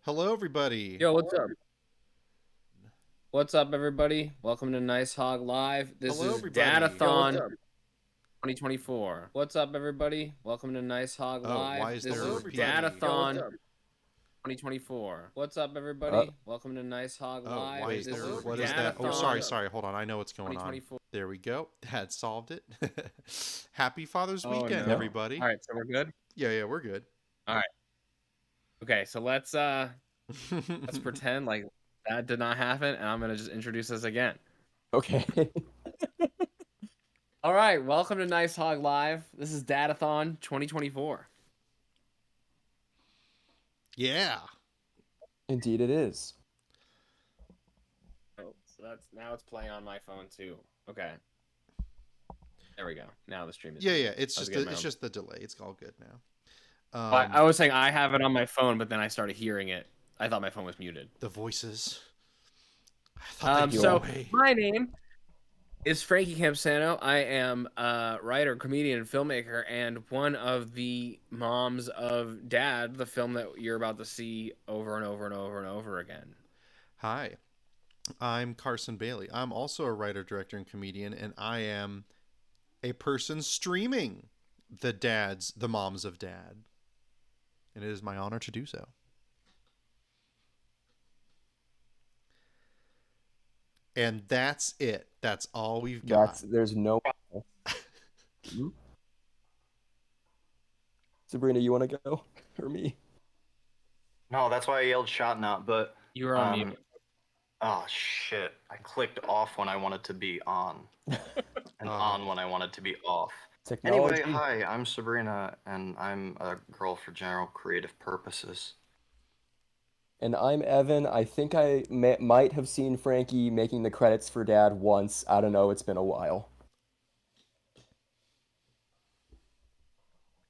Hello, everybody. Yo, what's up? What's up, everybody? Welcome to Nice Hog Live. This Hello, is everybody. DAD-A-Thon 2024. What's up, everybody? Welcome to Nice Hog Oh, Live. why is This there a is repeat? DAD-A-Thon 2024. What's up, Uh, everybody? Welcome to Nice Hog Oh, Live. why is This there? is What is that? Oh, DAD-A-Thon sorry. Hold on. I know what's going on. 2024. There we go. Dad solved it. Happy Father's Oh Weekend, no! everybody. All right, so we're good. Yeah, we're good. All right. Okay, so let's pretend like that did not happen, and I'm gonna just introduce us again. okay. All right, welcome to Nice Hog Live. This is DAD-A-Thon 2024. Yeah. Indeed, it is. Oh, so that's now it's playing on my phone too. Okay. There we go. Now the stream is. Yeah. It's I was just getting my own. just the delay. It's all good now. I was saying I have it on my phone, but then I started hearing it. I thought my phone was muted. The voices. I thought they'd go So away. my name is Frankie Campsano. I am a writer, comedian, and filmmaker, and one of the moms of Dad, the film that you're about to see over and over and over and over again. Hi, I'm Carson Bailey. I'm also a writer, director, and comedian, and I am a person streaming the moms of Dad. And it is my honor to do so. And that's it. That's all we've got. There's no. Hmm? Sabrina, you want to go or me? No, that's why I yelled shot not, but You were on mute. oh shit. I clicked off when I wanted to be on. And on when I wanted to be off. Technology. Anyway, hi, I'm Sabrina and I'm a girl for general creative purposes. And I'm Evan. I think I might have seen Frankie making the credits for Dad once. I don't know. It's been a while.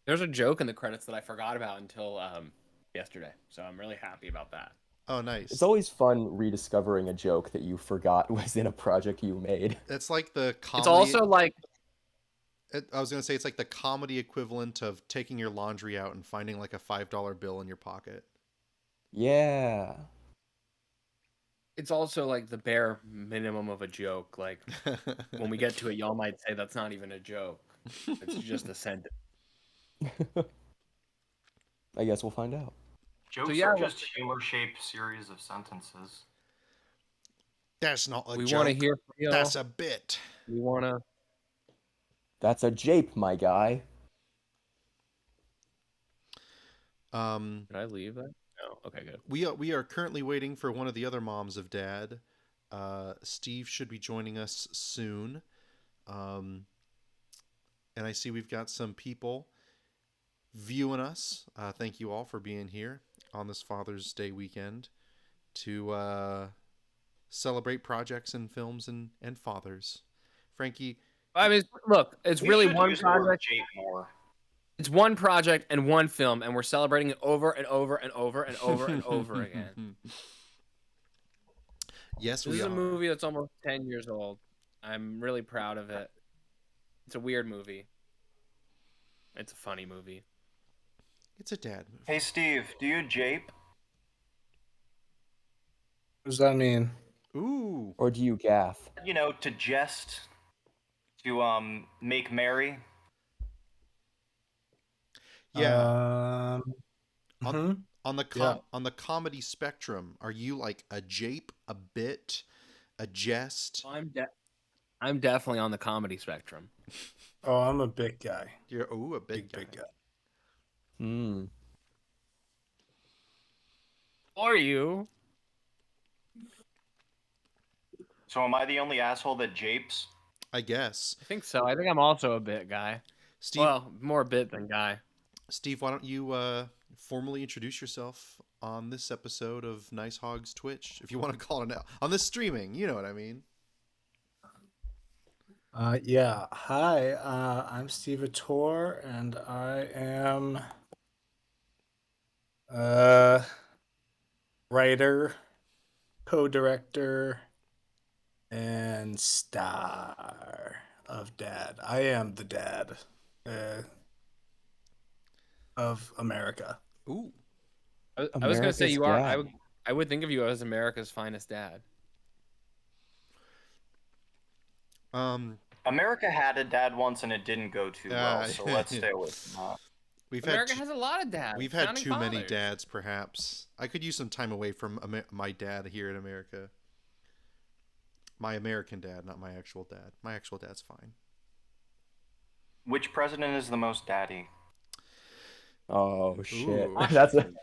There's a joke in the credits that I forgot about until yesterday, so I'm really happy about that. Oh, nice. It's always fun rediscovering a joke that you forgot was in a project you made. It's like the comedy. It's also like I was gonna say it's like the comedy equivalent of taking your laundry out and finding like a $5 bill in your pocket. Yeah. it's also like the bare minimum of a joke. Like when we get to it, y'all might say that's not even a joke. It's just a sentence. I guess we'll find out. Jokes yeah, are just humor-shaped series of sentences. That's not a We joke. want to hear from y'all. That's a bit. We want to. That's a jape, my guy. Did I leave that? No. Okay, good. We are currently waiting for one of the other moms of Dad. Steve should be joining us soon. And I see we've got some people viewing us. Thank you all for being here on this Father's Day weekend to celebrate projects and films and fathers. Frankie, I mean, look, it's We really should one use the word project. jape more. It's one project and one film, and we're celebrating it over and over and over and over and over again. Yes, This we is are. a movie that's almost 10 years old. I'm really proud of it. It's a weird movie. It's a funny movie. It's a dad movie. Hey Steve, do you jape? What does that mean? Ooh. Or do you gaff? You know, to jest, to make merry. Yeah. Mhm. On the Yeah. on the comedy spectrum, are you like a jape, a bit, a jest? I'm definitely on the comedy spectrum. Oh, I'm a big guy. You're a big guy. Big guy. Hmm. Or you? So am I the only asshole that japes? I guess. I think so. I think I'm also a bit guy. Steve, Well, more bit than guy. Steve, why don't you formally introduce yourself on this episode of Nice Hogs Twitch, if you want to call it now, on this streaming? You know what I mean. Yeah. Hi, I'm Steve Ator, and I am a writer, co-director, and star of Dad. I am the dad of America. Ooh. I was gonna say America's you are. dad. I would think of you as America's finest dad. Um, America had a dad once and it didn't go too well, so let's stay away from that. we've had America has a lot of dads. we've had founding too many fathers. dads. Perhaps I could use some time away from my dad here in America. My American dad, not my actual dad. My actual dad's fine. Which president is the most daddy? Oh shit. Ooh. That's a Washington.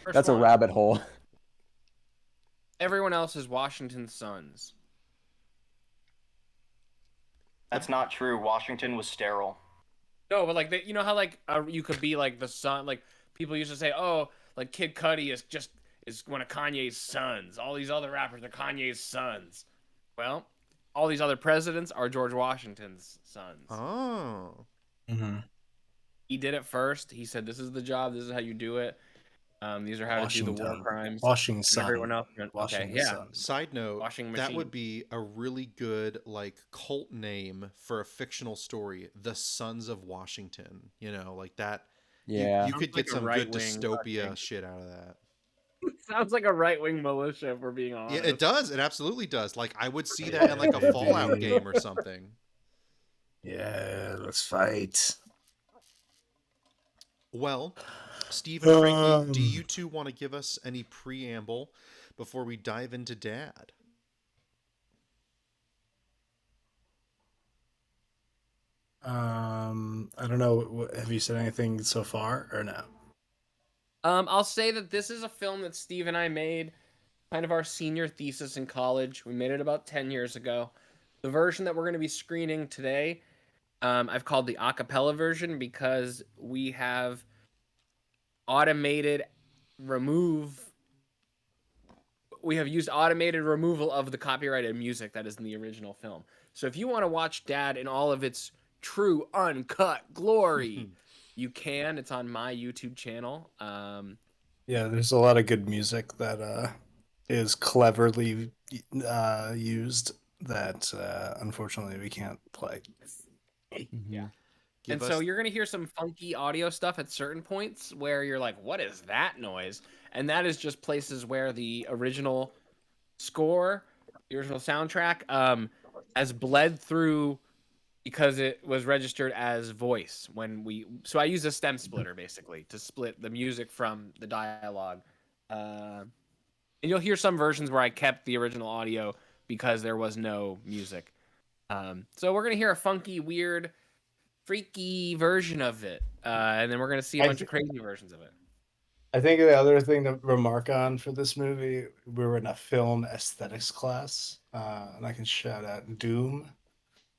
First that's a one. rabbit hole. Everyone else is Washington's sons. That's not true. Washington was sterile. No, but like you know how like you could be like the son. Like people used to say, oh, like Kid Cudi is one of Kanye's sons. All these other rappers are Kanye's sons. Well, all these other presidents are George Washington's sons. Oh. Mm-hmm. He did it first. He said, "This is the job. This is how you do it. These are how to do the war crimes." Washington. And everyone else went, okay, Washington yeah. Sun. Side note, Washing that machine. would be a really good like cult name for a fictional story, The Sons of Washington. You know, like that. Yeah. You could Sounds like get a some good right-wing dystopia fucking- shit out of that. Sounds like a right-wing militia, if we're being honest. Yeah, it does. It absolutely does. Like I would see that in like a Fallout game or something. Yeah, let's fight. Well, Steve and Frankie, do Um. you two want to give us any preamble before we dive into Dad? I don't know. Have you said anything so far or no? I'll say that this is a film that Steve and I made, kind of our senior thesis in college. We made it about 10 years ago. The version that we're going to be screening today, I've called the acapella version because we have we have used automated removal of the copyrighted music that is in the original film. So if you want to watch Dad in all of its true uncut glory, you can. It's on my YouTube channel. Yeah, there's a lot of good music that is cleverly used that unfortunately we can't play. Yeah. Give And so us- you're going to hear some funky audio stuff at certain points where you're like, what is that noise? And that is just places where the original score, the original soundtrack, has bled through because it was registered as voice so I use a stem splitter basically to split the music from the dialogue. And you'll hear some versions where I kept the original audio because there was no music. So we're going to hear a funky, weird, freaky version of it. And then we're going to see a bunch of crazy versions of it. I think the other thing to remark on for this movie, we were in a film aesthetics class, and I can shout out Doom,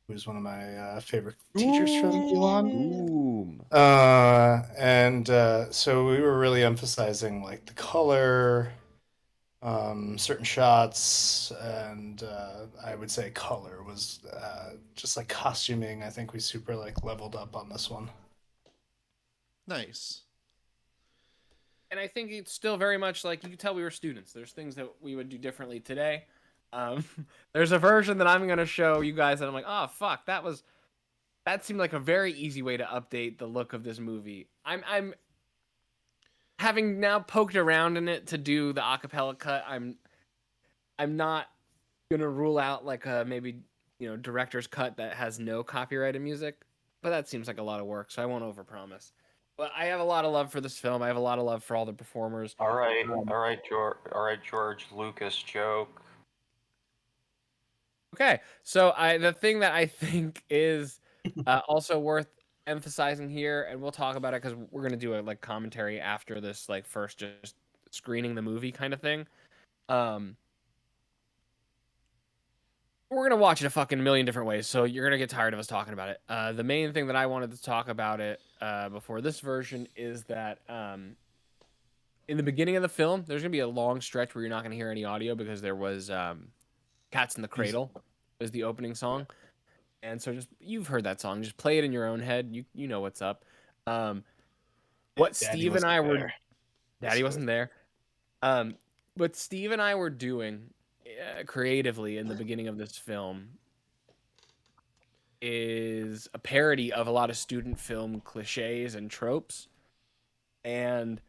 who's one of my favorite teachers from Elon. Boom. So we were really emphasizing like the color, certain shots, and I would say color was just like costuming. I think we super like leveled up on this one. Nice. And I think it's still very much like you can tell we were students. There's things that we would do differently today. There's a version that I'm going to show you guys that I'm like, oh, fuck, that seemed like a very easy way to update the look of this movie. I'm having now poked around in it to do the acapella cut. I'm not going to rule out like a maybe, director's cut that has no copyrighted music, but that seems like a lot of work, so I won't overpromise. But I have a lot of love for this film. I have a lot of love for all the performers. All right, George Lucas joke. Okay, so the thing that I think is also worth emphasizing here, and we'll talk about it because we're gonna do a like commentary after this, like first just screening the movie kind of thing. We're gonna watch it a fucking million different ways, so you're gonna get tired of us talking about it. The main thing that I wanted to talk about it before this version is that in the beginning of the film, there's gonna be a long stretch where you're not gonna hear any audio because there was "Cats in the Cradle" was the opening song, and so you've heard that song. Just play it in your own head. You know what's up. What Daddy Steve and I wasn't were, there. Daddy wasn't there. What Steve and I were doing creatively in the beginning of this film is a parody of a lot of student film cliches and tropes, and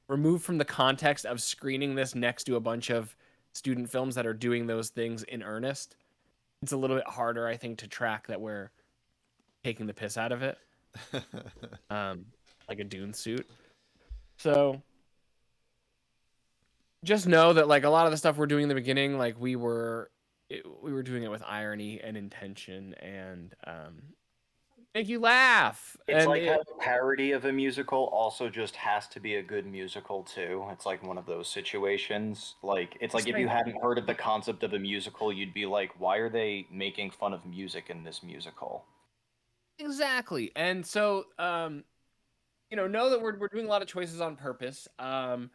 removed from the context of screening this next to a bunch of student films that are doing those things in earnest, it's a little bit harder, I think, to track that we're taking the piss out of it. Like a Dune suit. So just know that like a lot of the stuff we're doing in the beginning, like we were doing it with irony and intention and make you laugh. It's and like how a parody of a musical also just has to be a good musical too. It's like one of those situations. Like it's like if you hadn't heard of the concept of a musical, you'd be like, why are they making fun of music in this musical? Exactly. And so know that we're doing a lot of choices on purpose. And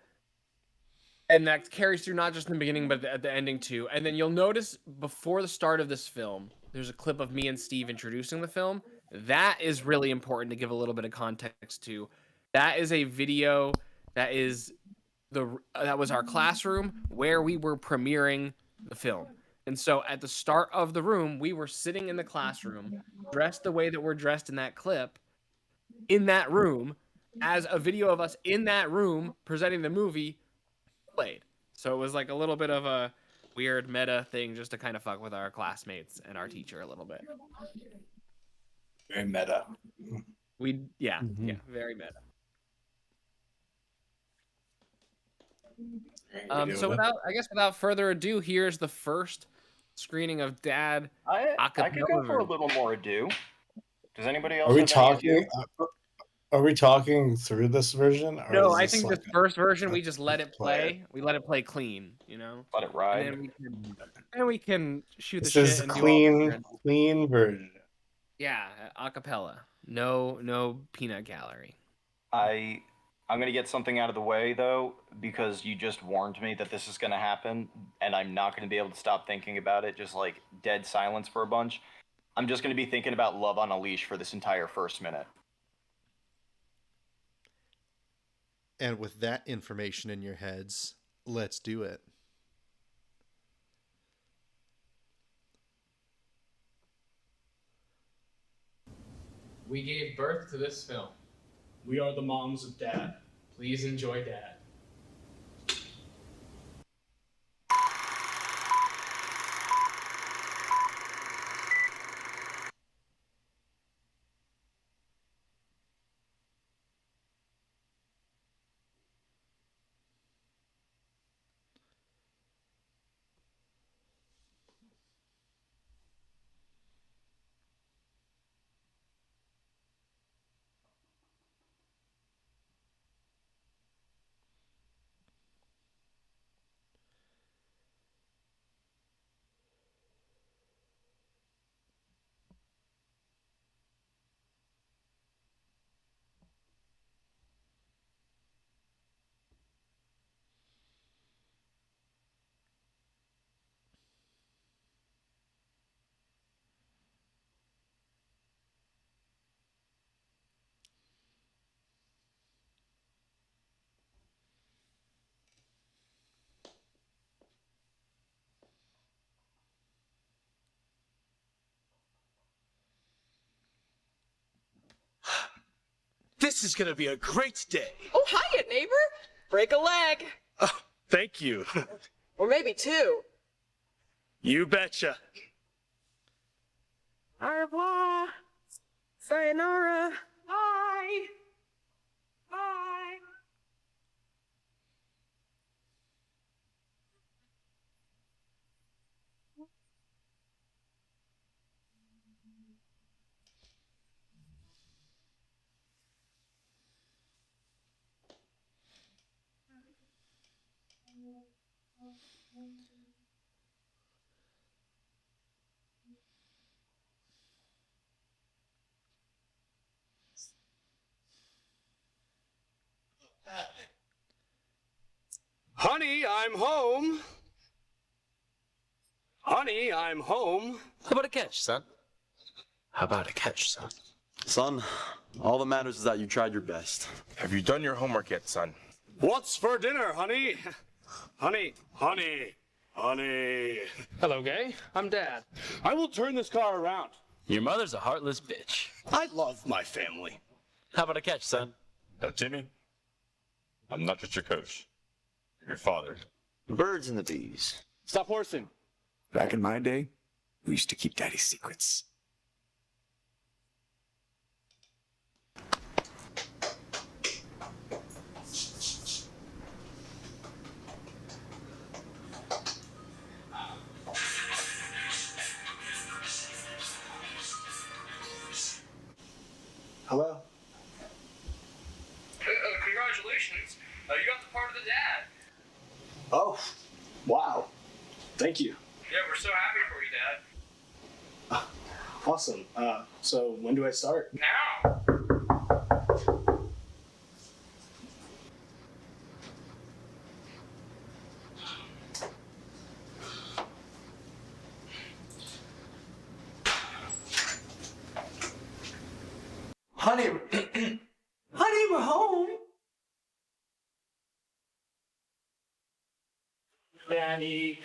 that carries through not just in the beginning, but at the ending too. And then you'll notice before the start of this film, there's a clip of me and Steve introducing the film. That is really important to give a little bit of context to. That is a video that was our classroom where we were premiering the film. And so at the start of the room, we were sitting in the classroom, dressed the way that we're dressed in that clip, in that room, as a video of us in that room presenting the movie played. So it was like a little bit of a weird meta thing just to kind of fuck with our classmates and our teacher a little bit. Very meta. Yeah, very meta. So without further ado, here's the first screening of Dad. I could go for a little more ado. Does anybody else? Are we talking through this version? Or no, I think this first version we just let it play. We let it play clean, Let it ride. And then we can shoot the this shit. This is and clean version. Yeah, a cappella. No peanut gallery. I'm gonna get something out of the way though, because you just warned me that this is gonna happen, and I'm not gonna be able to stop thinking about it. Just like dead silence for a bunch. I'm just gonna be thinking about Love on a Leash for this entire first minute. And with that information in your heads, let's do it. We gave birth to this film. We are the moms of Dad. Please enjoy Dad. This is gonna be a great day. Oh, hiya, neighbor. Break a leg. Oh, thank you. Or maybe two. You betcha. Au revoir. Sayonara. Bye. Bye. Honey, I'm home. Honey, I'm home. How about a catch, son? How about a catch, son? Son, all that matters is that you tried your best. Have you done your homework yet, son? What's for dinner, honey? Honey. Hello, Gay. I'm Dad. I will turn this car around. Your mother's a heartless bitch. I love my family. How about a catch, son? Jimmy? I'm not just your coach. I'm your father. The birds and the bees. Stop horsing. Back in my day, we used to keep daddy's secrets. Hello? Congratulations. You got the part of the dad. Oh, wow. Thank you. Yeah, we're so happy for you, Dad. Awesome. So when do I start? Now. Honey, honey, we're home. Daddy.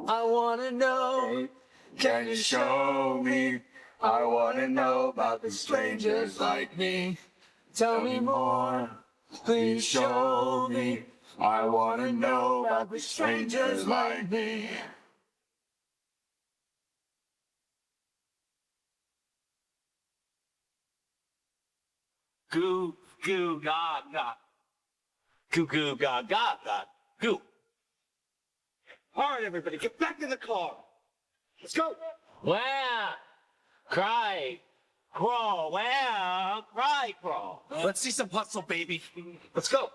I wanna know, can you show me? I wanna know about the strangers like me. Tell me more, please show me. I wanna know about the strangers like me. Goo, goo, gaga. Goo, goo, gaga, gaga. Goo. All right, everybody, get back in the car. Let's go. Wow. Cry. Crawl. Wow. Cry, crawl. Let's see some hustle, baby. Let's go.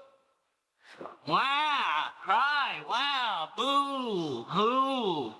Wow. Cry. Wow. Boo. Hoo.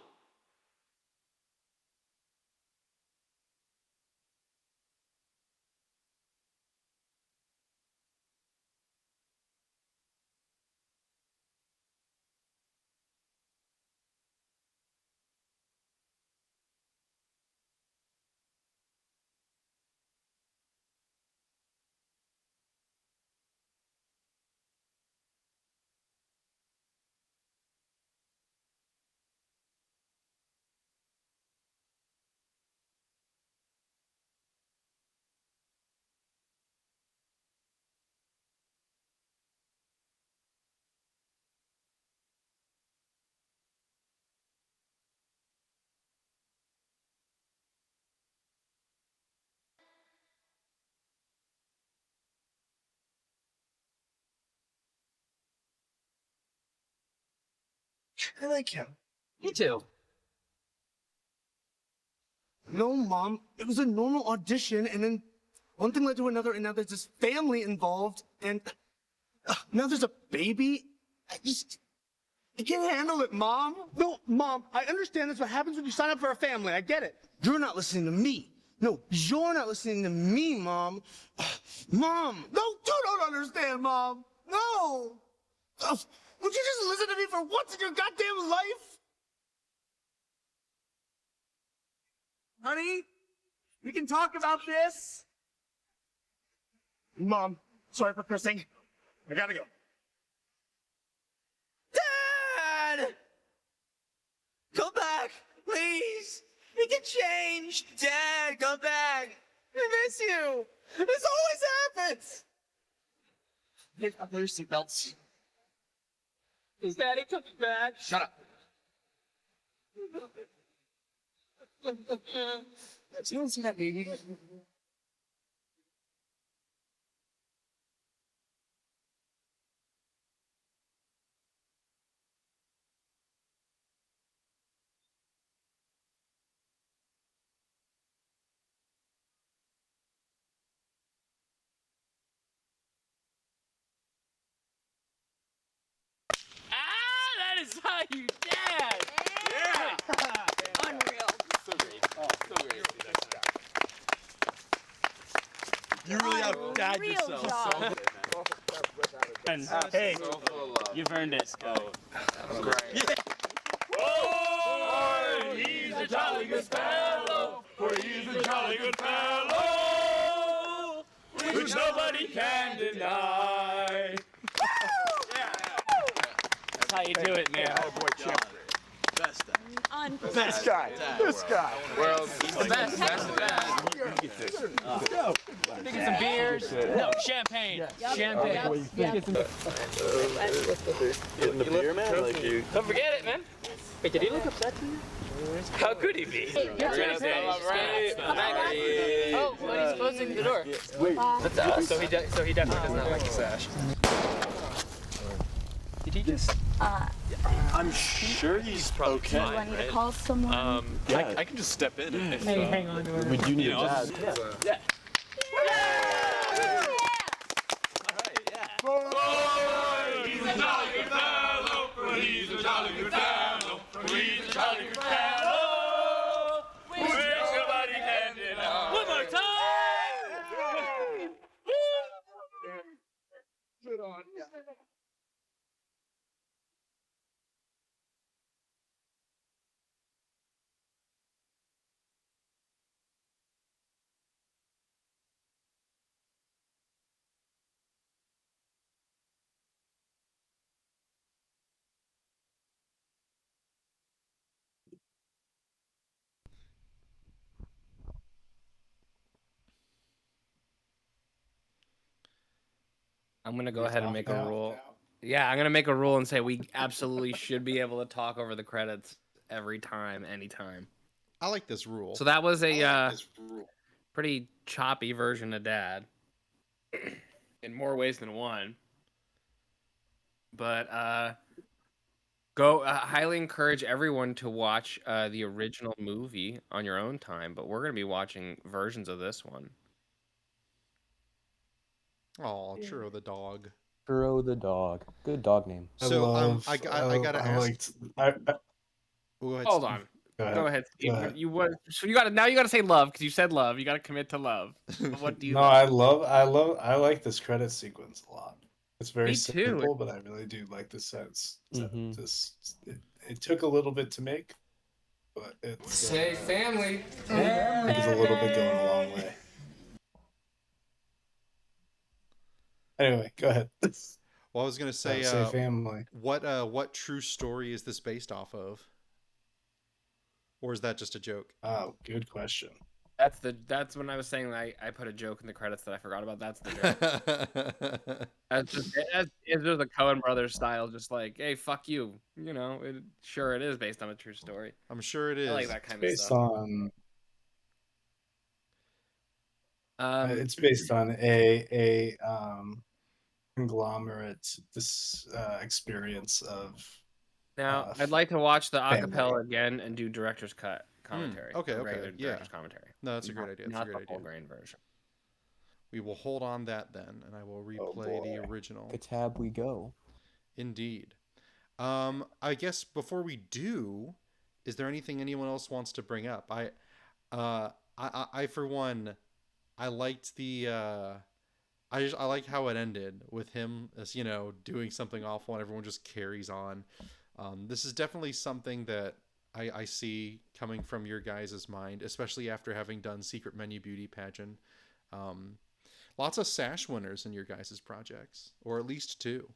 I like him. Me too. No, Mom. It was a normal audition, and then one thing led to another, and now there's this family involved, and now there's a baby. I can't handle it, Mom. No, Mom, I understand that's what happens when you sign up for a family. I get it. You're not listening to me. No, you're not listening to me, Mom. Mom. No, you don't understand, Mom. No. Would you just listen to me for once in your goddamn life? Honey, we can talk about this. Mom, sorry for cursing. I gotta go. Dad! Come back, please. We can change. Dad, come back. I miss you. This always happens. Hey, I'll put your seatbelts. Is Daddy coming back? Shut up. You don't see that baby. you, Dad! Yeah! Unreal. So great. Oh, so great. You really outdad Real yourself. job. Hey, you've earned it. Oh, he's a jolly good fellow, for he's a jolly good fellow, which nobody can deny. That's how you do it, man. Best dad. Best guy. This guy. He's the best. That's the best. Get some beers. No, champagne. Champagne. Getting the beer, man? Like you. Don't forget it, man. Wait, did he look upset to you? How could he be? Oh, but he's closing the door. That's us. So he definitely does not like the sash. Did he just? I'm sure he's okay. Do you want me to call someone? Yeah, I can just step in if. Hey, hang on to her. We do need a dad. Yeah. He's a jolly good fellow, for he's a jolly good fellow, for he's a jolly good fellow, which nobody can deny. One more time. I'm gonna go ahead and make a rule. Yeah, I'm gonna make a rule and say we absolutely should be able to talk over the credits every time, anytime. I like this rule. So that was a pretty choppy version of Dad, in more ways than one. But highly encourage everyone to watch the original movie on your own time. But we're gonna be watching versions of this one. Oh, Churro the dog. Churro the dog. Good dog name. So I gotta ask. Go ahead, Hold Steve. on. Go ahead. Go ahead, Steve. Go ahead. You what? So you gotta say love because you said love. You gotta commit to love. What do you? No, I like this credit sequence a lot. It's very Me too. simple, but I really do like the sense. Mhm. It took a little bit to make, but it's Say family. I think it's a little bit going a long way. Anyway, go ahead. Well, I was gonna say, family. what true story is this based off of, or is that just a joke? Oh, good question. That's when I was saying I put a joke in the credits that I forgot about. That's the joke. That's just it's just a Coen Brothers style, just like, hey, fuck you. You know, it is based on a true story. I'm sure it is. I like that kind of Based stuff. on it's based on a conglomerate experience of. Now, I'd like to watch the family. acapella again and do director's cut commentary. Okay, the okay, regular yeah. director's commentary. No, that's a great idea. That's Not a great the whole idea. grain version. We will hold on that then, and I will replay the original. A tab we go. Indeed. I guess before we do, is there anything anyone else wants to bring up? I for one, I liked the. I like how it ended with him as doing something awful and everyone just carries on. This is definitely something that I see coming from your guys' mind, especially after having done Secret Menu Beauty Pageant. Lots of sash winners in your guys' projects, or at least 2.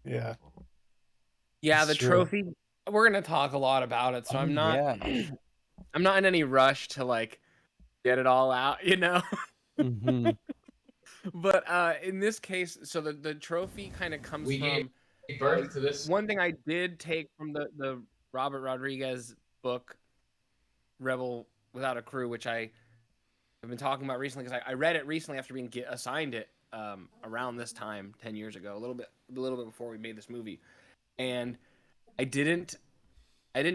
Yeah. Yeah, That's the true. trophy. We're gonna talk a lot about it, so I'm not. Yeah. I'm not in any rush to like get it all out, Mm-hmm. But in this case, so the trophy kind of comes We from gave birth to this. one thing I did take from the Robert Rodriguez book, Rebel Without a Crew, which I have been talking about recently because I read it recently after being assigned it around this time 10 years ago, a little bit before we made this movie, and I didn't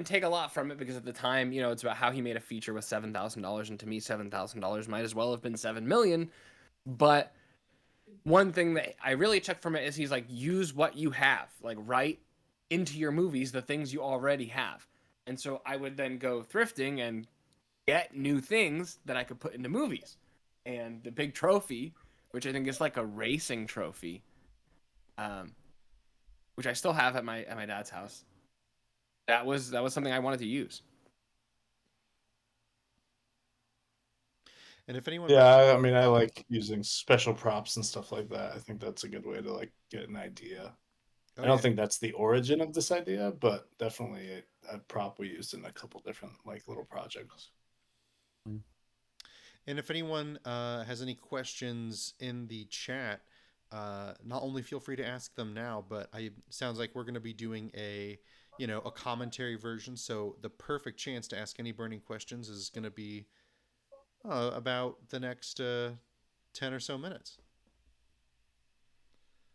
take a lot from it because at the time, it's about how he made a feature with $7,000, and to me, $7,000 might as well have been $7 million. But one thing that I really took from it is he's like, use what you have, like write into your movies the things you already have. And so I would then go thrifting and get new things that I could put into movies. And the big trophy, which I think is like a racing trophy, which I still have at my dad's house. That was something I wanted to use. And if anyone, Yeah, I mean, I like using special props and stuff like that. I think that's a good way to like get an idea. Oh, I don't yeah. think that's the origin of this idea, but definitely a prop we used in a couple different like little projects. And if anyone has any questions in the chat, not only feel free to ask them now, but sounds like we're going to be doing a commentary version. So the perfect chance to ask any burning questions is going to be about the next 10 or so minutes.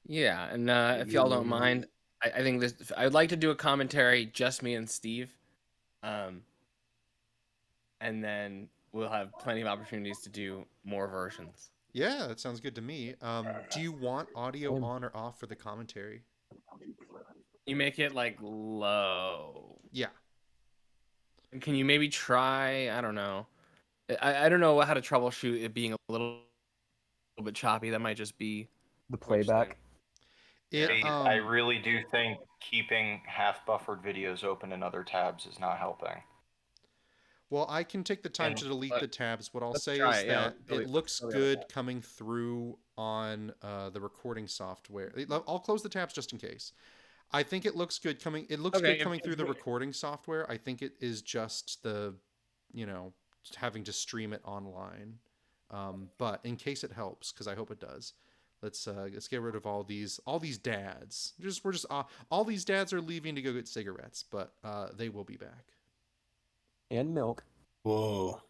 Yeah, and if y'all don't mind, I think I'd like to do a commentary, just me and Steve, and then we'll have plenty of opportunities to do more versions. Yeah, that sounds good to me. Do you want audio on or off for the commentary? You make it like low. Yeah. And can you maybe try? I don't know. I don't know how to troubleshoot it being a little bit choppy. That might just be the playback. I really do think keeping half buffered videos open in other tabs is not helping. Well, I can take the time to delete the tabs. What I'll say try is it, yeah, that it looks good coming through on the recording software. I'll close the tabs just in case. I think it looks good coming. It looks good coming through the recording software. I think it is just the, having to stream it online. But in case it helps, because I hope it does, let's get rid of all these dads. We're just all these dads are leaving to go get cigarettes, but they will be back. And milk. Whoa.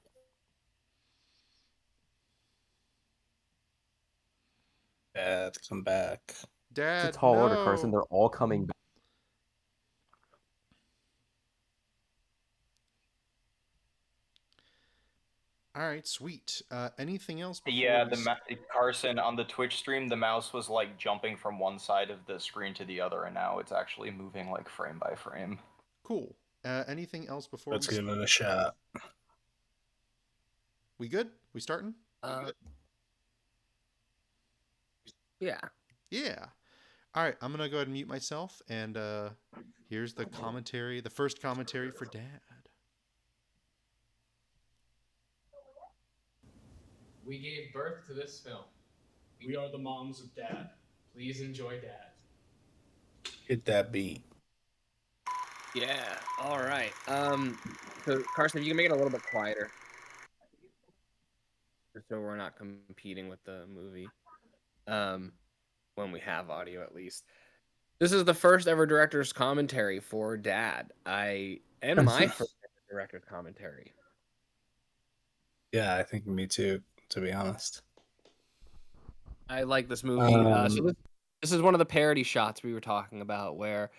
Dad, come back. Dad, it's a tall order, Carson. They're all coming back. All right, sweet. Anything else? Yeah, Carson, on the Twitch stream, the mouse was like jumping from one side of the screen to the other, and now it's actually moving like frame by frame. Cool. Anything else before Let's give it a shot. We good? We starting? Yeah. Yeah. All right, I'm gonna go ahead and mute myself, and here's the commentary, the first commentary for Dad. We gave birth to this film. We are the moms of Dad. Please enjoy Dad. Hit that beat. Yeah. All right. So Carson, if you can make it a little bit quieter, so we're not competing with the movie. When we have audio, at least. This is the first ever director's commentary for Dad. And my first ever director's commentary. Yeah, I think me too, to be honest. I like this movie. So this is one of the parody shots we were talking about, where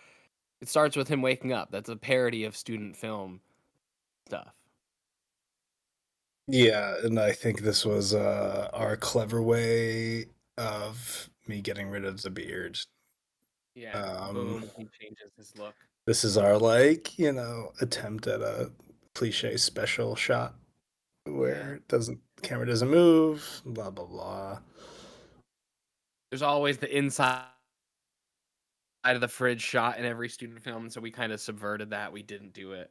it starts with him waking up. That's a parody of student film stuff. Yeah, and I think this was our clever way of me getting rid of the beard. Yeah, boom, he changes his look. This is our, like, attempt at a cliche special shot where camera doesn't move, blah, blah, blah. There's always the inside of the fridge shot in every student film, and so we kind of subverted that. We didn't do it.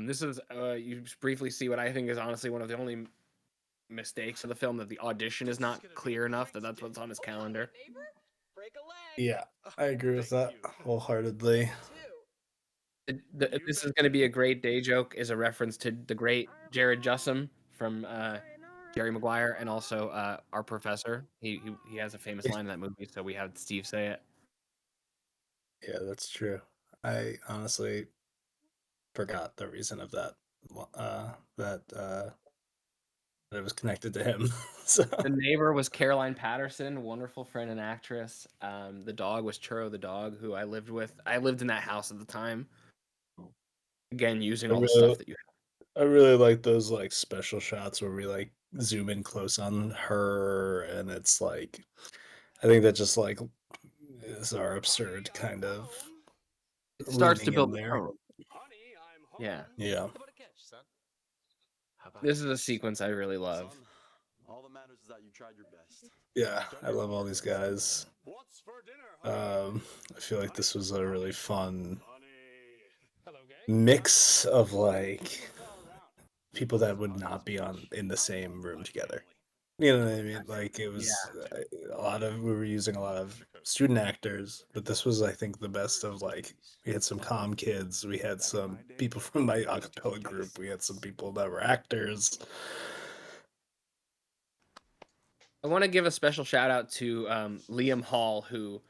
This is, you briefly see what I think is honestly one of the only mistakes of the film, that the audition is not clear enough, that's what's on his calendar. Yeah, I agree with that wholeheartedly. This is going to be a great day joke is a reference to the great Jared Jussum from Jerry Maguire, and also our professor. He has a famous line in that movie, so we had Steve say it. Yeah, that's true. I honestly forgot the reason of that. That it was connected to him. So. The neighbor was Caroline Patterson, wonderful friend and actress. The dog was Churro the dog, who I lived with. I lived in that house at the time. Again, using all the stuff that you have. I really like those like special shots where we like zoom in close on her, and it's like, I think that just like is our absurd kind of It starts to leaning in build the there. tone. Yeah. Yeah. This is a sequence I really love. All that matters is that you tried your best. Yeah, I love all these guys. I feel like this was a really fun mix of like people that would not be in the same room together. You know what I mean? Like it was we were using a lot of student actors, but this was, I think, the best of like, we had some comm kids, we had some people from my acapella group, we had some people that were actors. I want to give a special shout out to Liam Hall, who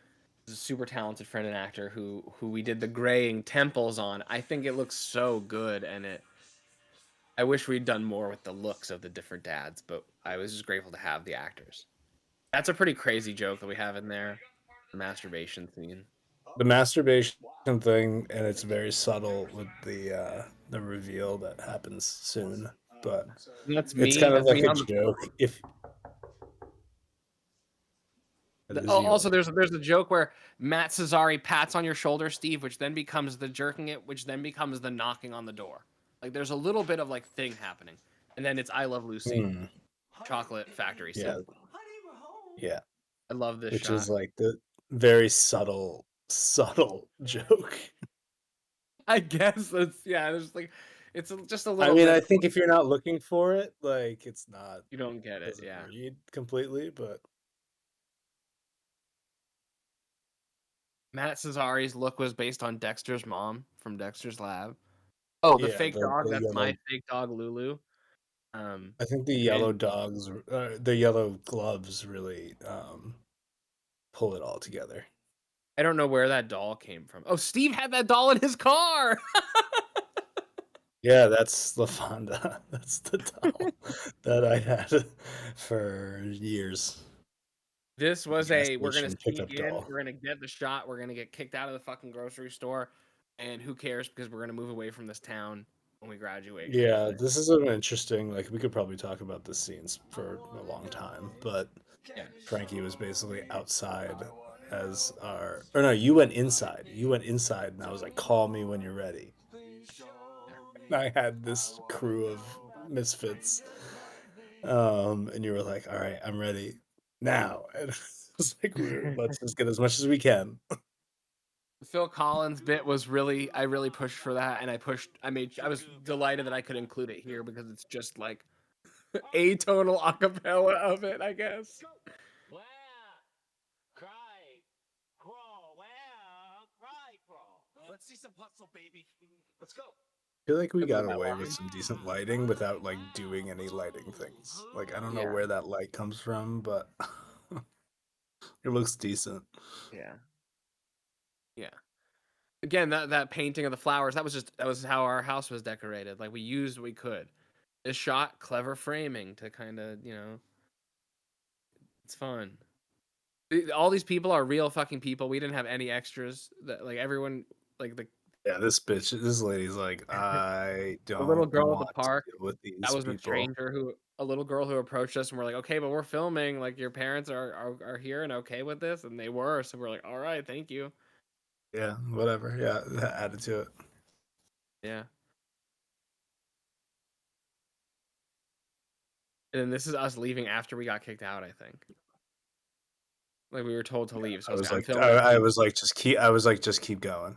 is a super talented friend and actor who we did the graying temples on. I think it looks so good, and I wish we'd done more with the looks of the different dads, but I was just grateful to have the actors. That's a pretty crazy joke that we have in there, the masturbation scene. The masturbation thing, and it's very subtle with the reveal that happens soon, but That's it's me. kind of That's like me a on the joke. If Also, there's a joke where Matt Cesari pats on your shoulder, Steve, which then becomes the jerking it, which then becomes the knocking on the door. Like there's a little bit of like thing happening, and then it's I Love Lucy, chocolate factory scene. Yeah, yeah. I love this which shot. is like the very subtle joke. I guess that's There's like it's just a little. I mean, bit. I think if you're not looking for it, like it's not. You don't get it. Doesn't Yeah. read completely, but Matt Cesari's look was based on Dexter's mom from Dexter's Lab. Oh, the yeah, fake dog. the That's yellow, my fake dog, Lulu. I think the yellow dogs, the yellow gloves, really pull it all together. I don't know where that doll came from. Oh, Steve had that doll in his car. Yeah, that's LaFonda. That's the doll that I had for years. This was we're gonna sneak in, doll. we're gonna get the shot, we're gonna get kicked out of the fucking grocery store, and who cares because we're gonna move away from this town when we graduate. Yeah, this is an interesting, like, we could probably talk about the scenes for a long time, but Frankie was basically outside as or no, you went inside. You went inside, and I was like, call me when you're ready. I had this crew of misfits, and you were like, all right, I'm ready now. And I was like, let's just get as much as we can. Phil Collins bit was I really pushed for that, and I was delighted that I could include it here because it's just like atonal acapella of it, I guess. Let's see some hustle, baby. Let's go. I feel like we got away with some decent lighting without like doing any lighting things. Like, I don't know where that light comes from, but it looks decent. Yeah. Yeah. Again, that painting of the flowers, that was how our house was decorated. Like we used what we could. This shot, clever framing to kind of, it's fun. All these people are real fucking people. We didn't have any extras. That like everyone like the this lady's like, I don't. A little girl at want the park. to deal with these That was people. a stranger a little girl who approached us and we're like, okay, but we're filming. Like your parents are here and okay with this, and they were. So we're like, all right, thank you. Yeah, whatever. Yeah, added to it. Yeah. And then this is us leaving after we got kicked out, I think. Like we were told to leave. So I was like, just keep going.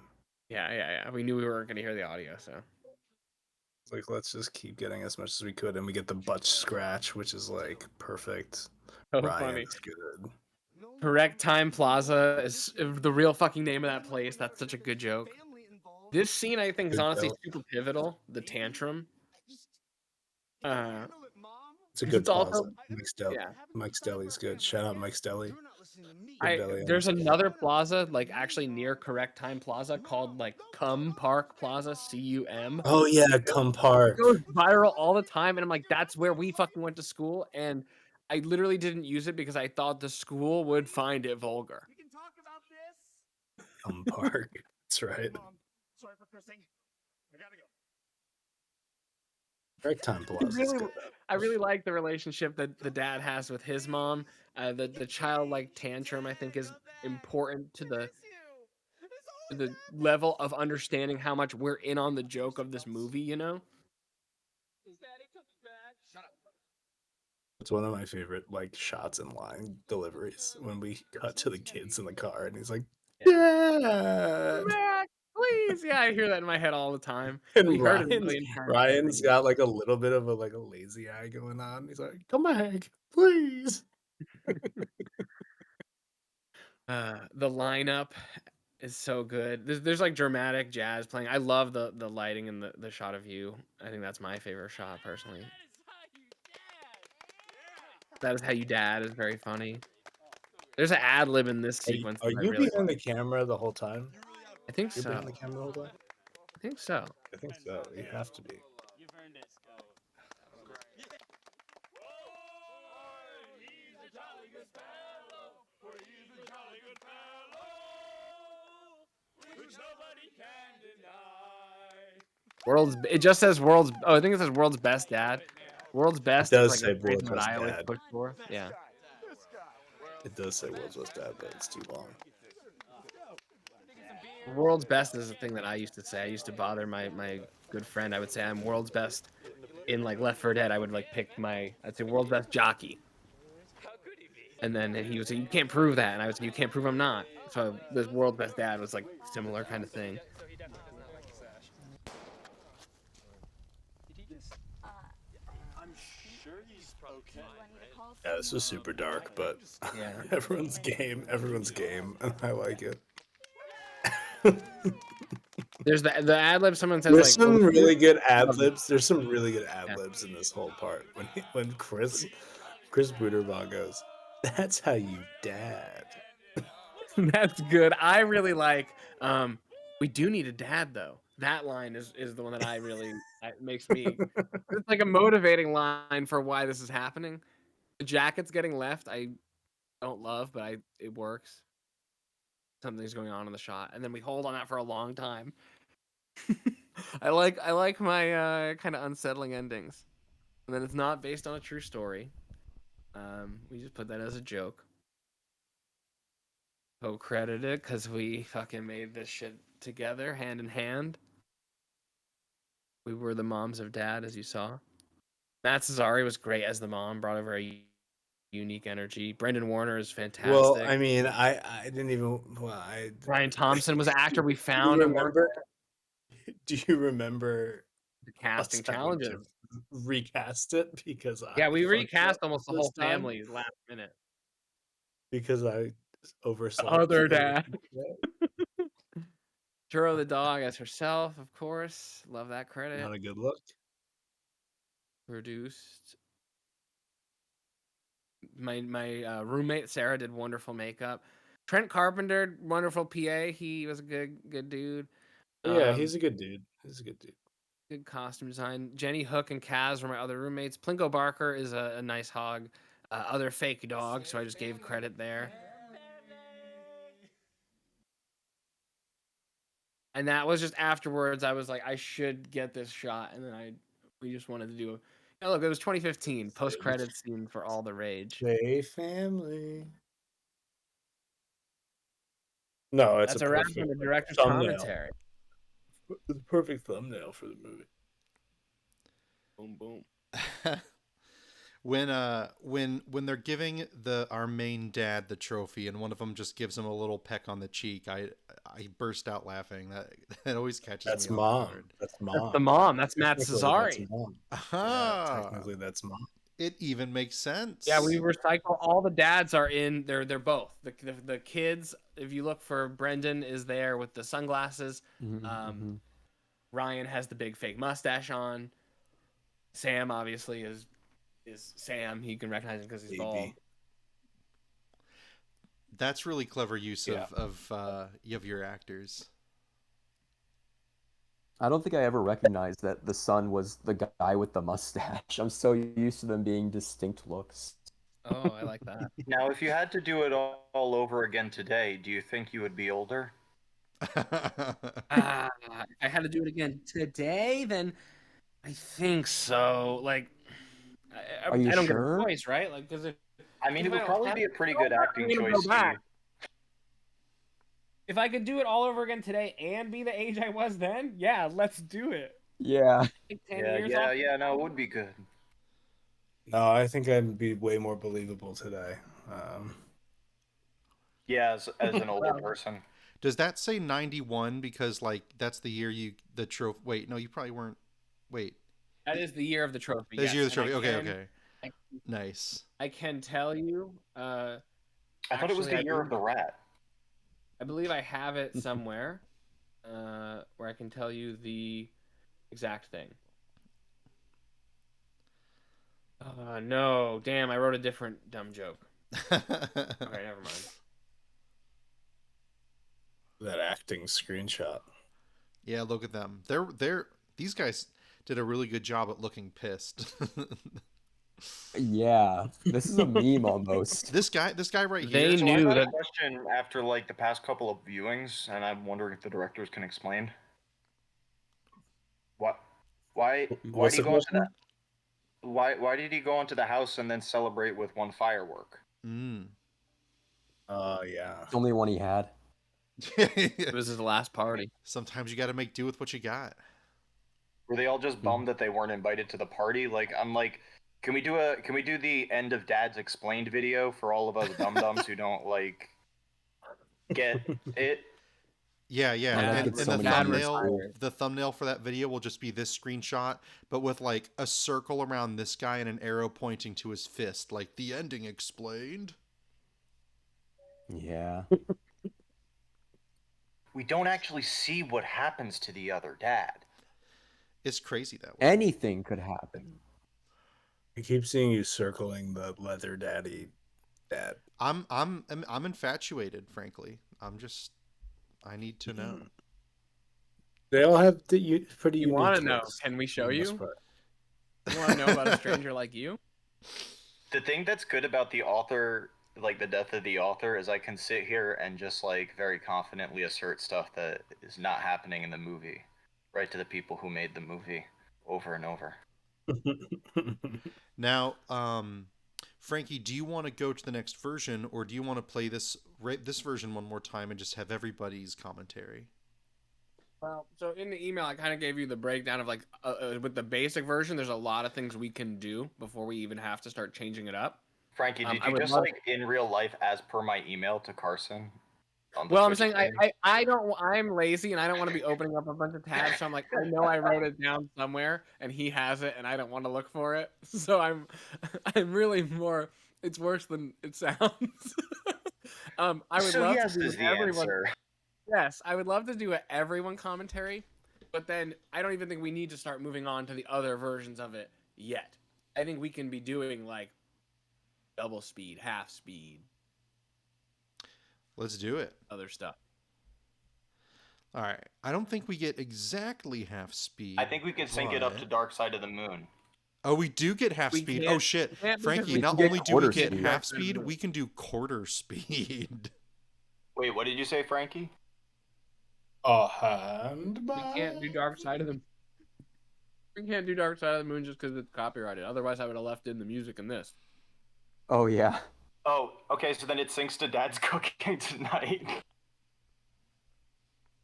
Yeah. We knew we weren't going to hear the audio, so. It's like, let's just keep getting as much as we could, and we get the butt scratch, which is like perfect. So Ryan's funny. good. Correct Time Plaza is the real fucking name of that place. That's such a good joke. This scene, I think, is honestly super pivotal. The tantrum. It's a good plaza. Mike's Deli's good. Shout out Mike's Deli. There's another plaza, like actually near Correct Time Plaza, called like Cum Park Plaza, CUM. Oh yeah, Cum Park. It goes viral all the time, and I'm like, that's where we fucking went to school, and I literally didn't use it because I thought the school would find it vulgar. We can talk about this. Cum Park. That's right. Mom, sorry for cursing. I gotta go. Time Plus is good. I really like the relationship that the dad has with his mom. The childlike tantrum, I think, is important to the level of understanding how much we're in on the joke of this movie. You know. It's one of my favorite like shots and line deliveries when we cut to the kids in the car and he's like, "Dad!" Mac, please. Yeah, I hear that in my head all the time. And We heard it a million times. Ryan's got like a little bit of a lazy eye going on. He's like, "Come back, please." The lineup is so good. There's like dramatic jazz playing. I love the lighting and the shot of you. I think that's my favorite shot personally. That is how you dad is very funny. There's an ad lib in this sequence. Are that I you really behind like. the camera the whole time? I think You're so. behind the camera the whole time? I think so. I think so. You have to be. It just says world's. Oh, I think it says world's best dad. World's best It does is say like a phrase world's that best I always dad. push for. Yeah. It does say world's best dad, but it's too long. World's best is a thing that I used to say. I used to bother my good friend. I would say I'm world's best in like Left 4 Dead. I would like pick I'd say world's best jockey. And then he would say, you can't prove that. And I would say, you can't prove I'm not. So this world's best dad was like similar kind of thing. Yeah, this is super dark, but yeah, everyone's game, and I like it. There's the ad lib. Someone says There's like, some really good ad libs. There's some really good ad libs in this whole part. When Chris Buterbaugh goes, "That's how you dad." That's good. I really like. We do need a dad though. That line is the one that I really makes me. It's like a motivating line for why this is happening. The jacket's getting left. I don't love, but it works. Something's going on in the shot, and then we hold on that for a long time. I like my kind of unsettling endings, and then it's not based on a true story. We just put that as a joke. Co-credited because we fucking made this shit together, hand in hand. We were the moms of dad, as you saw. Matt Cesari was great as the mom, brought a very unique energy. Brendan Warner is fantastic. Well, I mean, I didn't even. Ryan Thompson was an actor we found. Do you remember the casting challenges? Recast it because we recast almost the whole family last minute because I oversaw other dad. Churro the dog as herself, of course. Love that credit. Not a good look. Produced. My roommate Sarah did wonderful makeup. Trent Carpenter, wonderful PA. He was a good dude. Yeah, he's a good dude. Good costume design. Jenny Hook and Kaz were my other roommates. Plinko Barker is a nice hog. Other fake dog, so I just gave credit there. And that was just afterwards. I was like, I should get this shot, and then we just wanted to do. Look, it was 2015. Post credits scene for All the Rage. Say family. No, it's that's a wrap on the director's commentary. It's a perfect thumbnail for the movie. Boom boom. When they're giving our main dad the trophy and one of them just gives him a little peck on the cheek, I burst out laughing. That always catches me off guard. That's mom. That's the mom. That's Matt Cesari. Yeah, technically that's mom. It even makes sense. Yeah, we recycle. All the dads are in. They're both the kids. If you look for Brendan is there with the sunglasses. Ryan has the big fake mustache on. Sam obviously is Sam. He can recognize him because he's bald. That's really clever use of your actors. I don't think I ever recognized that the son was the guy with the mustache. I'm so used to them being distinct looks. Oh, I like that. Now, if you had to do it all over again today, do you think you would be older? If I had to do it again today, then I think so. Like, Are you I don't sure? get a choice, right? Like, because I mean, it would probably be a pretty good acting choice, Steve. If I could do it all over again today and be the age I was then, yeah, let's do it. Yeah. Like 10 years off. No, it would be good. No, I think I'd be way more believable today. Yeah, as an older person. Does that say 91 because like that's the year the trophy? Wait, no, you probably weren't. Wait, That is the year of the trophy. that's Yes, the year of the and trophy. I Okay. can- Nice. I can tell you. I thought it was the year of the rat. I believe I have it somewhere where I can tell you the exact thing. No, damn! I wrote a different dumb joke. All right, never mind. That acting screenshot. Yeah, look at them. These guys did a really good job at looking pissed. Yeah, this is a meme almost. This guy right They here. So knew I got that. a question after like the past couple of viewings, and I'm wondering if the directors can explain. What? Why did he go into that? Why did he go into the house and then celebrate with one firework? Mm. Yeah. It's the only one he had. It was his last party. Sometimes you got to make do with what you got. Were they all just bummed that they weren't invited to the party? Like, I'm like, can we do the end of Dad's Explained video for all of us dum-dums who don't like get it? Yeah. And gets the so many thumbnail for that video will just be this screenshot, but with like a circle around this guy and an arrow pointing to his fist, like the ending explained. Yeah. We don't actually see what happens to the other dad. It's crazy that way. Anything could happen. I keep seeing you circling the leather daddy dad. I'm infatuated, frankly. I need to know. They all have pretty You unique want to know? looks, Can we show for the most you? part. You want to know about a stranger like you? The thing that's good about the author, like the death of the author, is I can sit here and just like very confidently assert stuff that is not happening in the movie, right to the people who made the movie over and over. Now, Frankie, do you want to go to the next version, or do you want to play this version one more time and just have everybody's commentary? Well, so in the email, I kind of gave you the breakdown of like with the basic version. There's a lot of things we can do before we even have to start changing it up. Frankie, did you just like in real life, as per my email to Carson? Well, I'm saying I don't. I'm lazy and I don't want to be opening up a bunch of tabs. So I'm like, I know I wrote it down somewhere and he has it, and I don't want to look for it. So I'm really more. It's worse than it sounds. I would love to do everyone. Yes, I would love to do an everyone commentary, but then I don't even think we need to start moving on to the other versions of it yet. I think we can be doing like double speed, half speed. Let's do it. Other stuff. All right. I don't think we get exactly half speed. I think we can sync it up to Dark Side of the Moon. Oh, we do get half speed. Oh shit, Frankie! Not only do we get half speed, we can do quarter speed. Wait, what did you say, Frankie? A hand. We can't do Dark Side of the. We can't do Dark Side of the Moon just because it's copyrighted. Otherwise, I would have left in the music in this. Oh yeah. Oh, okay. So then it syncs to Dad's cooking tonight.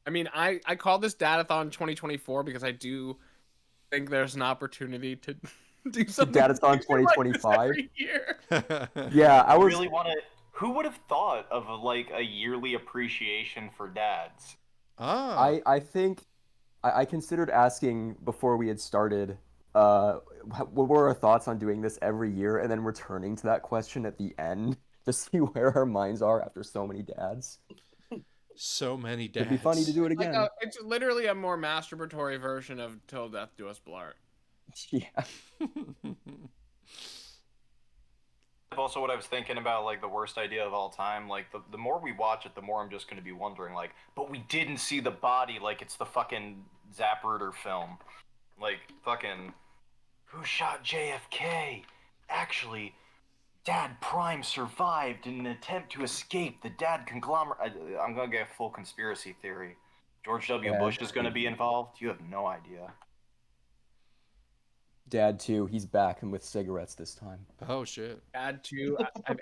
I mean, I call this DAD-A-Thon 2024 because I do think there's an opportunity to do something. DAD-A-Thon 2025. Like every year. Yeah, I was really want to. Who would have thought of like a yearly appreciation for dads? I think I considered asking before we had started what were our thoughts on doing this every year and then returning to that question at the end to see where our minds are after so many dads. So many dads. It'd be funny to do it again. It's literally a more masturbatory version of Till Death Do Us Part. Yeah. Also, what I was thinking about, like the worst idea of all time, like the more we watch it, the more I'm just going to be wondering, like, but we didn't see the body, like it's the fucking Zapruder film. Like, fucking, who shot JFK? Actually, Dad Prime survived in an attempt to escape the Dad conglomerate. I'm going to get a full conspiracy theory. George W. Bush is going to be involved? You have no idea. Dad too. He's back and with cigarettes this time. Oh shit. Add to. I've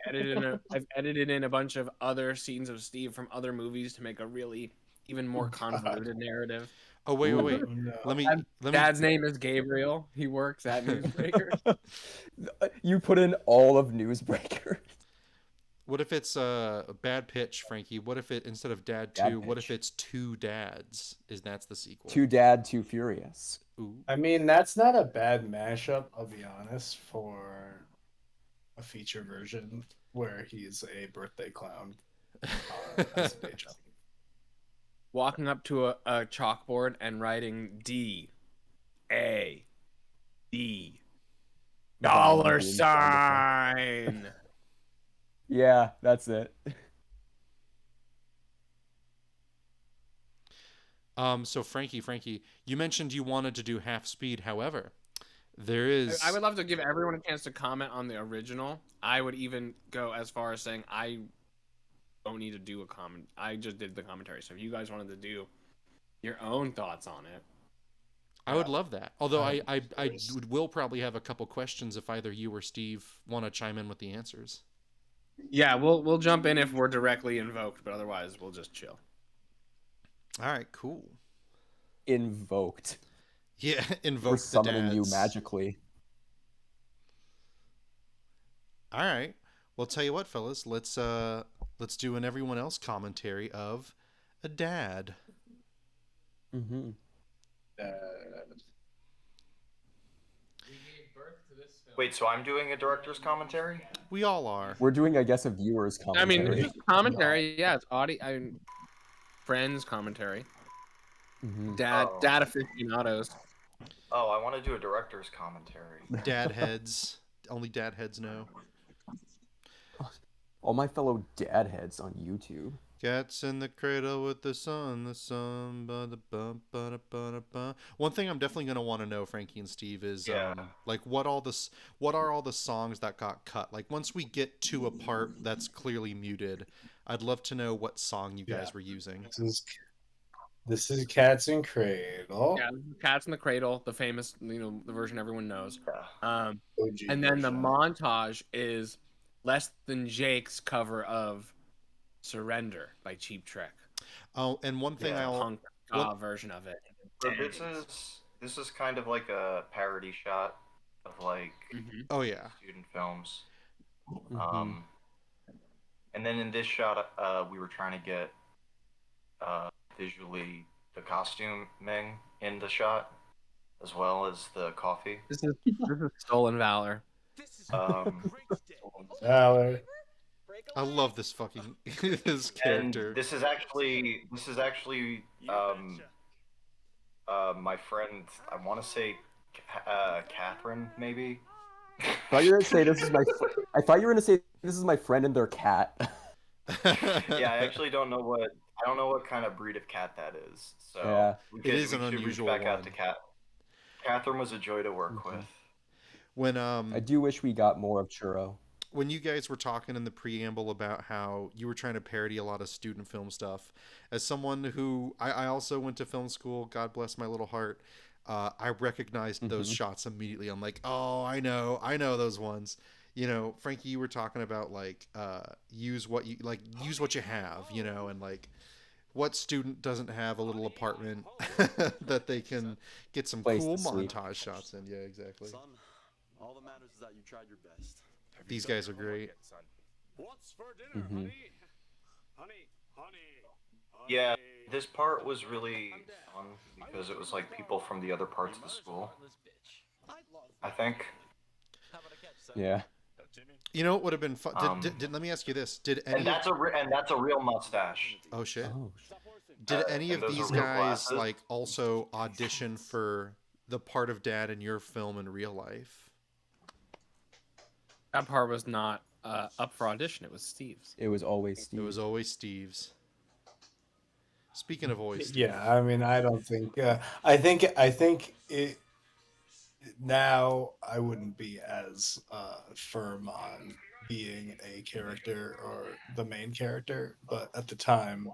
edited in a bunch of other scenes of Steve from other movies to make a really even more convoluted narrative. Oh wait. Oh, no. Let me. Dad's name is Gabriel. He works at Newsbreakers. You put in all of Newsbreaker. What if it's a bad pitch, Frankie? What if it instead of Dad 2, what if it's Two Dads? That's the sequel? Too Dad, Too Furious. Ooh. I mean, that's not a bad mashup, I'll be honest, for a feature version where he's a birthday clown as a day job. Walking up to a chalkboard and writing DAD dollar sign. Yeah, that's it. So Frankie, you mentioned you wanted to do Half Speed. However, there is. I would love to give everyone a chance to comment on the original. I would even go as far as saying I don't need to do a comment. I just did the commentary. So if you guys wanted to do your own thoughts on it, I would love that. Although I will probably have a couple questions if either you or Steve want to chime in with the answers. yeah, we'll jump in if we're directly invoked, but otherwise we'll just chill. All right, cool. Invoked. Yeah, invoke We're the summoning you dads. magically. All right. Well, tell you what, fellas, let's do an everyone else commentary of a dad. Mm-hmm. Wait, so I'm doing a director's commentary? We all are. We're doing, I guess, a viewer's I mean, commentary. it's commentary. Yeah, it's audio. I mean, friends commentary. Mm-hmm. Dad aficionados. Oh, I want to do a director's commentary. Dad heads. Only dad heads know. All my fellow dad heads on YouTube. Cats in the cradle with the sun, ba-da-bum. One thing I'm definitely gonna want to know, Frankie and Steve, is like what are all the songs that got cut? Like once we get to a part that's clearly muted, I'd love to know what song you guys were using. This is Cats in Cradle. Yeah, Cats in the Cradle, the famous, the version everyone knows. OG And then the version. montage is Less Than Jake's cover of Surrender by Cheap Trick. Oh, and one thing punk version of it. So this is kind of like a parody shot of like oh yeah, student films. And then in this shot, we were trying to get visually the costuming in the shot, as well as the coffee. This is Stolen Valor. Valor. I love this fucking this character. And this is actually my friend. I want to say Catherine, maybe. I thought you were gonna say this is my. I thought you were gonna say this is my friend and their cat. Yeah, I actually don't know what. I don't know what kind of breed of cat that is. So Yeah. It is an unusual reach back out one. to Cat. Catherine was a joy to work with. When I do wish we got more of Churro. when you guys were talking in the preamble about how you were trying to parody a lot of student film stuff, as someone who I also went to film school, God bless my little heart, I recognized those shots immediately. I'm like, oh, I know those ones. You know, Frankie, you were talking about like use what you have, you know, and like what student doesn't have a little apartment that they can get some Place cool to sleep. montage shots in. Yeah, exactly. Son, all that matters is that you tried your best. These guys are great. What's for dinner, honey? Honey. Yeah, this part was really fun because it was like people from the other parts of the school. I think. Yeah. You know what would have been fun? Let me ask you this: Did any? And that's a real mustache. Oh shit! Oh. Did any and of those are these real guys glasses. like also audition for the part of Dad in your film in real life? That part was not up for audition. It was Steve's. It was always Steve. It was always Steve's. Speaking of always, Steve, Yeah, I mean, I don't think. I think it. Now I wouldn't be as firm on being a character or the main character, but at the time,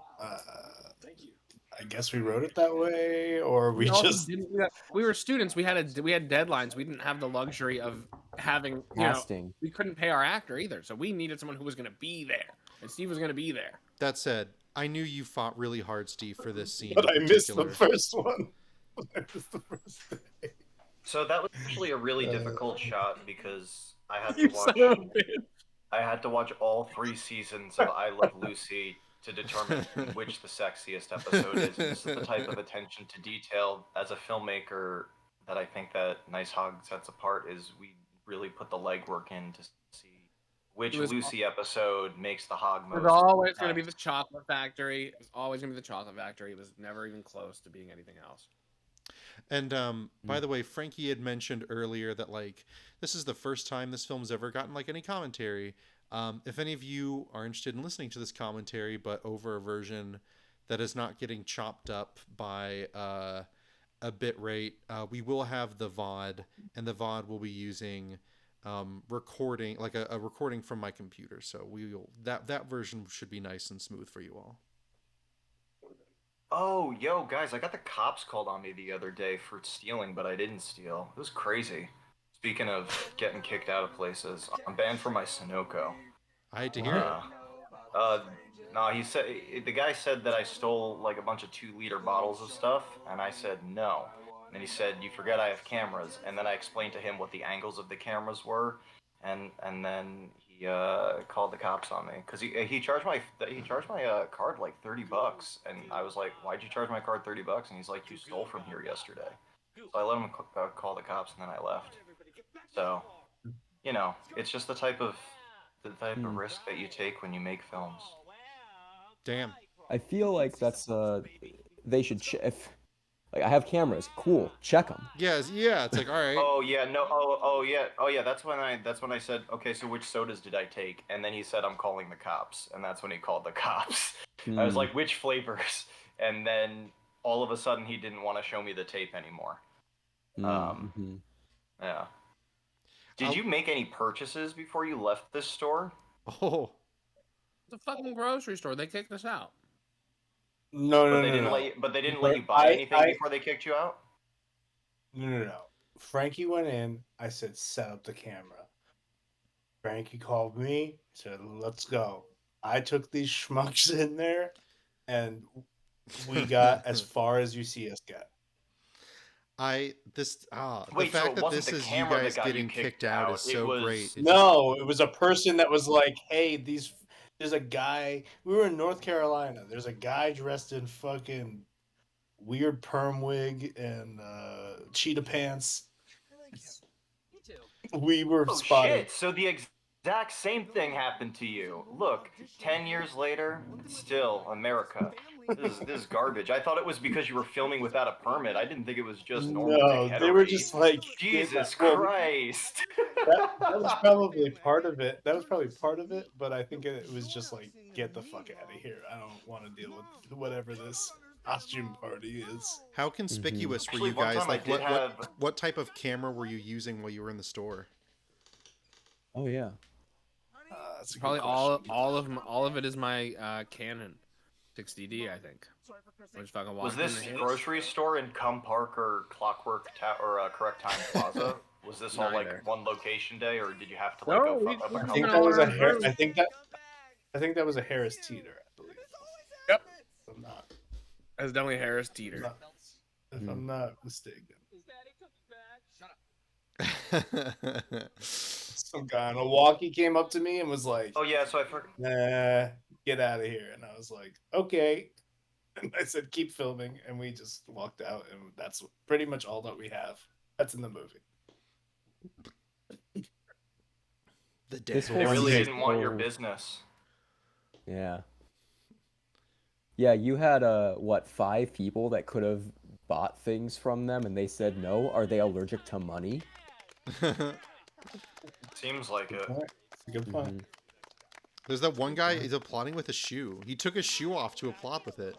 I guess we wrote it that way, or we also just didn't. We were students. We had deadlines. We didn't have the luxury of having Casting. we couldn't pay our actor either, so we needed someone who was going to be there, and Steve was going to be there. That said, I knew you fought really hard, Steve, for this scene. but in I missed the particular. first one. I missed the first day. So that was actually a really difficult shot because I had You to son of a watch. bitch. I had to watch all 3 seasons of I Love Lucy to determine which the sexiest episode is. And this is the type of attention to detail as a filmmaker that I think that Nice Hog sets apart. Is we really put the legwork in to see which Lucy episode makes the hog most. It was always going to be nice. the chocolate factory. It was always going to be the chocolate factory. It was never even close to being anything else. And by the way, Frankie had mentioned earlier that like this is the first time this film's ever gotten like any commentary. If any of you are interested in listening to this commentary, but over a version that is not getting chopped up by a bit rate, we will have the VOD, and the VOD will be using recording, like a recording from my computer. So that version should be nice and smooth for you all. Oh, yo, guys, I got the cops called on me the other day for stealing, but I didn't steal. It was crazy. Speaking of getting kicked out of places, I'm banned from my Sunoco. I hate to hear it. No, the guy said that I stole like a bunch of 2-liter bottles of stuff, and I said no. And he said, "You forget I have cameras." And then I explained to him what the angles of the cameras were, and then he called the cops on me because he charged my card like $30, and I was like, "Why'd you charge my card $30?" And he's like, "You stole from here yesterday." So I let him call the cops, and then I left. So, it's just the type of risk that you take when you make films. Damn. I feel like that's they should if like I have cameras, cool, check them. Yeah, it's like all right. Oh yeah, no, oh yeah. That's when I said, okay, so which sodas did I take? And then he said, I'm calling the cops, and that's when he called the cops. I was like, which flavors? And then all of a sudden, he didn't want to show me the tape anymore. Yeah. Did you make any purchases before you left this store? Oh. It's a fucking grocery store. They kicked us out. No. But they didn't let you buy anything before they kicked you out? No. Frankie went in. I said, set up the camera. Frankie called me. Said, let's go. I took these schmucks in there, and we got as far as you see us get. Wait, the so fact it that wasn't this the is you camera guys that got getting you kicked out is so great. It was a person that was like, hey, there's a guy, we were in North Carolina, there's a guy dressed in fucking weird perm wig and cheetah pants. We were spotted. Shit, so the exact same thing happened to you. Look, 10 years later, still America. This is garbage. I thought it was because you were filming without a permit. I didn't think it was just normal. No, they were just like, Jesus Christ. that was probably part of it. But I think it was just like, get the fuck out of here. I don't want to deal with whatever this costume party is. How conspicuous were Actually, you one guys? time I Like, did what type of camera were you using while you were in the store? Oh yeah. That's a Probably good question. all of it is my Canon 60D, I think. Was this grocery store in Cum Park or Clockwork or Correct Time Plaza? Was this all like one location day, or did you have to like go fuck up a I couple? think that was a I think that was a Harris Teeter, I believe. Yep. I'm not. That's definitely Harris Teeter. If I'm not mistaken. Some guy on a walkie came up to me and was like, "Oh yeah, so I forgot. Nah, get out of here." And I was like, "Okay." And I said, "Keep filming," and we just walked out, and that's pretty much all that we have. That's in the movie. They really didn't want your business. Yeah. Yeah, you had 5 people that could have bought things from them, and they said no. Are they allergic to money? Seems like it. It's a good point. There's that one guy, he's applauding with a shoe. He took his shoe off to applaud with it.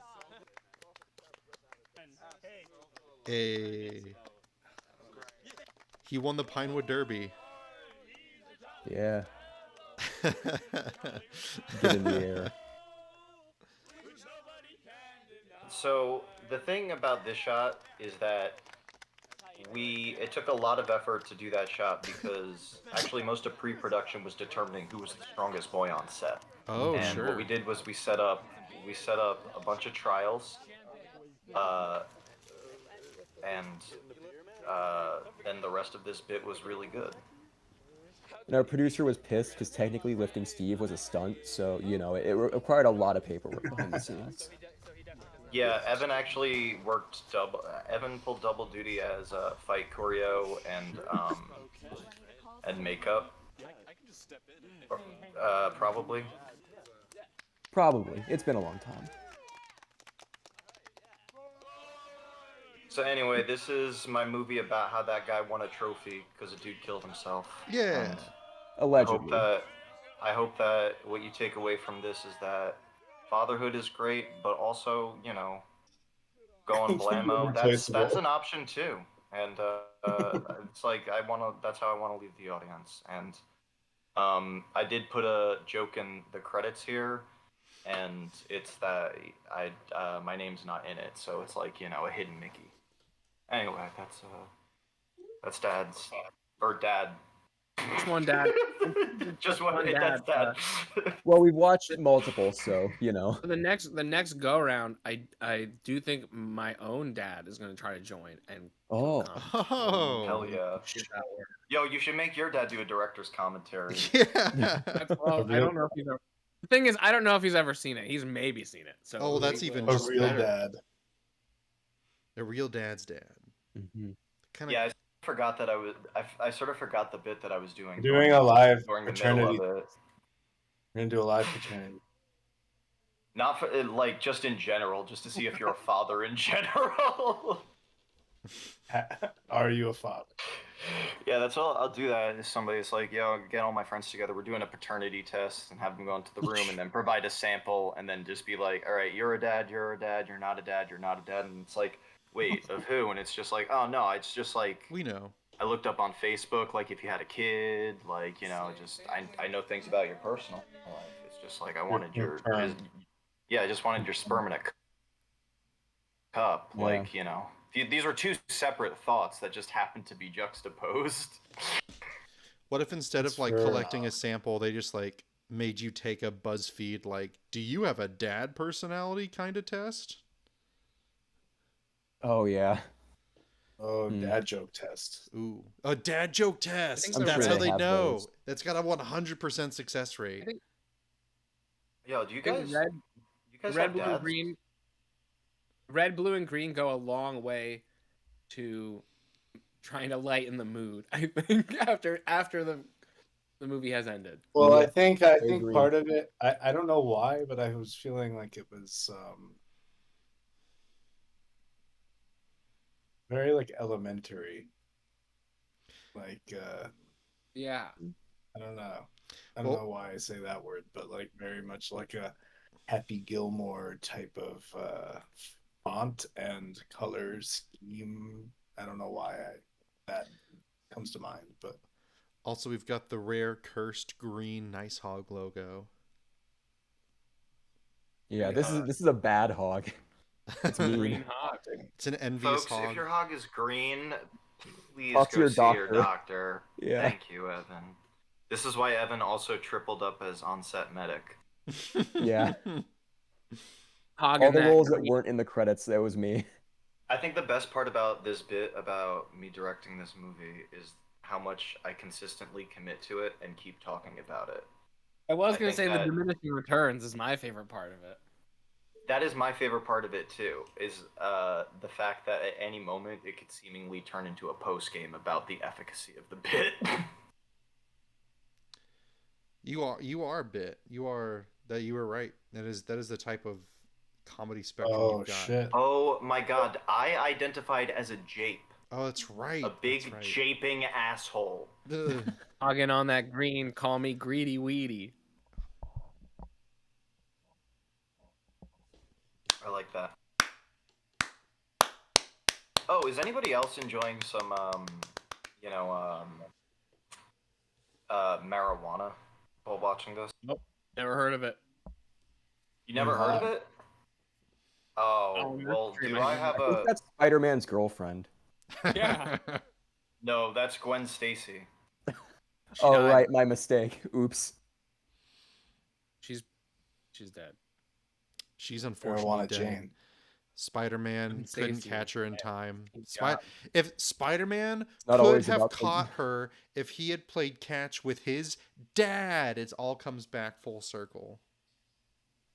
Hey. He won the Pinewood Derby. Yeah. Get in the air. So the thing about this shot is that it took a lot of effort to do that shot because actually most of pre-production was determining who was the strongest boy on set. Oh, And what sure. we did was we set up a bunch of trials, uh, and then the rest of this bit was really good. And our producer was pissed because technically lifting Steve was a stunt, so you know it required a lot of paperwork behind the scenes. Yeah, Evan actually worked double. Evan pulled double duty as fight choreo and makeup. Probably. Probably. It's been a long time. So anyway, this is my movie about how that guy won a trophy because a dude killed himself. Yeah. And Allegedly. I hope that what you take away from this is that fatherhood is great, but also, you know, going blammo, that's an option too. And it's like that's how I want to leave the audience. And I did put a joke in the credits here, and it's that my name's not in it, so it's like, you know, a hidden Mickey. Anyway, that's Dad's or Dad. Which one, Dad? Just one. Dad. That's Dad. Well, we've watched multiple, so you know. For the next go round, I do think my own dad is going to try to join and Oh. Hell yeah. Yo, you should make your dad do a director's commentary. Yeah. Well, I don't know if he's ever. The thing is, I don't know if he's ever seen it. He's maybe seen it. So Oh, that's even A just real better. dad. A real dad's dad. Mm-hmm. Kind of. Yeah, I forgot that I sort of forgot the bit that I was doing. Doing a live during the paternity. middle of it. We're gonna do a live paternity. Not for like just in general, just to see if you're a father in general. Are you a father? Yeah, that's all. I'll do that. If somebody's like, "Yo, I'll get all my friends together. We're doing a paternity test," and have them go into the room and then provide a sample, and then just be like, "All right, you're a dad. You're a dad. You're not a dad. You're not a dad." And it's like, wait, of who? And it's just like, oh no, it's just like We know. I looked up on Facebook, like if you had a kid, like, you know, just I know things about your personal life. It's just like I wanted I just wanted your sperm in a cup, Yeah. like, you know. These were two separate thoughts that just happened to be juxtaposed. What if instead of That's like fair collecting enough. a sample, they just like made you take a BuzzFeed like, do you have a dad personality kind of test? Oh yeah. Oh, dad joke test. Ooh, a dad joke test. I'm That's sure how they they have know. those. That's got a 100% success rate. Yo, do you I think guys red, have blue, and dads? green. Red, blue, and green go a long way to trying to lighten the mood. I think after the movie has ended. Well, Yeah, I think agree. part of it. I don't know why, but I was feeling like it was very like elementary. Like Yeah. I don't know. I don't know why I say that word, but like very much like a Happy Gilmore type of font and color scheme. I don't know why that comes to mind, but Also, we've got the rare cursed green Nice Hog logo. Yeah, this is a bad hog. It's mean. Green hog. It's an envious Folks, hog. if your hog is green, please Talk to go your see your doctor. doctor. Yeah. Thank you, Evan. This is why Evan also tripled up as on-set medic. Yeah. Hog All and the that roles that green. weren't in the credits, that was me. I think the best part about this bit about me directing this movie is how much I consistently commit to it and keep talking about it. I was I going to think say the that- diminishing returns is my favorite part of it. That is my favorite part of it too, is the fact that at any moment it could seemingly turn into a post-game about the efficacy of the bit. You are a bit. You were right. That is the type of comedy spectrum oh you've got. shit. Oh my god, I identified as a jape. Oh, that's right. A big That's right. japing asshole. Ugh. Hogging on that green, call me greedy weedy. I like that. Oh, is anybody else enjoying some, marijuana while watching this? Nope. Never heard of it. You never heard of it? Oh, Oh, well, do I have I think that's Spider-Man's girlfriend. Yeah. No, that's Gwen Stacy. Oh, died. right, my mistake. Oops. She's dead. She's unfortunately dead. Jane. Spider-Man couldn't Stacey catch her in was time. God. If Spider-Man not could always have about caught her if he had played catch with his dad, it all comes back full circle.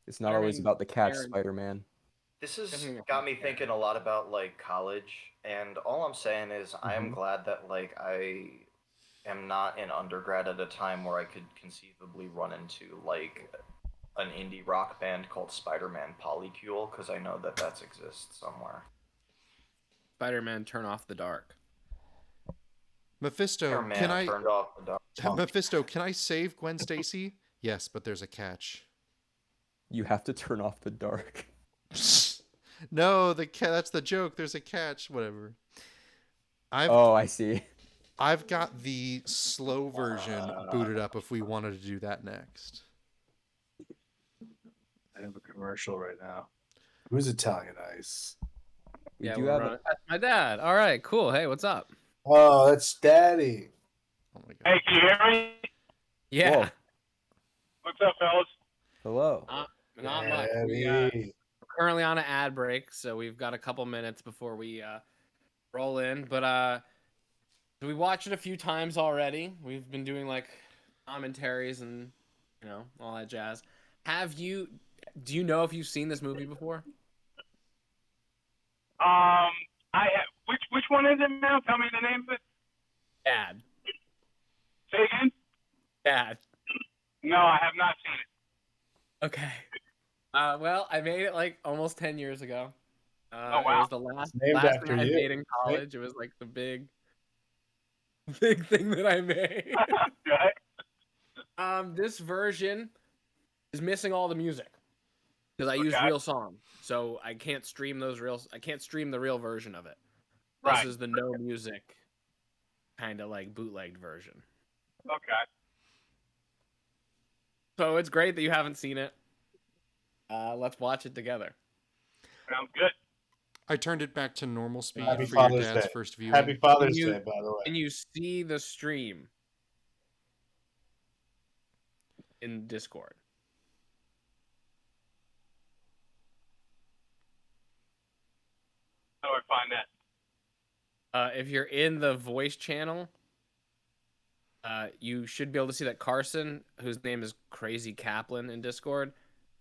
It's not always about the catch, Aaron- Spider-Man. This has Definitely got me yeah. thinking a lot about like college, and all I'm saying is I am glad that like I am not in undergrad at a time where I could conceivably run into like an indie rock band called Spider-Man Polycule, because I know that exists somewhere. Spider-Man Turn Off the Dark. Mephisto, Spider-Man can I turned off the dark. Mephisto, can I save Gwen Stacy? Yes, but there's a catch. You have to turn off the dark. No, that's the joke. There's a catch. Whatever. I see. I've got the slow version booted up if we wanted to do that next. I have a commercial right now. Who's Italian Ice? We Yeah, do we're have running. That's my dad. All right, cool. Hey, what's up? Oh, that's Daddy. Oh my god. Hey, can you hear me? Yeah. Whoa. What's up, fellas? Hello. Not much. Daddy. We're currently on an ad break, so we've got a couple minutes before we roll in. But we watched it a few times already. We've been doing like commentaries and all that jazz. Do you know if you've seen this movie before? I have. Which one is it now? Tell me the name of it. Dad. Say again. Dad. No, I have not seen it. Okay. Well, I made it like almost 10 years ago. Wow. It was the last Named thing after I you. made in college. It was like the big thing that I made. Right. This version is missing all the music because I use real songs, so I can't stream I can't stream the real version of it. This Right. is the no music kind of like bootlegged version. Okay. So it's great that you haven't seen it. Let's watch it together. Sounds good. I turned it back to normal speed Happy for Father's your dad's Day. first viewing. Happy Father's Can you- Day, by the way. Can you see the stream in Discord? How do I find that? If you're in the voice channel, you should be able to see that Carson, whose name is Crazy Kaplan in Discord,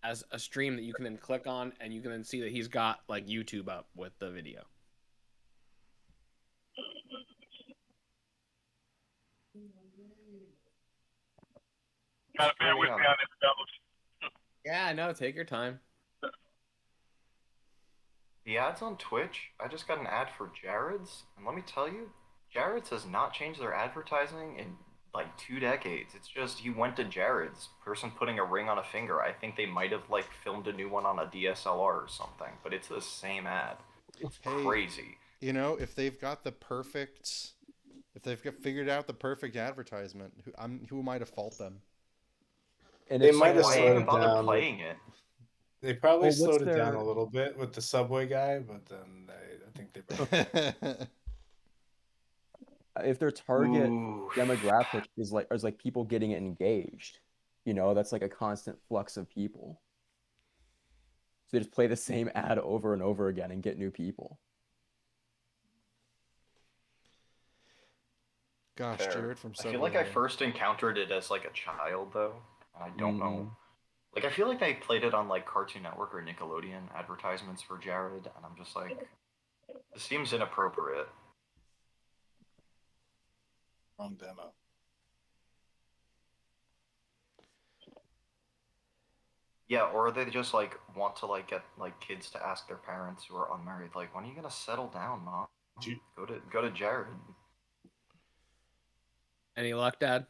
has a stream that you can then click on, and you can then see that he's got like YouTube up with the video. Gotta bear with me on this, fellas. Yeah, I know. Take your time. The ads on Twitch, I just got an ad for Jared's, and let me tell you, Jared's has not changed their advertising in like 2 decades. It's just you went to Jared's, person putting a ring on a finger. I think they might have like filmed a new one on a DSLR or something, but it's the same ad. It's crazy. You know, if they've got figured out the perfect advertisement, who am I to fault them? And They it's might have Why slowed even it bother down. playing it? They probably Well, what's slowed it down their- a little bit with the subway guy, but then I think they broke. if their target Ooh. demographic is like people getting engaged, that's like a constant flux of people. So they just play the same ad over and over again and get new people. Gosh, Fair. Jared from I Subway. feel like I first encountered it as like a child though, and I don't know. Like I feel like they played it on like Cartoon Network or Nickelodeon advertisements for Jared, and I'm just like, this seems inappropriate. Wrong demo. Yeah, or they just like want to like get like kids to ask their parents who are unmarried, like, when are you gonna settle down, mom? Go to Jared. Any luck, Dad?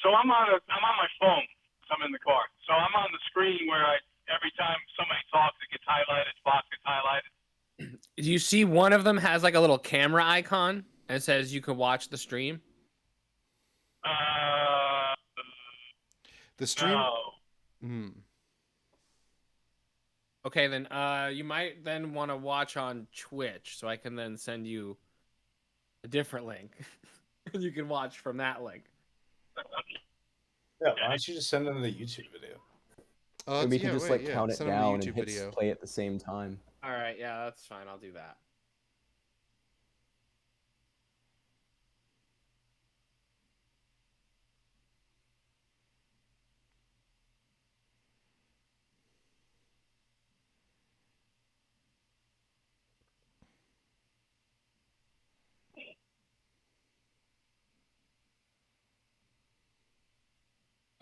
So I'm on my phone. So I'm in the car. So I'm on the screen where every time somebody talks, it gets highlighted. Spots gets highlighted. Do you see one of them has like a little camera icon and says you can watch the stream? The stream. No. Okay, then you might then want to watch on Twitch, so I can then send you a different link. And you can watch from that link. Yeah, why don't you just send them the YouTube video? And we can just like count it send them a down and YouTube hit video. play at the same time. All right, yeah, that's fine. I'll do that.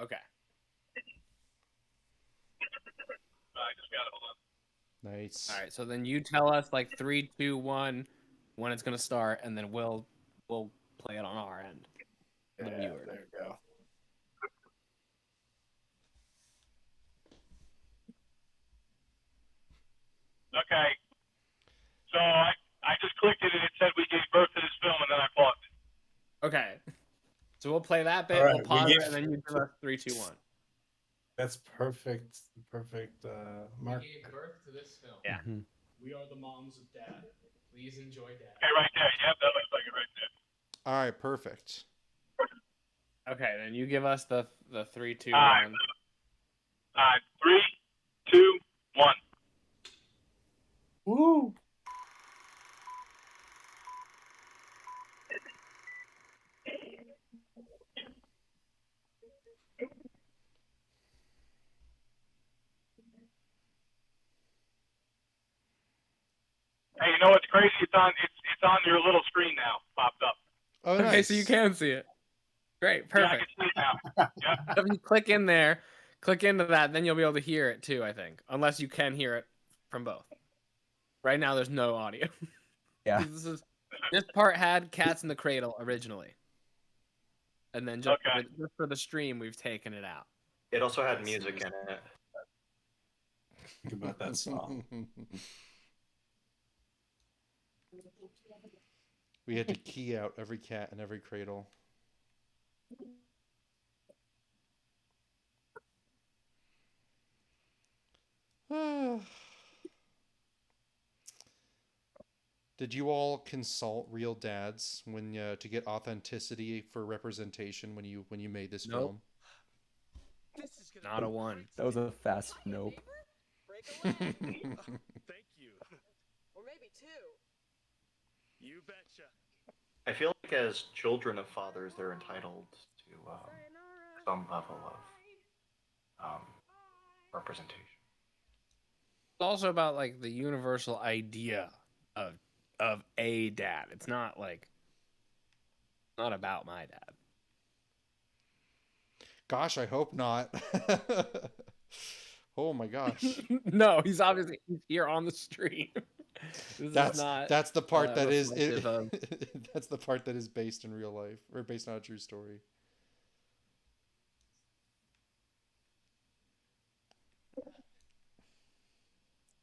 Okay. I just got it. Hold on. Nice. All right, so then you tell us like 3, 2, 1 when it's gonna start, and then we'll play it on our end. The viewer. There you go. Okay. So I just clicked it and it said we gave birth to this film and then I paused it. Okay. So we'll play that bit, All right, we'll pause we it, gave- and then you give us 3, 2, 1. That's perfect. Perfect. Mark. We gave birth to this film. Yeah. We are the moms of Dad. Please enjoy Dad. Okay, right there. Yep, that looks like it right there. All right, perfect. Okay, then you give us the 3, 2, All right. 1. 3, 2, 1. Woo! Hey, you know what's crazy? It's on your little screen now, popped up. Oh, Okay, nice. so you can see it. Great, Yeah, I perfect. can see it now. Yep. If you click in there, click into that, then you'll be able to hear it too, I think. Unless you can hear it from both. Right now there's no audio. Yeah. This part had Cats in the Cradle originally. And then just, Okay. just for the stream we've taken it out. It also had music in it. Think about that song. We had to key out every cat in every cradle. Did you all consult real dads when to get authenticity for representation when you made this Nope. film? Not a one. That was a fast nope. Thank you. Or maybe 2. You betcha. I feel like as children of fathers, they're entitled to some level of representation. It's also about like the universal idea of a dad. It's not like not about my dad. Gosh, I hope not. Oh my gosh. No, he's obviously here on the stream. That's the part that is reflective of- that's the part that is based in real life or based on a true story.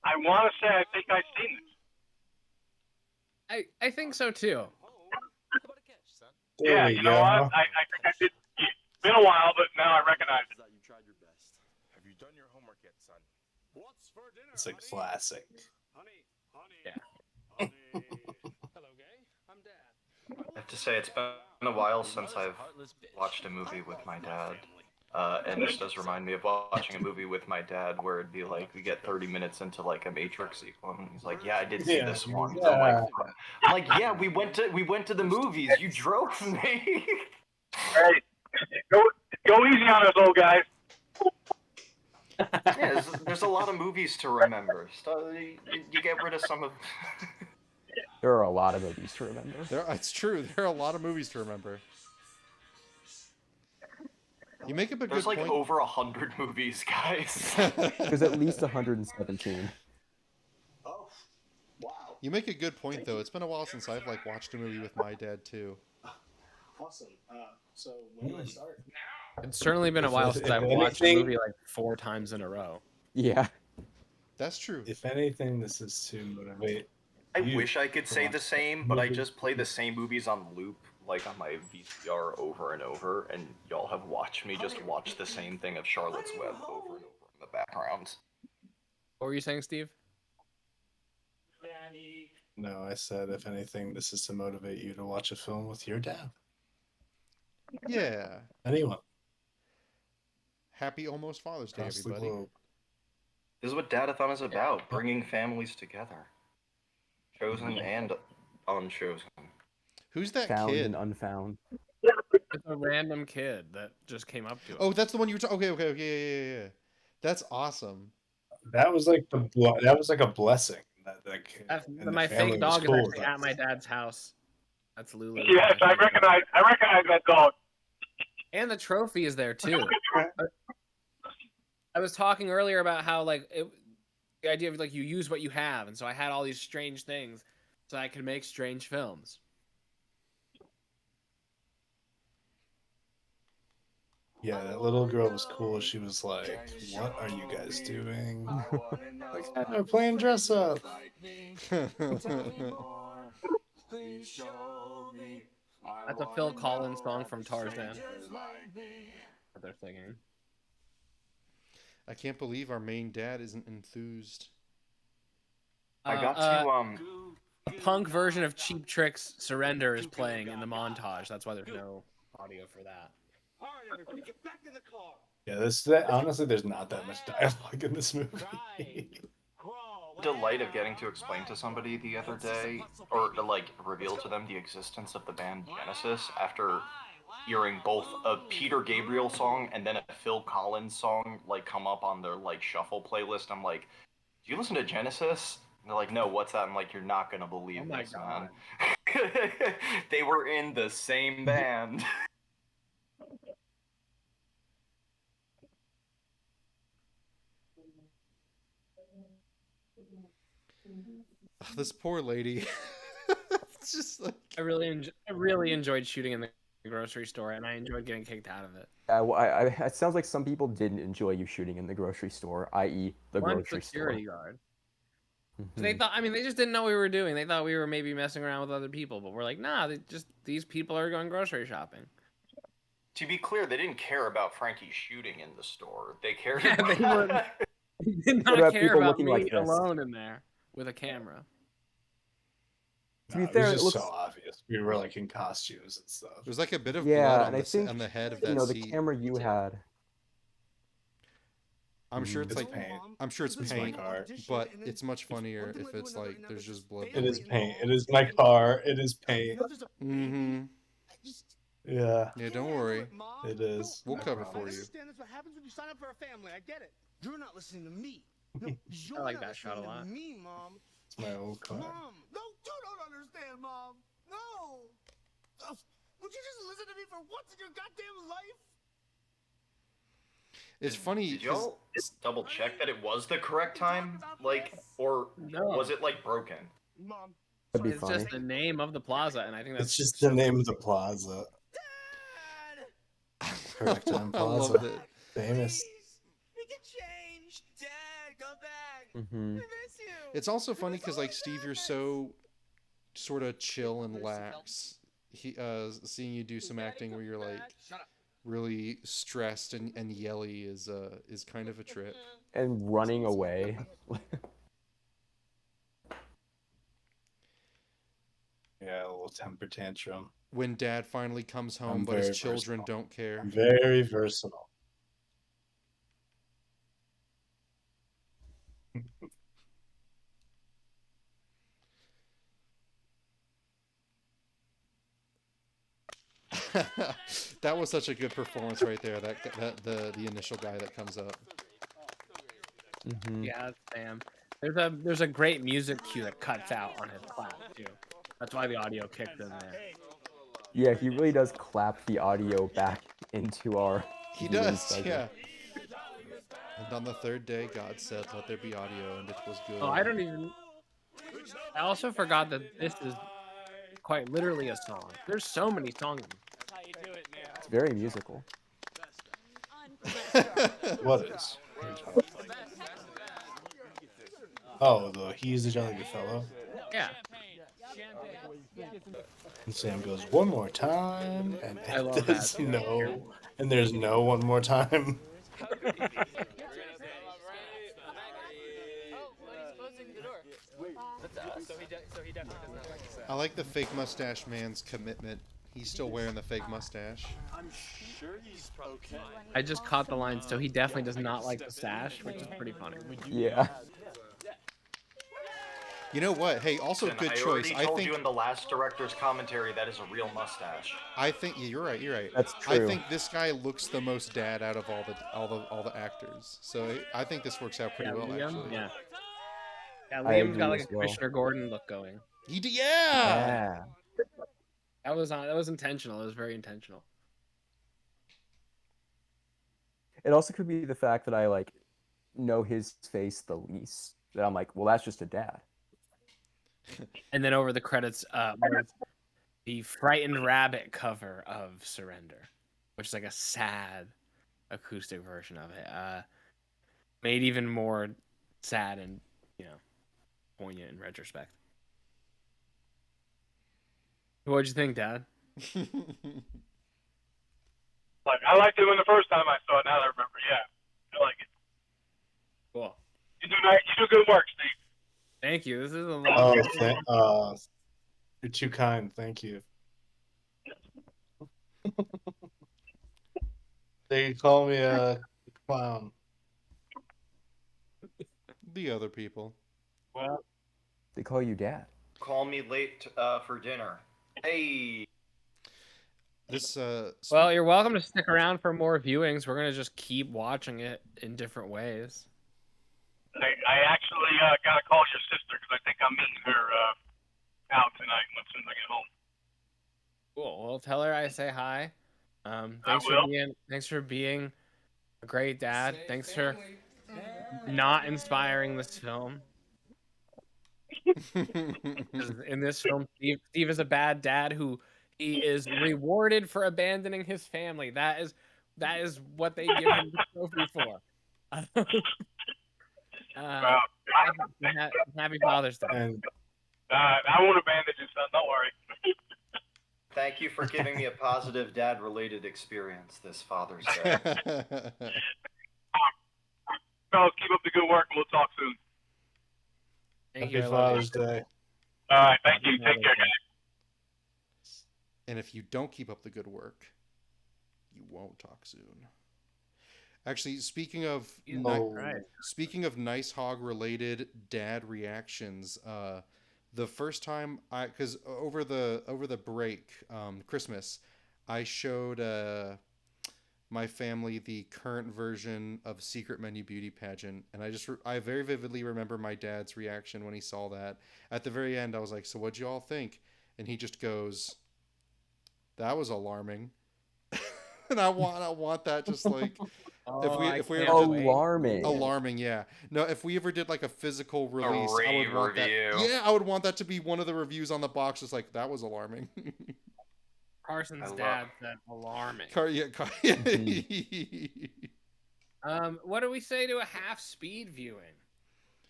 I want to say I think I've seen this. I think so too. There Yeah, we you go. know what? I think I did. It's been a while, but now I recognize it. You tried your best. Have you done your homework yet, son? What's for dinner? It's a honey? classic. Honey. Yeah. Honey. Hello, gay. I'm Dad. I have to say, it's been a while since I've watched a movie with my dad. And this does remind me of watching a movie with my dad where it'd be like, we get 30 minutes into like a Matrix sequel, and he's like, yeah, I did see this one. So I'm like, yeah, we went to the movies. You drove me. Hey, go easy on us, old guys. Yeah, there's a lot of movies to remember. So you get rid of some of. There are a lot of movies to remember. It's true. There are a lot of movies to remember. You make up a There's good like point. over 100 movies, guys. There's at least 117. Oh, wow. You make a good point though. It's been a while since I've like watched a movie with my dad too. Awesome. So when do I start? It's certainly been a while since If I've watched a anything- movie like 4 times in a row. Yeah. That's true. If anything, this is to motivate. I you wish I could to say watch the same, but I movies. just play the same movies on loop, like on my VCR over and over, and y'all have watched me just watch the same thing of Charlotte's Web over and over in the background. What were you saying, Steve? No, I said, if anything, this is to motivate you to watch a film with your dad. Yeah. Anyone. Happy almost Father's Day, Across the everybody. globe. This is what DAD-A-Thon is about, bringing families together. Chosen and unchosen. Who's that Found kid? and unfound. It's a random kid that just came up to him. Oh, that's the one you were talking. Okay, yeah. That's awesome. That was like a blessing. That kid and My the family fake was dog is cool with actually that. at my dad's house. That's Lulu. Yes, I recognize that dog. And the trophy is there too. I was talking earlier about how the idea of you use what you have, and so I had all these strange things, so I could make strange films. Yeah, that little girl was cool. She was like, "What are you guys doing?" Like, "They're playing dress up." That's a Phil Collins song from Tarzan that they're singing. I can't believe our main dad isn't enthused. I got to A punk version of Cheap Trick's "Surrender" is playing in the montage. That's why there's no audio for that. All right, everybody, get back in the car. Yeah, honestly, there's not that much dialogue in this movie. delight of getting to explain to somebody the other day, or to reveal to them the existence of the band Genesis after hearing both a Peter Gabriel song and then a Phil Collins song come up on their shuffle playlist. I'm like, do you listen to Genesis? And they're like, no, what's that? I'm like, you're not gonna believe this, man. They were in the same band. This poor lady. It's just I really enjoyed shooting in the grocery store, and I enjoyed getting kicked out of it. It sounds like some people didn't enjoy you shooting in the grocery store, i.e., the One grocery security store. guard. They thought, they just didn't know what we were doing. They thought we were maybe messing around with other people, but we're like, nah, these people are going grocery shopping. To be clear, they didn't care about Frankie shooting in the store. They cared They did not care about me alone in there with a camera. To be fair, it was it just looks so obvious. We were in costumes and stuff. There's a bit of yeah, blood and I think on the head of that the seat. camera you had. I'm sure it's paint. I'm sure it's It's paint, my car. but it's much funnier if it's there's just blood. It is paint. It is my car. It is paint. Mm-hmm. Yeah. Yeah, don't worry. It is. We'll cover for you. Understand that's what happens when you sign up for a family. I get it. You're not listening to me. No, I like that shot a lot. Me, Mom. It's my old car. Mom, no, you don't understand, Mom. No. Would you just listen to me for once in your goddamn life? It's funny. Did y'all double check that it was the correct time? Or was it broken? Mom. That'd be It's funny. just the name of the plaza, and I think that's It's just the name of the plaza. Correct time I plaza. loved it. Famous. We can change. Dad, come back. Mm-hmm. We miss you. It's also funny because Steve, you're so sort of chill and lax. Seeing you do some acting where you're really stressed and yelly is kind of a trip. And running away. Yeah, a little temper tantrum. When Dad finally comes home, I'm but his very children versatile. don't care. I'm very versatile. That was such a good performance right there. That the initial guy that comes up. Mm-hmm. Yeah, that's Sam. There's a great music cue that cuts out on his clap too. That's why the audio kicked in there. Yeah, he really does clap the audio back into our. He viewing does, segment. yeah. And on the third day, God said, "Let there be audio," and it was good. Oh, I also forgot that this is quite literally a song. There's so many songs. It's very musical. What is? Oh, he's the jolly good fellow. Yeah. And Sam goes, one more time, and I love there's that. there's no one more time. So he definitely does not like the I like the fake mustache man's commitment. He's still wearing the fake mustache. I'm sure he's okay. I just caught the line, so he definitely does not like the stash, which is pretty funny. Yeah. You know what? Hey, also Listen, good I choice. already I told think you in the last director's commentary that is a real mustache. yeah, you're right. You're right. That's I true. think this guy looks the most dad out of all the actors. So I think this works out pretty well, Liam, actually. yeah. Yeah, I Liam's got agree like a as well. Commissioner Gordon look going. He did, yeah. Yeah. That was intentional. It was very intentional. It also could be the fact that I like know his face the least. That I'm like, well, that's just a dad. And then over the credits was the Frightened Rabbit cover of Surrender, which is like a sad acoustic version of it. Made even more sad and, poignant in retrospect. What'd you think, Dad? Like, I liked it when the first time I saw it. Now that I remember, yeah, I like it. Cool. You do good work, Steve. Thank you. This is a Oh, you're too kind. Thank you. They call me a clown. The other people. Well, They call you dad. call me late for dinner. Hey. This Well, you're welcome to stick around for more viewings. We're gonna just keep watching it in different ways. I actually gotta call your sister because I think I'm meeting her out tonight as soon as I get home. Cool. Well, tell her I say hi. Thanks for being a great dad. Thanks for not inspiring this film. 'Cause in this film, Steve is a bad dad who he is rewarded for abandoning his family. That is what they give him the trophy for. Happy Father's Day. And I won't abandon you, son. Don't worry. Thank you for giving me a positive dad-related experience this Father's Day. Fellas, keep up the good work. We'll talk soon. Thank Happy Father's Day. All right, thank you. Take care, guys. And if you don't keep up the good work, you won't talk soon. Actually, speaking of Nice Hog related dad reactions, the first time because over the break, Christmas, I showed my family the current version of Secret Menu Beauty Pageant, and I very vividly remember my dad's reaction when he saw that. At the very end, I was like, "So what'd you all think?" And he just goes, "That was alarming." And I want that just like if we ever did, alarming, yeah. No, if we ever did like a physical release, I would want review. that. Yeah, I would want that to be one of the reviews on the box. Just like that was alarming. Carson's dad said alarming. What do we say to a half-speed viewing?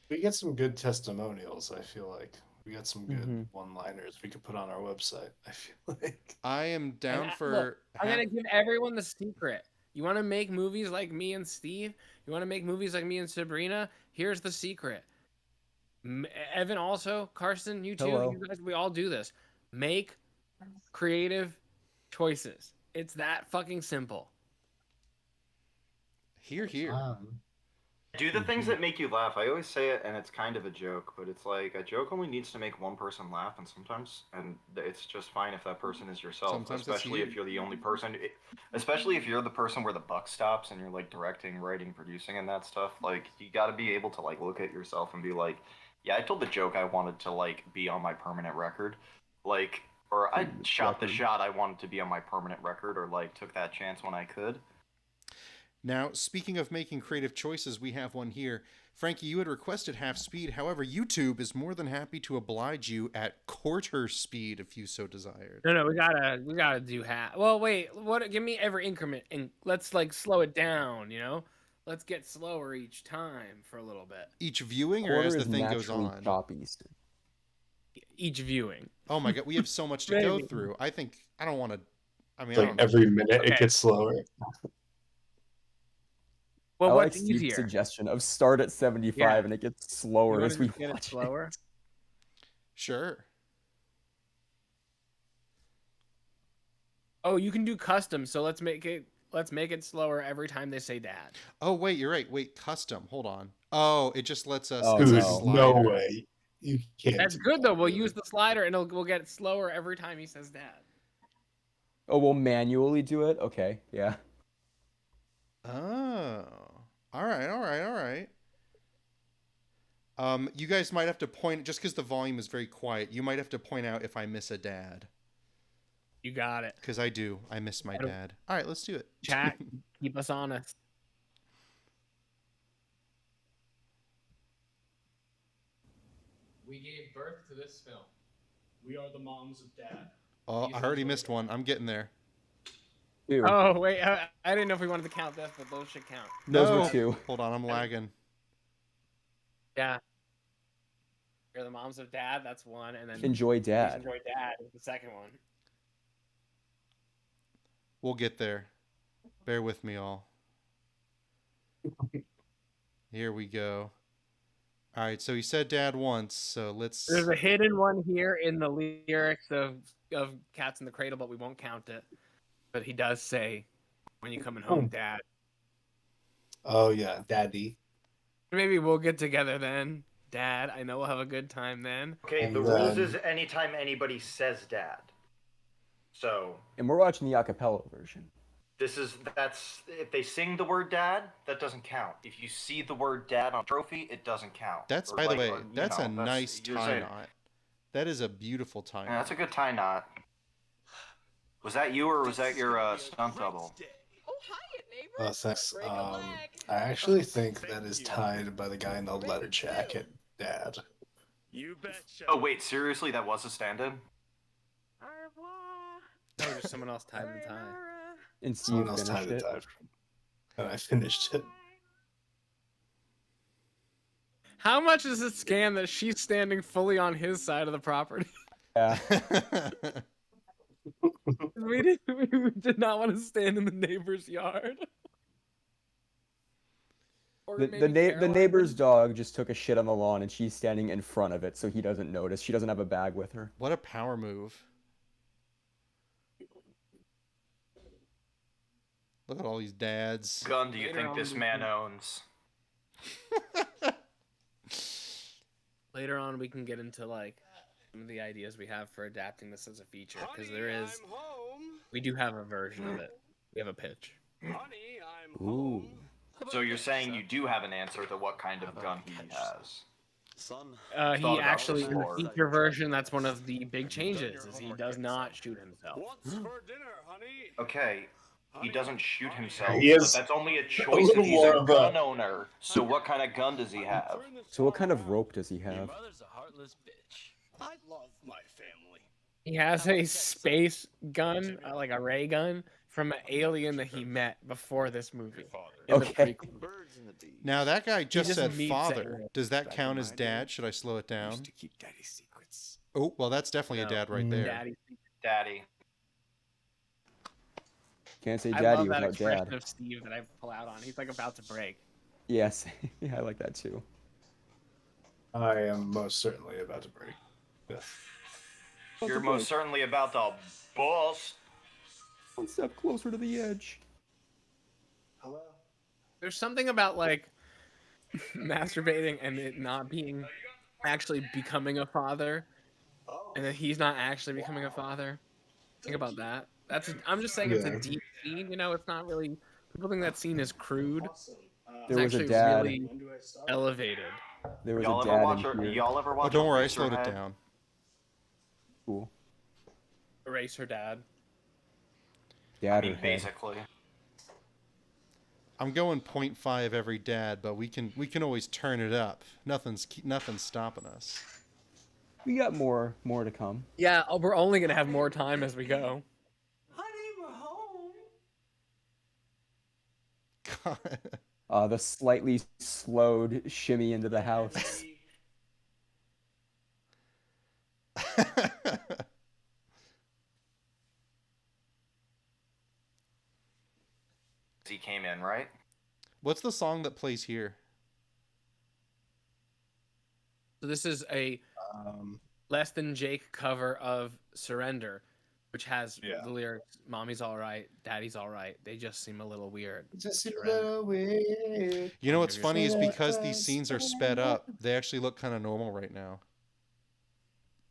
We get some good testimonials, I feel like. We got some good one-liners we could put on our website, I feel like. I am down for... Look, I'm going to give everyone the secret. You want to make movies like me and Steve? You want to make movies like me and Sabrina? Here's the secret. Evan also, Carson, you too, Hello. you guys, we all do this. Make creative choices. It's that fucking simple. Here. Do the things that make you laugh. I always say it, and it's kind of a joke, but it's like a joke only needs to make one person laugh, and it's just fine if that person is yourself. Sometimes it's especially you. if you're the only person. Especially if you're the person where the buck stops, and you're like directing, writing, producing, and that stuff. Like you got to be able to like look at yourself and be like, yeah, I told the joke I wanted to like be on my permanent record, like, or I shot the shot I wanted to be on my permanent record, or like took that chance when I could. Now, speaking of making creative choices, we have one here. Frankie, you had requested half speed. However, YouTube is more than happy to oblige you at quarter speed if you so desired. No, we gotta do half. Well, wait, give me every increment and let's like slow it down, you know? Let's get slower each time for a little bit. Each viewing or as the thing goes on? Each viewing. Oh my god, we have so much to go through. I don't want to. I mean, like every minute it gets slower. Well, I like what's Steve's easier? suggestion of start at 75 and it gets You slower wanna as we just get it watch slower? it. Sure. Oh, you can do custom, so let's make it slower every time they say dad. Oh wait, you're right. Wait, custom. Hold on. Oh, it just lets us. Oh, It's a Dude, no. slider. no way. You can't. That's do good that, though. We'll really. use the slider and we'll get it slower every time he says dad. Oh, we'll manually do it? Okay, yeah. Oh. All right. All right. All right. You guys might have to point just because the volume is very quiet. You might have to point out if I miss a dad. You got it. Because I do. I miss my dad. All right, let's do it. Chat, keep us honest. We gave birth to this film. We are the moms of Dad. Oh, I already missed one. I'm getting there. Two. Oh wait, I didn't know if we wanted to count this, but those should count. Those No. were two. Hold on, I'm lagging. Yeah. You're the moms of dad. That's one, and then Enjoy Please Dad. Enjoy dad is the second one. We'll get there. Bear with me all. Here we go. All right, so he said dad once, so let's... There's a hidden one here in the lyrics of Cats in the Cradle, but we won't count it. But he does say, "When you coming home, Dad." Oh yeah, Daddy. Maybe we'll get together then, Dad. I know we'll have a good time then. Okay, And the rules then- is anytime anybody says dad. So And we're watching the acapella version. that's if they sing the word dad, that doesn't count. If you see the word dad on a trophy, it doesn't count. That's, Or by the like, way, or, you that's know, a nice you're tie saying- knot. That is a beautiful tie Yeah, knot. that's a good tie knot. Was that you or was that your stunt double? Oh, thanks. I actually think that is tied by the guy in the leather jacket, Dad. You betcha. Oh wait, seriously, that was a stand-in? No, just someone else tied the tie. And Steve Someone else tied finished the it. tie. And I finished it. How much is it scam that she's standing fully on his side of the property? Yeah. we did not want to stand in the neighbor's yard. Or The maybe the Caroline neighbor's would- dog just took a shit on the lawn and she's standing in front of it so he doesn't notice. She doesn't have a bag with her. What a power move. Look at all these dads. Gun do you Later think on this we man can- owns? Later on, we can get into like some of the ideas we have for adapting this as a feature because there is. We do have a version of it. We have a pitch. Ooh. So you're saying you do have an answer to what kind of gun he has? Son. He Thought about actually this in the before. feature version. That's one of the big changes. Is he does not shoot himself. What's for dinner, honey? Okay, he doesn't shoot himself, He is but that's only a a choice little if he's more a of a- gun owner. So what kind of gun does he have? So what kind of rope does he Your have? mother's a heartless bitch. I love my family. He has a space gun, like a ray gun, from an alien that he met before this movie. In the Okay. prequel. Birds in the deep. Now, that guy just just said meets father. it. Does that count as dad? Should I slow it down? To keep daddy's secrets. Oh, well, that's definitely a No. dad right there. Daddy. Daddy. Can't say I daddy love that without expression dad. of Steve that I pull out on. He's like about to break. Yes. Yeah, I like that too. I am most certainly about to break. Yeah. You're most certainly about to bust. One step closer to the edge. There's something about like masturbating and it not being actually becoming a father, and that he's not actually becoming a father. Think about that. I'm just saying it's a Yeah. deep scene. You know, it's not really. People think that scene is crude. It's There was a actually dad. really elevated. There was Y'all a ever dad watch? in here. Y'all ever Oh, watch? don't worry, I slowed it Eraserhead? down. Cool. Erase her dad. I Dad mean, or head. basically. I'm going 0.5 every dad, but we can always turn it up. Nothing's stopping us. We got more to come. Yeah, we're only gonna have more time as we go. God. The slightly slowed shimmy into the house. He came in, right? What's the song that plays here? So this is a Less Than Jake cover of Surrender, which has the lyrics, Mommy's all right, Daddy's all right. They just seem a little weird. Just a little weird. You know what's funny is because these scenes are sped up, they actually look kind of normal right now.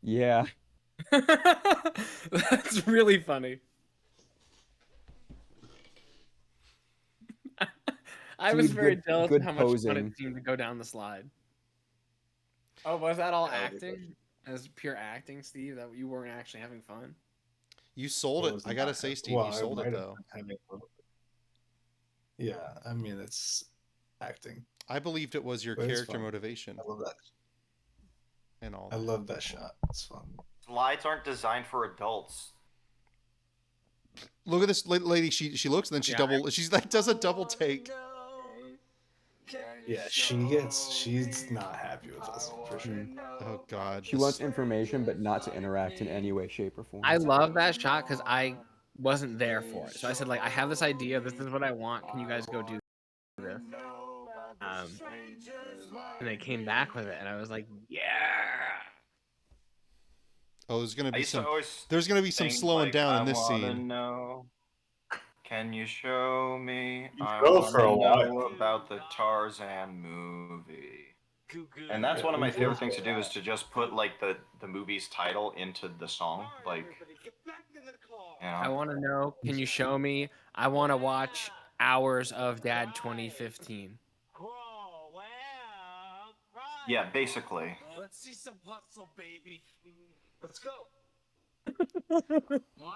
Yeah. That's really funny. I was very jealous of how much fun it seemed to go down the slide. Oh, was that all acting? As pure acting, Steve? That you weren't actually having fun? You sold it. I gotta say, Steve, you sold it though. Yeah, I mean, it's acting. I believed it was your character motivation. I love that. And all. I love that shot. It's fun. Slides aren't designed for adults. Look at this lady. She looks and then she's like does a double take. Yeah, she's not happy with us for sure. Oh God. She wants information, but not to interact in any way, shape, or form. I love that shot because I wasn't there for it. So I said, like, I have this idea. This is what I want. Can you guys go do this? And they came back with it, and I was like, yeah. Oh, there's gonna be some slowing down in this I wanna scene. know, can you show me? I go wanna for a while. know about the Tarzan movie. And that's one of my favorite things to do is to just put like the movie's title into the song. Like, you know. I want to know. Can you show me? I want to watch hours of Dad 2015. Yeah, basically. Let's see some hustle, baby. Let's go. Wow.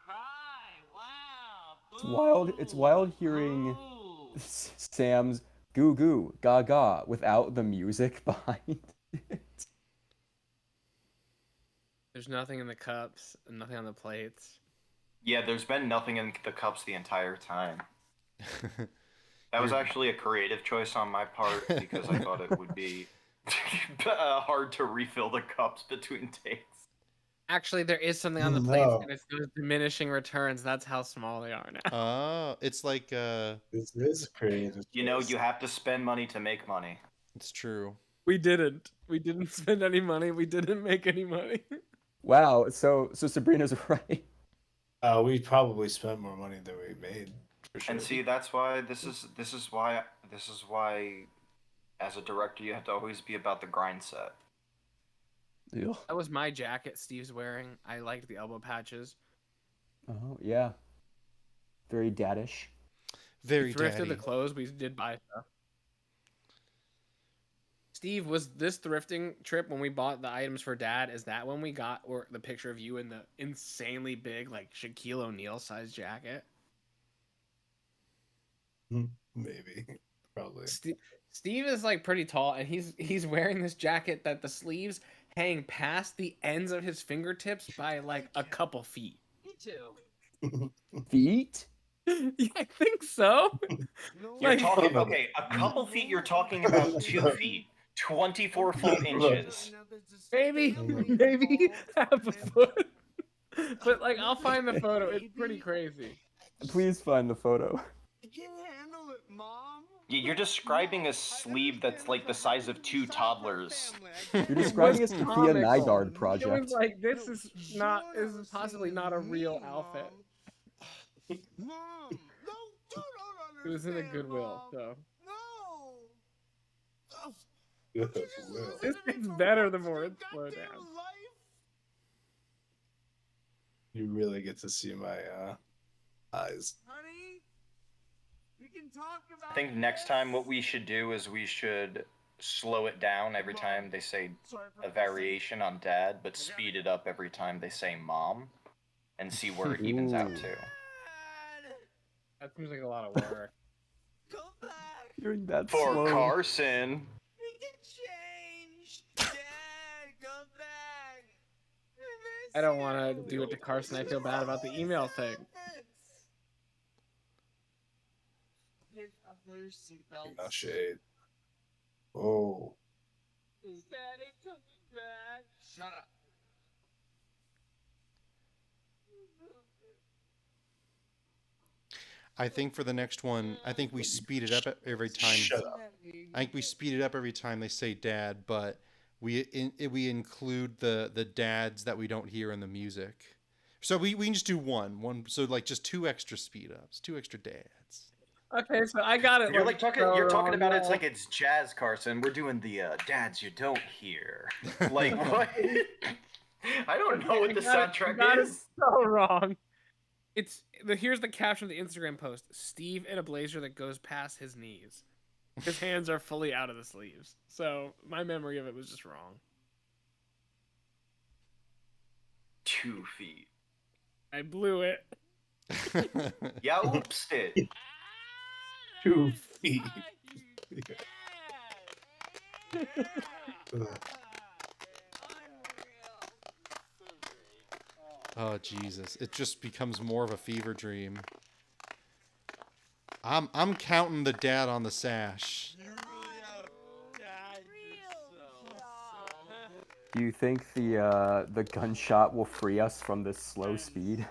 Cry. Wow. It's wild hearing Sam's goo goo gaga without the music behind it. There's nothing in the cups and nothing on the plates. Yeah, there's been nothing in the cups the entire time. That was actually a creative choice on my part because I thought it would be hard to refill the cups between takes. Actually, there is something on the plates, and it's those diminishing returns. That's how small they are now. Oh, it's like This is creative. You know, you have to spend money to make money. It's true. We didn't. We didn't spend any money. We didn't make any money. Wow. So Sabrina's right. We probably spent more money than we made. For sure. And see, that's why this is why as a director you have to always be about the grind set. Ew. That was my jacket Steve's wearing. I liked the elbow patches. Oh yeah. Very daddish. Very we thrifted daddy. the clothes. We did buy stuff. Steve, was this thrifting trip when we bought the items for Dad? Is that when we got the picture of you in the insanely big, like Shaquille O'Neal size jacket? Maybe, probably. Steve is like pretty tall, and he's wearing this jacket that the sleeves hang past the ends of his fingertips by like a couple feet. Me too. Feet? Yeah, I think so. You're talking okay, a couple feet. You're talking about 2 feet, 24 full inches. Maybe half a foot. But like, I'll find the photo. It's pretty crazy. Please find the photo. I can't handle it, Mom. You're describing a sleeve that's like the size of 2 toddlers. You're describing a Sophia comical. Nygaard It project. was like, this is possibly not a real outfit. Mom, no, you don't understand. It was in a Goodwill, so. No. This is better the more it's slowed down. You really get to see my eyes. Honey, we can talk about I think next time what we should do is we should slow it down every time they say a variation on Dad, but speed it up every time they say Mom, and see where it evens out to. That seems like a lot of work. Come back. Hearing that For slow. Carson. We can change. Dad, come back. I don't want to do it to Carson. I feel bad about the email thing. No shade. Oh. Is Daddy coming back? Shut up. I think for the next one, I think we speed it up every time. Shut up. I think we speed it up every time they say dad, but we include the dads that we don't hear in the music. So we can just do one. So like just 2 extra speed ups, 2 extra dads. Okay, so I got it. You're like talking. You're talking about it's wrong. like it's jazz, Carson. We're doing the dads you don't hear. Like what? I don't know what the soundtrack is. So wrong. Here's the caption of the Instagram post: Steve in a blazer that goes past his knees. His hands are fully out of the sleeves. So my memory of it was just wrong. 2 feet. I blew it. Yeah, oopsed it. 2 feet. Oh Jesus! It just becomes more of a fever dream. I'm counting the dad on the sash. Do you think the gunshot will free us from this slow speed?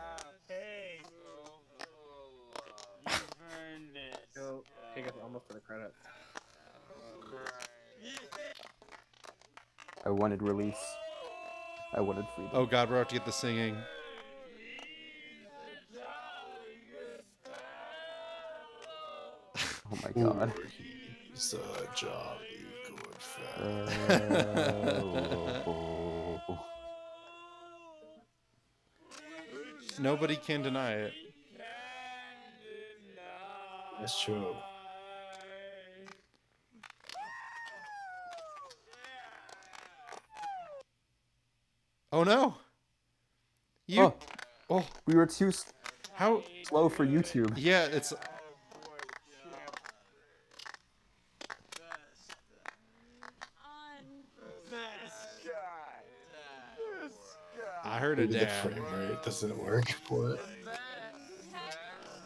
Go take us almost to the credits. I wanted release. I wanted freedom. Oh God, we're about to get the singing. Oh my God. He's a jolly good fellow. Nobody can deny it. That's true. Oh no! You. Oh, we were too how slow for YouTube. Yeah, it's. I heard a Maybe the dad. frame rate doesn't work for it.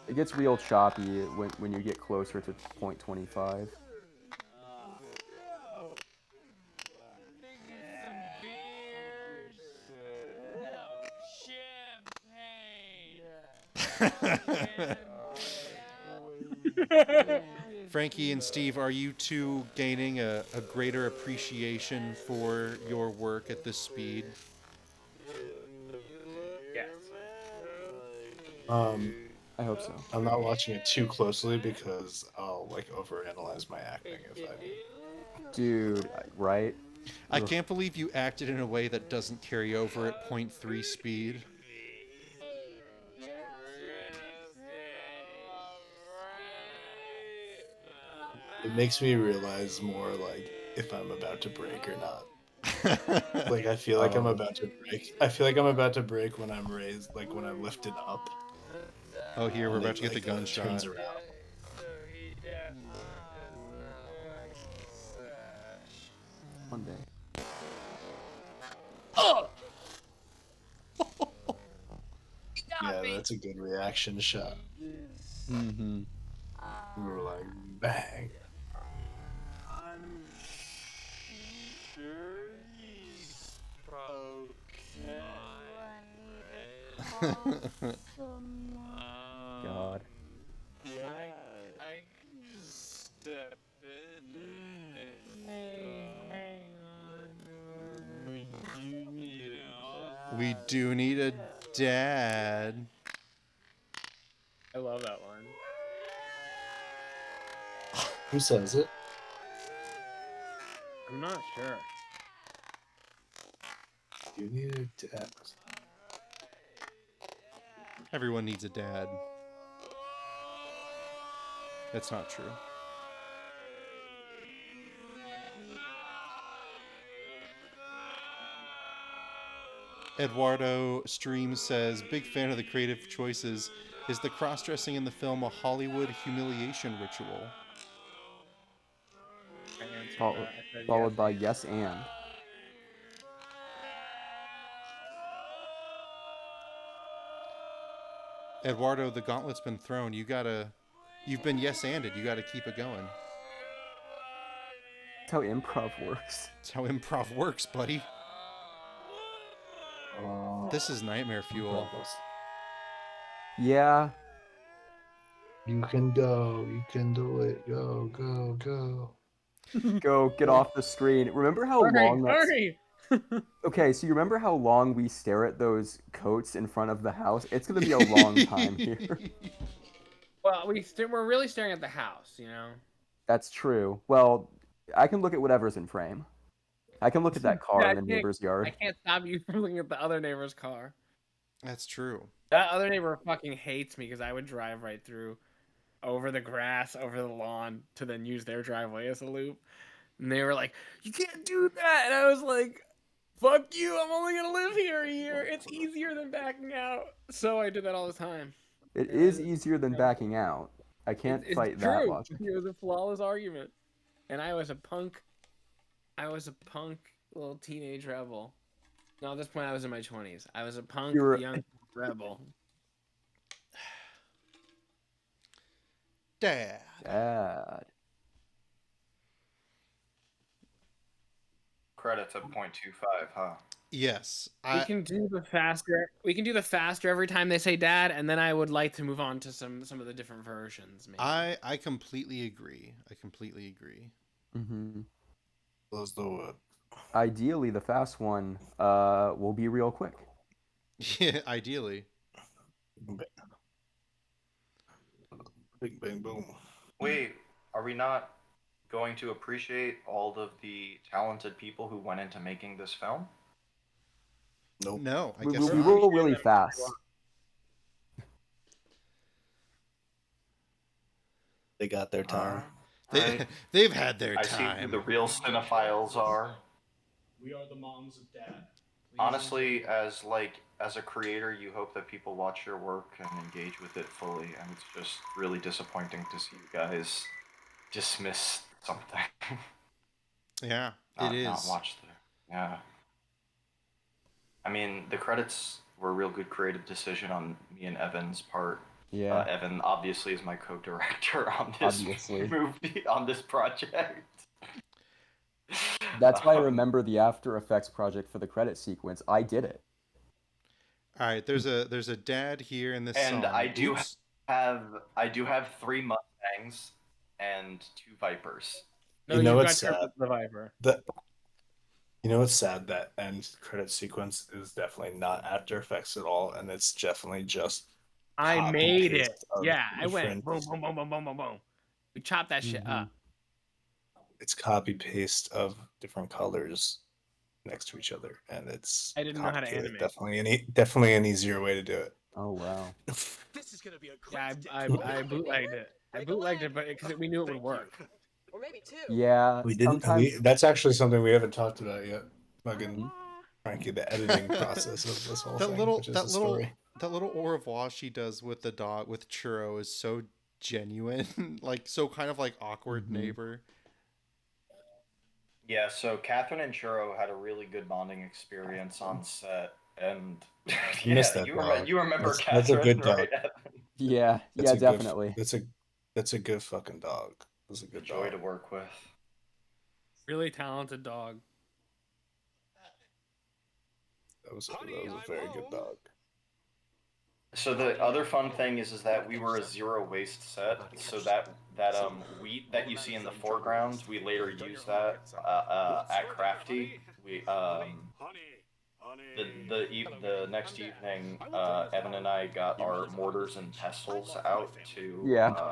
It gets real choppy when you get closer to .25. Frankie and Steve, are you two gaining a greater appreciation for your work at this speed? Yes. I hope so. I'm not watching it too closely because I'll like overanalyze my acting if I. Dude, right? I can't believe you acted in a way that doesn't carry over at 0.3 speed. It makes me realize more like if I'm about to break or not. Like I feel like I'm about to break. I feel like I'm about to break when I'm raised, like when I'm lifted up. Oh, here we're And about to it, get the like, gunshot. turns around. One day. Oh! Yeah, that's a good reaction shot. Mm-hmm. We were like, bang. God. We do need a dad. I love that one. Who says it? I'm not sure. You need a dad. Everyone needs a dad. That's not true. Eduardo Stream says, big fan of the creative choices. Is the cross-dressing in the film a Hollywood humiliation ritual? Followed by yes and. Eduardo, the gauntlet's been thrown. You've been yes-anded. You gotta keep it going. That's how improv works. That's how improv works, buddy. This is nightmare fuel. Yeah. You can go. You can do it. Go, go, go. Go get off the screen. Remember how long that's... Hurry! Okay, so you remember how long we stare at those coats in front of the house? It's gonna be a long time here. Well, we're really staring at the house, you know? That's true. Well, I can look at whatever's in frame. I can look at that car in the neighbor's I yard. can't stop you from looking at the other neighbor's car. That's true. That other neighbor fucking hates me because I would drive right through, over the grass, over the lawn, to then use their driveway as a loop. And they were like, "You can't do that!" And I was like, "Fuck you! I'm only gonna live here a year. It's easier than backing out." So I did that all the time. It is easier than backing out. I can't It's fight true. that logic. It was a flawless argument, and I was a punk. Little teenage rebel. No, at this point I was in my 20s. I was a punk young rebel. Dad. Credits at 0.25, huh? Yes. We can do the faster every time they say dad, and then I would like to move on to some of the different versions. Maybe. I completely agree. Mm-hmm. Let's do it. Ideally, the fast one will be real quick. Yeah, ideally. Bing, bang, boom. Wait, are we not going to appreciate all of the talented people who went into making this film? Nope. No, I We guess will not. roll really fast. They got their time. They've had their I see time. who the real cinephiles are. We are the moms of dad. Please Honestly, as a creator, you hope that people watch your work and engage with it fully, and it's just really disappointing to see you guys dismiss something. Yeah, Not it is. watch the. Yeah. I mean, the credits were a real good creative decision on me and Evan's part. Yeah. Evan obviously is my co-director on this movie, on this project. That's why I remember the After Effects project for the credit sequence. I did it. All right, there's a dad here in this And song. I do Oops. have 3 Mustangs and 2 Vipers. No, You know you've what's got sad? the Viper. You know what's sad? That end credit sequence is definitely not After Effects at all, and it's definitely just. I made it. copy-paste of Yeah, I went different- boom, boom, boom, boom, boom, boom, boom. We chopped that shit up. It's copy paste of different colors next to each other, and it's. I didn't know how to complicated. animate. Definitely an easier way to do it. Oh wow. This is gonna be a great Yeah, day. I bootlegged it. I bootlegged it, but because we knew it would work. Or maybe 2. Yeah. We didn't. Sometimes... That's actually something we haven't talked about yet. Fucking Frankie, the editing process of this whole thing. Which is a story. That little au revoir she does with the dog with Churro is so genuine, like so kind of like awkward neighbor. Yeah, so Catherine and Churro had a really good bonding experience on set, and You missed that you dog. remember That's Catherine, a good dog. right? Yeah, That's yeah, a definitely. That's a good fucking dog. That's a good Joy dog. to work with. Really talented dog. That was a very good dog. So the other fun thing is that we were a zero waste set. So that wheat that you see in the foreground, we later used that at Crafty. We the next evening, Evan and I got our mortars and pestles out to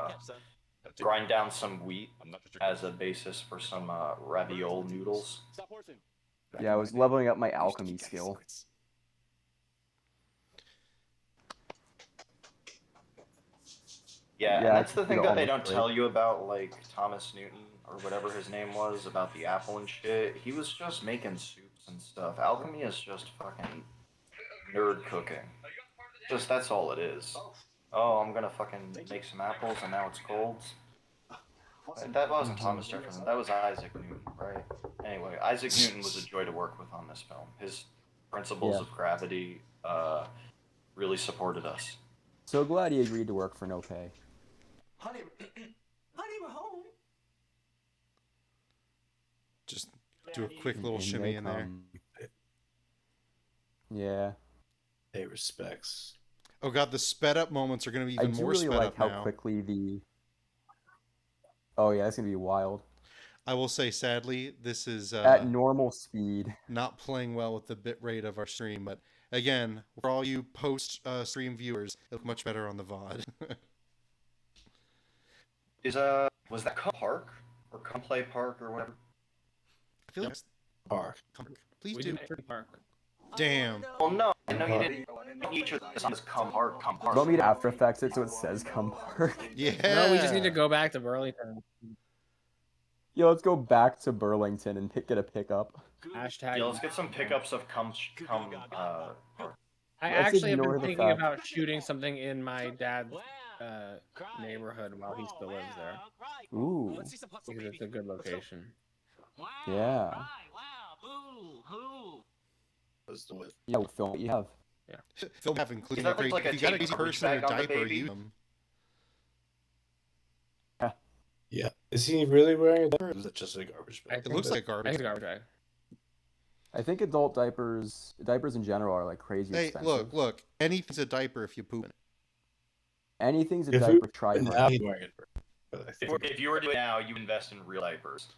grind down some wheat as a basis for some ravioli noodles. Yeah, I was leveling up my alchemy skill. Yeah, and I that's the took thing it that they almost don't tell you about, like, Thomas Newton, or whatever his name was, about the apple and shit. He was just making soups and stuff. Alchemy is just fucking nerd cooking. Just, that's all it is. Oh, I'm gonna fucking make some apples and now it's cold. That wasn't Thomas Jefferson, that was Isaac Newton, right? Anyway, Isaac Newton was a joy to work with on this film. His principles of gravity really supported us. So glad he agreed to work for no pay. Honey, we're home. Just do a quick little shimmy in there. Yeah. Pay respects. Oh god, the sped up moments are going to be I even do more really sped like up how now. quickly the. Oh yeah, it's gonna be wild. I will say, sadly, this is At normal speed. not playing well with the bit rate of our stream, but again, for all you post stream viewers, it look much better on the VOD. Was that Come Park or Come Play Park or whatever? I feel like Park. Please We do. Park. Damn. Well, no, I know you didn't. Each of the songs Come Park, Come Park. Want me to After Effects it so it says Come Park? Yeah. No, we just need to go back to Burlington. Yeah, let's go back to Burlington and get a pickup. Hashtag. Yeah, let's get some pickups of Come. I Let's actually have ignore been the thinking fact. about shooting something in my dad's neighborhood while he still lives there. Ooh. Because it's a good location. Yeah. Yeah, we'll film what you have. Yeah. Film have including Is that a great. like a if you got a tape crazy garbage person in a bag on the diaper, baby? use them. Yeah. Is he really wearing a diaper? Or is it just a garbage bag? It looks like I think garbage. it's a garbage bag. I think adult diapers in general are like crazy Hey, expensive. look. Anything's a diaper if you poop in it. Anything's a If diaper, we- try now hard. he's wearing it. But I think If you were to do it now, you invest in real diapers.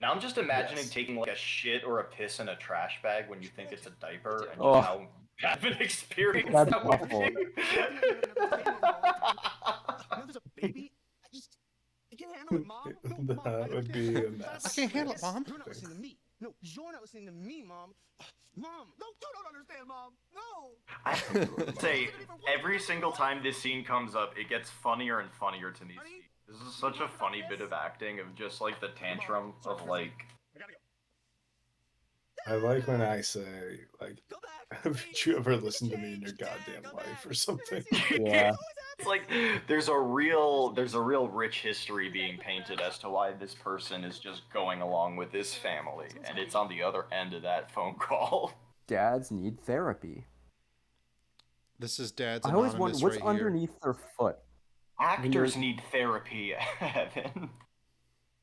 Now I'm just imagining Yes. taking like a shit or a piss in a trash bag when you think it's a diaper, and Oh. how bad of an experience That's that would awful. be. Now there's a baby. I can't handle it, Mom. No, Mom, that would be a mess. I can't handle it, Mom. You're not listening to me. No, you're not listening to me, Mom. Mom, no, you don't understand, Mom. No. I have to say, every single time this scene comes up, it gets funnier and funnier to me. This is such a funny bit of acting of just like the tantrum of like. I like when I say, like, haven't you ever listened to me in your goddamn life or something? Yeah. It's like there's a real rich history being painted as to why this person is just going along with this family, and it's on the other end of that phone call. Dads need therapy. This is Dad's I always anonymous wonder what's right here. underneath their foot. Actors need therapy, Evan.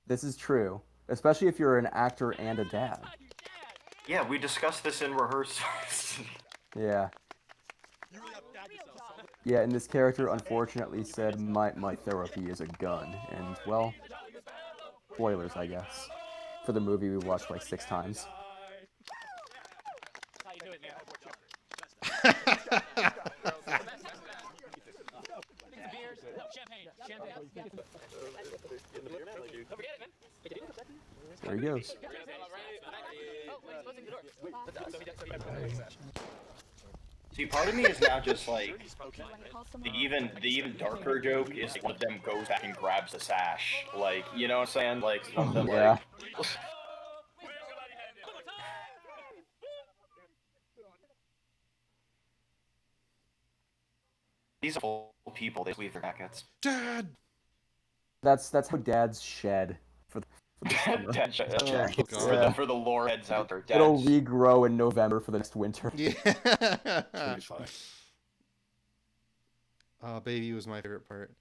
This is true, especially if you're an actor and a dad. Yeah, we discussed this in rehearsals. Yeah. Yeah, and this character unfortunately said my therapy is a gun, and well, spoilers I guess, for the movie we watched like 6 times. There he goes. See, part of me is now just like the even darker joke is one of them goes back and grabs the sash, like, you know what I'm saying? Like one of them Yeah. like. These are full people. They leave their jackets. Dad. That's how dads shed for the summer. Dad, Oh, God. for the lore heads out there. It'll Dads. regrow in November for the next winter. Yeah. Pretty funny. Oh, baby was my favorite part.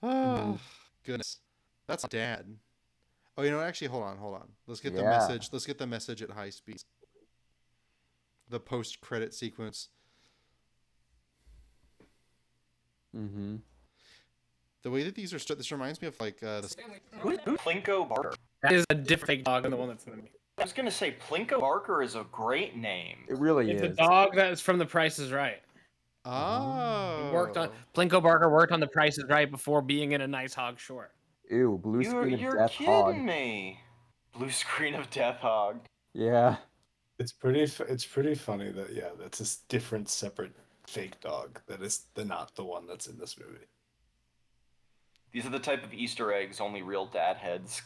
Oh, goodness. That's Dad. Oh, you know what? Actually, hold on. Let's get the Yeah. message. Let's get the message at high speed. The post-credit sequence. Mm-hmm. The way that these are this reminds me of like the Plinko Barker. That is a different fake dog than the one that's in the movie. I was gonna say Plinko Barker is a great name. It really It's a is. dog that is from The Price is Right. Oh. Worked on Plinko Barker worked on The Price is Right before being in A Nice Hog Short. Ew, blue screen of You're Death kidding Hog. me. Blue screen of Death Hog. Yeah. It's pretty funny that that's a different separate fake dog that is not the one that's in this movie. These are the type of Easter eggs only real dad heads.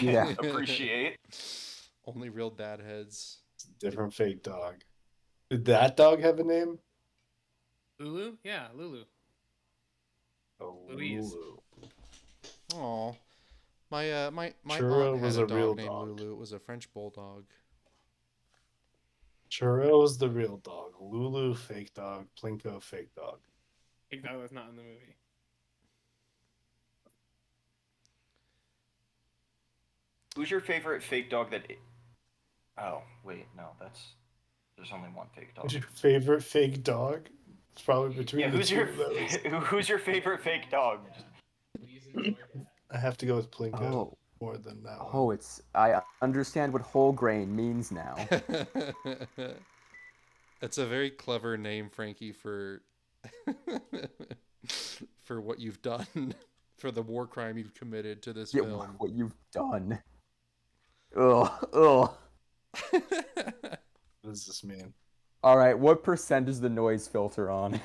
Yeah. Appreciate. Only real dad heads. It's a different fake dog. Did that dog have a name? Lulu? Yeah, Lulu. Oh, Louise. Lulu. Aw. My Churro aunt had was a a dog real named dog. Lulu. It was a French bulldog. Churro was the real dog. Lulu, fake dog. Plinko, fake dog. Big Dog was not in the movie. Who's your favorite fake dog that? Oh wait, no, there's only one fake dog. Who's your favorite fake dog? It's probably between Yeah, the who's two your of those. who's your favorite fake dog? I have to go with Plinko Oh. more than that one. Oh, I understand what whole grain means now. It's a very clever name, Frankie, for for what you've done, for the war crime you've committed to this Yeah, film. what you've done. Ugh, ugh. What does this mean? All right, what percent is the noise filter on?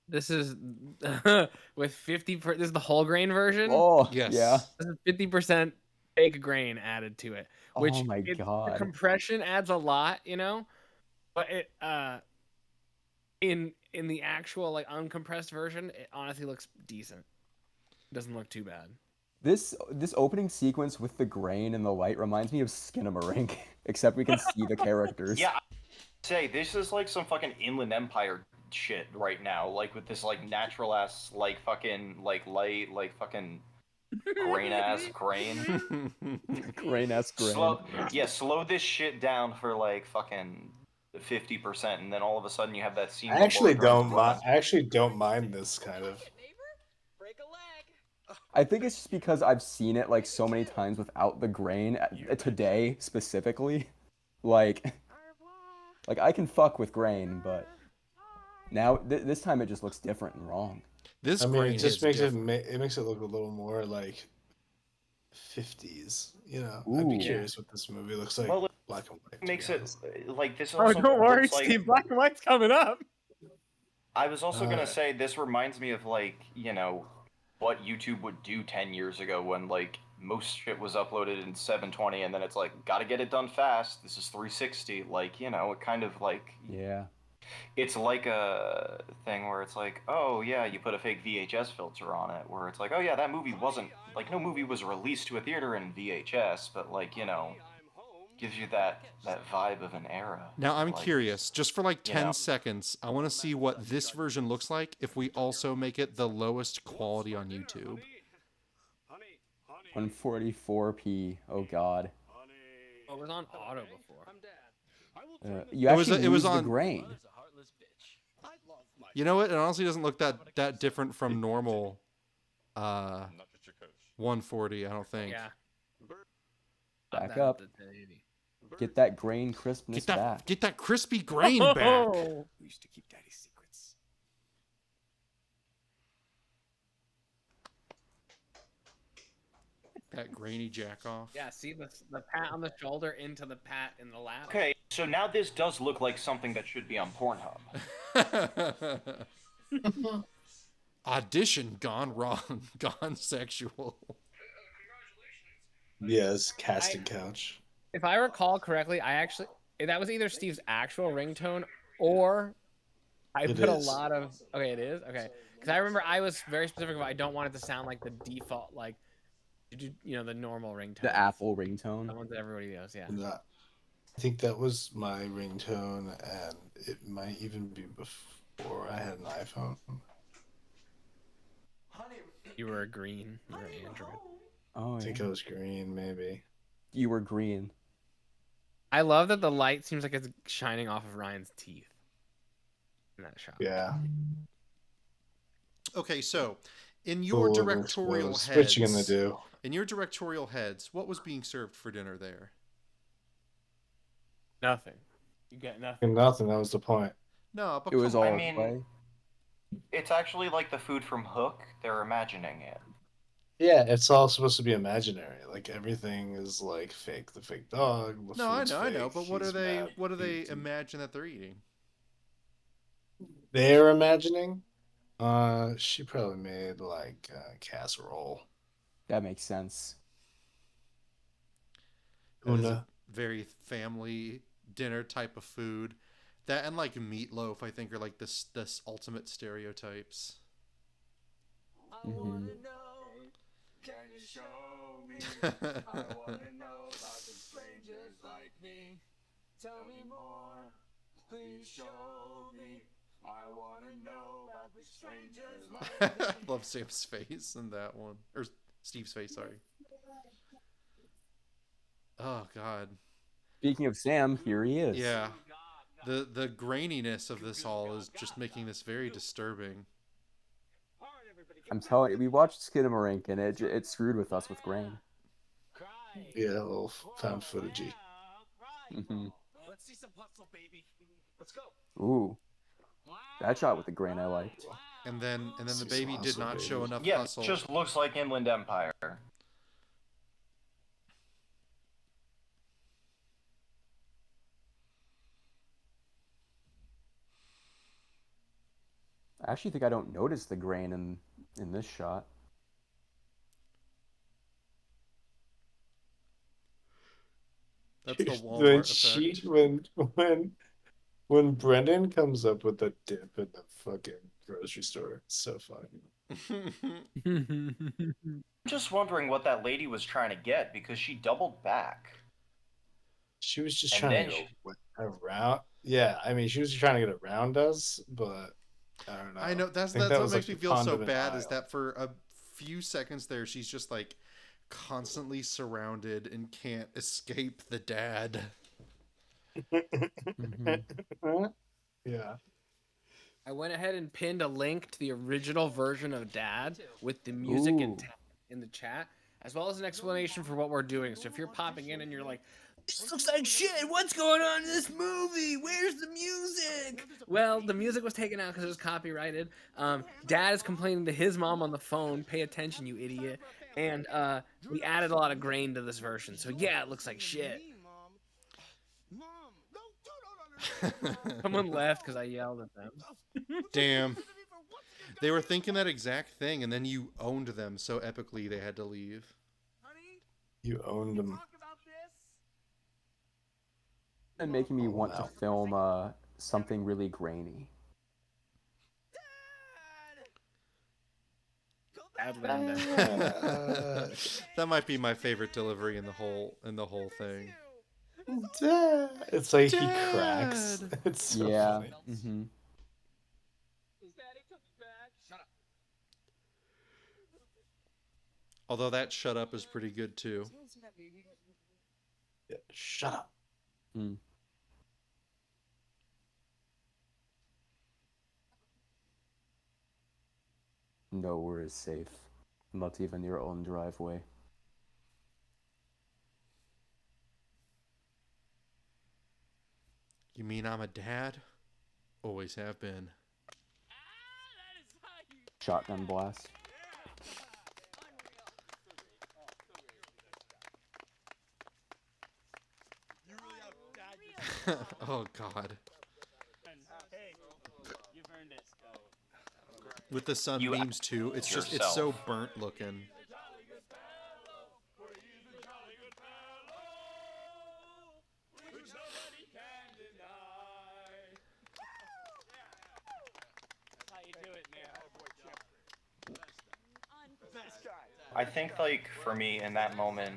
This is with 50. This is the whole grain version. Oh, Yes. yeah. This is 50% fake grain added to it, which Oh my the God. compression adds a lot, you know. But it in the actual like uncompressed version, it honestly looks decent. It doesn't look too bad. This opening sequence with the grain and the light reminds me of Skinamarink, except we can see the characters. Yeah, I'd say this is like some fucking Inland Empire shit right now, like with this like natural ass like fucking like light like fucking grain ass grain. Grain ass grain. Slow this shit down for like fucking 50%, and then all of a sudden you have that scene. I actually don't mind this kind of. I think it's just because I've seen it like so many times without the grain today specifically. Like I can fuck with grain, but now this time it just looks different and wrong. This I mean, grain it just is makes different. it makes it look a little more like 50s. You know, I'd Ooh. be curious what this movie looks like. Well, Black and white. to Makes be it honest. like this. Oh, Also don't worry, looks like, Steve. Black and white's coming up. I was also gonna Alright. say this reminds me of like what YouTube would do 10 years ago when like most shit was uploaded in 720 and then it's like gotta get it done fast. This is 360. Like it kind of like Yeah. it's like a thing where it's like, oh yeah, you put a fake VHS filter on it, where it's like, oh yeah, that movie wasn't like no movie was released to a theater in VHS, but like gives you that vibe of an era. Now I'm like, curious, just for like 10 know. seconds, I want to see what this version looks like if we also make it the lowest quality on YouTube. 144p. Oh God. Oh, it was on auto before. You It was- actually it was lose the on- grain. You know what? It honestly doesn't look that different from normal 140, I don't think. Yeah. Back up. Get that grain crispness back. Get that crispy grain back. We used to keep daddy's secrets. That grainy jack off. Yeah, see the pat on the shoulder into the pat in the lap. Okay, so now this does look like something that should be on Pornhub. Audition gone wrong, gone sexual. Yes, casting couch. If I recall correctly, that was either Steve's actual ringtone or I It put is. a lot of. Okay, it is okay. Because I remember I was very specific about I don't want it to sound like the default, like the normal ringtone. The Apple ringtone. The ones that everybody knows, yeah. I think that was my ringtone, and it might even be before I had an iPhone. You were a green. You were an Android. Oh, I think yeah. I was green, maybe. You were green. I love that the light seems like it's shining off of Ryan's teeth in that shot. Yeah. Okay, so in your Cool, directorial what heads, you gonna do? In your directorial heads, what was being served for dinner there? Nothing. You get nothing. Nothing. That was the point. No, but It was all I a mean, play. It's actually like the food from Hook. They're imagining it. Yeah, it's all supposed to be imaginary. Like everything is like fake. The fake dog. The No, I food's know. fake, But what he's are they? mad, What do they he's- imagine that they're eating? They're imagining. She probably made like casserole. That makes sense. That is a Una. very family dinner type of food. That and like meatloaf, I think, are like this ultimate stereotypes. Mm-hmm. Can you show me? I wanna know about the strangers like me. Tell me more. Please show me. I wanna know about the strangers like me. I love Sam's face in that one, or Steve's face. Sorry. Oh God. Speaking of Sam, here he is. Yeah. The graininess of this all is just making this very disturbing. I'm telling you, we watched Skinamarink and it screwed with us with grain. Yeah, a little found footagey. Mm-hmm. Let's see some hustle, baby. Let's go. Ooh, that shot with the grain I liked. And then the See baby some did hustle, not baby. show enough Yeah, hustle. it just looks like Inland Empire. I actually think I don't notice the grain in this shot. That's the When Walmart effect. when Brendan comes up with the dip in the fucking grocery store, it's so funny. I'm just wondering what that lady was trying to get because she doubled back. She was just And trying then to she- go around. Yeah, I mean, she was just trying to get around us, but I don't know. I know that's think what that was makes like me the feel so condiment bad is aisle. that for a few seconds there she's just like constantly surrounded and can't escape the dad. Mm-hmm. Yeah. I went ahead and pinned a link to the original version of Dad with the music Ooh. in the chat, as well as an explanation for what we're doing. So if you're popping in and you're like, "This looks like shit. What's going on in this movie? Where's the music?" Well, the music was taken out because it was copyrighted. Dad is complaining to his mom on the phone. Pay attention, you idiot. And we added a lot of grain to this version. So yeah, it looks like shit. Someone left because I yelled at them. Damn. They were thinking that exact thing and then you owned them so epically they had to leave. You owned them. And making me want to film something really grainy. That might be my favorite delivery in the whole thing. Dad. It's like Dad. he cracks. It's so Yeah. funny. Mm-hmm. Although that shut up is pretty good too. Yeah, shut up. Mm. Nowhere is safe. Not even your own driveway. You mean I'm a dad? Always have been. Shotgun blast. Oh God. With the sunbeams too, it's just it's so burnt looking. I think, like, for me in that moment,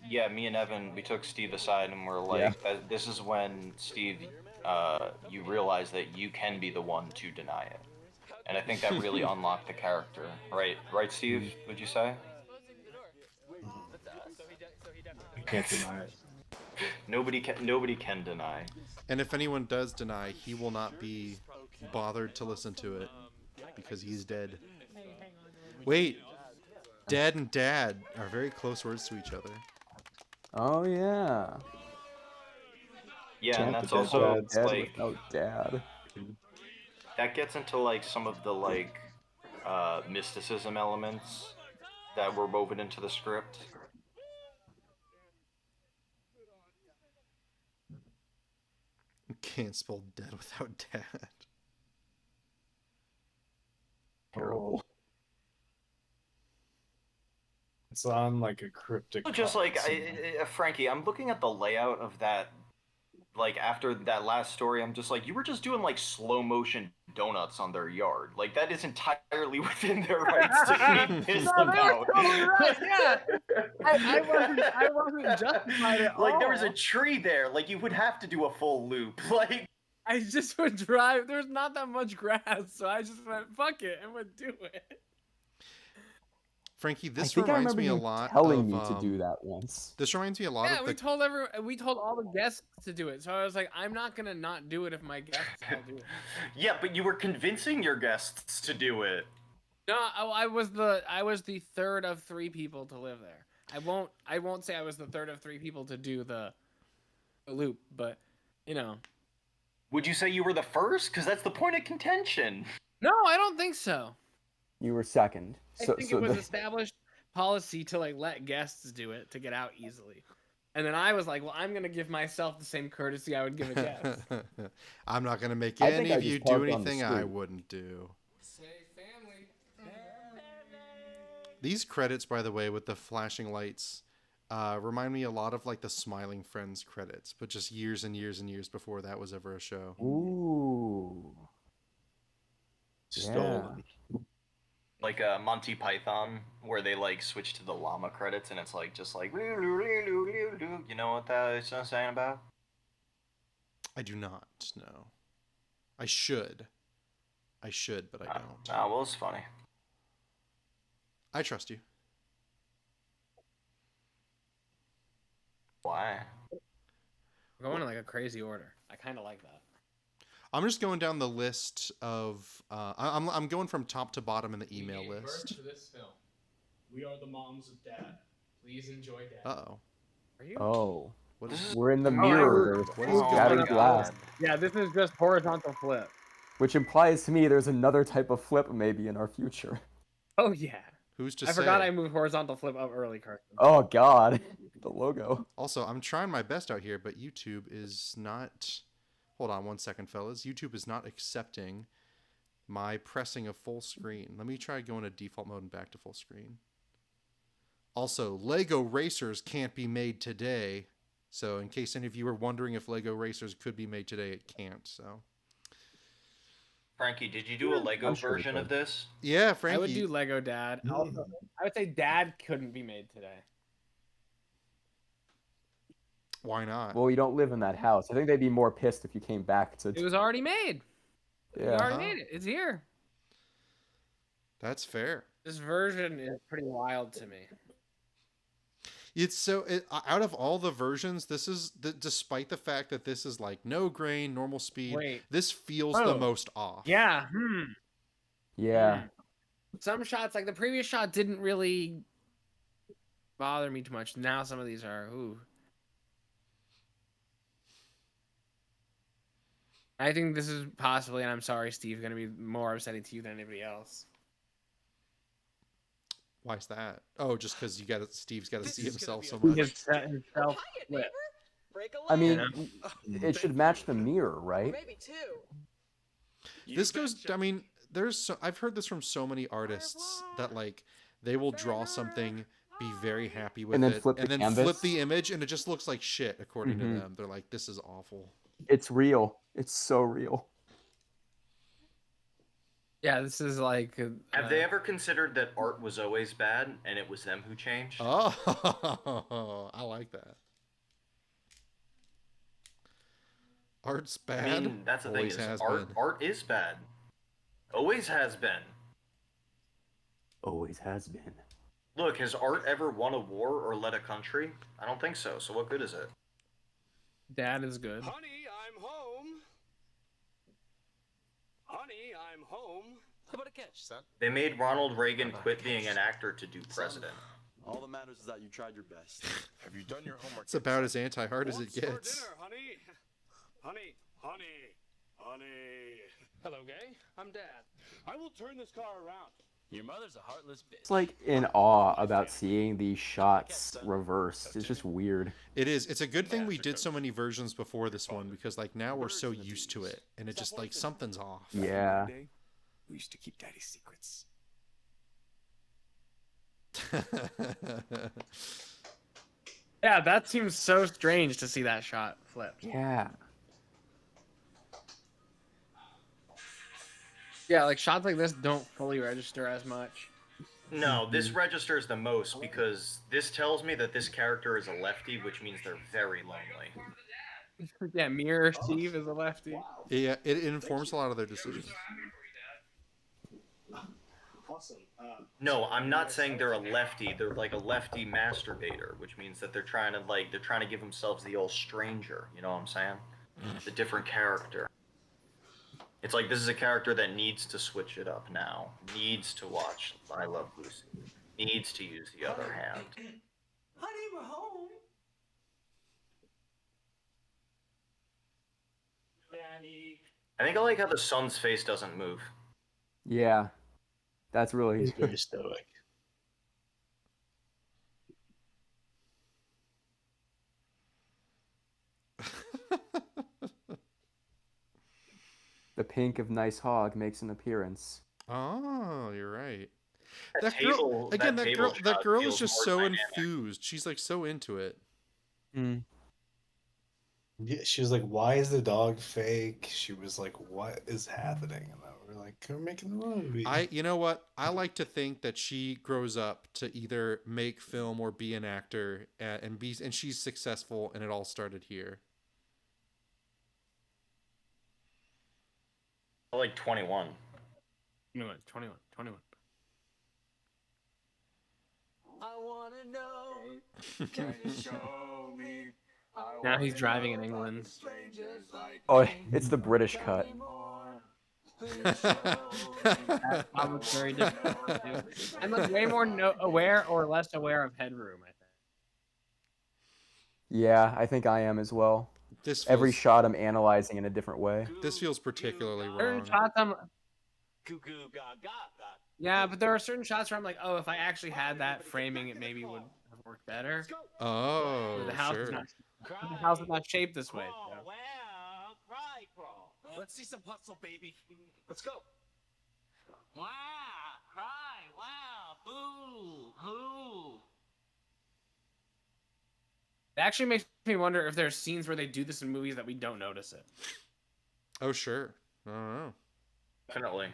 yeah, me and Evan, we took Steve aside and we're like, this is when, Steve, you realize that you can be the one to deny it. And I think that really unlocked the character. Right, Steve, would you say? You can't deny it. Nobody can deny. And if anyone does deny, he will not be bothered to listen to it because he's dead. Wait, dead and dad are very close words to each other. Oh yeah. Yeah, and Can't that's be also dead like without dad. that gets into like some of the like mysticism elements that were woven into the script. Can't spell dead without dad. Terrible. It's on like a cryptic. Just card like somewhere. Frankie, I'm looking at the layout of that. Like after that last story, I'm just like, you were just doing like slow motion donuts on their yard. Like that is entirely within their rights to be pissed about. Totally right. Yeah, I wasn't justified at all. Like there was a tree there. Like you would have to do a full loop. Like I just would drive. There's not that much grass, so I just went fuck it and would do it. Frankie, I this think I reminds remember me a you lot telling of. me to do that once. This reminds me a lot Yeah, of we the. told all the guests to do it. So I was like, I'm not gonna not do it if my guests all do it. yeah, but you were convincing your guests to do it. No, I was the third of 3 people to live there. I won't say I was the third of 3 people to do the loop, but you know. Would you say you were the first? Because that's the point of contention. No, I don't think so. You were second. I think it was established policy to like let guests do it to get out easily. And then I was like, well, I'm going to give myself the same courtesy I would give a guest. I'm not going to make I any think I of you just do parked on the anything I street. wouldn't do. Say family. These credits, by the way, with the flashing lights, remind me a lot of like the Smiling Friends credits, but just years and years and years before that was ever a show. Ooh. Stolen. Like Monty Python, where they like switch to the llama credits, and it's like just like you know what that is saying about? I do not know. I should, but I don't. Ah, well, it's funny. I trust you. Why? We're going in like a crazy order. I kind of like that. I'm just going down the list of. I'm going from top to bottom in the email We gave birth list. to this film. We are the moms of Dad. Please enjoy Dad. Uh-oh. Are you? Oh. What is? We're in the Oh, mirror. What There's is shattered going glass. Yeah, this is just horizontal flip. Which implies to me there's another type of flip maybe in our future. Oh yeah. Who's to I say? forgot I moved horizontal flip up early, Carson. Oh god. The logo. Also, I'm trying my best out here, but YouTube is not. Hold on one second, fellas. YouTube is not accepting my pressing of full screen. Let me try going to default mode and back to full screen. Also, Lego Racers can't be made today. So in case any of you were wondering if Lego Racers could be made today, it can't. So Frankie, did you do a Lego I'm sure it version of could. this? yeah, Frankie. I would do Lego Dad. Also, I would say Dad couldn't be made today. Why not? Well, you don't live in that house. I think they'd be more pissed if you came back to. It was already made. We Yeah. already made it. It's here. That's fair. This version is pretty wild to me. It's so out of all the versions, this is despite the fact that this is like no grain, normal speed. Wait. This feels Oh. the most off. Yeah. Yeah. Some shots, like the previous shot, didn't really bother me too much. Now some of these are. Ooh. I think this is possibly, and I'm sorry, Steve, going to be more upsetting to you than anybody else. Why is that? Oh, just because Steve's got to see himself so He much. has set himself flip. I mean, it should match the mirror, right? This goes. I mean, I've heard this from so many artists that like they will draw something, be very happy with And then it, flip and the then flip canvas. the image, and it just looks like shit. According to Mhm. them, they're like, "This is awful." It's real. It's so real. Yeah, this is like. Have they ever considered that art was always bad and it was them who changed? Oh, I like that. Art's bad. I mean, that's the thing Always is has art. been. Art is bad. Always has been. Always has been. Look, has art ever won a war or led a country? I don't think so. So what good is it? Dad is good. Honey, I'm home. Honey, I'm home. How about a catch, son? They made Ronald Reagan quit being an actor to do president. All that matters is that you tried your best. Have you done your homework? It's about as anti-hard as it What's for gets. dinner, honey? Honey, honey, honey. Hello, Gay. I'm Dad. I will turn this car around. Your mother's a heartless bitch. It's like in awe about seeing these shots reversed. It's just weird. It is. It's a good thing we did so many versions before this one because like now we're so used to it, and it just like something's off. Yeah. We used to keep Daddy's secrets. Yeah, that seems so strange to see that shot flipped. Yeah. Yeah, like shots like this don't fully register as much. No, this registers the most because this tells me that this character is a lefty, which means they're very lonely. Yeah, Mirror Steve is a lefty. Yeah, it informs a lot of their decisions. Awesome. No, I'm not saying they're a lefty. They're like a lefty masturbator, which means that they're trying to give themselves the old stranger. You know what I'm saying? The different character. It's like this is a character that needs to switch it up now. Needs to watch I Love Lucy. Needs to use the other hand. Honey, we're home. Daddy. I think I like how the son's face doesn't move. Yeah. That's really He's very stoic. The pink of Nice Hog makes an appearance. Oh, you're right. That girl, table- again, that that table girl, that shot girl is feels just more so dynamic. enthused. She's like so into it. Mm. Yeah, she was like, "Why is the dog fake?" She was like, "What is happening?" And we're like, "We're making the movie." You know what? I like to think that she grows up to either make film or be an actor, and she's successful, and it all started here. I like 21. 21. I wanna know. Can you show me? Now he's driving in England. Oh, it's the British cut. That looks very different. I'm like way more aware or less aware of headroom, I think. Yeah, I think I am as well. Every shot I'm analyzing in a different way. This feels particularly Certain wrong. shots I'm Cuckoo gaga. Yeah, but there are certain shots where I'm like, oh, if I actually had that framing, it maybe would have worked better. Oh, Where the house sure. is not, the house is not shaped this way. So. Let's see some hustle, baby. Let's go. Wow, cry, wow, boo, hoo. It actually makes me wonder if there's scenes where they do this in movies that we don't notice it. Oh, sure. I don't know. Definitely.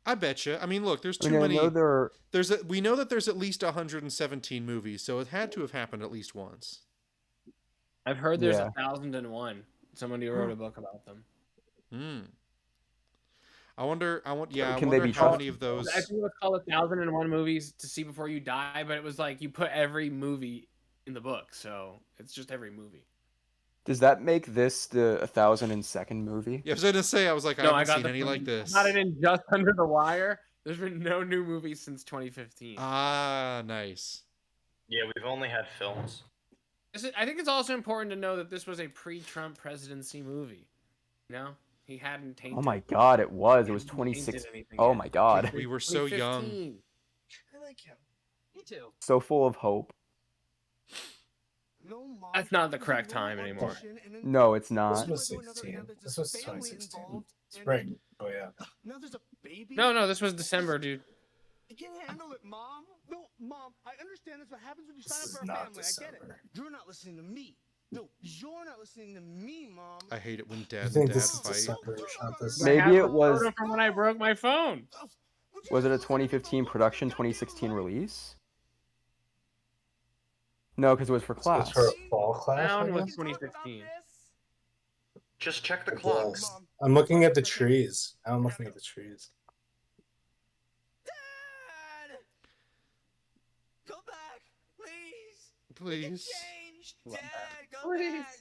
I bet you. I mean, look, there's too I many. know there... We know that there's at least 117 movies, so it had to have happened at least once. I've heard there's 1,001. Somebody wrote a book about them. Hmm. I wonder. I Can wonder they be how trusted? many of those. I think it was called 1,001 movies to see before you die, but it was like you put every movie in the book, so it's just every movie. Does that make this the 1,002nd movie? Yeah, I was gonna say. I was like, I haven't seen any like this. Got it in just under the wire. There's been no new movies since 2015. Ah, nice. Yeah, we've only had films. I think it's also important to know that this was a pre-Trump presidency movie. No, he hadn't tainted. Oh my god, it was. It He was hadn't 26. tainted anything Oh yet. my god. We were so young. 2015. I like him. Me too. So full of hope. No, Mom, That's not the it was a correct normal time anymore. audition, and then No, it's This not. was went to 16. another, and This there's was family 2016. involved, and Spring. Oh yeah. Now there's a baby. No, this was December, dude. I can't handle it, Mom. No, Mom, I understand that's what happens when you sign This up is for a not family. I get it. December. You're not listening to me. No, you're not listening to me, Mom. I hate it when You dad and think dad this is fight. December? Shot this. Maybe I have it a was. photo from when I broke my phone. Was it a 2015 production, 2016 release? No, because it was for So class. it's for a fall class. I Found was guess? 2015. Just check the I clocks. guess. I'm looking at the trees. I'm looking at the trees. Dad! Go back, please. Please. Change, Dad, go Please. back.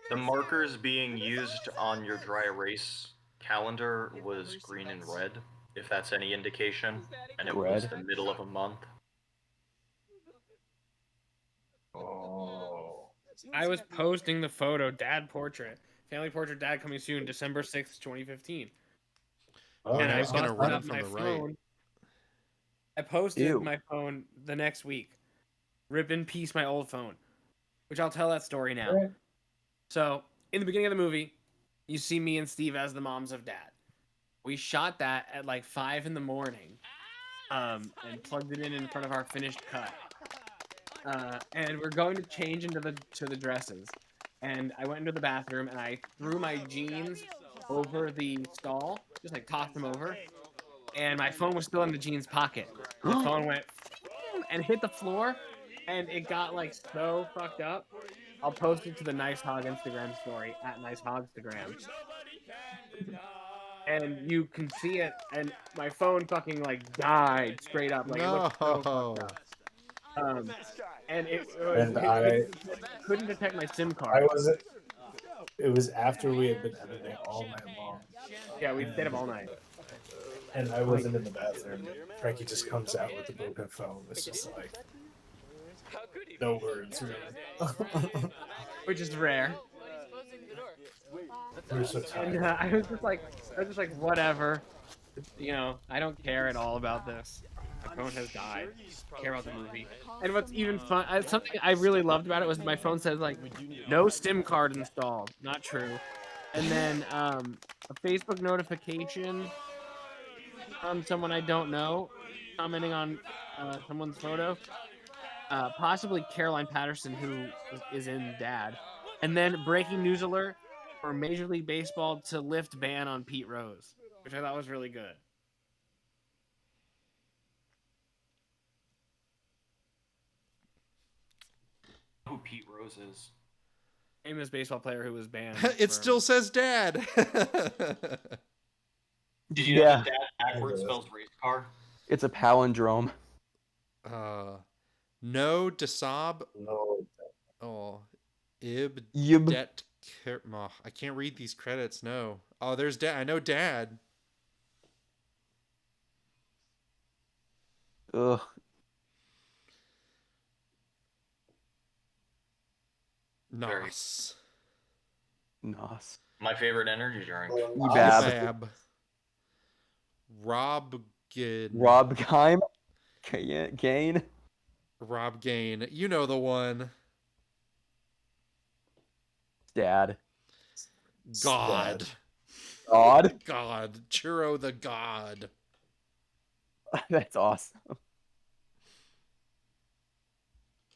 The markers being used on your dry erase calendar was green and red, if that's any indication, and it was Red? the middle of a month. Oh. I was posting the photo, dad portrait, family portrait, dad coming soon, December 6th, 2015. Oh, And I I was gonna busted run up it from my the right. phone. I posted Ew. my phone the next week. Rip in peace my old phone. Which I'll tell that story now. Okay. So, in the beginning of the movie, you see me and Steve as the moms of dad. We shot that at like 5 in the morning. and plugged it in front of our finished cut. And we're going to change into the dresses. And I went into the bathroom and I threw my jeans over the stall, just like tossed them over. And my phone was still in the jeans pocket. The phone went and hit the floor, and it got like so fucked up. I'll post it to the Nice Hog Instagram story at Nice Hogstagram. And you can see it, and my phone fucking like died straight up. Like it looked so fucked up. And I couldn't detect my SIM I card. was. It was after we had been editing all night long. Yeah, we stayed up all night. And I wasn't in the bathroom. Frankie just comes out with the broken phone. It's just like no words, really. Which is rare. We're so tired. And I was just like, whatever. You know, I don't care at all about this. My phone has died. I care about the movie. And what's even fun, something I really loved about it was my phone says like, no SIM card installed. Not true. And then a Facebook notification from someone I don't know commenting on someone's photo. Possibly Caroline Patterson, who is in Dad. And then breaking news alert for Major League Baseball to lift ban on Pete Rose, which I thought was really good. Who Pete Rose is? Famous baseball player who was banned. It still says Dad. Did you know that Dad backwards spells race car? It's a palindrome. No Desab. No. Oh, Ib Yib. Det. I can't read these credits. No. Oh, there's Dad. I know Dad. Ugh. Nos. Nos. My favorite energy drink. Bab. Rob Gid. Rob Gain. Gain. Rob Gain. You know the one. Dad. God. God. God. Churro the God. That's awesome.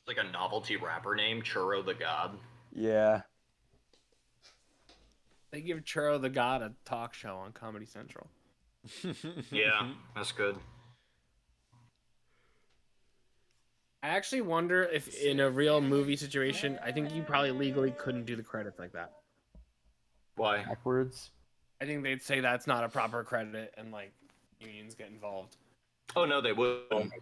Like a novelty rapper name, Churro the God. Yeah. They give Churro the God a talk show on Comedy Central. Yeah, that's good. I actually wonder if in a real movie situation, I think you probably legally couldn't do the credits like that. Why? Backwards. I think they'd say that's not a proper credit and like unions get involved. Oh no, they wouldn't.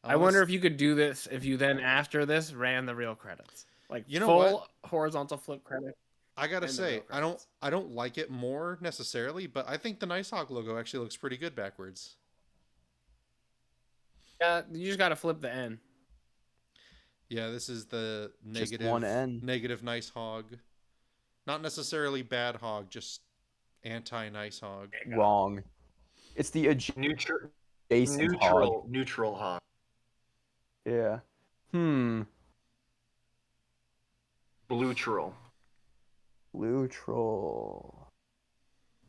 I wonder if you could do this if you then after this ran the real credits. Like You know full what? horizontal flip credit. I gotta and the say, real I don't like it more necessarily, but I think the Nice Hog logo actually looks pretty good backwards. Yeah, you just gotta flip the N. Yeah, this is the Just negative one N. negative Nice Hog. Not necessarily bad hog, just anti-nice hog. Wrong. It's the Neutral hog. neutral hog. Yeah. Blue-tral. Blue troll.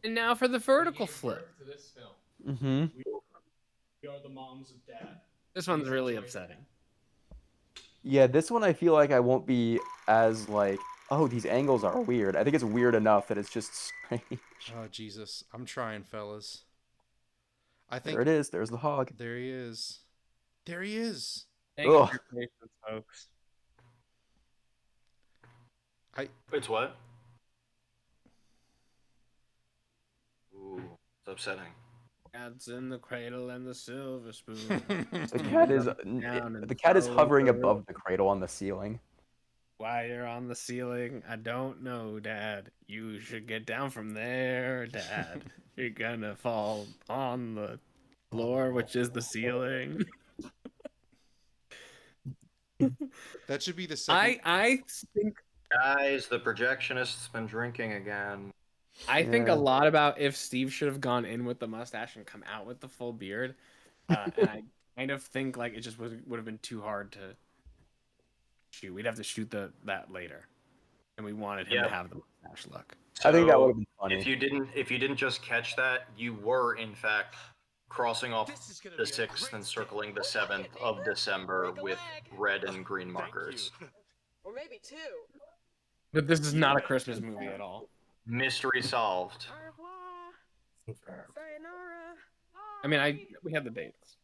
And now for the vertical flip. To this film. Mm-hmm. We are the moms of Dad. This one's really upsetting. Yeah, this one I feel like I won't be as like, oh, these angles are weird. I think it's weird enough that it's just strange. Oh Jesus, I'm trying, fellas. I think There it is. There's the hog. There he is. There he is. Thank you Ugh. for your patience, folks. It's what? Ooh, it's upsetting. Cat's in the cradle and the silver spoon. The cat is Down and the cat is hovering over. above the cradle on the ceiling. Why you're on the ceiling, I don't know, Dad. You should get down from there, Dad. You're gonna fall on the floor, which is the ceiling. That should be the second. I think Guys, the projectionist's been drinking again. I think a Yeah. lot about if Steve should have gone in with the mustache and come out with the full beard. And I kind of think like it just would have been too hard to shoot. We'd have to shoot that later. And we wanted him to Yep. have the mustache look. I think that So, would have been funny. If you didn't just catch that, you were in fact crossing off the 6th and circling the 7th of December with red and green markers. Or maybe 2. But this is not a Christmas movie at all. Mystery solved. Sayonara. I mean, we have the dates.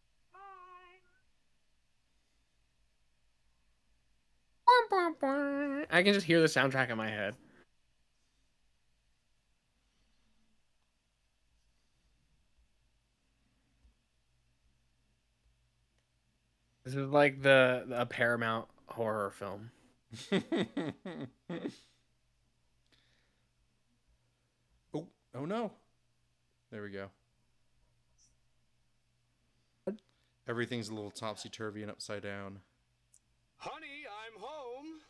I can just hear the soundtrack in my head. This is like a Paramount horror film. Oh no. There we go. Everything's a little topsy-turvy and upside down. Honey, I'm home.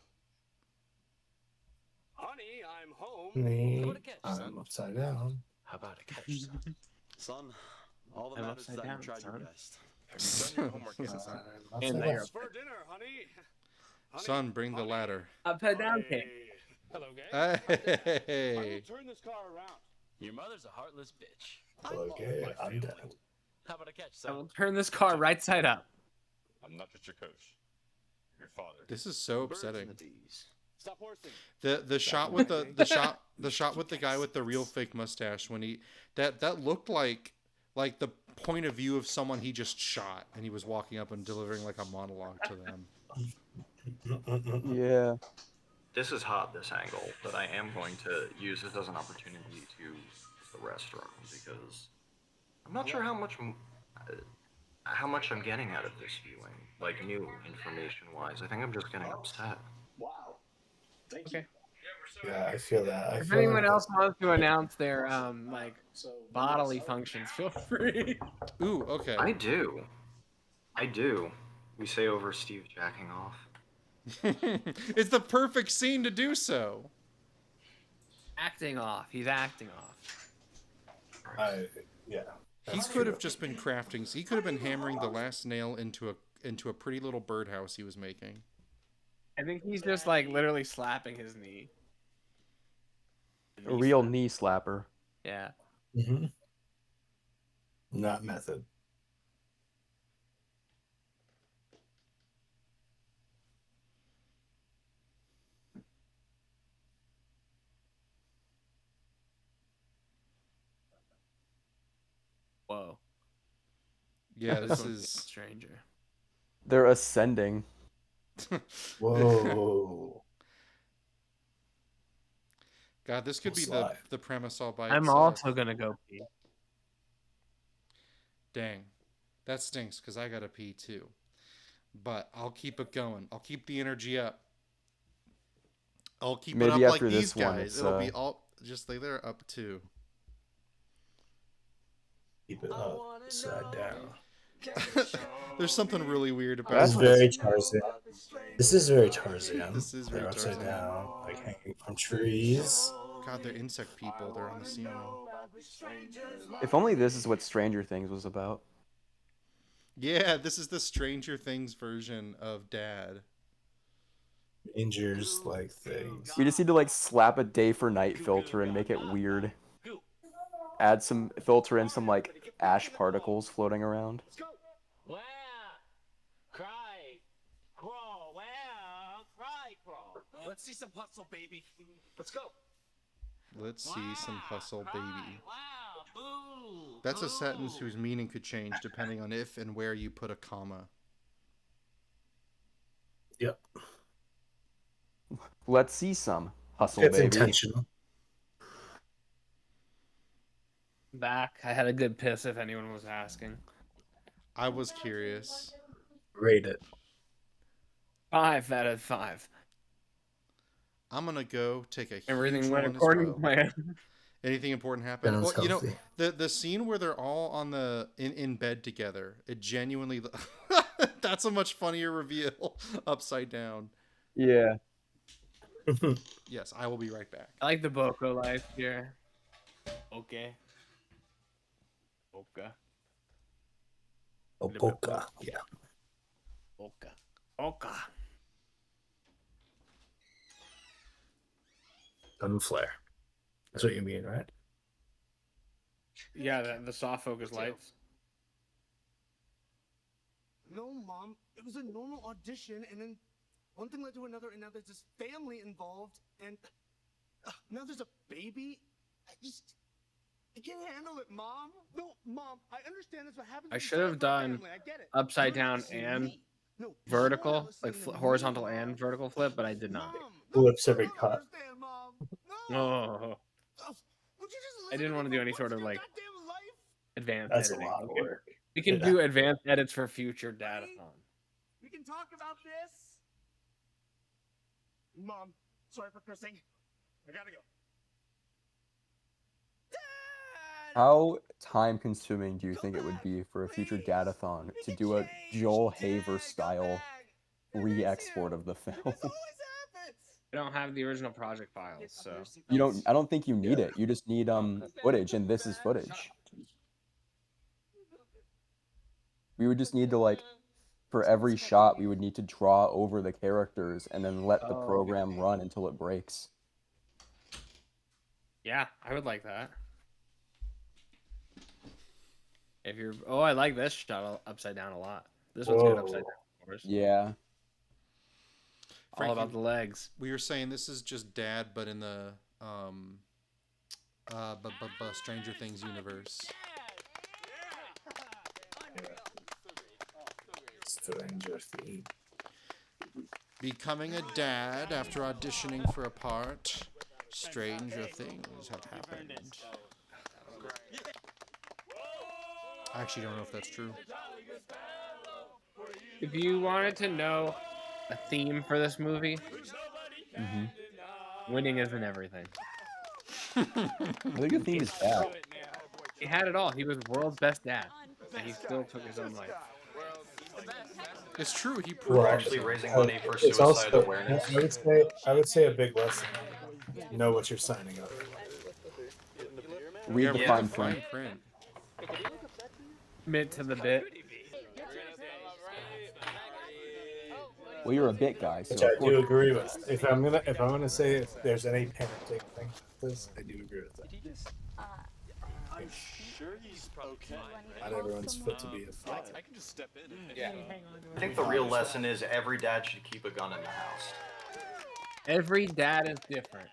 Honey, I'm home. Me, I'm upside down. How about a catch, son? Son, all that I'm matters is upside that down, you tried son. your best. Have you done your homework yet, son? And What's for dinner, honey? Son, bring the ladder. Upside down king. Hello, gang. Hey. I will turn this car around. Your mother's a heartless bitch. Okay, I'm down. How about a catch, I son? will turn this car right side up. I'm not just your coach. Your father. This is so Birds and upsetting. the bees. Stop horsing. The shot with the shot with the guy with the real fake mustache when he that looked like the point of view of someone he just shot and he was walking up and delivering like a monologue to them. Yeah. This is hot, this angle, but I am going to use this as an opportunity to use the restroom because I'm not sure how much I'm getting out of this viewing, like new information-wise. I think I'm just getting upset. Wow. Thank Okay. Yeah, I feel that. If anyone else wants to announce their bodily functions, feel free. Ooh, okay. I do. We say over Steve jacking off. It's the perfect scene to do so. Acting off. He's acting off. Yeah. He could have just been crafting. He could have been hammering the last nail into a pretty little birdhouse he was making. I think he's just like literally slapping his knee. A real knee slapper. Yeah. Mm-hmm. Not method. Whoa. Yeah, this one's is stranger. They're ascending. Whoa. God, this could be Slide. the premise all by I'm itself. also gonna go pee. Dang. That stinks because I gotta pee too. But I'll keep it going. I'll keep the energy up. I'll keep Maybe it up like after these this one, guys. it's, It'll be all just like they're up too. Keep it upside down. There's something really weird about This is it. very Tarzan. This is very Tarzan. This is very They're upside Tarzan. down, like hanging from trees. God, they're insect people. They're on the ceiling. If only this is what Stranger Things was about. Yeah, this is the Stranger Things version of Dad. Rangers like things. We just need to like slap a day for night filter and make it weird. Add some filter in some like ash particles floating around. Wow. Cry. Crawl. Wow. Cry. Crawl. Let's see some hustle, baby. Let's go. Let's see some hustle, baby. Wow. Boo. That's a sentence whose meaning could change depending on if and where you put a comma. Yep. Let's see some hustle, It's baby. intentional. Back. I had a good piss if anyone was asking. I was curious. Rate it. 5 out of 5. I'm gonna go take a Everything huge went one as according to well. plan. Anything important happened? Venom's Well, you know, healthy. the scene where they're all on in bed together, it genuinely that's a much funnier reveal upside down. Yeah. Yes, I will be right back. I like the Boko life here. Okay. Boca. Opoka. Yeah. Boca. Boca. Gun flare. That's what you mean, right? Yeah, the soft focus lights. No, Mom. It was a normal audition, and then one thing led to another, and now there's this family involved, and now there's a baby. I can't handle it, Mom. No, Mom. I understand that's what happens. I should have done upside down and vertical, like horizontal and vertical flip, but I did not. Flips every cut. Oh. I didn't want to do any sort of like advanced That's editing. a lot of work. We can do advanced edits for future DAD-A-Thon. We can talk about this. Mom, sorry for cursing. I gotta go. How time-consuming do you think it would be for a future DAD-A-Thon to do a Joel Haver style re-export of the film? I don't have the original project files, so You don't. I don't think you need it. You just need footage, and this is footage. We would just need to, like, for every shot, we would need to draw over the characters and then let the program run until it breaks. yeah, I would like that. If you're, I like this shot upside down a lot. This one's good upside down, of course. Yeah. All about the legs. We were saying this is just Dad, but in the Stranger Things universe. Stranger Things. Becoming a dad after auditioning for a part. Stranger things have happened. I actually don't know if that's true. If you wanted to know a theme for this movie, winning isn't everything. I think the theme is bad. He had it all. He was world's best dad, and he still took his own life. It's true. He We're actually raising money for suicide also, awareness. I would say a big lesson. Know what you're signing up for. Read the fine print. Commit to the bit. Well, you're a bit guy, so Which I do agree with. If I'm gonna say if there's any parenting thing with this, I do agree with that. I'm sure he's okay. Not everyone's fit to be a father. I can just step in. Yeah. I think the real lesson is every dad should keep a gun in the house. Every dad is different.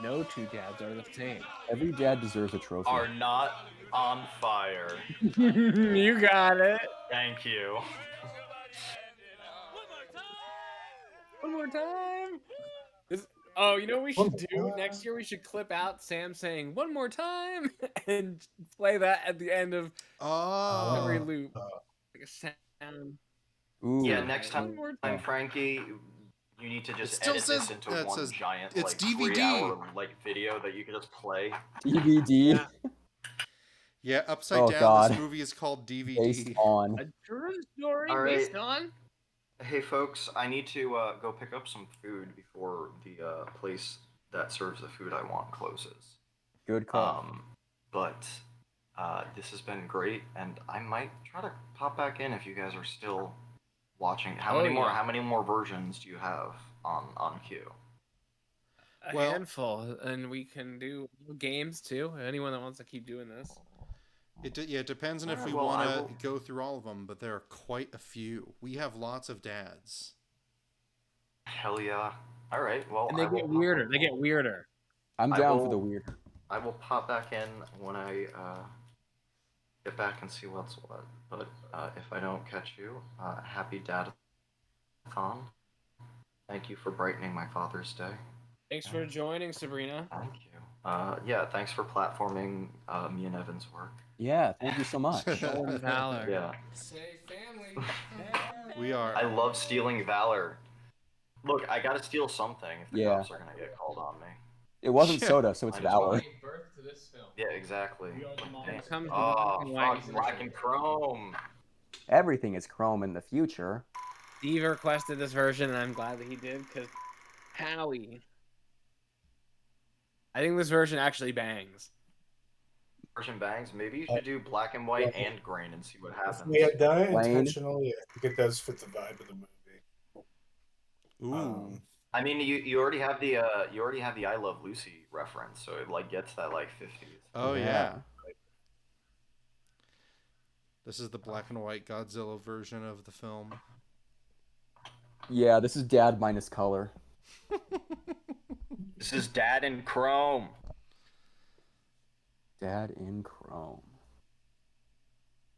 No two dads are the same. Every dad deserves a trophy. Are not on fire. You got it. Thank you. One more time. You know what we should do? Next year we should clip out Sam saying "one more time" and play that at the end of every loop. Like a sound. Ooh. Yeah, next time, Frankie, you need to just edit this into one giant it's like DVD. 3-hour like video that you can just play. DVD. Yeah, Upside Down. God. This movie is called DVD. Based on. A true story All right. based on. Hey folks, I need to go pick up some food before the place that serves the food I want closes. Good call. But this has been great, and I might try to pop back in if you guys are still watching. How many more versions do you have on queue? A handful, and we can do games too. Anyone that wants to keep doing this. It depends on if we Well, want to go through all of them, but there are quite a few. We have lots of dads. Hell yeah! All right, well, And they get weirder. They get weirder. I'm down for the weird. I will pop back in when I get back and see what's what. But if I don't catch you, happy DAD-A-Thon. Thank you for brightening my Father's Day. Thanks for joining, Sabrina. Thank you. Yeah, thanks for platforming me and Evan's work. Yeah, thank you so much. Stolen valor. Yeah. Say family. We are. I love stealing valor. Look, I gotta steal something if the Yeah. cops are gonna get called on me. It wasn't soda, so it's I valor. Gave birth to this film. Yeah, exactly. Comes the Oh, black and white fuck, black and chrome. Everything is chrome in the future. Steve requested this version, and I'm glad that he did, because Howie. I think this version actually bangs. Version bangs. Maybe you should do black and white and grain and see what happens. If we had done it Plain. intentionally, I think it does fit the vibe of the movie. Ooh. I mean, you already have the I Love Lucy reference, so it like gets that like 50s. Oh yeah. Yeah. This is the black and white Godzilla version of the film. Yeah, this is Dad minus color. This is Dad in Chrome. Dad in chrome.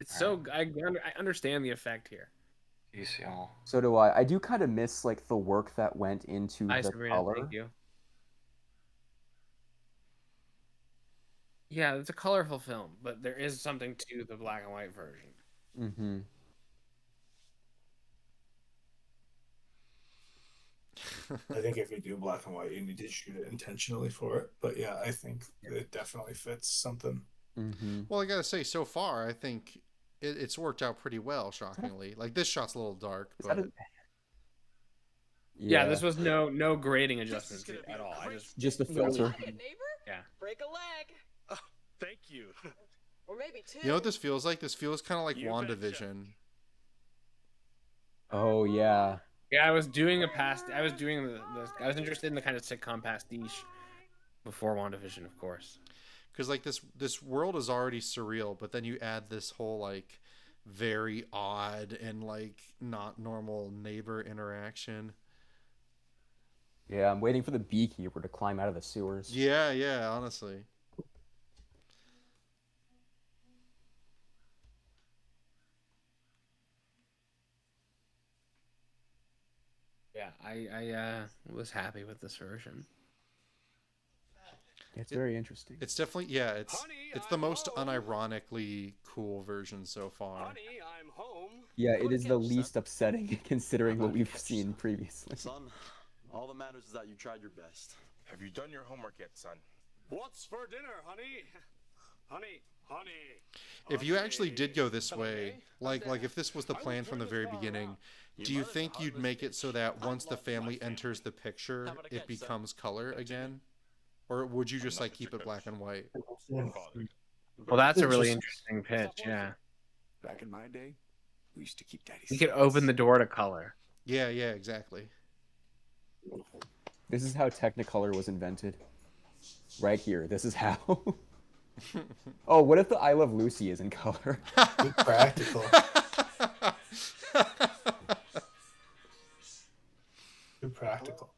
It's so I understand the effect here. ECL. So do I. I do kind of miss like the work that went into Hi, the Sabrina. color. Thank you. Yeah, it's a colorful film, but there is something to the black and white version. Mm-hmm. I think if you do black and white, you need to shoot it intentionally for it. But yeah, I think it definitely fits something. Mm-hmm. Well, I gotta say, so far, I think it's worked out pretty well. Shockingly, like this shot's a little dark, but Yeah, this was no grading adjustments at all. I just a filter. Yeah. Break a leg. Oh, thank you. Or maybe two. you know what this feels like? This feels kind of like WandaVision. Oh yeah. Yeah, I was doing I was interested in the kind of sitcom pastiche before WandaVision, of course. Because like this world is already surreal, but then you add this whole like very odd and like not normal neighbor interaction. Yeah, I'm waiting for the beekeeper to climb out of the sewers. Yeah, honestly. Yeah, I was happy with this version. It's very interesting. It's definitely it's the most unironically cool version so far. Honey, I'm home. Yeah, it is the least upsetting considering what we've seen previously. Son, all that matters is that you tried your best. Have you done your homework yet, son? What's for dinner, honey? Honey. If you actually did go this way, like if this was the plan from the very beginning, do you think you'd make it so that once the family enters the picture, it becomes color again? Or would you just like keep it black and white? Well, that's a really interesting pitch, yeah. Back in my day, we used to keep daddy. You could open the door to color. Yeah, exactly. This is how Technicolor was invented. Right here. This is how. Oh, what if the I Love Lucy is in color? Be practical. Too practical.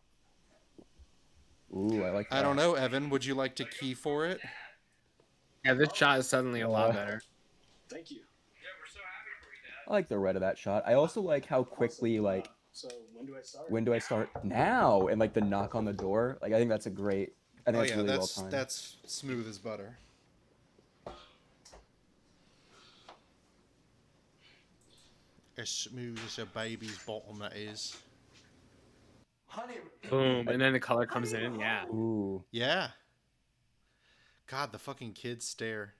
Ooh, I like that. I don't know, Evan. Would you like to key for it? Yeah, this shot is suddenly a lot better. Thank you. I like the red of that shot. I also like how quickly, like, So when do I start? when do I start? Now! And, like, the knock on the door. Like, I think that's a great... I think that's really well timed. That's smooth as butter. As smooth as a baby's bottom, that is. Boom, and then the color comes in, yeah. Ooh. Yeah. God, the fucking kids stare.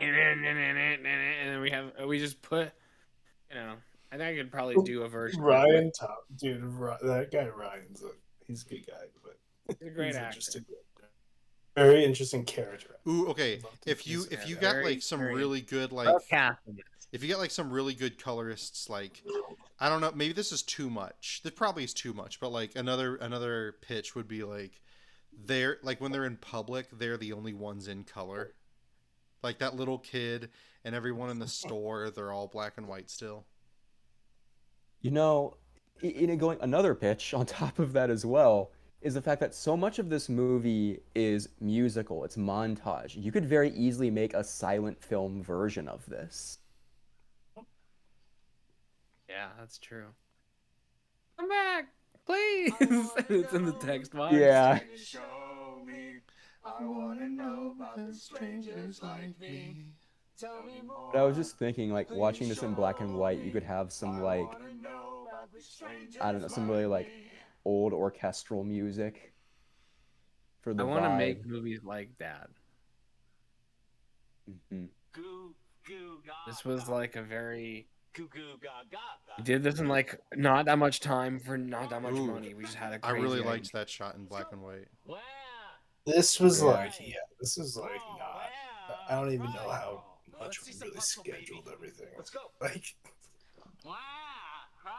And then we just put, I think I could probably do a version. Ryan, dude, that guy Ryan's he's a good guy, but He's a great he's actor. interesting. Very interesting character. Ooh, okay. If you got like some really good like if you got like some really good colorists, like I don't know, maybe this is too much. This probably is too much, but like another pitch would be like they're like when they're in public, they're the only ones in color. Like that little kid and everyone in the store, they're all black and white still. You know, going another pitch on top of that as well is the fact that so much of this movie is musical. It's montage. You could very easily make a silent film version of this. Yeah, that's true. Come back, please. It's in the text box. Yeah. Show me. I wanna know about the strangers like me. Tell me more. But I was just thinking, like, watching this in black and white, you could have some, like, I don't know, some really, like, old orchestral music for the I want to vibe. make movies like that. Mm-hmm. This was like a very... Cuckoo gaga. Mm-hmm. We did this in like not that much time for not that much money. We just had a I crazy really idea. liked that shot in black and white. This was like, this is like not. I don't even know how much we really scheduled everything. Let's go. Like, Wow, cry,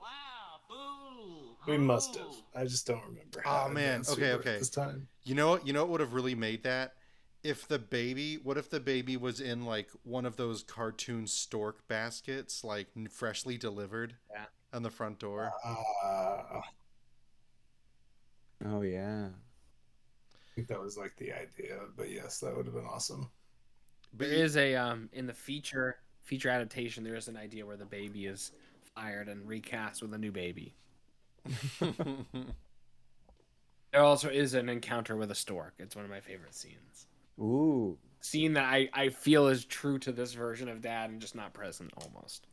wow, boo. We must have. I just don't remember how Oh man. advanced we Okay. were at Okay. this time. You know what? You know what would have really made that? If the baby, what if the baby was in like one of those cartoon stork baskets, like freshly delivered Yeah. on the front door? Oh yeah. I think that was like the idea, but yes, that would have been awesome. But There is a in the feature adaptation. There is an idea where the baby is fired and recast with a new baby. There also is an encounter with a stork. It's one of my favorite scenes. Ooh. Scene that I feel is true to this version of Dad and just not present almost.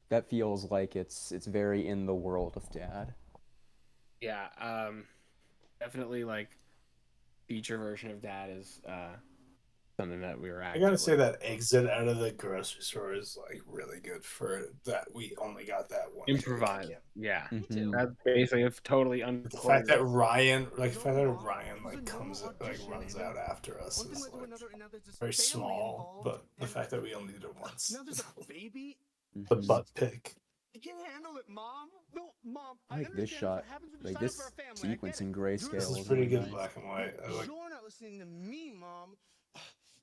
That feels like it's very in the world of Dad. Yeah, definitely like feature version of Dad is something that we were I actively. gotta say that exit out of the grocery store is like really good for that. We only got that one. Improvise. Yeah. Mhm. That's basically it's totally The fact that Ryan, like comes like runs out after us is like very small, but the fact that we only did it once. Now there's a baby. The butt pick. You can't handle it, Mom. No, Mom. I like this shot. Like this sequence in grayscale. This is is pretty really good nice. black and white. I like. You're not listening to me, Mom.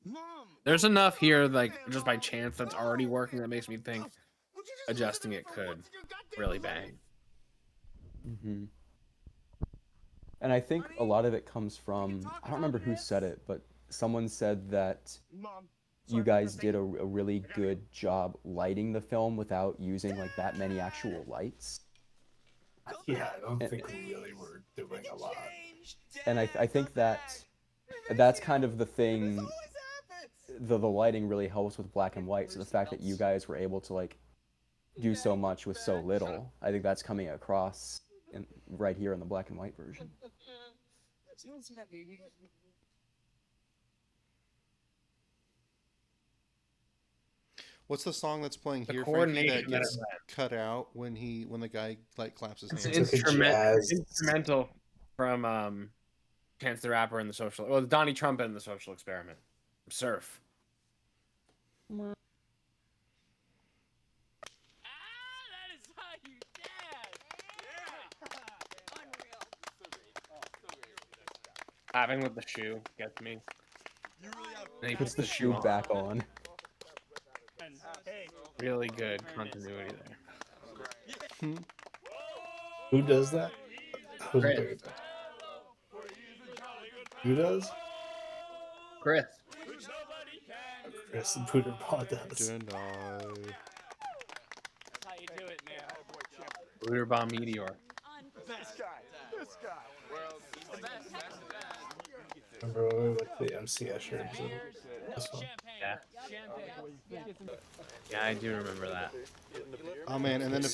Mom. There's enough here, like just by chance, that's already working that makes me think adjusting it could really bang. Mm-hmm. And I think a lot of it comes from, I don't remember who said it, but someone said that you guys did a really good job lighting the film without using like that many actual lights. Yeah, I don't think we really were doing a lot. And I think that's kind of the thing. The lighting really helps with black and white. So the fact that you guys were able to like do so much with so little, I think that's coming across right here in the black and white version. What's the song that's playing The here, Frankie, that coordination that gets it had. cut out when the guy like claps his It's hands? instrumental from Chance the Rapper and the Social, well, Donnie Trumpet and the Social Experiment. Surf. Having with the shoe gets me. And he Puts the shoe back on. Really good continuity there. Who does that? Chris. Who does? Chris. Chris Booterpaw does. Denied. Booter Bomb Meteor. This guy. Remember when we went to the MC Escher? This one. Yeah. Yeah, I do remember that. Oh man, and then if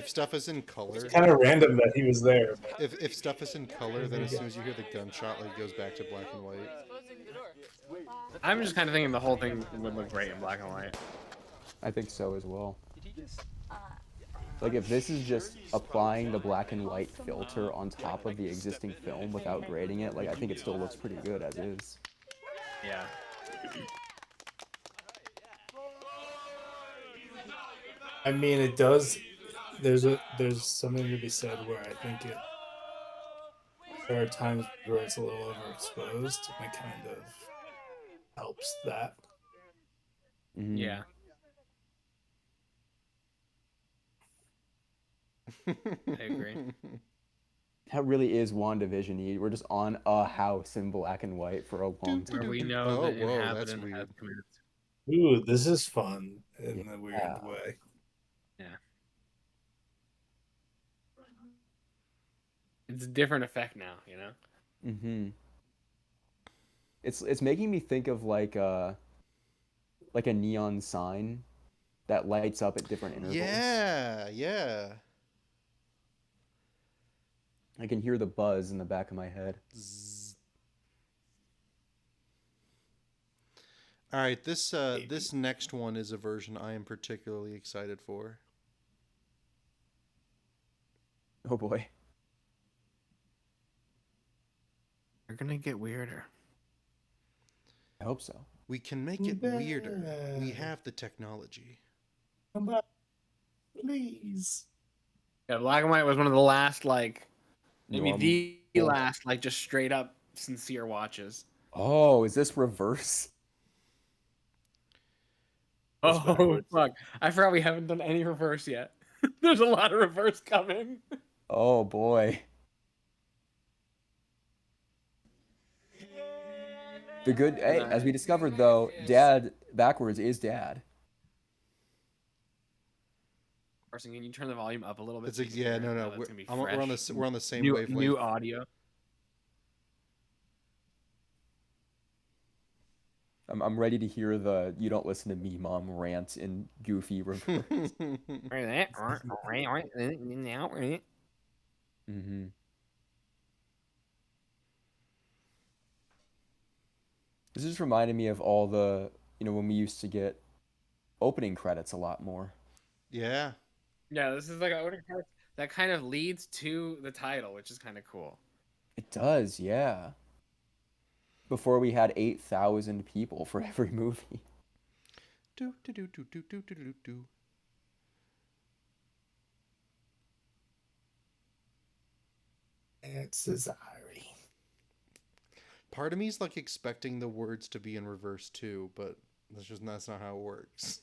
stuff is in color, It's kind of random that he was there. if stuff is in color, then as soon as you hear the gunshot, like goes back to black and white. I'm just kind of thinking the whole thing would look great in black and white. I think so as well. Like if this is just applying the black and white filter on top of the existing film without grading it, like I think it still looks pretty good as is. Yeah. I mean, it does. There's something to be said where I think there are times where it's a little overexposed, and it kind of helps that. Mhm. Yeah. I agree. That really is WandaVision-y. We're just on a house in black and white for a long Where time. we know Oh, the whoa, that's inhabitant has weird. committed. Ooh, this is fun in a weird Yeah. way. Yeah. It's a different effect now, you know? Mm-hmm. It's making me think of like a neon sign that lights up at different intervals. Yeah, yeah. I can hear the buzz in the back of my head. All right, this next one is a version I am particularly excited for. Oh boy. They're gonna get weirder. I hope so. We can make it weirder. We have the technology. Come back, please. Yeah, Black and White was one of the last, like, maybe Normal. the last, like, just straight up sincere watches. Oh, is this reverse? Oh, fuck. I forgot we haven't done any reverse yet. There's a lot of reverse coming. Oh boy. The good, hey, as we discovered though, dad backwards is dad. Carson, can you turn the volume up a little bit? It's yeah, no. We're on the same wavelength. New audio. I'm ready to hear the "you don't listen to me, mom" rant in goofy reverse. Mm-hmm. This just reminded me of all the, when we used to get opening credits a lot more. Yeah. Yeah, this is like that kind of leads to the title, which is kind of cool. It does, yeah. Before we had 8,000 people for every movie. Do do do do do do do do do. It's Cesare. Part of me is like expecting the words to be in reverse too, but that's not how it works.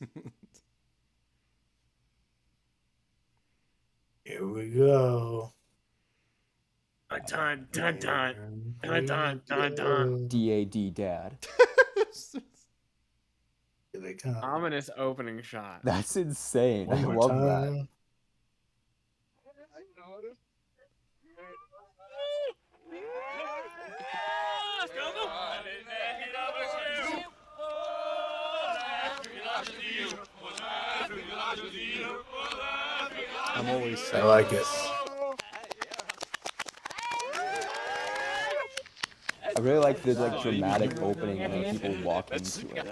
Here we go. Dun dun dun dun dun dun dun. DAD dad. Here they come. Ominous opening shot. That's insane. One I more love time. that. I'm always I saying like it. I really like the dramatic opening and then people walk into it.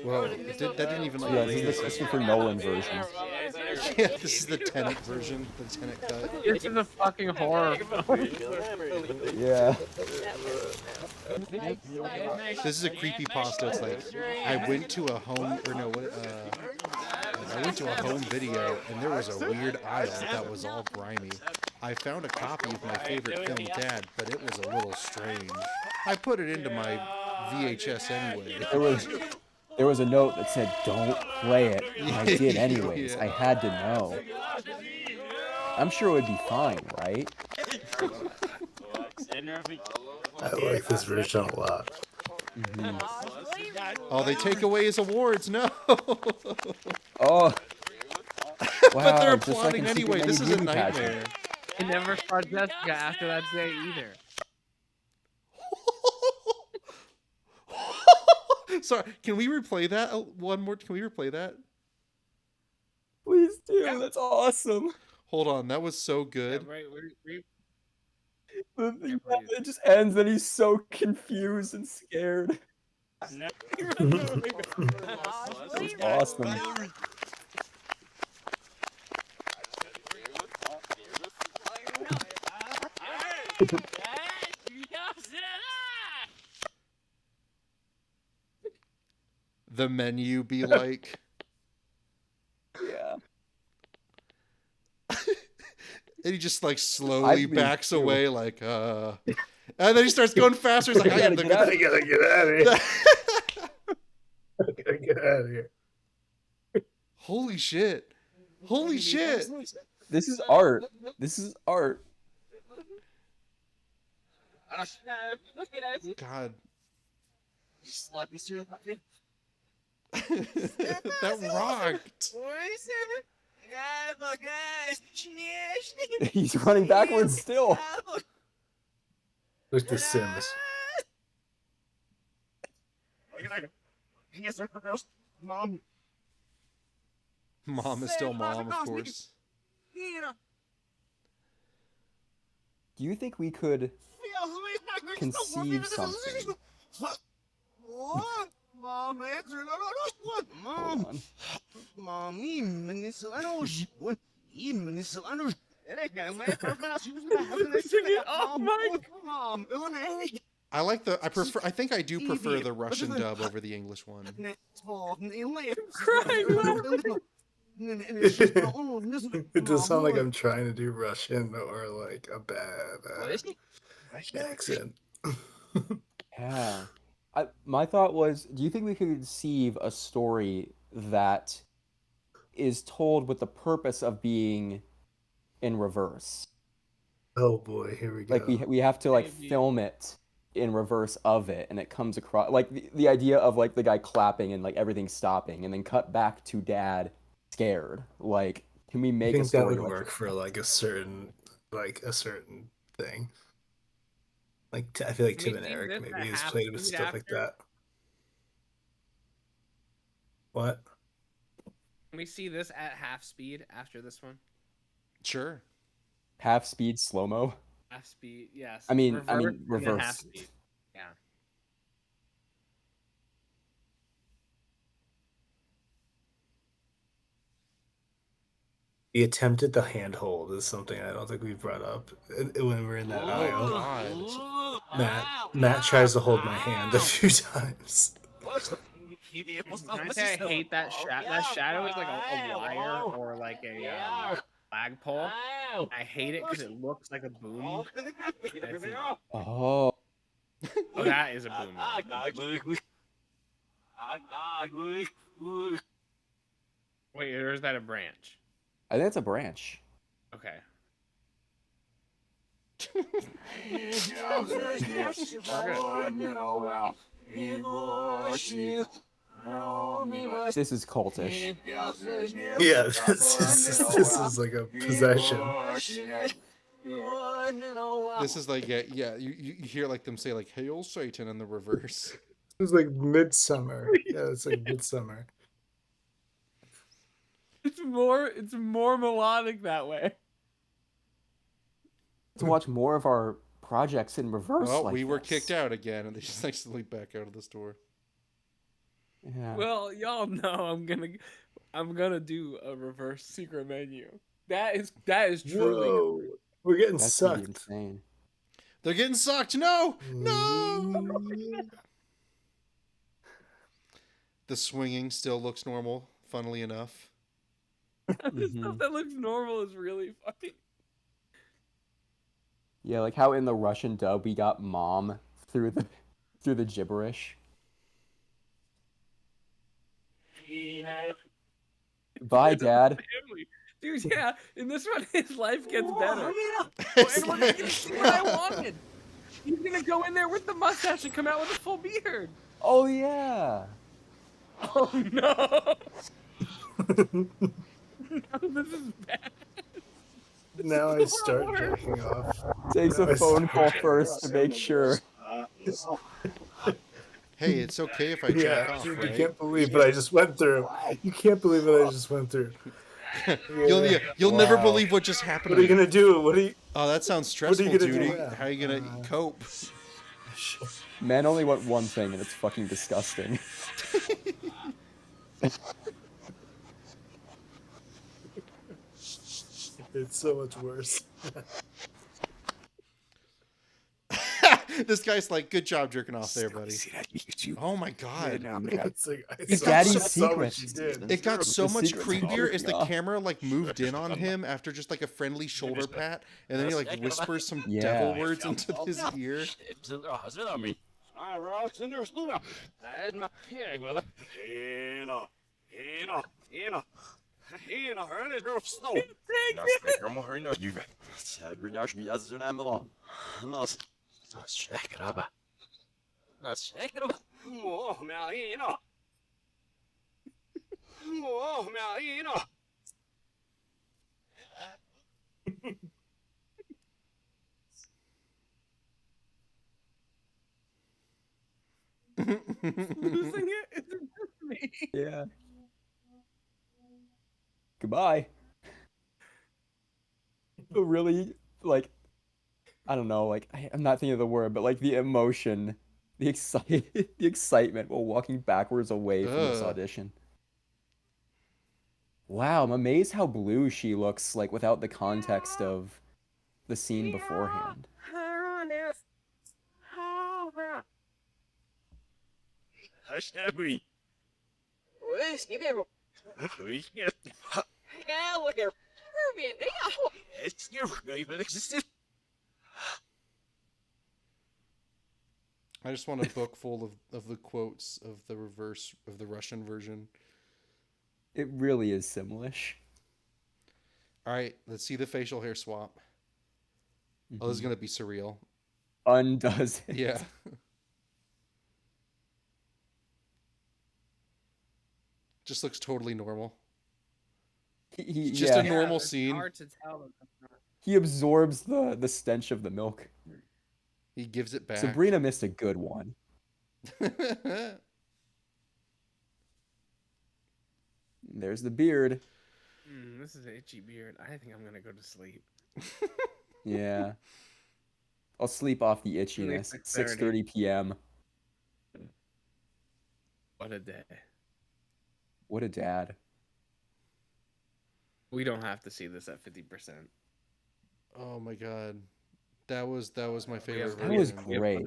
Well, that didn't even like. Yeah, this is the Christopher Nolan version. Yeah, this is the Tenet version, the Tenet cut. This is a fucking horror film. Yeah. This is a creepy pasta. It's like I went to a home I went to a home video and there was a weird aisle that was all grimy. I found a copy of my favorite film, Dad, but it was a little strange. I put it into my VHS anyway. There was a note that said, "Don't play it." And I did anyways. Yeah. I had to know. I'm sure it would be fine, right? I like this version a lot. Mm-hmm. Oh, they take away his awards. No. Oh. Wow, But they're just like applauding in Super anyway. This Many is a Beauty Pageant. nightmare. I never saw Jessica after that day either. Sorry, can we replay that one more? Can we replay that? Please do. That's awesome. Hold on, that was so good. Yeah, right, It just ends and he's so confused and scared. That was awesome. The menu be like. Yeah. And he just like slowly I'd leave backs too. away, like, and then he starts going faster. He's like, I gotta get out of here. I gotta get out of here. Holy shit. Holy shit. This is art. This is art. God. That rocked. He's running backwards still. Look The Sims. Mom. Mom is still mom, of course. Do you think we could conceive something? Mom, answer. Mom. Mom, Oh my Mom, I like the. I prefer. I think I do prefer Evie, the Russian but then- dub over the English one. It does sound like I'm trying to do Russian or like a bad accent. Yeah. My thought was, do you think we could conceive a story that is told with the purpose of being in reverse? Oh boy, here we go. Like we have to like film it in reverse of it, and it comes across like the idea of like the guy clapping and like everything stopping, and then cut back to dad scared. Like, can we I make a think that story would like work for like a certain thing. Like I feel like Can we Tim and see Eric this maybe at has half played with speed stuff like after? that. What? Can we see this at half speed after this one? Sure. half speed slow mo? Half speed, yes. I mean and then reverse. half speed. Yeah. The attempt at the handhold is something I don't think we brought up when we're in that aisle. Matt tries to hold my hand a few times. Can I say I hate that shadow? That shadow is like a wire or like a flagpole. I hate it because it looks like a boom. Oh. Oh, that is a boom. Wait, or is that a branch? I think it's a branch. Okay. This is cultish. Yeah, this is like a possession. This is like yeah. You hear like them say like "Hail Satan" in the reverse. This is like Midsummer. Yeah, it's like Midsummer. It's more melodic that way. To watch more of our projects in reverse. Well, like we were this. kicked out again, and they just like slip back out of the store. Yeah. Well, y'all know I'm gonna do a reverse secret menu. That is truly. Whoa, we're getting That's gonna be sucked. insane. They're getting sucked. No, no. The swinging still looks normal. Funnily enough. The stuff that looks normal is really funny. Yeah, like how in the Russian dub we got mom through the gibberish. Bye, Dad. Dude, yeah, in this one his life gets better. Oh, and we're gonna see what I wanted. He's gonna go in there with the mustache and come out with a full beard. Oh yeah. Oh no. No, this is bad. Now I start jacking off. Takes a phone call first to make sure. Hey, it's okay if I jack off, dude, right? you can't believe what I just went through. You can't believe what I just went through. You'll never believe what just happened. What are you gonna do? What are you? Oh, that sounds What are stressful, you gonna do dude. now? How are you gonna cope? Men only want one thing, and it's fucking disgusting. It's so much worse. This guy's like, good job jerking off there, buddy. Oh my god. It's like, It's Daddy's secret. It got so The much secret's creepier as the off. camera like moved in on him after just like a friendly shoulder pat, and then he like whispers some Yeah. devil words into his ear. Losing it? It's just me. Yeah. Goodbye. But really, like, I don't know, like, I'm not thinking of the word, but like the emotion, the excitement while walking backwards away from this Ugh. audition. Wow, I'm amazed how blue she looks, like, without the context of the scene beforehand. Hashtag. I just want a book full of the quotes of the reverse of the Russian version. It really is Simlish. All right, let's see the facial hair swap. Oh, this is gonna be surreal. Undoes it. Yeah. Just looks totally normal. Just a normal scene. Hard to tell. He absorbs the stench of the milk. He gives it back. Sabrina missed a good one. There's the beard. This is an itchy beard. I think I'm gonna go to sleep. Yeah. I'll sleep off the itchiness. 6:30 p.m. What a day. What a dad. We don't have to see this at 50%. Oh my god. That was my favorite That was version. great.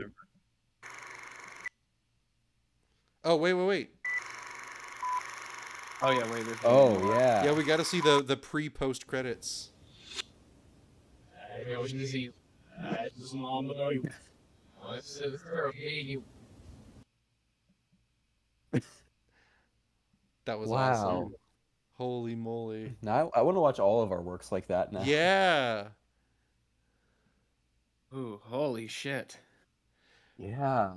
Oh, wait. Oh yeah, wait. Oh yeah. Yeah, we got to see the pre-post credits. That was awesome. Holy moly. Now I want to watch all of our works like that now. Yeah. Ooh, holy shit. Yeah.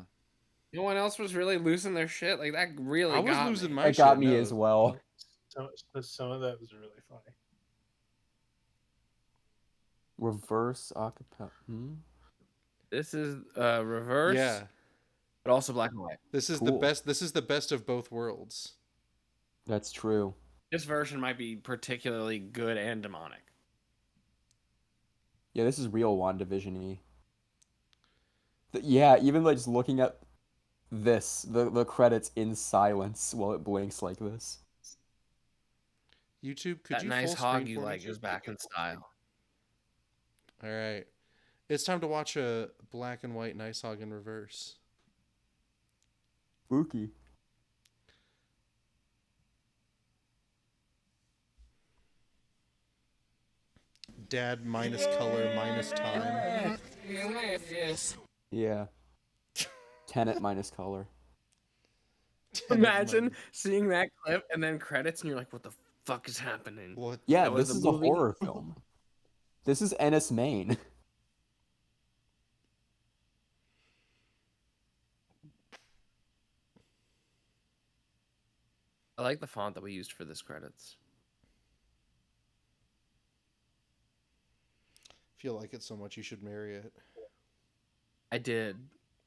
No one else was really losing their shit. Like that really I was got losing me. my It got shit, me no. as well. Some of that was really funny. Reverse acapella. This is reverse. Yeah. But also black and white. This is Cool. the best. This is the best of both worlds. That's true. This version might be particularly good and demonic. Yeah, this is real WandaVision-y. Yeah, even like just looking at this, the credits in silence while it blinks like this. YouTube, could That you nice full hog screen you for me? like is back in style. All right. It's time to watch a black and white nice hog in reverse. Spooky. Dad minus color minus time. Yeah. Tenet minus color. Imagine seeing that clip and then credits and you're like, what the fuck is happening? What? Yeah, That was this a is a movie? horror film. This is Ennis Main. I like the font that we used for this credits. If you like it so much, you should marry it. I did.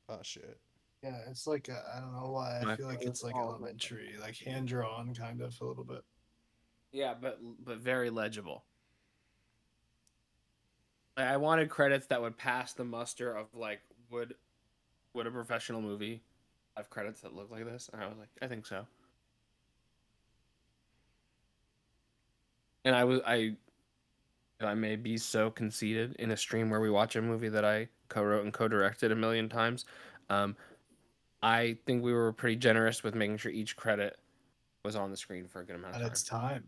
Oh shit. Yeah, it's like I don't know why. I feel like it's like elementary, like hand drawn, kind of a little bit. Yeah, but very legible. Like, I wanted credits that would pass the muster of like would a professional movie have credits that look like this? And I was like, I think so. And I may be so conceited in a stream where we watch a movie that I co-wrote and co-directed a million times. I think we were pretty generous with making sure each credit was on the screen for a good amount of At time. its time.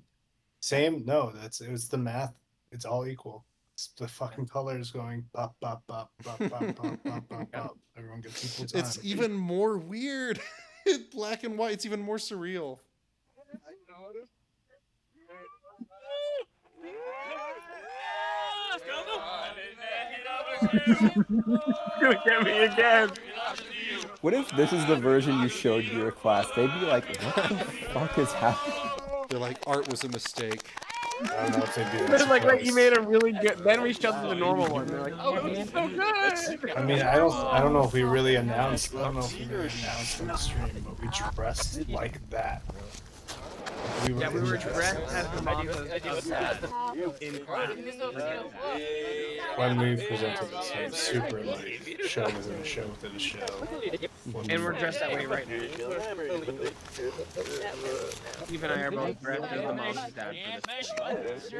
Same. No, it was the math. It's all equal. It's the fucking colors going bop bop bop bop bop bop bop bop bop. Everyone gets equal time. It's even more weird. Black and white. It's even more surreal. Gonna get me again. What if this is the version you showed your class? They'd be like, what the fuck is happening? They're like, art was a mistake. I don't know if they'd be But like you made a really good. Then we showed them the normal one. They're like, oh, it's so good. I mean, I don't know if we really announced. I don't know if we really announced on the stream, but we dressed like that. We were dressed as the moms in class. When we presented this, it was super like show within a show within a show. And we're dressed that way right now. Steve and I are both dressed as the mom and dad for this.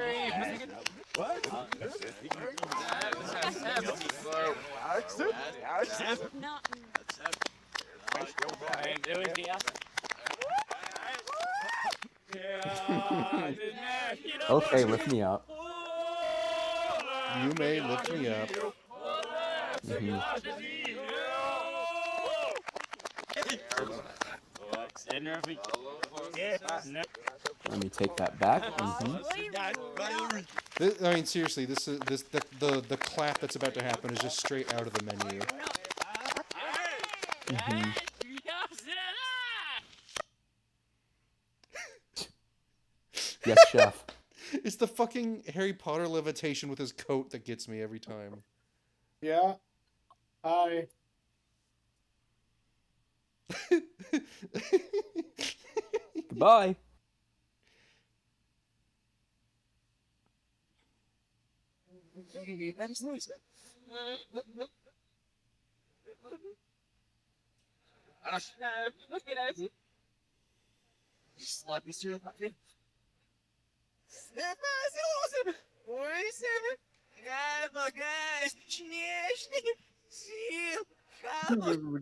Okay, lift me up. You may lift me up. Mhm. Let me take that back. I mean, seriously, the clap that's about to happen is just straight out of the menu. Yes, chef. It's the fucking Harry Potter levitation with his coat that gets me every time. Yeah. Hi. Goodbye. This is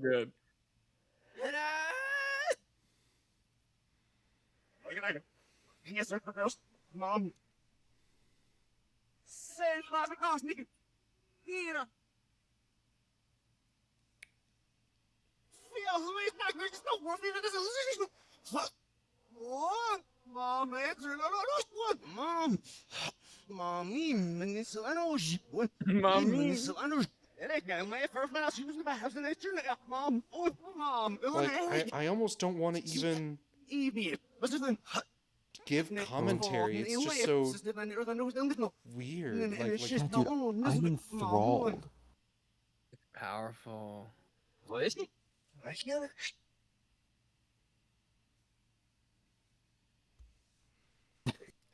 good. Mom. What? Mom, answer. Mom. Mommy, Manisanos. What? Mommy. Manisanos. Mom. Oh, Mom. Like, I almost don't want to even give commentary. It's just so weird. Like Yeah, dude, I'm enthralled. Powerful. What is it?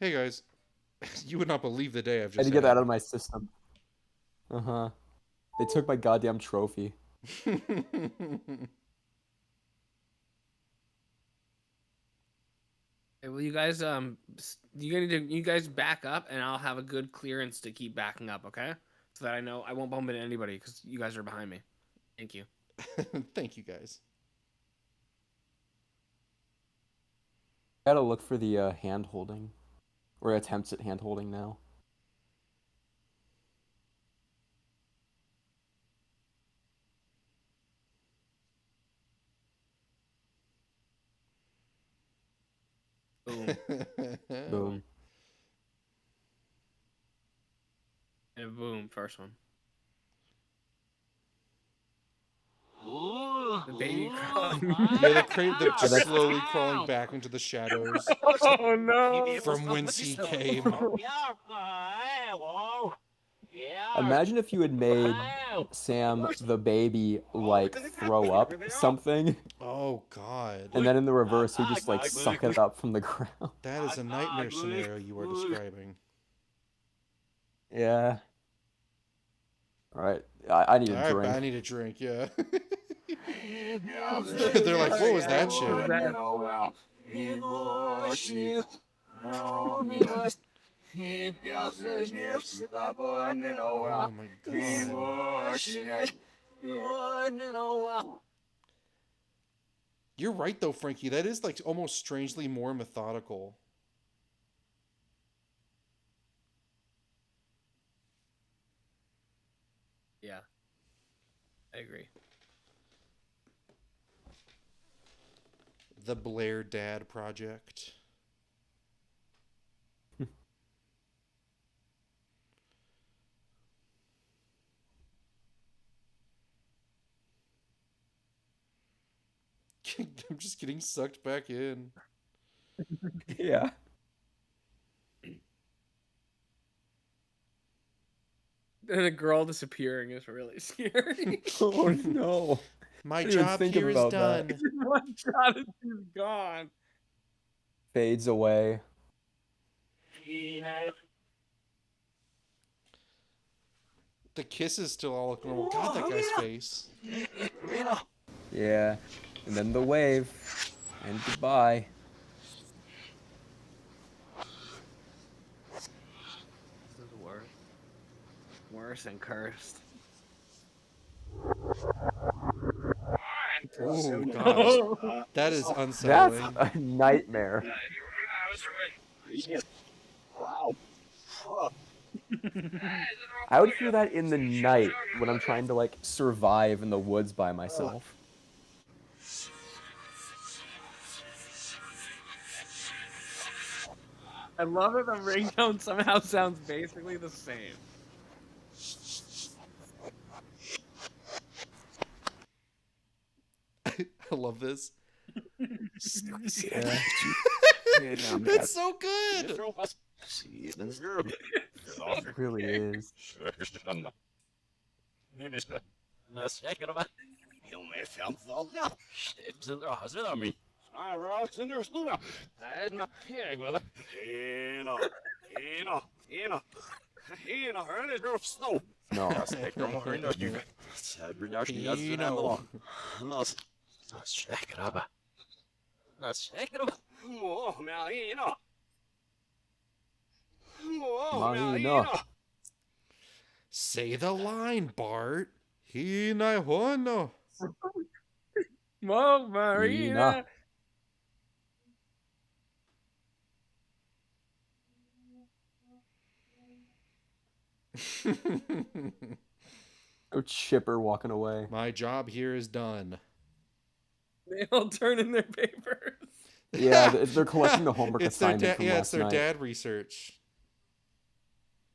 hey guys, you would not believe the day I've I had just to get that had. out of my system. They took my goddamn trophy. Hey, well, you guys, you guys back up, and I'll have a good clearance to keep backing up, okay? So that I know I won't bump into anybody because you guys are behind me. Thank you. Thank you guys. Gotta look for the hand holding, or attempts at hand holding now. Boom. Boom. And boom, first one. The baby crawling. Yeah, the slowly crawling back into the shadows. Oh no! From whence he came. Imagine if you had made Sam the baby like throw up something. Oh god. And then in the reverse, he just like suck it up from the ground. That is a nightmare scenario you are describing. Yeah. All right, I need a drink. I need a drink. Yeah. They're like, what was that shit? Oh my god. You're right though, Frankie. That is like almost strangely more methodical. Yeah. I agree. The Blair Dad Project. I'm just getting sucked back in. Yeah. And a girl disappearing is really scary. Oh no. My job here is done. One shot and she's gone. Fades away. The kiss is still all look normal. God, that guy's face. Yeah. And then the wave. And goodbye. This is worse. Worse and cursed. Oh No. gosh, that is That's unsettling. a nightmare. Wow. I would hear that in the night when I'm trying to like survive in the woods by myself. I love that the ringtone somehow sounds basically the same. I love this. Yeah. It's so good. It really is. No. Mahina. Say the line, Bart. Hinahono. Whoa, Marina. Go Chipper walking away. My job here is done. They all turn in their papers. Yeah, they're collecting the homework It's their assignment from it's last their night. dad research.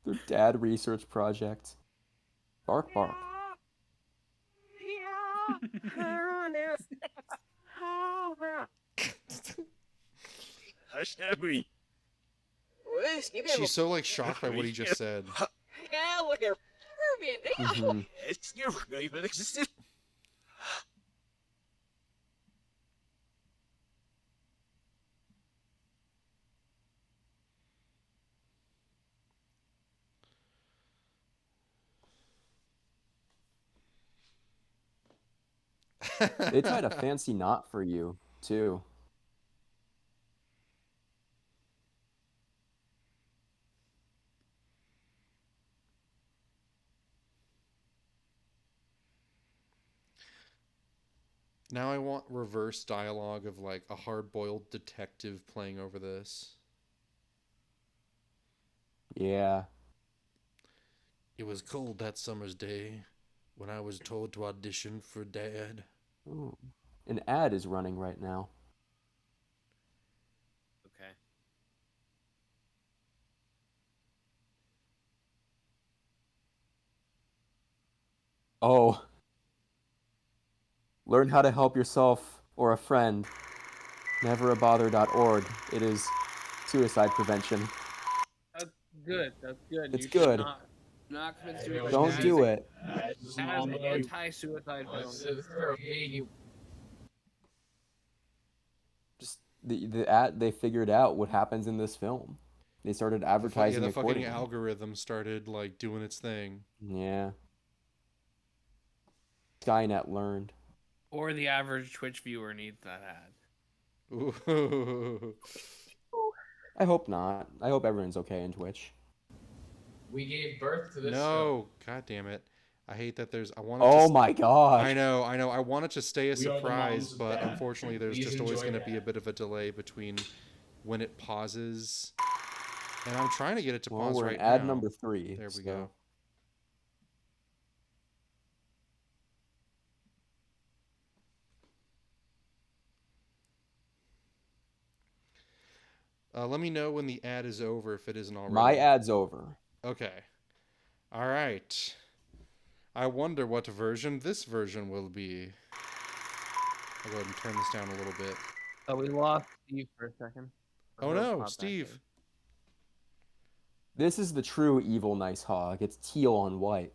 Their dad research project. Bark, bark. She's so like shocked by what he just said. Mhm. They tied a fancy knot for you, too. Now I want reverse dialogue of like a hard-boiled detective playing over this. Yeah. It was cold that summer's day when I was told to audition for Dad. Ooh. An ad is running right now. Okay. Oh. Learn how to help yourself or a friend. Neverabother.org. It is suicide prevention. That's good. That's good. It's You should good. not commit suicide. Don't do it. As an anti-suicide film. Just the ad, they figured out what happens in this film. They started advertising the fucking accordingly. algorithm started like doing its thing. Yeah. Skynet learned. Or the average Twitch viewer needs that ad. Ooh. I hope not. I hope everyone's okay in Twitch. We gave birth to this No, god damn it. I hate that there's Oh my god. I know. I want it to stay a We are the surprise, moms of but Dad. unfortunately there's Please just always enjoy going to be a Dad. bit of a delay between when it pauses. And I'm trying to get it to Well, pause we're right in ad now. number 3. There we so. go. Let me know when the ad is over if it isn't already. My ad's over. Okay. All right. I wonder what version this version will be. I'll go ahead and turn this down a little bit. Oh, we lost Steve for a second. Oh no, Steve. This is the true evil nice hog. It's teal on white.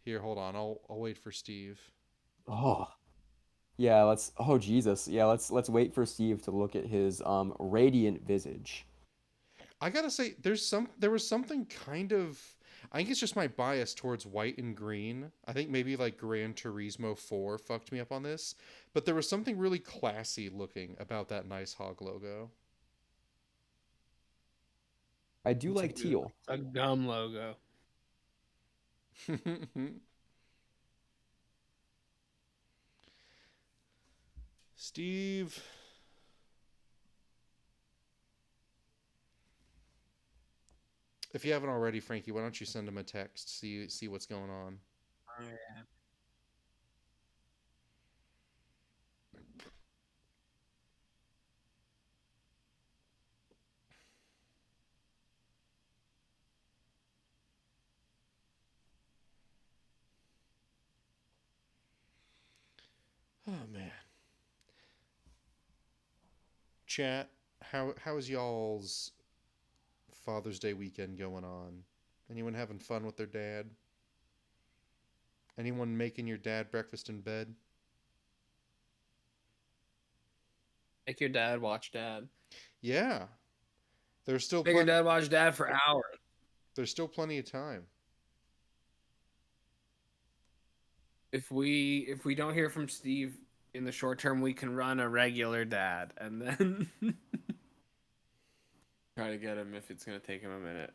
Here, hold on. I'll wait for Steve. Oh. Yeah, let's oh Jesus. Yeah, let's wait for Steve to look at his radiant visage. I gotta say, there was something kind of, I think it's just my bias towards white and green. I think maybe like Gran Turismo 4 fucked me up on this, but there was something really classy looking about that nice hog logo. I do like teal. A gum logo. Steve. If you haven't already, Frankie, why don't you send him a text? See what's going on. Oh, yeah. Oh man. Chat, how is y'all's Father's Day weekend going on? Anyone having fun with their dad? Anyone making your dad breakfast in bed? Make your dad watch dad. Yeah. There's still Make your dad watch dad for hours. There's still plenty of time. If we don't hear from Steve in the short term, we can run a regular dad and then try to get him if it's gonna take him a minute.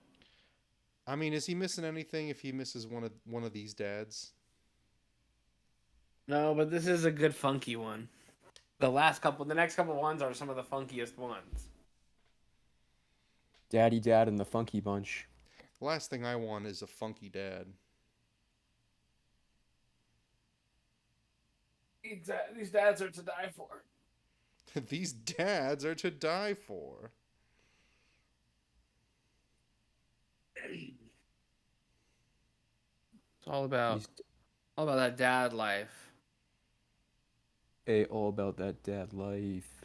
I mean, is he missing anything if he misses one of these dads? No, but this is a good funky one. The next couple ones are some of the funkiest ones. Daddy Dad and the Funky Bunch. The last thing I want is a funky dad. These dads are to die for. These dads are to die for. It's all about that dad life. Hey, all about that dad life.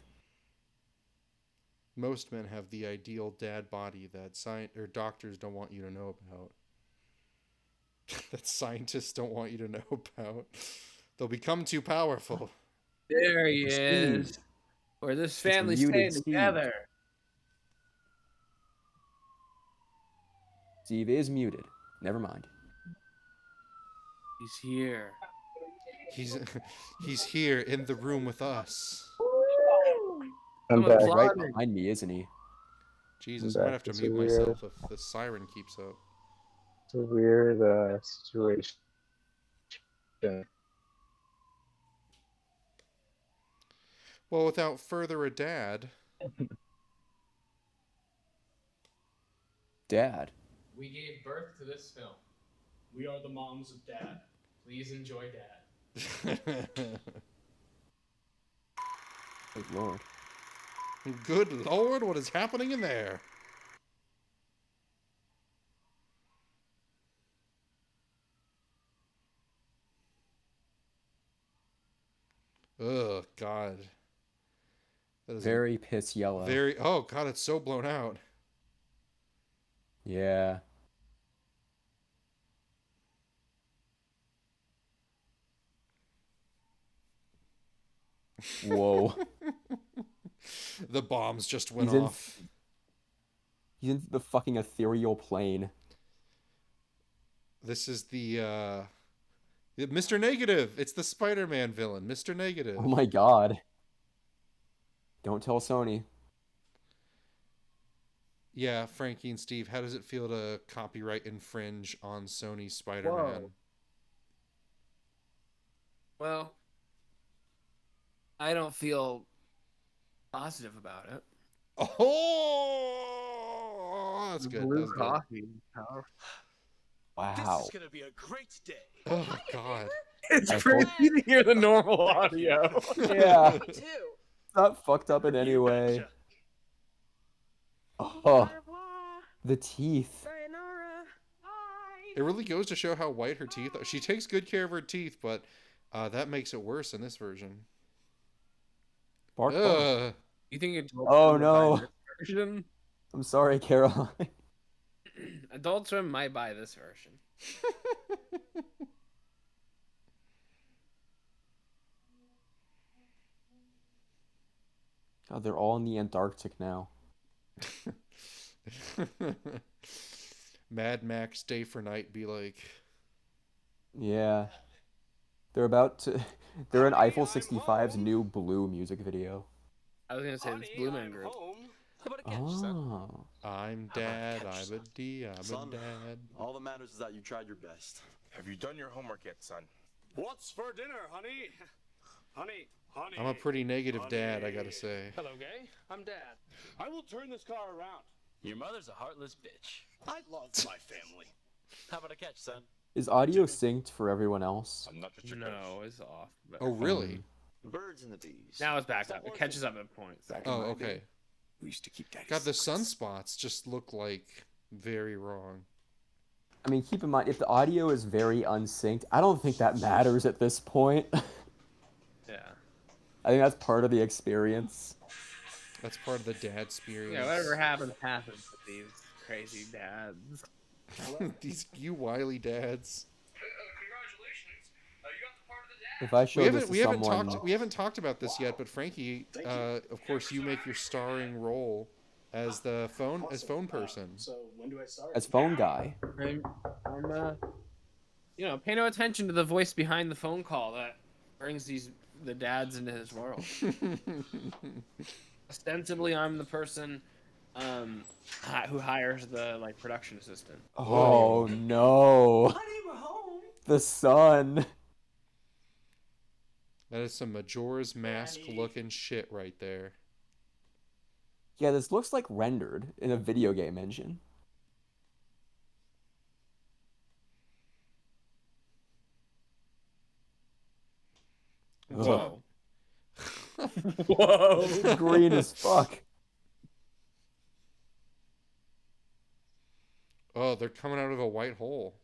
Most men have the ideal dad body that doctors don't want you to know about. That scientists don't want you to know about. They'll become too powerful. There he is. Where this family's staying together. Steve is muted. Never mind. He's here. He's here in the room with us. I'm right behind me, isn't he? Jesus, I might have to mute myself if the siren keeps up. It's a weird situation. Well, without further ado, Dad. We gave birth to this film. We are the moms of Dad. Please enjoy Dad. Good Lord. Good Lord, what is happening in there? Oh, God. That is very piss yellow. Oh, God, it's so blown out. Yeah. Whoa. The bombs just went off. He's in the fucking ethereal plane. This is the Mr. Negative. It's the Spider-Man villain, Mr. Negative. Oh my God. Don't tell Sony. Yeah, Frankie and Steve, how does it feel to copyright infringe on Sony's Spider-Man? Whoa. Well, I don't feel positive about it. Oh, that's good. Blue That's coffee. Wow. This is gonna be a great day. Oh my God. It's crazy to hear the normal audio. Yeah. Me too. Not fucked up in any way. Oh. The teeth. It really goes to show how white her teeth are. She takes good care of her teeth, but that makes it worse in this version. Bark, bark. You think it's Oh no. version? I'm sorry, Caroline. Adult Swim might buy this version. God, they're all in the Antarctic now. Mad Max Day for Night be like. Yeah. They're in Eiffel 65's new Blue music video. I was gonna say this Blue Man Group. Oh. I'm dad, I'm a D, I'm Son, a dad. all that matters is that you tried your best. Have you done your homework yet, son? What's for dinner, honey? Honey, Honey, I'm a pretty negative dad, I honey. gotta say. Hello, gay. I'm Dad. I will turn this car around. Your mother's a heartless bitch. I love my family. How about a catch, son? Is audio synced for everyone else? I'm not just your No, it's off. But Oh, really? Birds and the bees. now it's back up. It catches up at points. Oh, okay. We used to keep daddy's God, the secrets. sunspots just look like very wrong. I mean, keep in mind, if the audio is very unsynced, I don't think that matters at this point. Yeah. I think that's part of the experience. That's part of the dad experience. Yeah, whatever happens, happens with these crazy dads. These you wily dads. Congratulations. You got the part of the dad. If I show this to someone, We haven't talked about this yet, but Frankie, of course, you make your starring role as the phone person. So when do I start? as phone guy, I'm pay no attention to the voice behind the phone call that brings the dads into his world. Ostensibly, I'm the person who hires the production assistant. oh no, Honey, we're home. the sun. That is some Majora's Mask looking shit right there. Yeah, this looks like rendered in a video game engine. Whoa. Whoa. It's green as fuck. Oh, they're coming out of a white hole,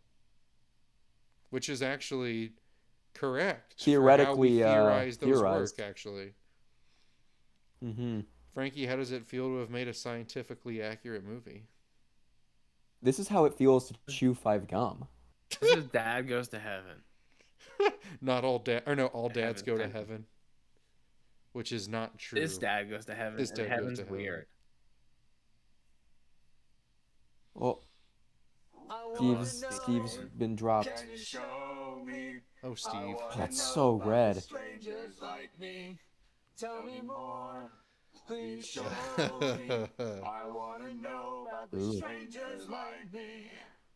which is actually correct. Theoretically, for how we theorize those theorized. work. Actually, Mm-hmm. Frankie, how does it feel to have made a scientifically accurate movie? This is how it feels to chew 5 gum. This is Dad Goes to Heaven. Not all all dads Heaven, go to heaven. heaven, which is not true. This Dad Goes to Heaven. This and dad goes Heaven's to heaven. weird. Well, Steve's been dropped. Can you show me? Oh, Steve. That's so red. Strangers like me. Tell me more. Please show me. I want to know about the Ooh. strangers like me.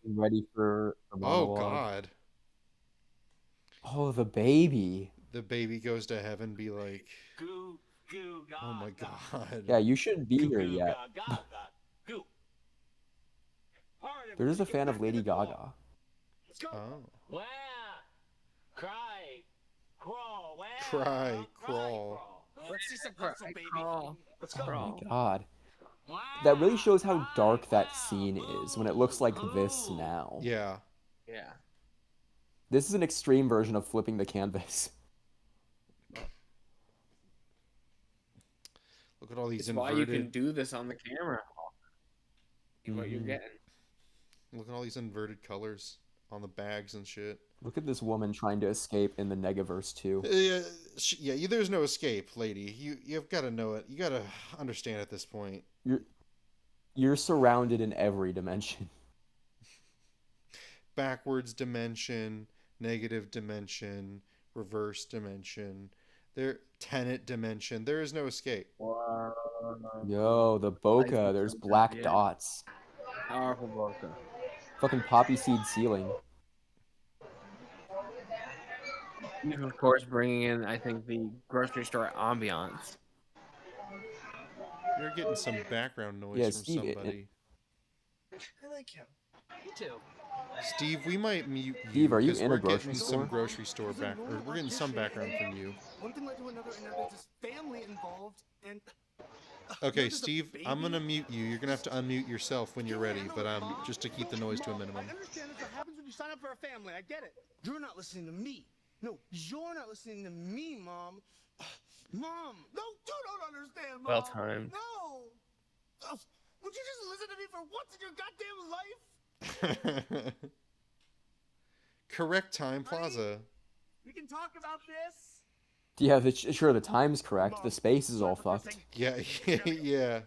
Ready for a Oh monologue. God. Oh, the baby. The baby goes to heaven. Be like, Goo, goo, gaga. oh my God. Yeah, you shouldn't be Goo, here goo, yet. gaga, goo. All right, They're just a everybody, fan get of back Lady in the car. Gaga. Let's go. Oh. Wow. Cry. Crawl. Wow. Cry, crawl. Let's see some crawl. Let's go. Oh my god. That really shows how dark that scene is when it looks like this now. Yeah. Yeah. This is an extreme version of flipping the canvas. Look at all these It's why inverted. you can do this on the camera. What you're Mhm. getting. Look at all these inverted colors on the bags and shit. Look at this woman trying to escape in the Negaverse too. Yeah, there's no escape, lady. You've got to know it. You got to understand at this point. You're surrounded in every dimension. Backwards dimension, negative dimension, reverse dimension. Tenet dimension. There is no escape. Wow. Yo, the bokeh, there's black Yeah. dots. Powerful bokeh. Fucking poppy seed ceiling. And of course, bringing in, I think, the grocery store ambiance. You're getting some background noise Yeah, from Steve, somebody. I like him. Me too. Steve, we might mute you. Steve, are you 'cause in a we're grocery getting store? some grocery store back, or we're getting some background from you. One thing led to another, and now there's this family involved, and Okay, there's a Steve, I'm gonna mute you. You're gonna have to unmute yourself when you're ready, but just to keep the noise to a minimum. I understand that's what happens when you sign up for a family. I get it. You're not listening to me. No, you're not listening to me, Mom. Mom, no, you don't understand, Mom. Well timed. No. Would you just listen to me for once in your goddamn life? Correct time, Plaza. We can talk about this. Yeah, sure, the time's correct. The space is all fucked. Yeah, yeah.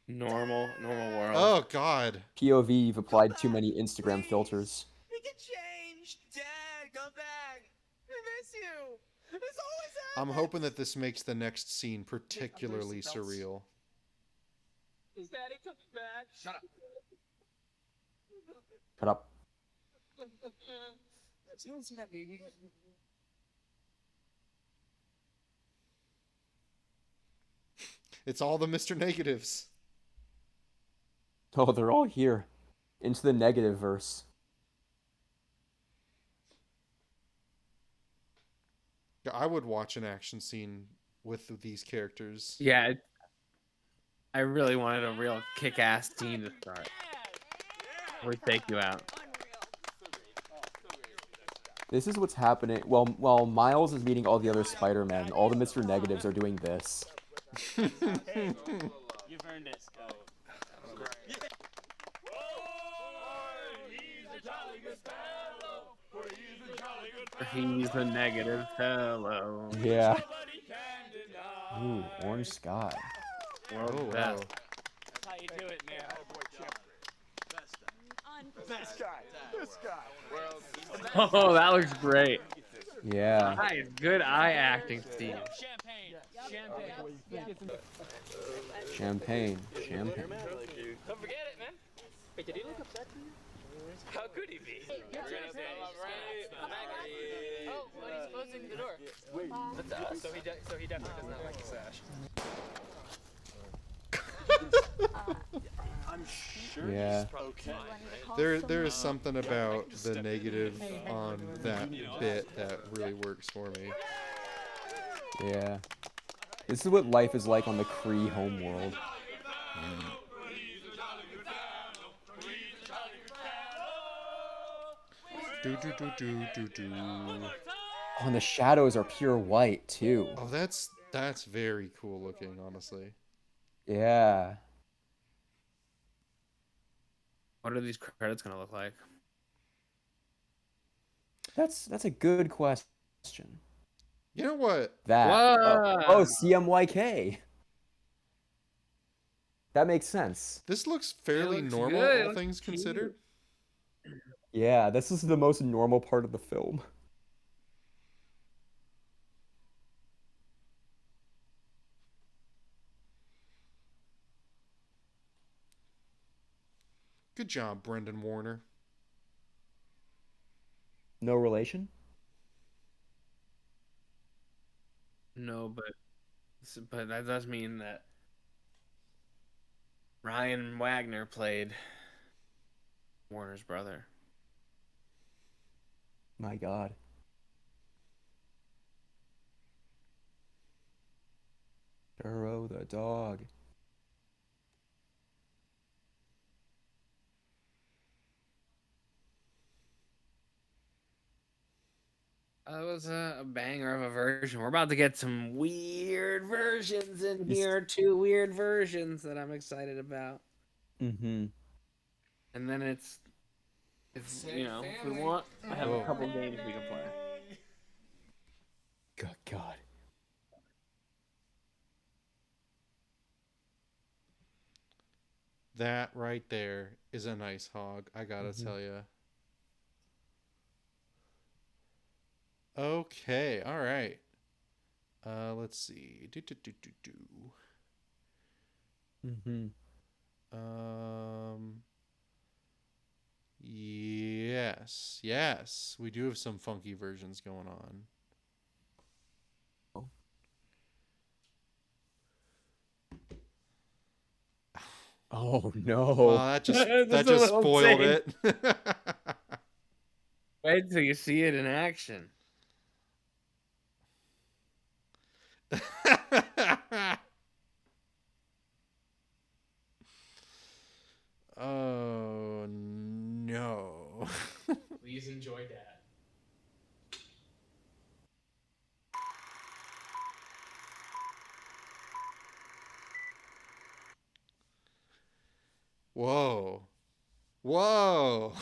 Normal world. Oh God. POV, you've applied too many Instagram filters. We can change. Dad, come back. I miss you. This always happens. I'm hoping that this makes the next scene particularly surreal. Is Daddy coming back? Shut up. Shut up. You don't see that baby? It's all the Mr. Negatives. Oh, they're all here. Into the negative verse. Yeah, I would watch an action scene with these characters. Yeah, I really wanted a real kick-ass scene to start. Or take you out. This is what's happening. While Miles is meeting all the other Spider-Men, all the Mr. Negatives are doing this. You've earned it. He's a negative fellow. Yeah. Ooh, orange sky. World Oh, wow. best. That's how you do it, man. This guy. Oh, that looks great. Yeah. Nice, good eye acting, Steve. Champagne. Don't forget it, man. Wait, did he look upset to you? How could he be? Oh, but he's closing the door. That's us. So he definitely does not like the sash. I'm sure Yeah. okay. There is something about the negative on that bit that really works for me. Yeah. This is what life is like on the Kree homeworld. Do do do do do do. Oh, and the shadows are pure white too. Oh, that's very cool looking, honestly. Yeah. What are these credits gonna look like? That's a good question. You know what? That. Whoa. Oh, CMYK. That makes sense. This looks fairly looks normal, good. It all looks things cute. considered. Yeah, this is the most normal part of the film. Good job, Brendan Warner. No relation? No, but that does mean that Ryan Wagner played Warner's brother. My God. Burrow the dog. That was a banger of a version. We're about to get some weird versions in here. 2 weird versions that I'm excited about. Mm-hmm. And then it's you know, if we want, I have a couple games we can play. Good God. That right there is a nice hog, I gotta tell you. Okay, all right. Let's see. Mm-hmm. Yes, we do have some funky versions going on. Oh no. Well, that just spoiled it. Wait till you see it in action. Oh no. Please enjoy Dad. Whoa. Whoa.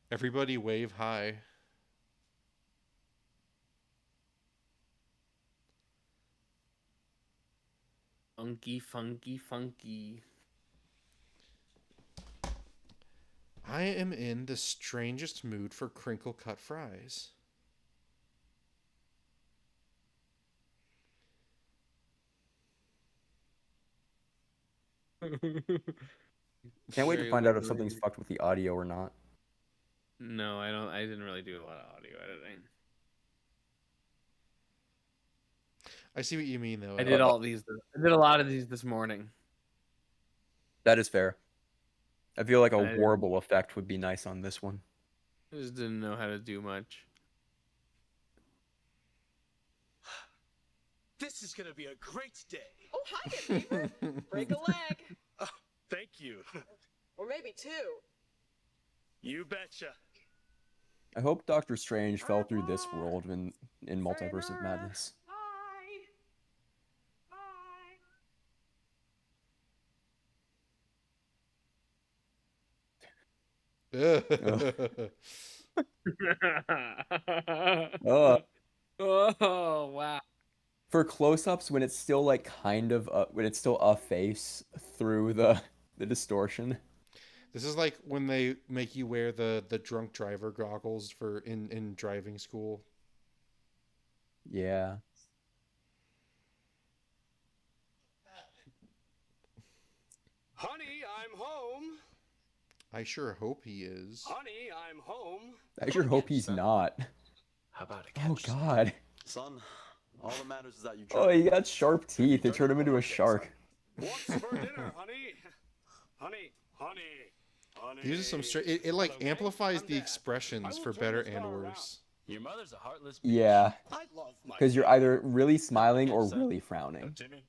Everybody wave high. Funky, funky, funky. I am in the strangest mood for crinkle cut fries. Can't wait to Very find out if weird. something's fucked with the audio or not. No, I don't. I didn't really do a lot of audio editing. I see what you mean, though. I did all these. I did a lot of these this morning. That is fair. I feel like a I warble effect would be nice on this one. just didn't know how to do much. This is gonna be a great day. Oh, hi there, neighbor. Break a leg. Oh, thank you. Or maybe two. You betcha. I hope Doctor Strange fell through this world in Multiverse of Madness. Oh wow. For close-ups, when it's still like when it's still a face through the distortion. This is like when they make you wear the drunk driver goggles for in driving school. Yeah. Honey, I'm home. I sure hope he is. Honey, I'm home. I sure hope he's not. How about it? Oh God. Son, all that matters is that you Oh, he got sharp teeth. They turned him into a shark. What's for dinner, honey? Honey, honey, honey. He uses some straight. It like amplifies the expressions for better and worse. Your mother's a heartless. Yeah. I love my. Because you're either really smiling or really frowning. Timmy,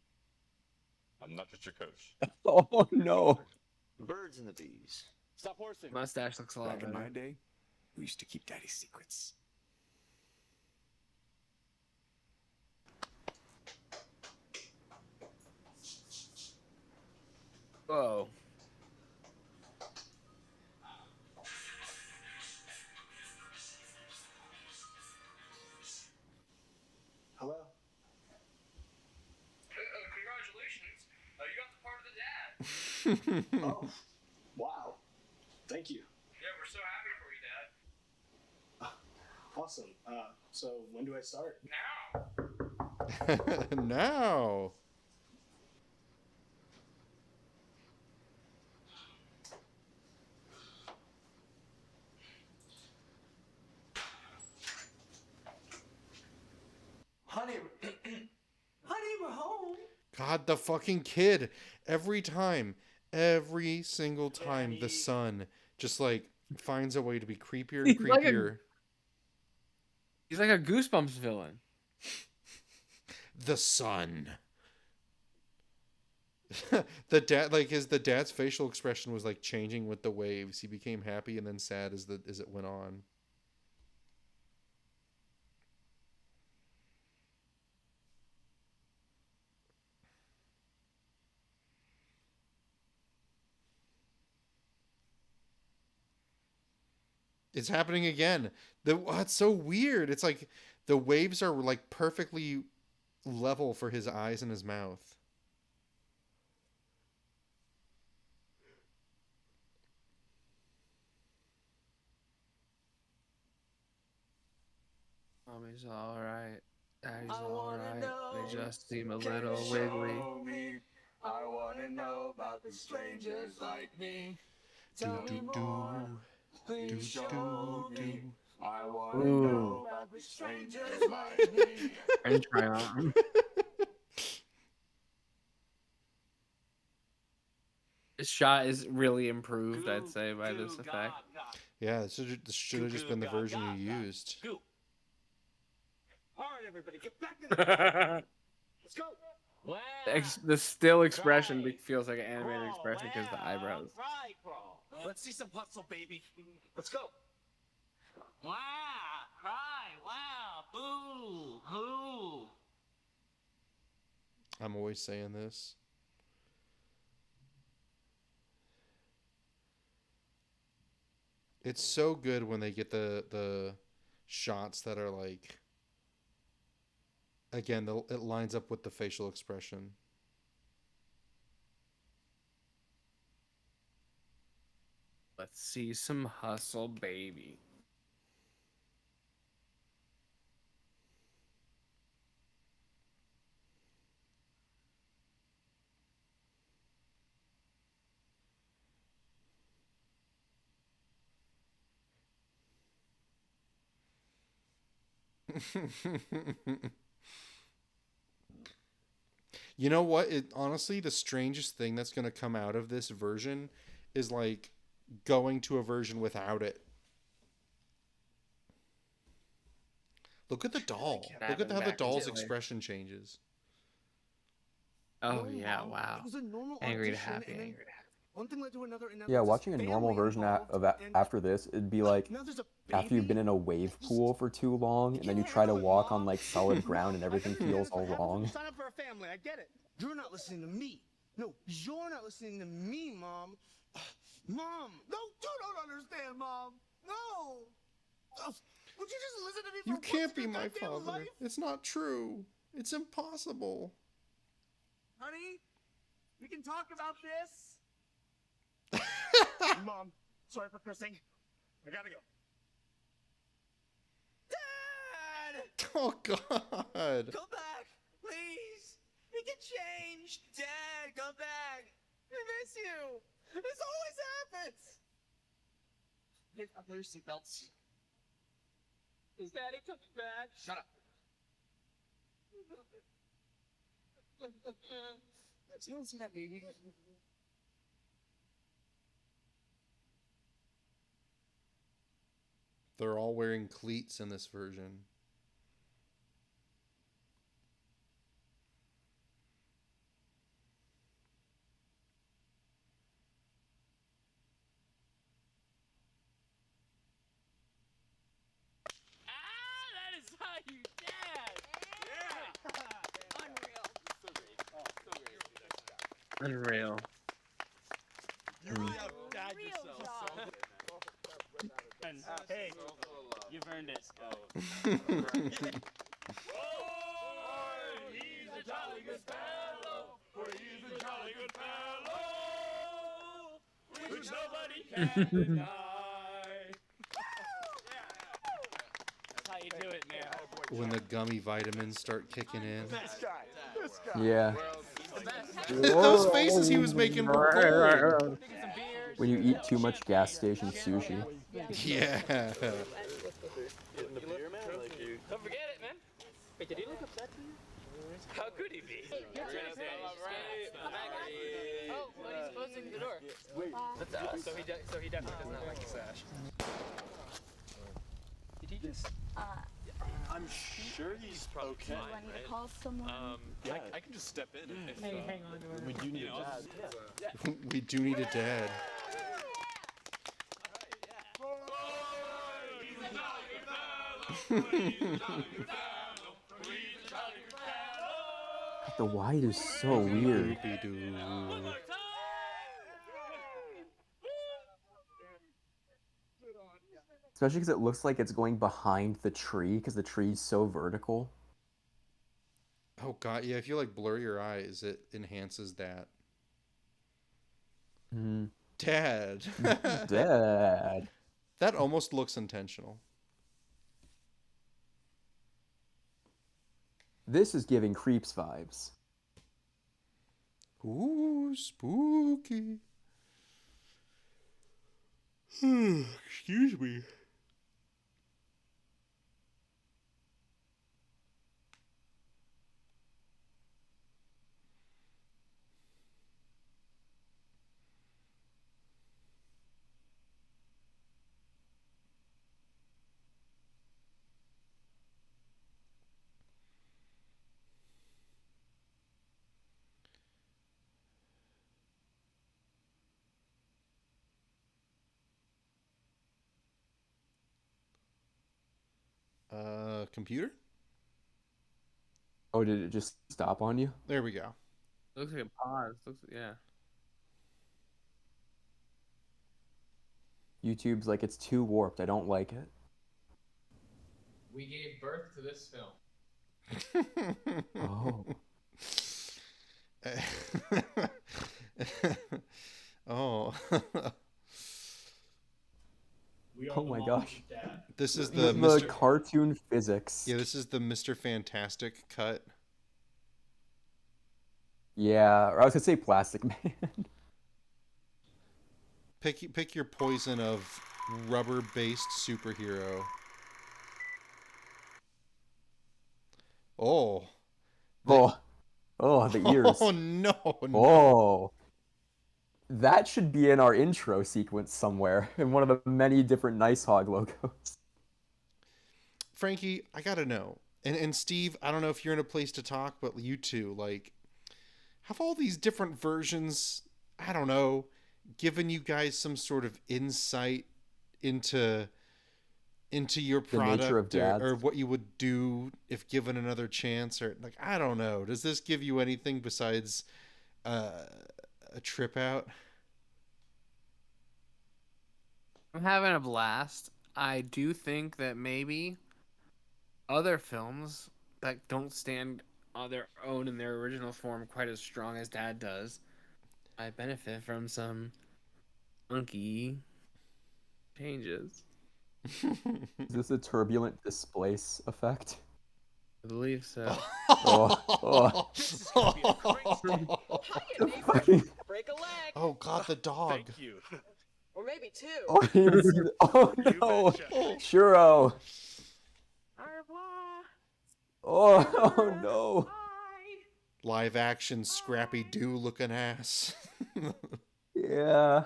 I'm not just your coach. Oh no. Birds and the bees. Stop horsing. Mustache looks a lot Back in better. my day, we used to keep daddy's secrets. Whoa. Hello? Congratulations. You got the part of the dad. Oh, wow. Thank you. Yeah, we're so happy for you, Dad. Awesome. So when do I start? Now. Now. Honey, honey, we're home. God, the fucking kid. Every single time, the son just like finds a way to be creepier and He's like a- creepier. He's like a Goosebumps villain. The son. The dad's facial expression was like changing with the waves. He became happy and then sad as it went on. It's happening again. It's so weird. It's like the waves are like perfectly level for his eyes and his mouth. Mommy's alright. Daddy's alright. They just seem a little wiggly. I wanna know about the strangers like me. Tell me Do, more. Please do, show do, me. do. I wanna Ooh. know about the strangers like me. And try on. This shot is really improved, I'd say, by this effect. Yeah, this should have just been the version you used. All right, everybody, get back in the car. Let's go. Wow. The still expression feels like an animated expression because the eyebrows. Right, crawl. Let's see some hustle, baby. Let's go. Wow. Cry. Wow. Boo. Hoo. I'm always saying this. It's so good when they get the shots that are like, again, it lines up with the facial expression. Let's see some hustle, baby. You know what? It honestly, the strangest thing that's going to come out of this version is like going to a version without it. Look at the doll. Look at how the doll's expression changes. Oh yeah, wow. It was a normal Angry to audition, happy, and then angry to happy. one thing led to another, and now Yeah, there's this watching a normal family version involved, of and after this, it'd be like now there's a after you've baby. been in a wave pool for too long, and then you try to walk on like solid ground, and everything feels all wrong. Sign up for a family. I get it. You're not listening to me. No, you're not listening to me, Mom. Mom. No, you don't understand, Mom. No. Would you just listen to me for You once can't in be your my goddamn father. life? It's not true. It's impossible. Honey, we can talk about this. Mom, sorry for cursing. I gotta go. Dad! Oh God. Come back, please. We can change. Dad, come back. I miss you. This always happens. Get up your seatbelts. Is Daddy coming back? Shut up. It's heavy. They're all wearing cleats in this version. That is how you dad. Yeah. Unreal. Unreal. You really outdad yourself. And, hey, you've earned it. He's a jolly good fellow, for he's a jolly good fellow, which nobody can deny. That's how you do it, man. When the gummy vitamins start kicking in. This guy. Yeah. Those faces he was making were gold. When you eat too much gas station sushi. Yeah. Don't forget it, man. Wait, did he look upset to you? How could he be? Oh, but he's closing the door. That's us. So he definitely does not like the sash. Did he just? I'm sure he's okay. Do I need to call someone? Yeah. I can just step in if hang on to her. we do need a dad. We do need a dad. The white is so weird. Especially because it looks like it's going behind the tree, because the tree's so vertical. Oh God, yeah. If you like blur your eyes, it enhances that. Mm. Dad. Dad. That almost looks intentional. This is giving Creeps vibes. Ooh, spooky. Excuse me. Computer? Oh, did it just stop on you? There we go. Looks like a pause. Yeah. YouTube's like, it's too warped. I don't like it. We gave birth to this film. Oh. Oh. Oh my gosh. This is the the cartoon physics. Yeah, this is the Mr. Fantastic cut. Yeah, or I was gonna say Plastic Man. Pick your poison of rubber-based superhero. Oh. Oh, the ears. Oh no, no. Oh. That should be in our intro sequence somewhere, in one of the many different Nice Hog logos. Frankie, I gotta know. And Steve, I don't know if you're in a place to talk, but you two, like, have all these different versions, I don't know, given you guys some sort of insight into your The nature of product dads. or what you would do if given another chance, or like, I don't know. Does this give you anything besides a trip out? I'm having a blast. I do think that maybe other films that don't stand on their own in their original form quite as strong as Dad does, I benefit from some funky changes. Is this a turbulent displace effect? I believe so. Oh. This is gonna be a great Fucking- Break a leg. Oh God, the dog. Thank you. Or maybe two. Oh, oh no. Churro. Au revoir. Oh no. Live action Scrappy Doo looking ass. Yeah.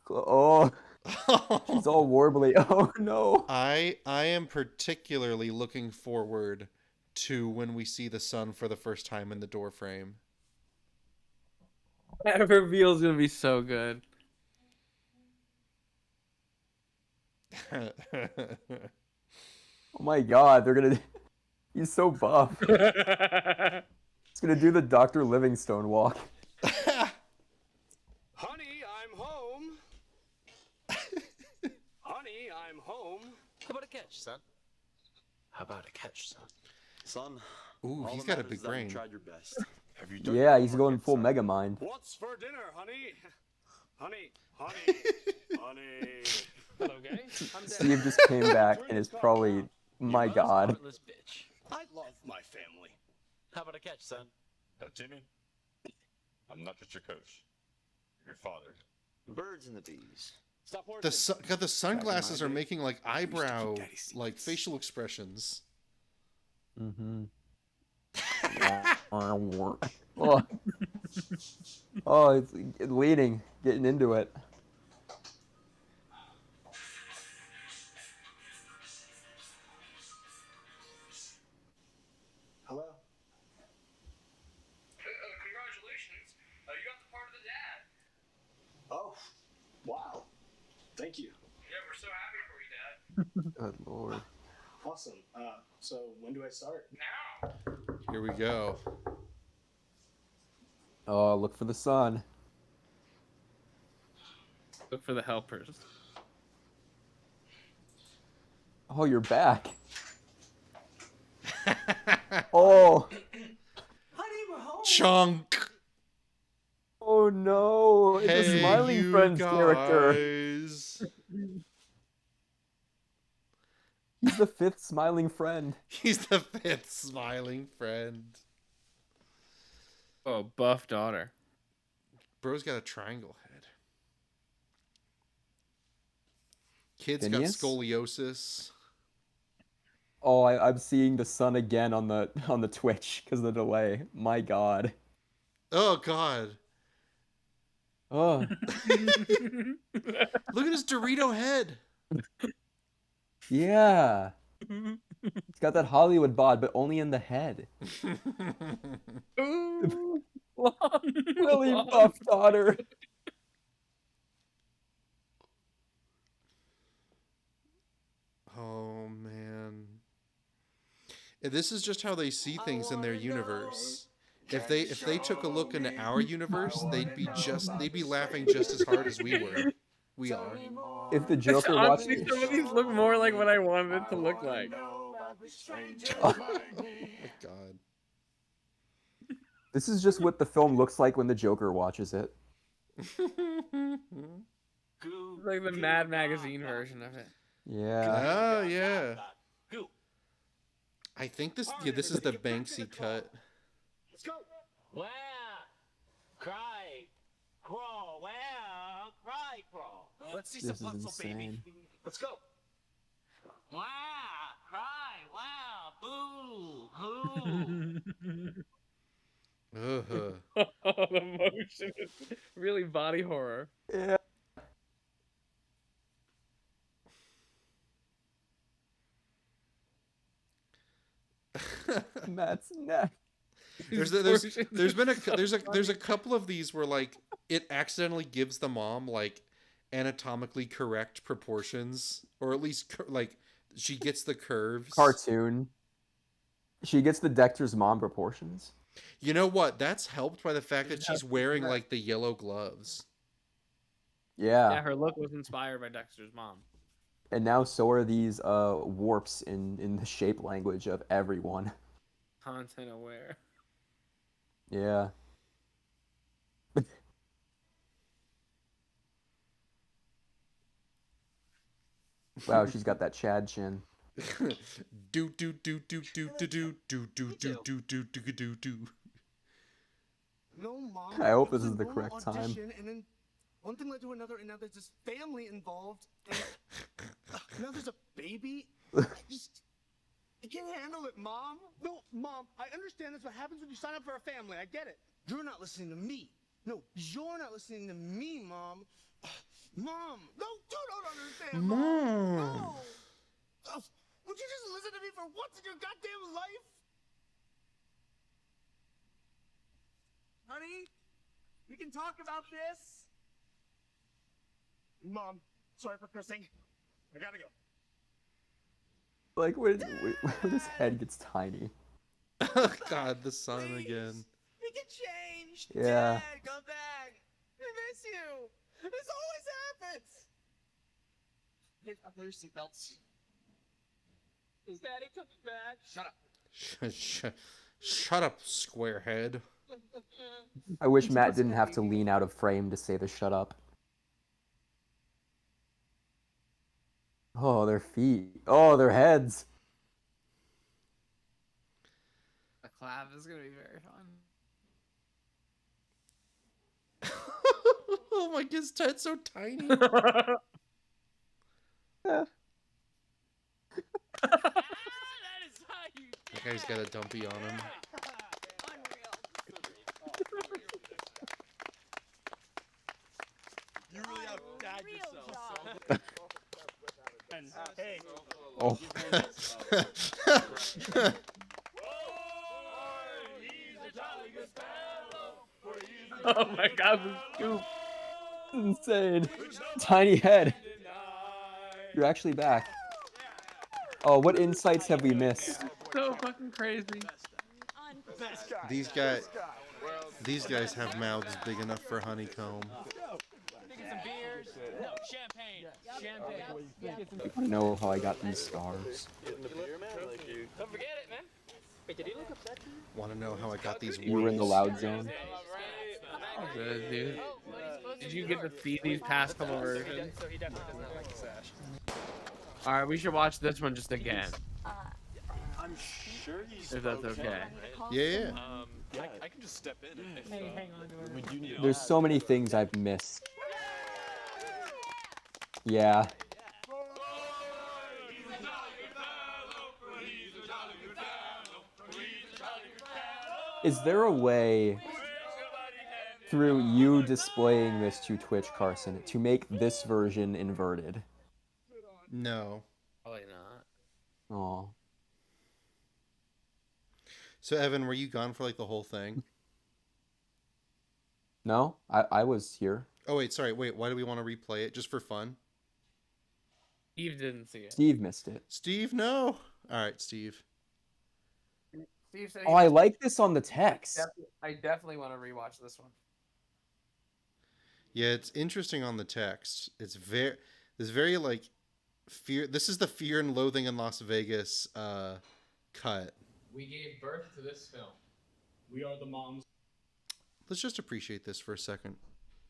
Oh. She's all warbly. Oh no. I am particularly looking forward to when we see the sun for the first time in the door frame. That reveal is gonna be so good. Oh my god, they're gonna... He's so buff. He's gonna do the Dr. Livingstone walk. Honey, I'm home. Honey, I'm home. How about a catch, son? How about a catch, son? Son, Ooh, all he's that got a matters big is that you brain. tried your best. Have you done Yeah, your he's homework going yet, full son? Mega Mind. What's for dinner, honey? Honey, honey, honey. Hello, gay. I'm dead. Steve just came back and is probably... My You god. heartless bitch. I love my family. How about a catch, son? Now, Jimmy, I'm not just your coach. Your father. Birds and the bees. Stop working. The sunglasses are making like eyebrow, like facial expressions. Mm-hmm. Oh. Oh, it's leaning, getting into it. Hello? Congratulations. You got the part of the dad. Oh, wow. Thank you. Yeah, we're so happy for you, Dad. Good lord. Awesome. So when do I start? Now. Here we go. Oh, look for the sun. Look for the helpers. Oh, you're back. Oh. Honey, we're home. Chunk. Oh no. It's a Hey, Smiling you Friends character. guys. He's the fifth smiling friend. He's the fifth smiling friend. Oh, buff daughter. Bro's got a triangle head. Kid's Phineas? got scoliosis. Oh, I'm seeing the sun again on the Twitch because of the delay. My god. Oh God. Oh. Look at his Dorito head. Yeah. He's got that Hollywood bod, but only in the head. Ooh, Really buff daughter. Oh man. This is just how they see things in their universe. If they took a look into our universe, they'd be laughing just as hard as we were. We are. If the Joker Honestly, watched... some of these look more like what I wanted it to look like. Oh my God. This is just what the film looks like when the Joker watches it. It's like the Mad Magazine version of it. Yeah. Oh yeah. I think this is the Banksy cut. Let's go. Wow. Cry. Crawl. Wow. Cry. Crawl. Let's see This some is muscle, baby. insane. Let's go. Wow. Cry. Wow. Ooh. Ugh. Oh, the motion is really body horror. Yeah. Matt's neck. There's been there's a couple of these where like it accidentally gives the mom like anatomically correct proportions, or at least like she gets the curves. Cartoon. She gets the Dexter's mom proportions. You know what? That's helped by the fact that she's wearing like the yellow gloves. Yeah. Yeah, her look was inspired by Dexter's mom. And now so are these warps in the shape language of everyone. Content aware. Yeah. Wow, she's got that Chad chin. do do do do do do do do do do do do do do do. No, Mom. I hope it was this is a the normal correct time. audition, and then one thing led to another, and now there's this family involved, and now there's a baby. I can't handle it, Mom. No, Mom, I understand that's what happens when you sign up for a family. I get it. You're not listening to me. No, you're not listening to me, Mom. Mom, no, you don't understand, Mom. No. Would you just listen to me for once in your goddamn life? Honey, we can talk about this. Mom, sorry for cursing. I gotta go. Like when his head gets tiny. Oh God, the sun again. We can change. Yeah. Dad, come back. I miss you. This always happens. Hey, I'll put your seatbelts. Is Daddy coming back? Shut up. Shut up, squarehead. I wish Matt didn't have to lean out of frame to say the shut up. Oh, their feet. Oh, their heads. The collab is gonna be very fun. Oh my, his head's so tiny. That guy's got a dumpy on him. You really outdad yourself. Hey. Oh. Oh my God, the scoop. Insane. Tiny head. You're actually back. Oh, what insights have we missed? So fucking crazy. These guys have mouths big enough for honeycomb. I want to know how I got these scars. Don't forget it, man. Wait, did he look upset? Want to know how I got these? You were in the loud zone. Good, dude. Did you get to see these past couple versions? So he definitely does not like the sash. Alright, we should watch this one just again. I'm sure he's If that's okay. Yeah. I can just step in if Hang on. we do need. There's so many things I've missed. Yeah. Is there a way, through you displaying this to Twitch, Carson, to make this version inverted? No. Probably not. Oh. So Evan, were you gone for like the whole thing? No, I was here. Oh wait, sorry. Wait, why do we want to replay it? Just for fun? Steve didn't see it. Steve missed it. Steve, no. All right, Steve. Steve said Oh, I like this on the text. I definitely want to rewatch this one. Yeah, it's interesting on the text. It's very like fear. This is the Fear and Loathing in Las Vegas cut. We gave birth to this film. We are the moms. Let's just appreciate this for a second,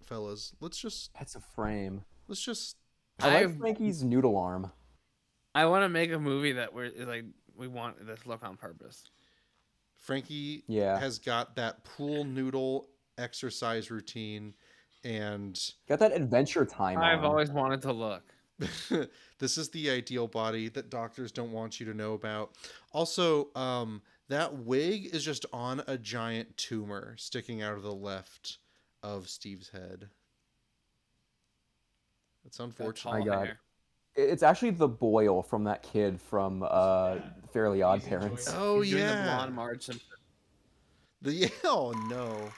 fellas. That's a frame. Let's just. I like Frankie's noodle arm. I want to make a movie that we want this look on purpose. Frankie Yeah. has got that pool noodle exercise routine and Got that Adventure Time I've on. always wanted to look. This is the ideal body that doctors don't want you to know about. Also, that wig is just on a giant tumor sticking out of the left of Steve's head. It's unfortunate. My God. It's actually the boil from that kid from Fairly Odd Parents. Oh, He's doing the yeah. blonde Marge Simpson. Oh, no.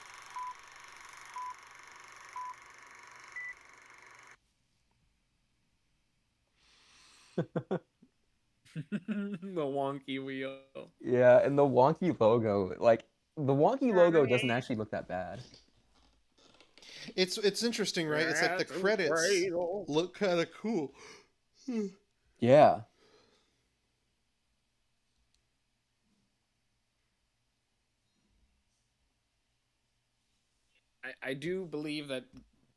The wonky wheel. Yeah, and the wonky logo, like the wonky logo doesn't actually look that bad. It's interesting, right? It's like the credits look kind of cool. Yeah. I do believe that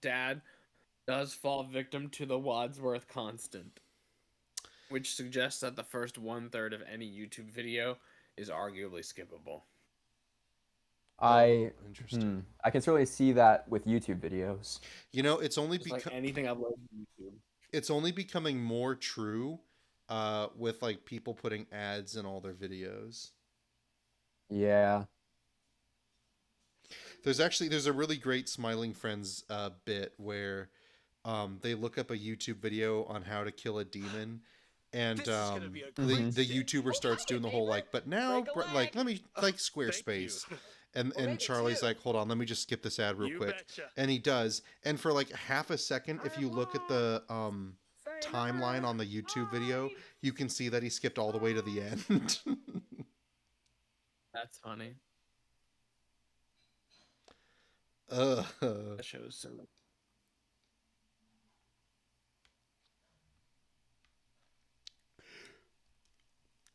Dad does fall victim to the Wadsworth constant, which suggests that the first 1/3 of any YouTube video is arguably skippable. I interesting. I can certainly see that with YouTube videos. You know, it's only Just like anything uploaded to YouTube. It's only becoming more true with like people putting ads in all their videos. Yeah. There's a really great Smiling Friends bit where they look up a YouTube video on how to kill a demon, and the YouTuber starts doing the whole like, but now like let me like Squarespace. And Charlie's like, hold on, let me just skip this ad real quick. And he does. And for like half a second, if you look at the timeline on the YouTube video, you can see that he skipped all the way to the end. That's funny. That shows so.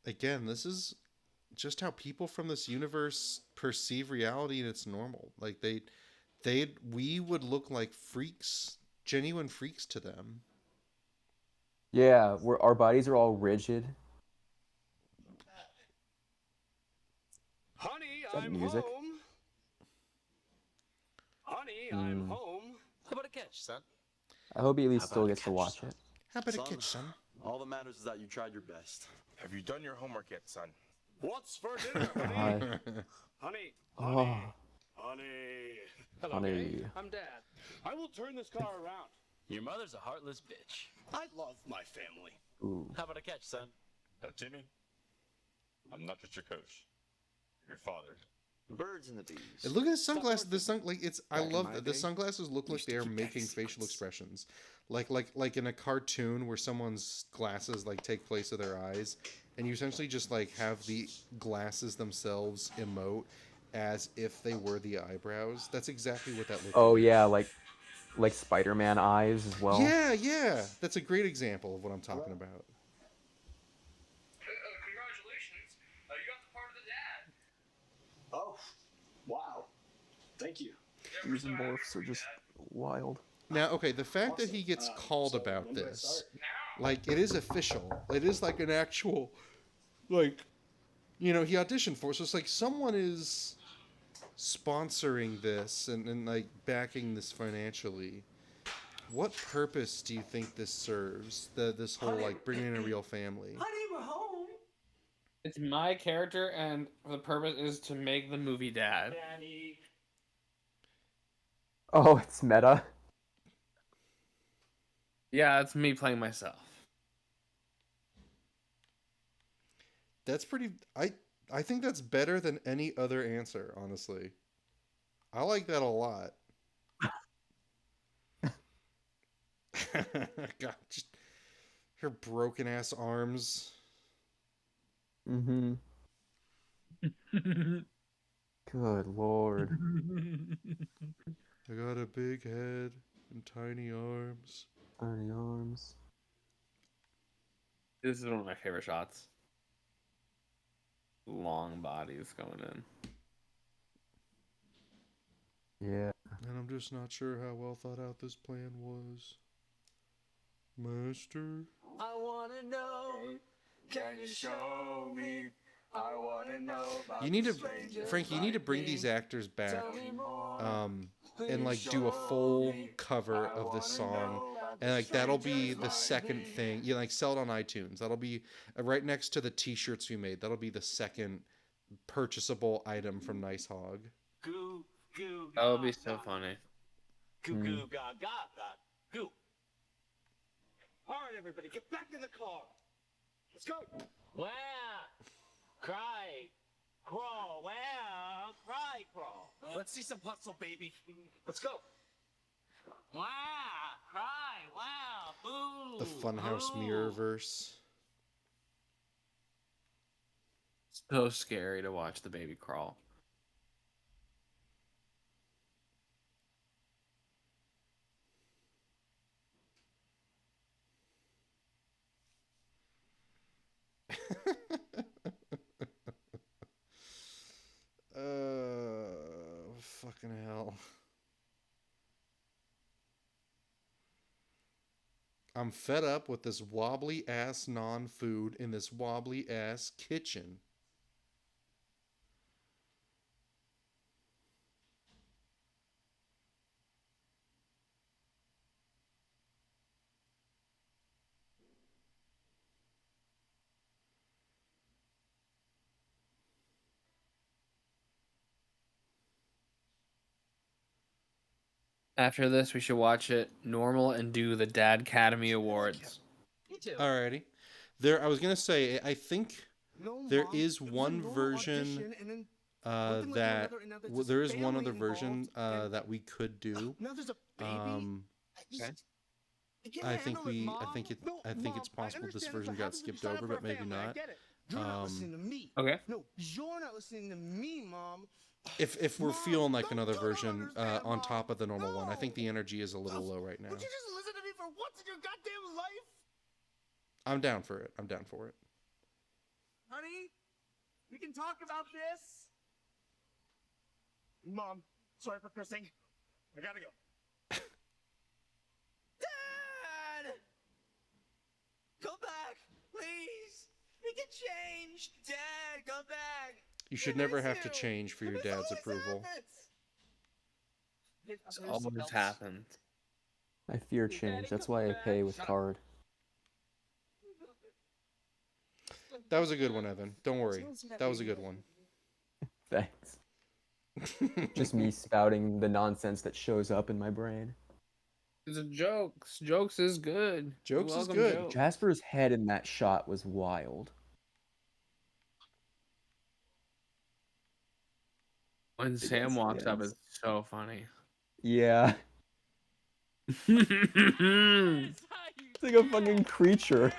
Again, this is just how people from this universe perceive reality, and it's normal. Like we would look like freaks, genuine freaks to them. Yeah, our bodies are all rigid. Honey, Is that I'm music? home. Honey, I'm home. How about a catch, son? I hope he at least still gets to watch it. How about a catch, son? All that matters is that you tried your best. Have you done your homework yet, son? What's for dinner, honey? Honey, Oh, honey. Hello, honey. I'm Dad. I will turn this car around. Your mother's a heartless bitch. I love my family. Ooh. How about a catch, son? Jimmy, I'm not just your coach. Your father. Birds and the bees. And look at his sunglasses. I love that the sunglasses look like they are making facial expressions, like in a cartoon where someone's glasses like take place of their eyes, and you essentially just like have the glasses themselves emote as if they were the eyebrows. That's exactly what that looks. Oh yeah, like Spider-Man eyes as well. Yeah. That's a great example of what I'm talking about. Congratulations, you got the part of the dad. Oh, wow. Thank you. Fusion morphs are just wild. Now, okay, the fact that he gets called about this, like, it is official. It is like an actual, like, you know, he auditioned for it. So it's like someone is sponsoring this and like, backing this financially. What purpose do you think this serves? This whole, like, bringing in a real family? Honey, we're home. It's my character, and the purpose is to make the movie Dad. Daddy. Oh, it's meta. Yeah, it's me playing myself. That's pretty... I think that's better than any other answer, honestly. I like that a lot. God, just her broken ass arms. Mm-hmm. Good lord. I got a big head and tiny arms. Tiny arms. This is one of my favorite shots. Long bodies going in. Yeah. And I'm just not sure how well thought out this plan was. Master? I wanna know. Can you show me? I wanna know about You need to, strangers Frankie, you need to like bring me. these actors back. Tell me more. and like do a full cover of the song, and like that'll be the second thing. You like sell it on iTunes. That'll be right next to the T-shirts we made. That'll be the second purchasable item from Nice Hog. Goo, goo, That would be so funny. goo, goo, ga, ga, ga, goo. All right, everybody, get back in the car. Let's go. Wow. Cry. Crawl. Wow. Cry, crawl. Let's see some hustle, baby. Let's go. Wow. Cry. Wow. Boo. The Funhouse Mirrorverse. So scary to watch the baby crawl. Fucking hell. I'm fed up with this wobbly ass non-food in this wobbly ass kitchen. After this, we should watch it normal and do the Dad Academy Awards. Alrighty. I was gonna say, I think there is one version that there is one other version that we could do. I think it's possible this version got skipped over, but maybe not. You're not listening to me. Okay. No, you're not listening to me, Mom. If we're feeling like another version on top of the normal one, I think the energy is a little low right now. Would you just listen to me for once in your goddamn life? I'm down for it. I'm down for it. Honey, we can talk about this. Mom, sorry for cursing. I gotta go. Dad! Come back, please. We can change. Dad, come back. You should never have to change for your dad's approval. It's always happened. I fear change. That's why I pay with card. That was a good one, Evan. Don't worry. That was a good one. Thanks. Just me spouting the nonsense that shows up in my brain. It's a jokes. Jokes is good. Jokes is Welcome, good. Jokes. Jasper's head in that shot was wild. When Sam walks up, it's so funny. Yeah. It's like a fucking creature.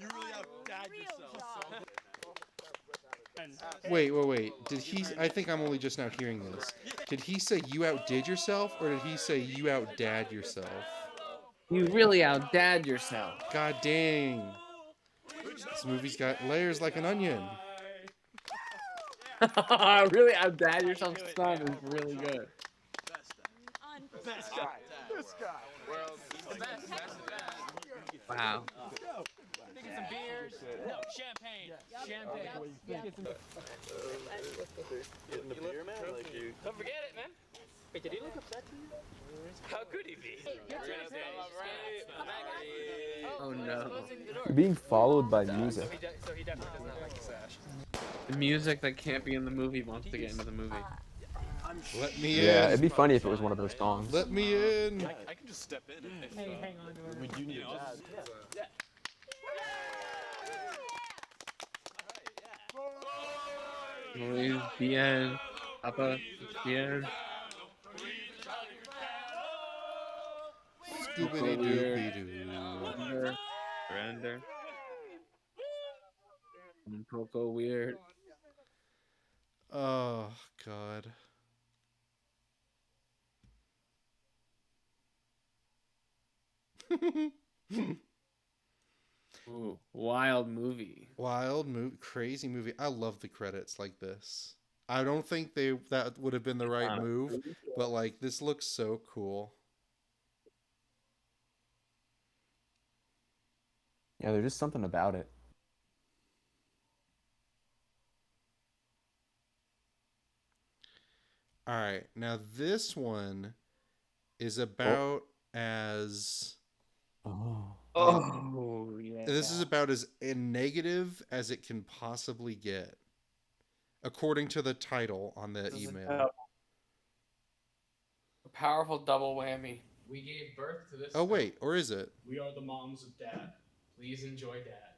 You really outdad yourself. Wait. Did he? I think I'm only just now hearing this. Did he say you outdid yourself, or did he say you outdad yourself? You really outdad yourself. God dang. This movie's got layers like an onion. Really outdad yourself son is really good. Best guy. This guy. He's the best. Wow. Get some beers. No, champagne. Champagne. Getting the beer, man? Like you. Don't forget it, man. Wait, did he look upset to you? How could he be? Oh no. Being followed by music. So he definitely does not like the sash. The music that can't be in the movie wants to get into the movie. Let me in. Yeah, it'd be funny if it was one of those songs. Let me in. I can just step in if Hey, hang on to it. We do need a dad. Luis, bien. Papa, bien. Scoobity doobie doo. Surrender. Un poco weird. Oh God. Ooh, wild movie. Wild movie, crazy movie. I love the credits like this. I don't think that would have been the right move, but like this looks so cool. Yeah, there's just something about it. All right. Now this one is about as Oh, yeah. this is about as negative as it can possibly get, according to the title on the This is email. a powerful double whammy. We gave birth to this. Oh wait, or is it? We are the moms of Dad. Please enjoy Dad.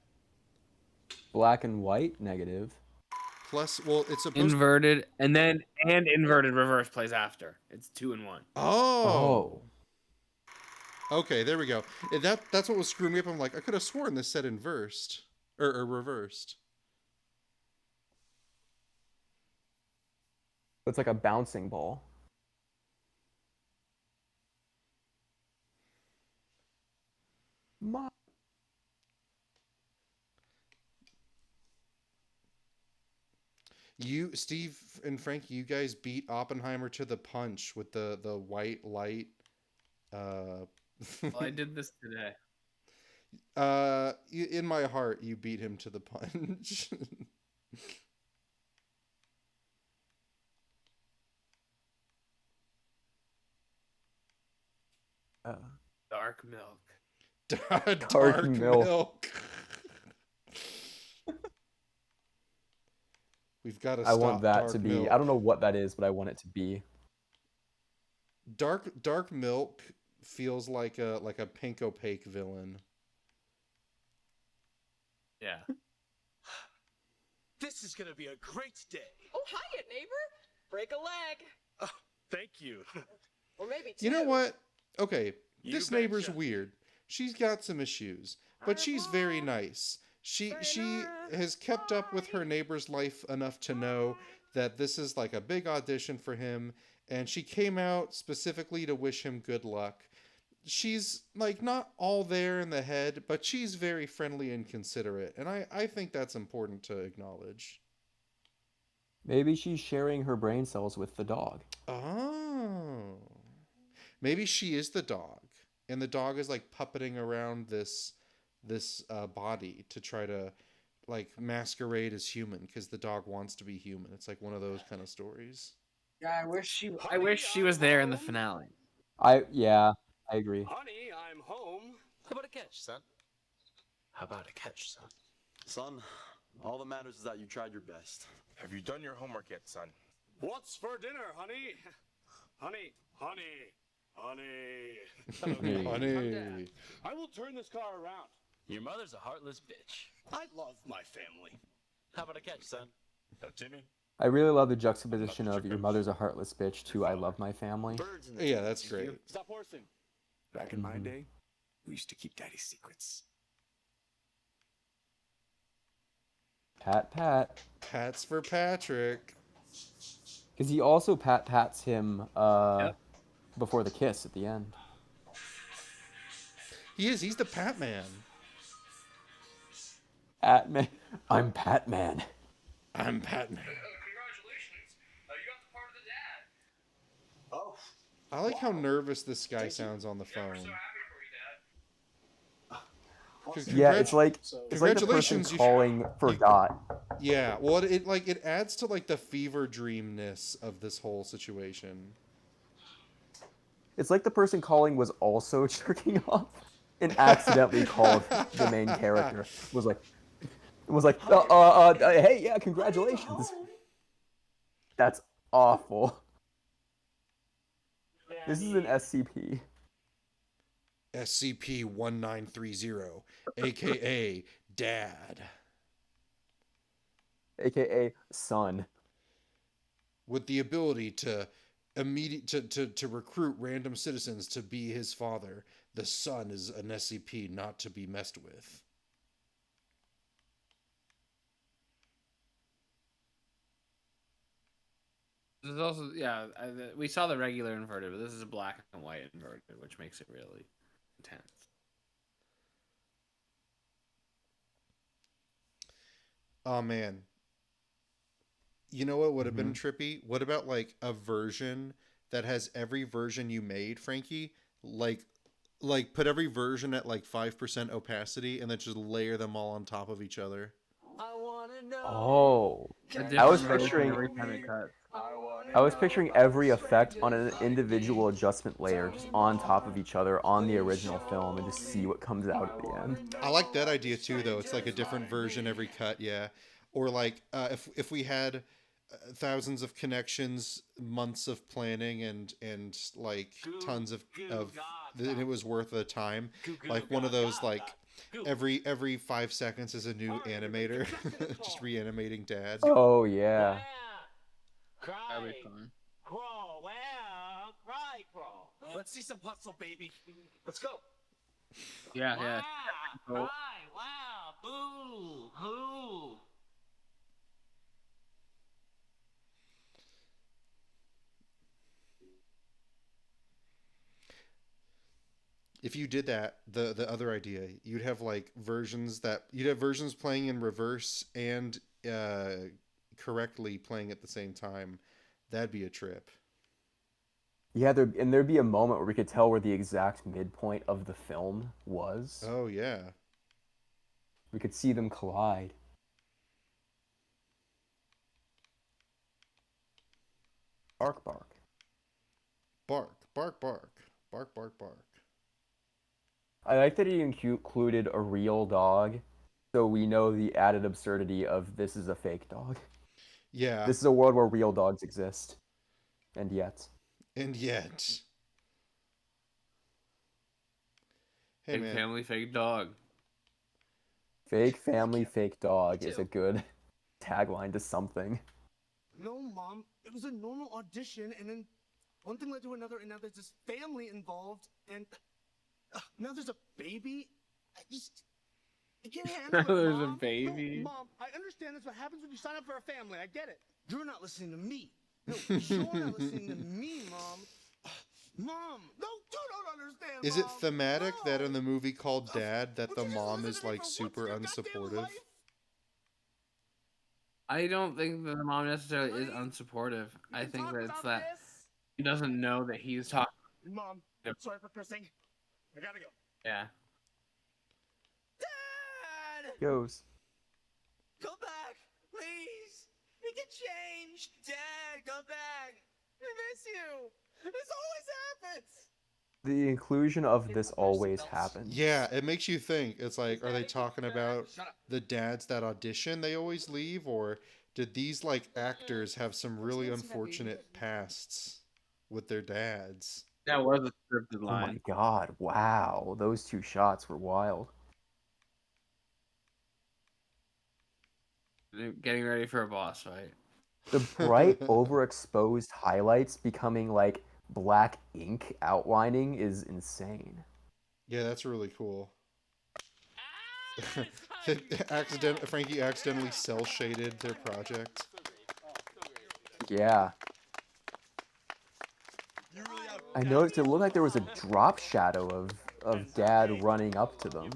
Black and white, negative. Plus, well, it's supposed Inverted, and inverted reverse plays after. It's 2 and 1. Oh. Okay, there we go. That's what was screwing me up. I'm like, I could have sworn this said inversed or reversed. It's like a bouncing ball. You, Steve and Frank, you guys beat Oppenheimer to the punch with the white light. Well, I did this today. In my heart, you beat him to the punch. Dark milk. Dark milk. We've got to stop. I want that dark to be. milk. I don't know what that is, but I want it to be. Dark milk feels like a pink opaque villain. Yeah. This is gonna be a great day. Oh, hiya, neighbor. Break a leg. Oh, thank you. Or maybe two. You know what? Okay, You this neighbor's betcha. weird. She's got some issues, but she's very nice. She has kept up with her neighbor's life enough to know that this is like a big audition for him, and she came out specifically to wish him good luck. She's like not all there in the head, but she's very friendly and considerate, and I think that's important to acknowledge. Maybe she's sharing her brain cells with the dog. Oh. Maybe she is the dog, and the dog is like puppeting around this body to try to like masquerade as human because the dog wants to be human. It's like one of those kind of stories. Yeah, I wish she was there in the finale. I agree. Honey, I'm home. How about a catch, son? How about a catch, son? Son, all that matters is that you tried your best. Have you done your homework yet, son? What's for dinner, honey? Honey, honey, honey. Honey. I will turn this car around. Your mother's a heartless bitch. I love my family. How about a catch, son? Now, Jimmy. I really love the juxtaposition of your mother's a heartless bitch to I love my family. Yeah, that's great. Stop horsing. Back in my day, we used to keep daddy's secrets. Pat. Pats for Patrick. Because he also pats him before the kiss at the end. He is. He's the Pat Man. Patman. I'm Patman. I'm Pat Man. Congratulations. You got the part of the dad. Oh. I like how nervous this guy sounds on the phone. Yeah, it's like the person Congratulations, calling forgot. Yeah, well, it adds to like the fever dreamness of this whole situation. It's like the person calling was also jerking off and accidentally called the main character. Was like, hey, yeah, congratulations. That's awful. This is an SCP. SCP-1930, aka Dad. AKA son. With the ability to to recruit random citizens to be his father, the son is an SCP not to be messed with. There's also we saw the regular inverted, but this is a black and white inverted, which makes it really intense. Oh man. You know what would have been trippy? What about like a version that has every version you made, Frankie? Like put every version at like 5% opacity and then just layer them all on top of each other. Oh, I was picturing. I was picturing every effect on an individual adjustment layer just on top of each other on the original film and just see what comes out at the end. I like that idea too, though. It's like a different version every cut, yeah. Or like if we had thousands of connections, months of planning, and like tons of and it was worth the time. Like one of those like every 5 seconds is a new animator, just reanimating Dad. Oh yeah. That'd be fun. Crawl, wow, cry, crawl. Let's see some hustle, baby. Let's go. Yeah, yeah. Wow, cry, wow, boo, hoo. If you did that, the other idea, you'd have like you'd have versions playing in reverse and correctly playing at the same time. That'd be a trip. Yeah, there'd be a moment where we could tell where the exact midpoint of the film was. Oh yeah. We could see them collide. Bark, bark. Bark, bark, bark. Bark, bark, bark. I like that he included a real dog, so we know the added absurdity of this is a fake dog. Yeah. This is a world where real dogs exist. And yet. And yet. Hey, Fake man. family, fake dog. Fake family, fake dog is a good tagline to something. No, Mom. It was a normal audition, and then one thing led to another, and now there's this family involved, and now there's a baby. I can't handle it, There's Mom. a baby. No, Mom, I understand that's what happens when you sign up for a family. I get it. You're not listening to me. No, you're not listening to me, Mom. Mom, no, you don't understand. Is it Mom. thematic that in the movie called Dad that the mom is like super unsupportive? I don't think that the mom necessarily is unsupportive. I think that it's that he doesn't know that he's talking. Mom, sorry for cursing. I gotta go. Yeah. Dad! Goes. Come back, please. We can change. Dad, come back. I miss you. This always happens. The inclusion of this always happens. Yeah, it makes you think. It's like, are they talking about the dads that audition they always leave, or did these like actors have some really unfortunate pasts with their dads? That was a scripted Oh my line. god, wow. Those two shots were wild. Getting ready for a boss fight. The bright, overexposed highlights becoming like black ink outlining is insane. Yeah, that's really cool. Frankie accidentally cell shaded their project. Yeah. I noticed it looked like there was a drop shadow of Dad running up to them.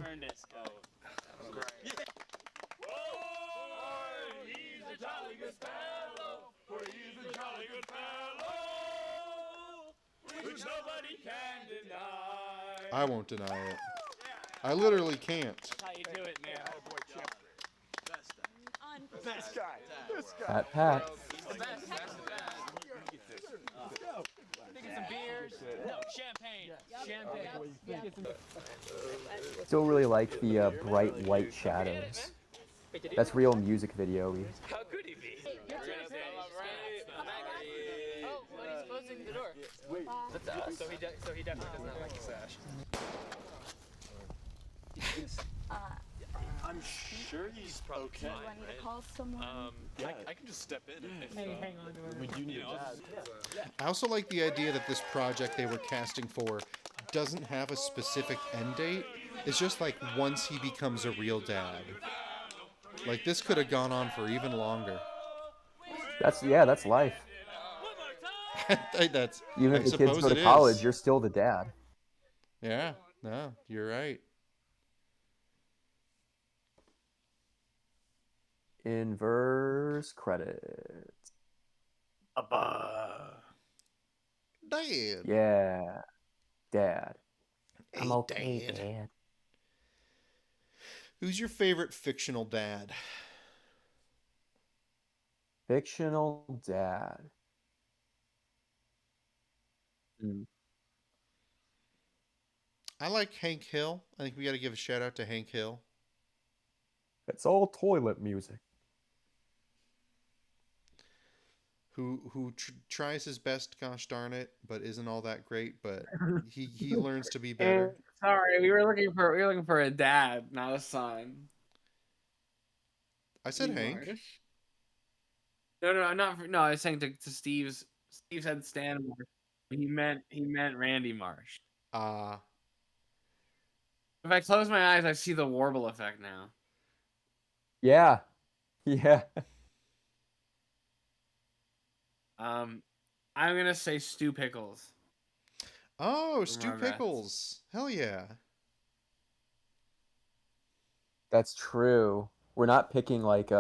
I won't deny it. I literally can't. That's how you do it, man. Best guy. This guy. Pat, Pat. He's the best. Get some beers. No, champagne. Champagne. Still really like the bright white shadows. That's real music video. How could he be? Oh, well, he's closing the door. That's us. So he definitely does not like the sash. I'm sure he's okay. Do you want me to call someone? I can just step in if hang on to her. we do need a dad. I also like the idea that this project they were casting for doesn't have a specific end date. It's just like once he becomes a real dad. Like this could have gone on for even longer. That's life. That's Even I if the kids suppose go it to is. college, you're still the dad. Yeah, no, you're right. Inverse credits. Dad. Yeah. Dad. I'm Hey, okay, Dad. Dad. Who's your favorite fictional dad? Fictional dad. Mm. I like Hank Hill. I think we got to give a shout out to Hank Hill. It's all toilet music. Who tries his best, gosh darn it, but isn't all that great. But he learns to be better. Sorry, we were looking for a dad, not a son. I said Randy Hank. Marsh. No, no. I was saying to Steve's. Steve said Stan Marsh. He meant Randy Marsh. If I close my eyes, I see the warble effect now. Yeah. Yeah. I'm gonna say Stu Pickles. Oh, From Stu Rugrats. Pickles. Hell yeah. That's true. We're not picking like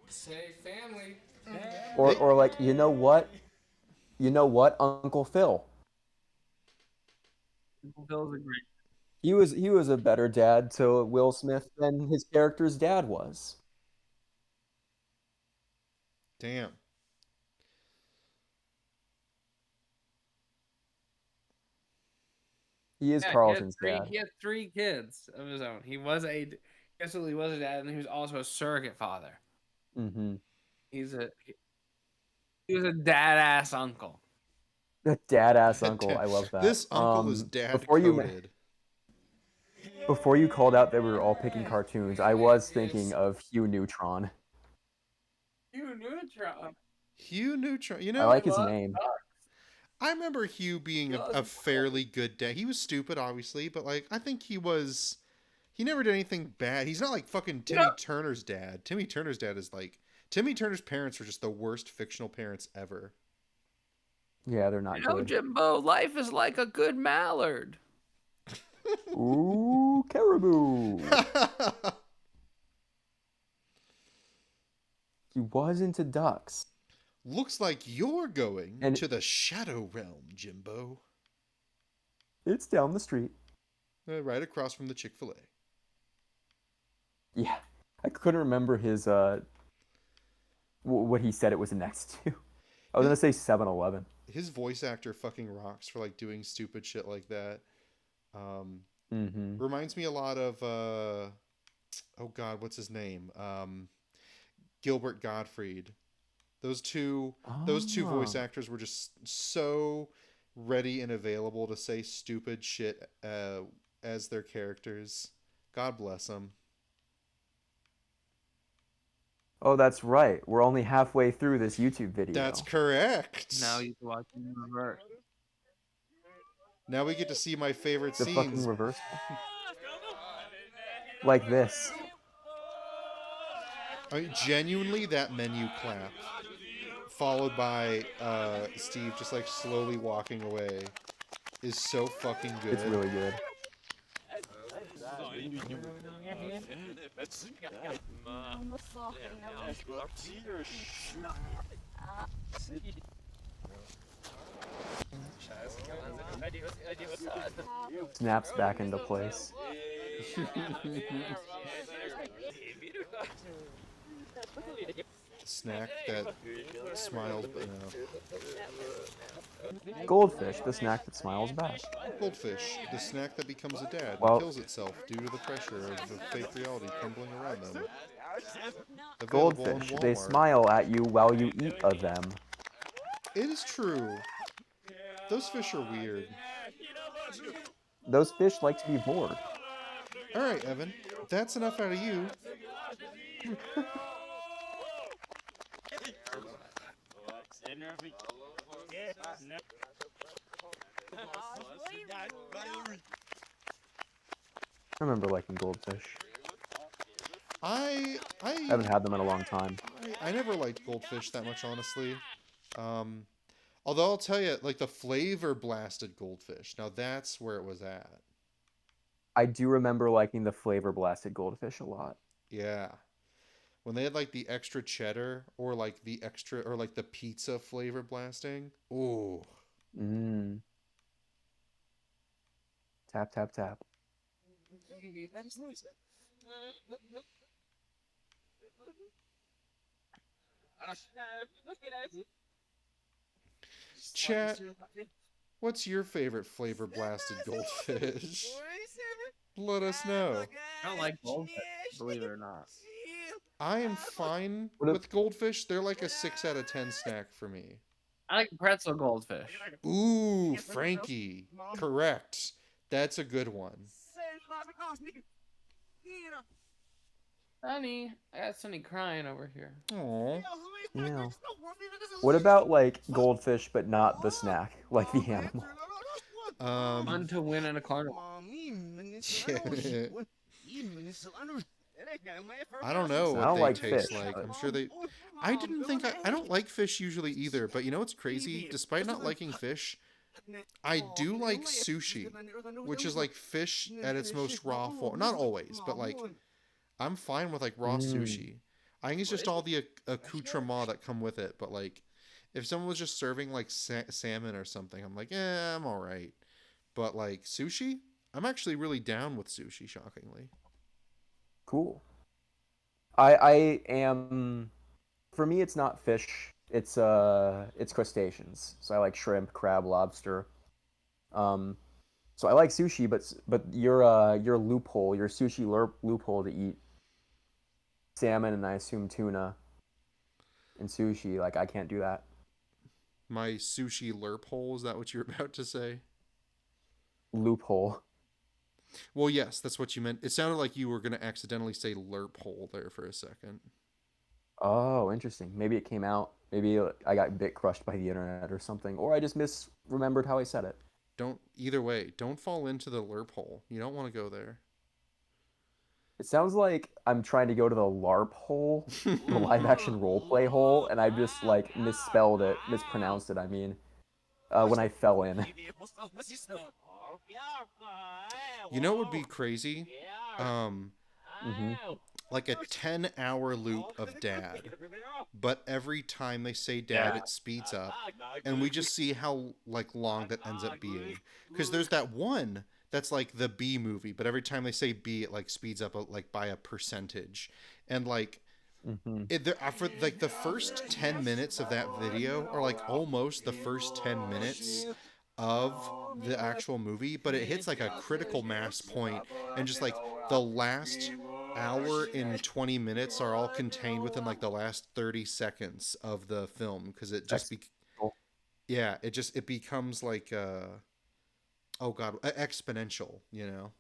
Say family. or like, you know what? You know what? Uncle Phil. Uncle Phil's a great. He was a better dad to Will Smith than his character's dad was. Damn. He is Yeah, Carlton's dad. he had 3 kids of his own. He was a dad, and he was also a surrogate father. Mm-hmm. He was a dad-ass uncle. The dad-ass uncle. I love that. This uncle is dad coded. Before you called out that we were all picking cartoons, I was thinking of Hugh Neutron. Hugh Neutron. Hugh Neutron. You know, I like his name. I remember Hugh being a fairly good dad. He was stupid, obviously, but like I think he never did anything bad. He's not like fucking Timmy Turner's dad. Timmy Turner's dad is like Timmy Turner's parents were just the worst fictional parents ever. Yeah, they're not good. Jimbo, life is like a good mallard. Ooh, caribou. He was into ducks. Looks like you're going to the Shadow Realm, Jimbo. It's down the street. Right across from the Chick-fil-A. Yeah. I couldn't remember his what he said it was next to. I was going to say 7-Eleven. His voice actor fucking rocks for like doing stupid shit like that. Reminds me a lot of oh god, what's his name? Gilbert Gottfried. Those two voice actors were just so ready and available to say stupid shit as their characters. God bless them. Oh, that's right. We're only halfway through this YouTube video. That's correct. Now you can watch in reverse. Now we get to see my favorite the scenes. Fucking reverse. Like this. I mean, genuinely, that menu clap, followed by Steve just like slowly walking away, is so fucking good. It's really good. Snaps back into place. Snack that smiles, but no. Goldfish, the snack that smiles back. Goldfish, the snack that becomes a dad Well- and kills itself due to the pressure of the fake reality crumbling around them. Available in Goldfish, they Walmart. smile at you while you eat of them. It is true. Those fish are weird. Those fish like to be bored. All right, Evan, that's enough out of you. I remember liking goldfish. I haven't had them in a long time. I never liked goldfish that much, honestly. Although I'll tell you, like the flavor blasted goldfish. Now that's where it was at. I do remember liking the flavor blasted goldfish a lot. Yeah. When they had like the extra cheddar or like the extra or like the pizza flavor blasting. Ooh. Mmm. Tap, tap, tap. Chat. What's your favorite flavor blasted goldfish? Let us know. I don't like goldfish, believe it or not. I am fine What if- with goldfish. They're like a 6 out of 10 snack for me. I like pretzel goldfish. Ooh, Frankie. Correct. That's a good one. Honey, I got Sonny crying over here. Aww. Yeah. What about like goldfish, but not the snack, like the animal? Fun to win in a carnival. I don't know I what don't they like taste fish, like. but- I'm sure they. I didn't think I don't like fish usually either. But you know what's crazy? Despite not liking fish, I do like sushi, which is like fish at its most raw form. Not always, but like I'm fine with like raw sushi. I think it's just all the accoutrement that come with it. But like, if someone was just serving like salmon or something, I'm like, I'm all right. But like sushi, I'm actually really down with sushi. Shockingly. Cool. I am. For me, it's not fish. It's crustaceans. So I like shrimp, crab, lobster. So I like sushi, but your loophole, your sushi loophole to eat salmon and I assume tuna and sushi, like I can't do that. My sushi lerp hole, is that what you were about to say? Loophole. Well, yes, that's what you meant. It sounded like you were going to accidentally say lerp hole there for a second. Oh, interesting. Maybe it came out. Maybe I got bit crushed by the internet or something, or I just misremembered how I said it. Either way, don't fall into the lerp hole. You don't want to go there. It sounds like I'm trying to go to the LARP hole, the live action roleplay hole, and I just like mispelled it, mispronounced it, I mean, when I fell in. You know what would be crazy? Like a 10-hour loop of dad. But every time they say dad, it speeds up. And we just see how like long that ends up being. Because there's that one that's like the B movie, but every time they say B, it like speeds up like by a percentage. And like for like the first 10 minutes of that video are like almost the first 10 minutes of the actual movie, but it hits like a critical mass point, and just like the last hour and 20 minutes are all contained within like the last 30 seconds of the film, because it just it becomes like oh god, exponential, you know.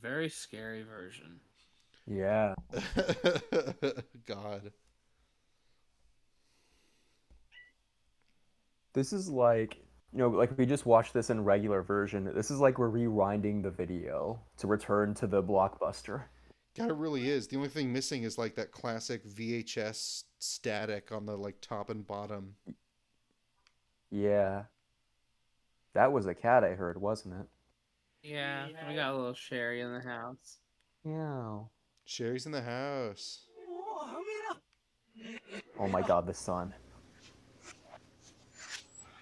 Very scary version. Yeah. God. This is like, like we just watched this in regular version. This is like we're rewinding the video to return to the blockbuster. God, it really is. The only thing missing is like that classic VHS static on the like top and bottom. Yeah. That was a cat I heard, wasn't it? Yeah, we got a little Sherry in the house. Yeah. Sherry's in the house. Oh my god, the sun.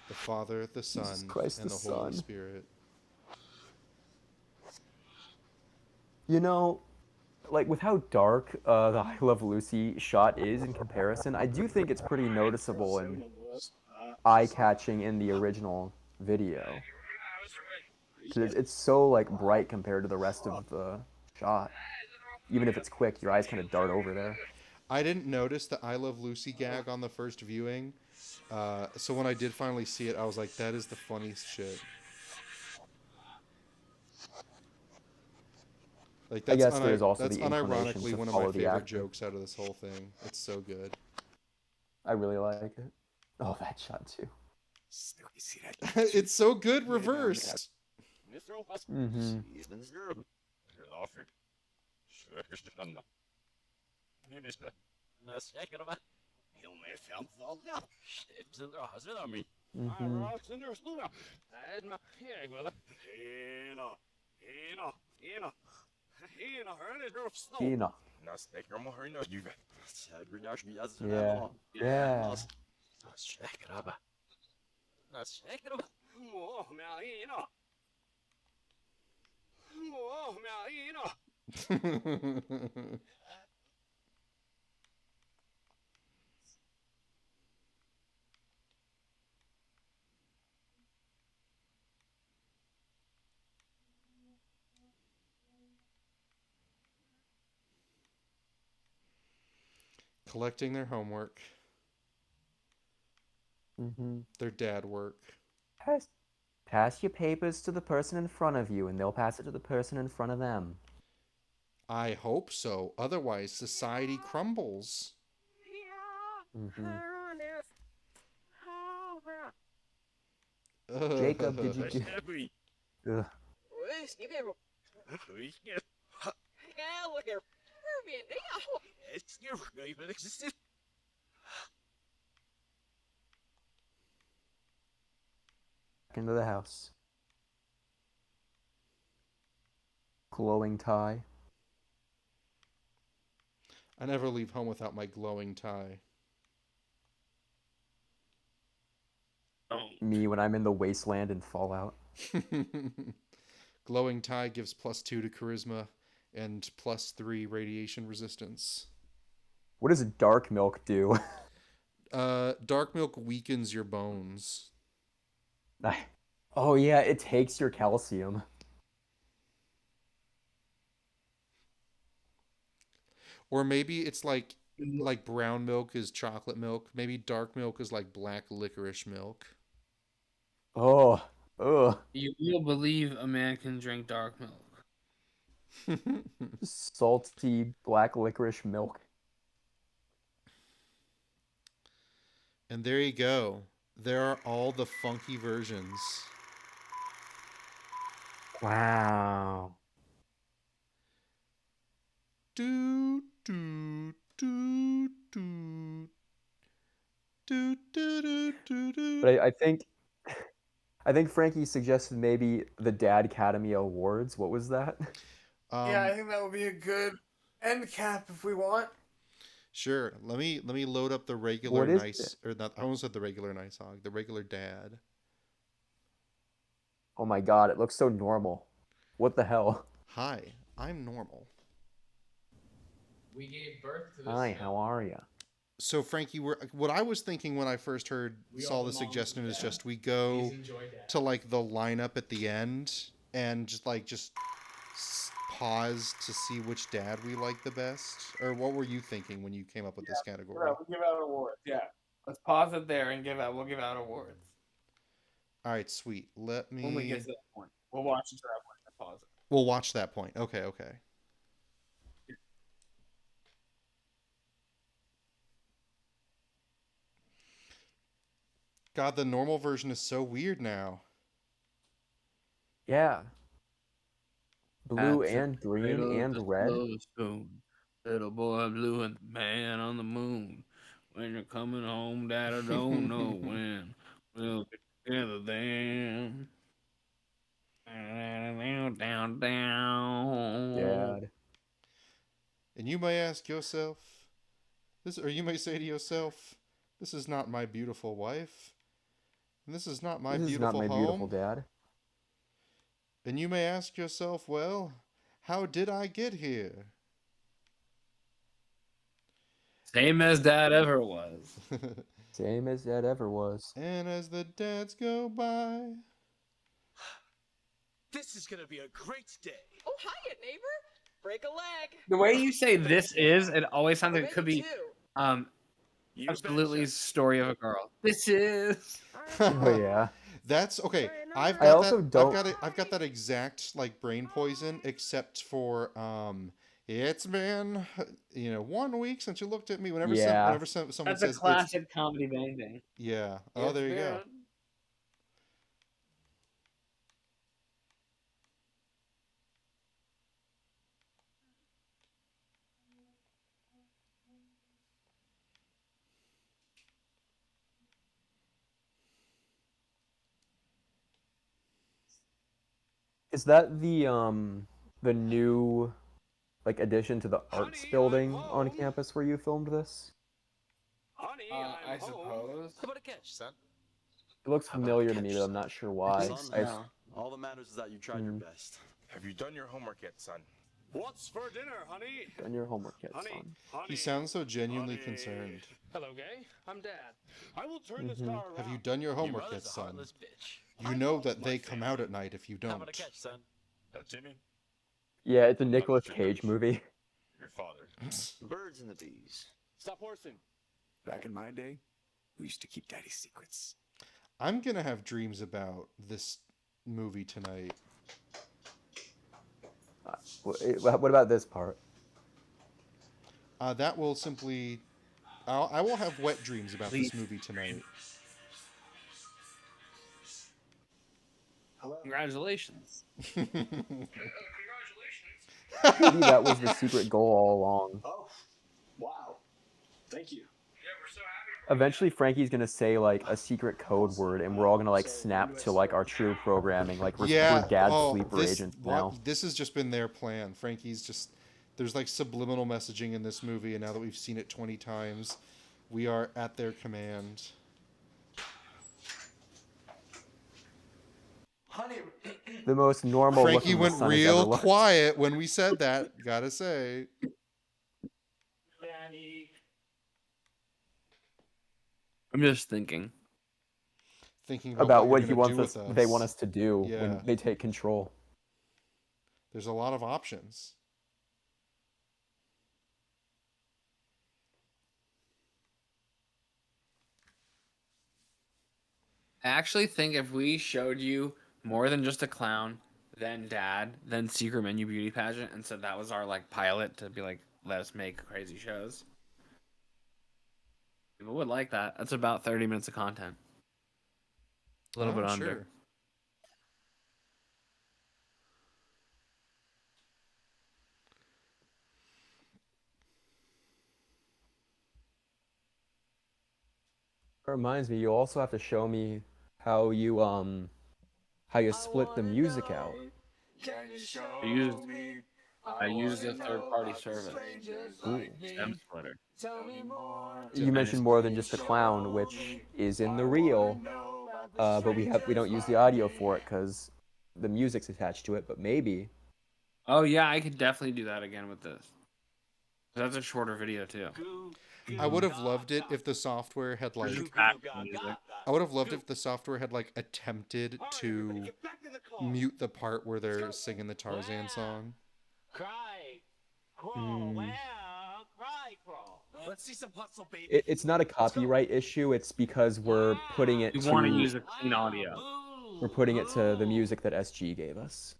The Father, the Son, Christ, and the the Holy Son. Spirit. Like with how dark the I Love Lucy shot is in comparison, I do think it's pretty noticeable and eye-catching in the original video. It's so like bright compared to the rest of the shot. Even if it's quick, your eyes kind of dart over there. I didn't notice the I Love Lucy gag on the first viewing. So when I did finally see it, I was like, that is the funniest shit. Like that's I guess there's also the inclination unironically to one of follow my the favorite actor. jokes out of this whole thing. It's so good. I really like it. Oh, that shot too. It's so good reversed. Mm-hmm. Tina. Yeah. Yeah. Oh, Malino. Collecting their homework, their dad work. Pass your papers to the person in front of you, and they'll pass it to the person in front of them. I hope so. Otherwise, society crumbles. Jacob, did you do? Ugh. Back into the house. Glowing tie. I never leave home without my glowing tie. Me when I'm in the wasteland in Fallout. Glowing tie gives +2 to charisma and +3 radiation resistance. What does dark milk do? Dark milk weakens your bones. Oh yeah, it takes your calcium. Or maybe it's like brown milk is chocolate milk. Maybe dark milk is like black licorice milk. Oh, ugh. You will believe a man can drink dark milk. Salty black licorice milk. And there you go. There are all the funky versions. Wow. Do do do do do do do do do. But I think Frankie suggested maybe the Dad Academy Awards. What was that? Yeah, I think that would be a good end cap if we want. Sure. Let me load up the regular What is nice it? or not. I almost said the regular nice hog. The regular dad. Oh my god, it looks so normal. What the hell? Hi, I'm normal. We gave birth to this. Hi, how are ya? So Frankie, what I was thinking when I first saw the suggestion is just we go to like the lineup at the end and just pause to see which dad we like the best. Or what were you thinking when you came up with this category? We'll give out awards. Yeah. Let's pause it there and we'll give out awards. All right, sweet. Let me. When we get to that point, we'll watch it to that point and pause it. We'll watch that point. Okay. God, the normal version is so weird now. Yeah. Blue and green and red. Little boy blue and the man on the moon. When you're coming home, Dad, I don't know when. We'll get together then. Down. Dad. And you may ask yourself, you may say to yourself, this is not my beautiful wife. And this is not my beautiful home. Beautiful dad. And you may ask yourself, well, how did I get here? Same as Dad ever was. Same as Dad ever was. And as the dads go by. This is gonna be a great day. Oh, hiya, neighbor. Break a leg. The way you say this is, it always sounds like it could be absolutely Story of a Girl. This is. Oh yeah. That's okay. I've got that exact like brain poison, except for it's been 1 week since you looked at me. Whenever someone That's says a classic comedy Bang Bang. Yeah. Oh, there you go. Is that the new like addition to the arts building on campus where you filmed this? I suppose. How about a catch, son? It looks familiar to me, but I'm not sure why. Son, all that matters is that you tried your best. Have you done your homework yet, son? What's for dinner, honey? Done your homework yet, Honey, son? honey. He sounds so genuinely honey. concerned. Hello, Gay. I'm Dad. I will turn this car around. Have you done your homework yet, mother's a son? heartless bitch. You know that they come out at night if you How don't. about a catch, son? Jimmy? Yeah, it's a Nicolas Cage movie. Your father. Birds and the bees. Stop horsing. Back in my day, we used to keep daddy's secrets. I'm gonna have dreams about this movie tonight. What about this part? That will simply... I will have wet dreams about this movie tonight. Congratulations. Maybe that was the secret goal all along. Oh, wow. Thank you. Eventually, Frankie's gonna say like a secret code word, and we're all gonna like snap to like our true programming, like we're dad's sleeper agents now. This has just been their plan. Frankie's just... There's like subliminal messaging in this movie, and now that we've seen it 20 times, we are at their command. Honey. The most normal. Frankie went real quiet when we said that. Gotta say. I'm just thinking. Thinking about what you're he gonna wants do us. with They want us to do Yeah. when they take control. There's a lot of options. I actually think if we showed you more than just a clown, then Dad, then Secret Menu Beauty Pageant, and said that was our like pilot to be like, let us make crazy shows, people would like that. That's about 30 minutes of content. A little bit under. Sure. That reminds me, you also have to show me how you split the music out. I used a third-party service. Ooh. Stem Splitter. You mentioned more than just a clown, which is in the reel, but we don't use the audio for it because the music's attached to it. But maybe. Oh yeah, I could definitely do that again with this. That's a shorter video too. I would have loved it if the software had like... I would have loved if the software had like attempted to mute the part where they're singing the Tarzan song. Cry. Crawl. Wow. Cry. Crawl. Let's see some hustle, baby. It's not a copyright issue. It's because we're putting it. We to... want to use a clean audio. We're putting it to the music that SG gave us.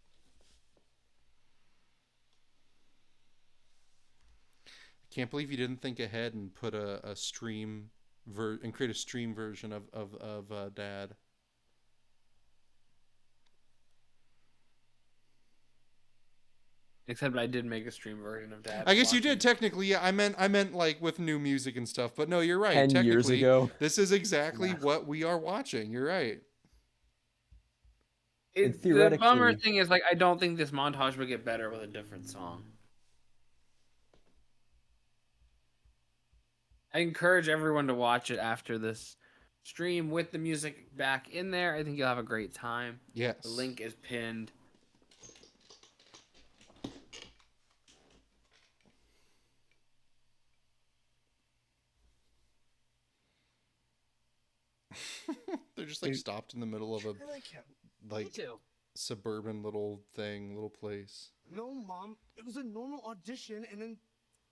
Can't believe you didn't think ahead and put a stream and create a stream version of Dad. Except I did make a stream version of Dad. I guess you did technically. Yeah, I meant like with new music and stuff. But no, you're right. 10 years technically, ago. This is exactly what we are watching. You're right. The bummer thing is, like, I don't think this montage would get better with a different song. I encourage everyone to watch it after this stream with the music back in there. I think you'll have a great time. Yes. The link is pinned. They're just like stopped in the middle of a like suburban little place. No, Mom. It was a normal audition, and then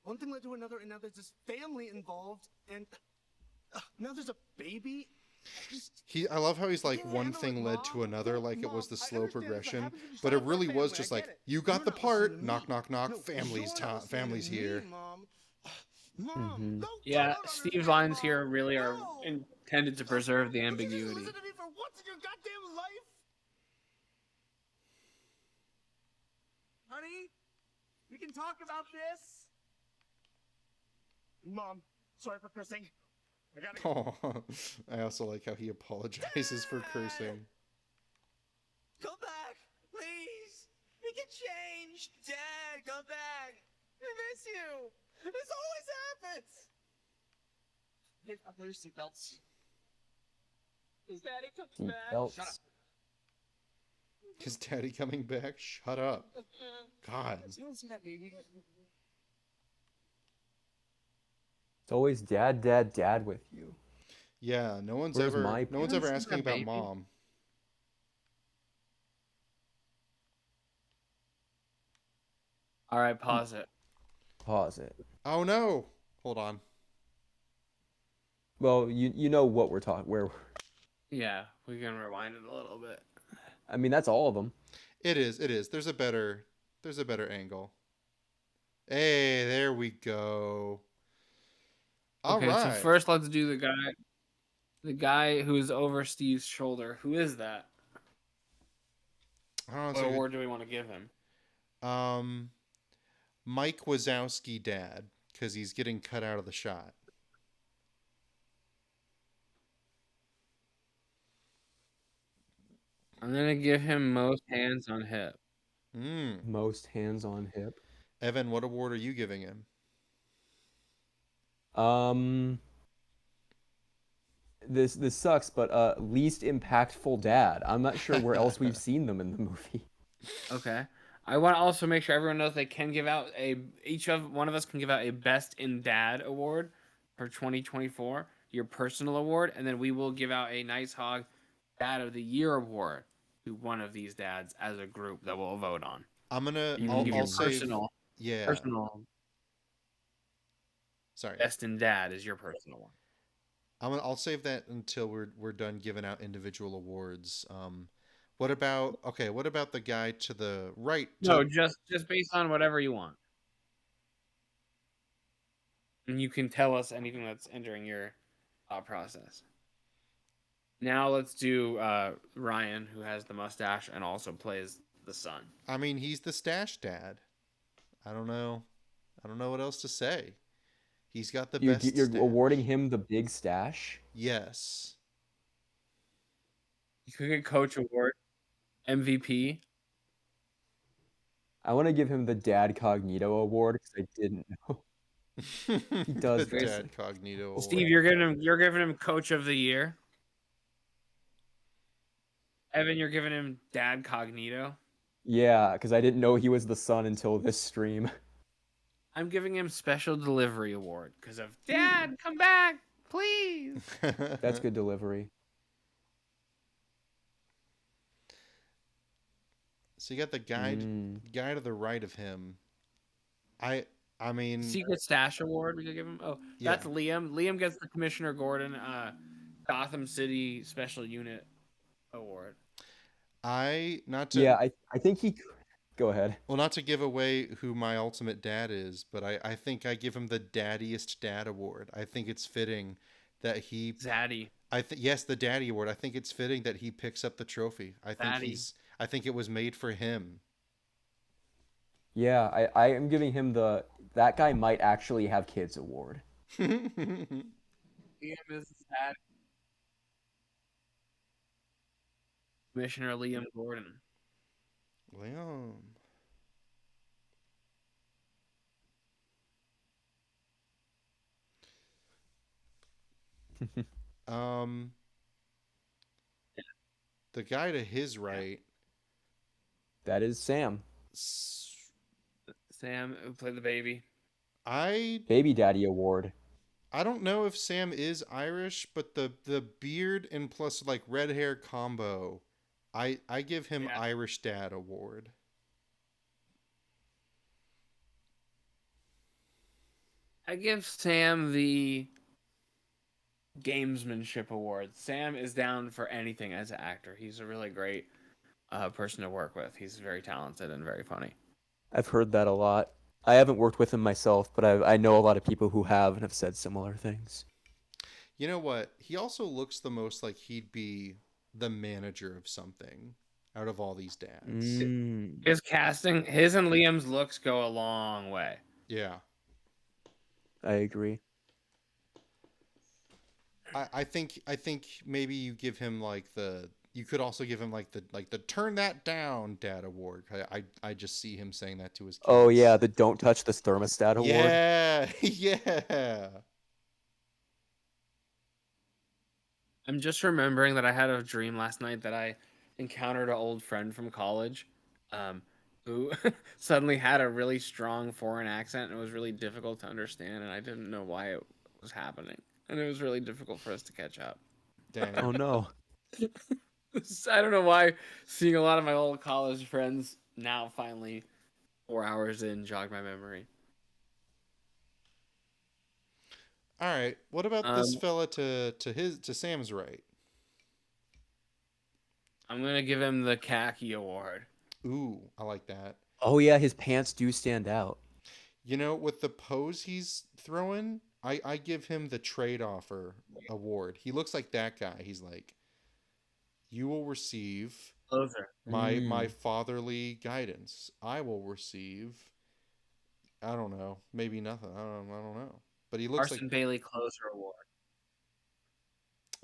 one thing led to another, and now there's this family involved, and now there's a baby. I love how he's like one thing led to another, like it was the slow progression, but it really was just like, you got the part, knock knock knock, family's here. Mm-hmm. Yeah, Steve's lines here really are intended to preserve the ambiguity. Honey, we can talk about this. Mom, sorry for cursing. I gotta go. Oh, I also like how he apologizes for cursing. Come back, please. We can change. Dad, come back. I miss you. This always happens. Hey, I'll wear your seatbelts. Daddy comes back. Belts. Shut up. Is Daddy coming back? Shut up. God. It's always dad, dad, dad with you. Yeah, no one's Where's ever my no one's parents? ever asking about mom. All right, pause it. Pause it. Oh no. Hold on. Well, you know what we're talking where. Yeah, we can rewind it a little bit. I mean, that's all of them. It is. There's a better angle. Hey, there we go. All Okay, right. so first let's do the guy who's over Steve's shoulder. Who is that? I don't know, it's What like award do we want to give him? Mike Wazowski dad, because he's getting cut out of the shot. I'm gonna give him most hands on hip. Most hands on hip. Evan, what award are you giving him? This sucks, but least impactful dad. I'm not sure where else we've seen them in the movie. Okay. I want to also make sure everyone knows they can give out one of us can give out a Best in Dad award for 2024, your personal award, and then we will give out a Nice Hog Dad of the Year award to one of these dads as a group that we'll vote on. I'm gonna. You can give your save. personal. Yeah. Personal. Sorry. Best in Dad is your personal one. I'll save that until we're done giving out individual awards. What about the guy to the right? No, just based on whatever you want. And you can tell us anything that's entering your process. Now let's do Ryan, who has the mustache and also plays the son. I mean, he's the stash dad. I don't know what else to say. He's got the best. You're awarding him the big stash? Yes. You could get coach award, MVP. I want to give him the Dad Cognito award because I didn't know. He does the Dad Cognito award. Steve, you're giving him coach of the year. Evan, you're giving him Dad Cognito. Yeah, because I didn't know he was the son until this stream. I'm giving him special delivery award because of Dad, come back, please. That's good delivery. So you got the guy to the right of him. I mean, Secret Stash Award we could give him. Oh, Yeah. that's Liam. Liam gets the Commissioner Gordon Gotham City Special Unit Award. I think he. Go ahead. Well, not to give away who my ultimate dad is, but I think I give him the Daddiest Dad Award. I think it's fitting that he Zaddy. Yes, the Daddy Award. I think it's fitting that he picks up the trophy. I think it was made for him. Yeah, I am giving him that guy might actually have kids award. Liam is sad. Commissioner Liam Gordon. Liam. The guy to his right. That is Sam. Sam, who played the baby. Baby Daddy Award. I don't know if Sam is Irish, but the beard and plus like red hair combo, I give him Irish Dad Award. I give Sam the Gamesmanship Award. Sam is down for anything as an actor. He's a really great person to work with. He's very talented and very funny. I've heard that a lot. I haven't worked with him myself, but I know a lot of people who have and have said similar things. You know what? He also looks the most like he'd be the manager of something out of all these dads. His casting, his and Liam's looks go a long way. Yeah. I agree. I think maybe you give him you could also give him the turn that down dad award. I just see him saying that to his kids. Oh yeah, the don't touch this thermostat award. Yeah, yeah. I'm just remembering that I had a dream last night that encountered an old friend from college, who suddenly had a really strong foreign accent and it was really difficult to understand, and I didn't know why it was happening, and it was really difficult for us to catch up. Dang. Oh no. I don't know why seeing a lot of my old college friends now finally 4 hours in jogged my memory. All right. What about this fella to Sam's right? I'm gonna give him the khaki award. Ooh, I like that. Oh yeah, his pants do stand out. You know, with the pose he's throwing, I give him the trade offer award. He looks like that guy. He's like, you will receive Closer. my fatherly guidance. I will receive, I don't know, maybe nothing. I don't know. But he looks Carson like Bailey Closer Award.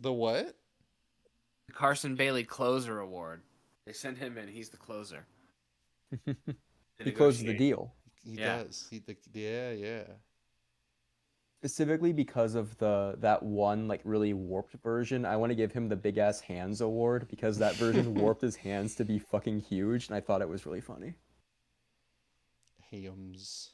the what? The Carson Bailey Closer Award. They sent him in. He's the closer. He closes the deal. He does. Yeah. Specifically because of that one like really warped version, I want to give him the big ass hands award because that version warped his hands to be fucking huge, and I thought it was really funny. Hams.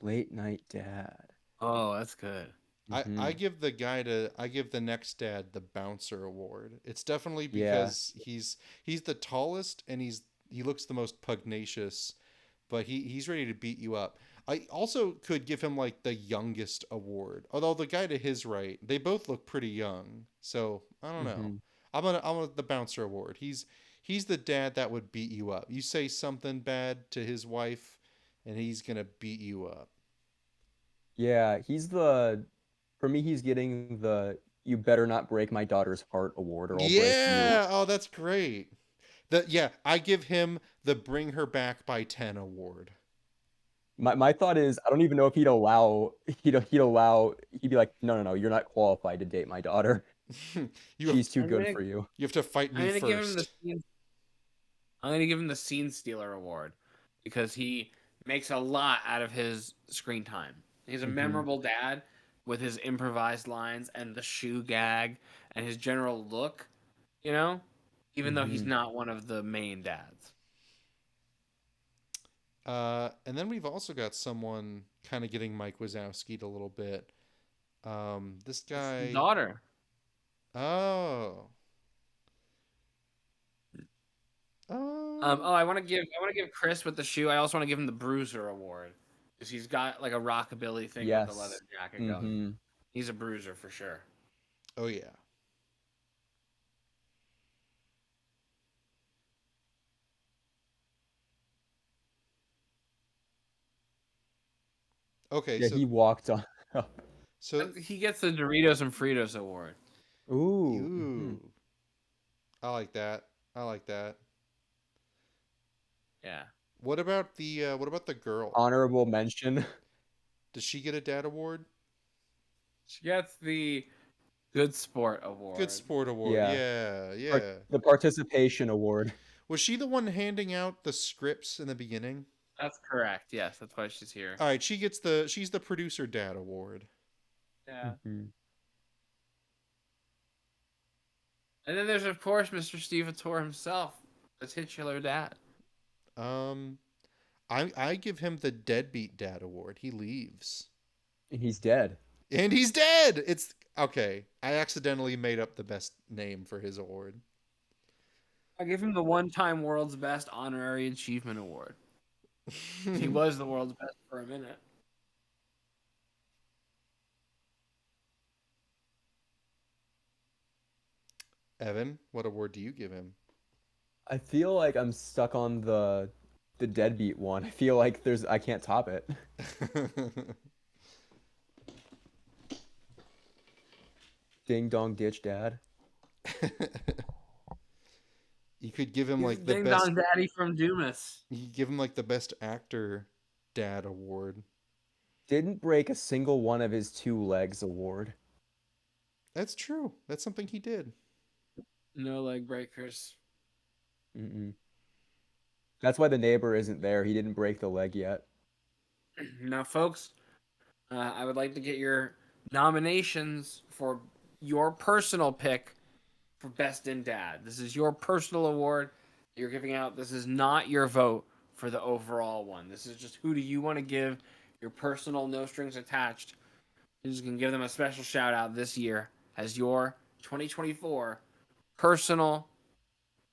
Late night dad. Oh, that's good. I give the next dad the bouncer award. It's definitely because he's the tallest and he looks the most pugnacious, but he's ready to beat you up. I also could give him like the youngest award. Although the guy to his right, they both look pretty young. So I don't know. I'm gonna the bouncer award. He's the dad that would beat you up. You say something bad to his wife, and he's gonna beat you up. Yeah, for me, he's getting the "You better not break my daughter's heart" award, or I'll break you. Yeah, oh, that's great. I give him the "Bring Her Back by 10" award. My thought is, I don't even know if he'd be like, no, you're not qualified to date my daughter. She's too good for you. You have to fight me first. I'm gonna give him the Scene Stealer Award because he makes a lot out of his screen time. He's a memorable dad with his improvised lines and the shoe gag and his general look, even though he's not one of the main dads. And then we've also got someone kind of getting Mike Wazowski'd a little bit. This guy. His daughter. Oh. I want to give Chris with the shoe. I also want to give him the Bruiser Award because he's got like a rockabilly thing with the leather jacket going. He's a bruiser for sure. Oh yeah. Okay, yeah, so he walked on. So he gets the Doritos and Fritos Award. Ooh. I like that. Yeah. What about the girl? Honorable mention. Does she get a dad award? She gets the Good Sport Award. Good Sport Award. Yeah. The participation award. Was she the one handing out the scripts in the beginning? That's correct. Yes, that's why she's here. All right, she's the producer dad award. Yeah. And then there's of course Mr. Steve Attore himself, the titular dad. I give him the deadbeat dad award. He leaves. And he's dead. It's okay. I accidentally made up the best name for his award. I give him the one-time World's Best Honorary Achievement Award. He was the world's best for a minute. Evan, what award do you give him? I feel like I'm stuck on the deadbeat one. I feel like I can't top it. Ding dong ditch dad. You could give him He's like the Ding best Dong Daddy from Dumas. You could give him like the best actor dad award. Didn't break a single one of his 2 legs award. That's true. That's something he did. No leg breakers. That's why the neighbor isn't there. He didn't break the leg yet. Now, folks, I would like to get your nominations for your personal pick for Best in Dad. This is your personal award you're giving out. This is not your vote for the overall one. This is just who do you want to give your personal, no strings attached. You're just going to give them a special shout out this year as your 2024 personal,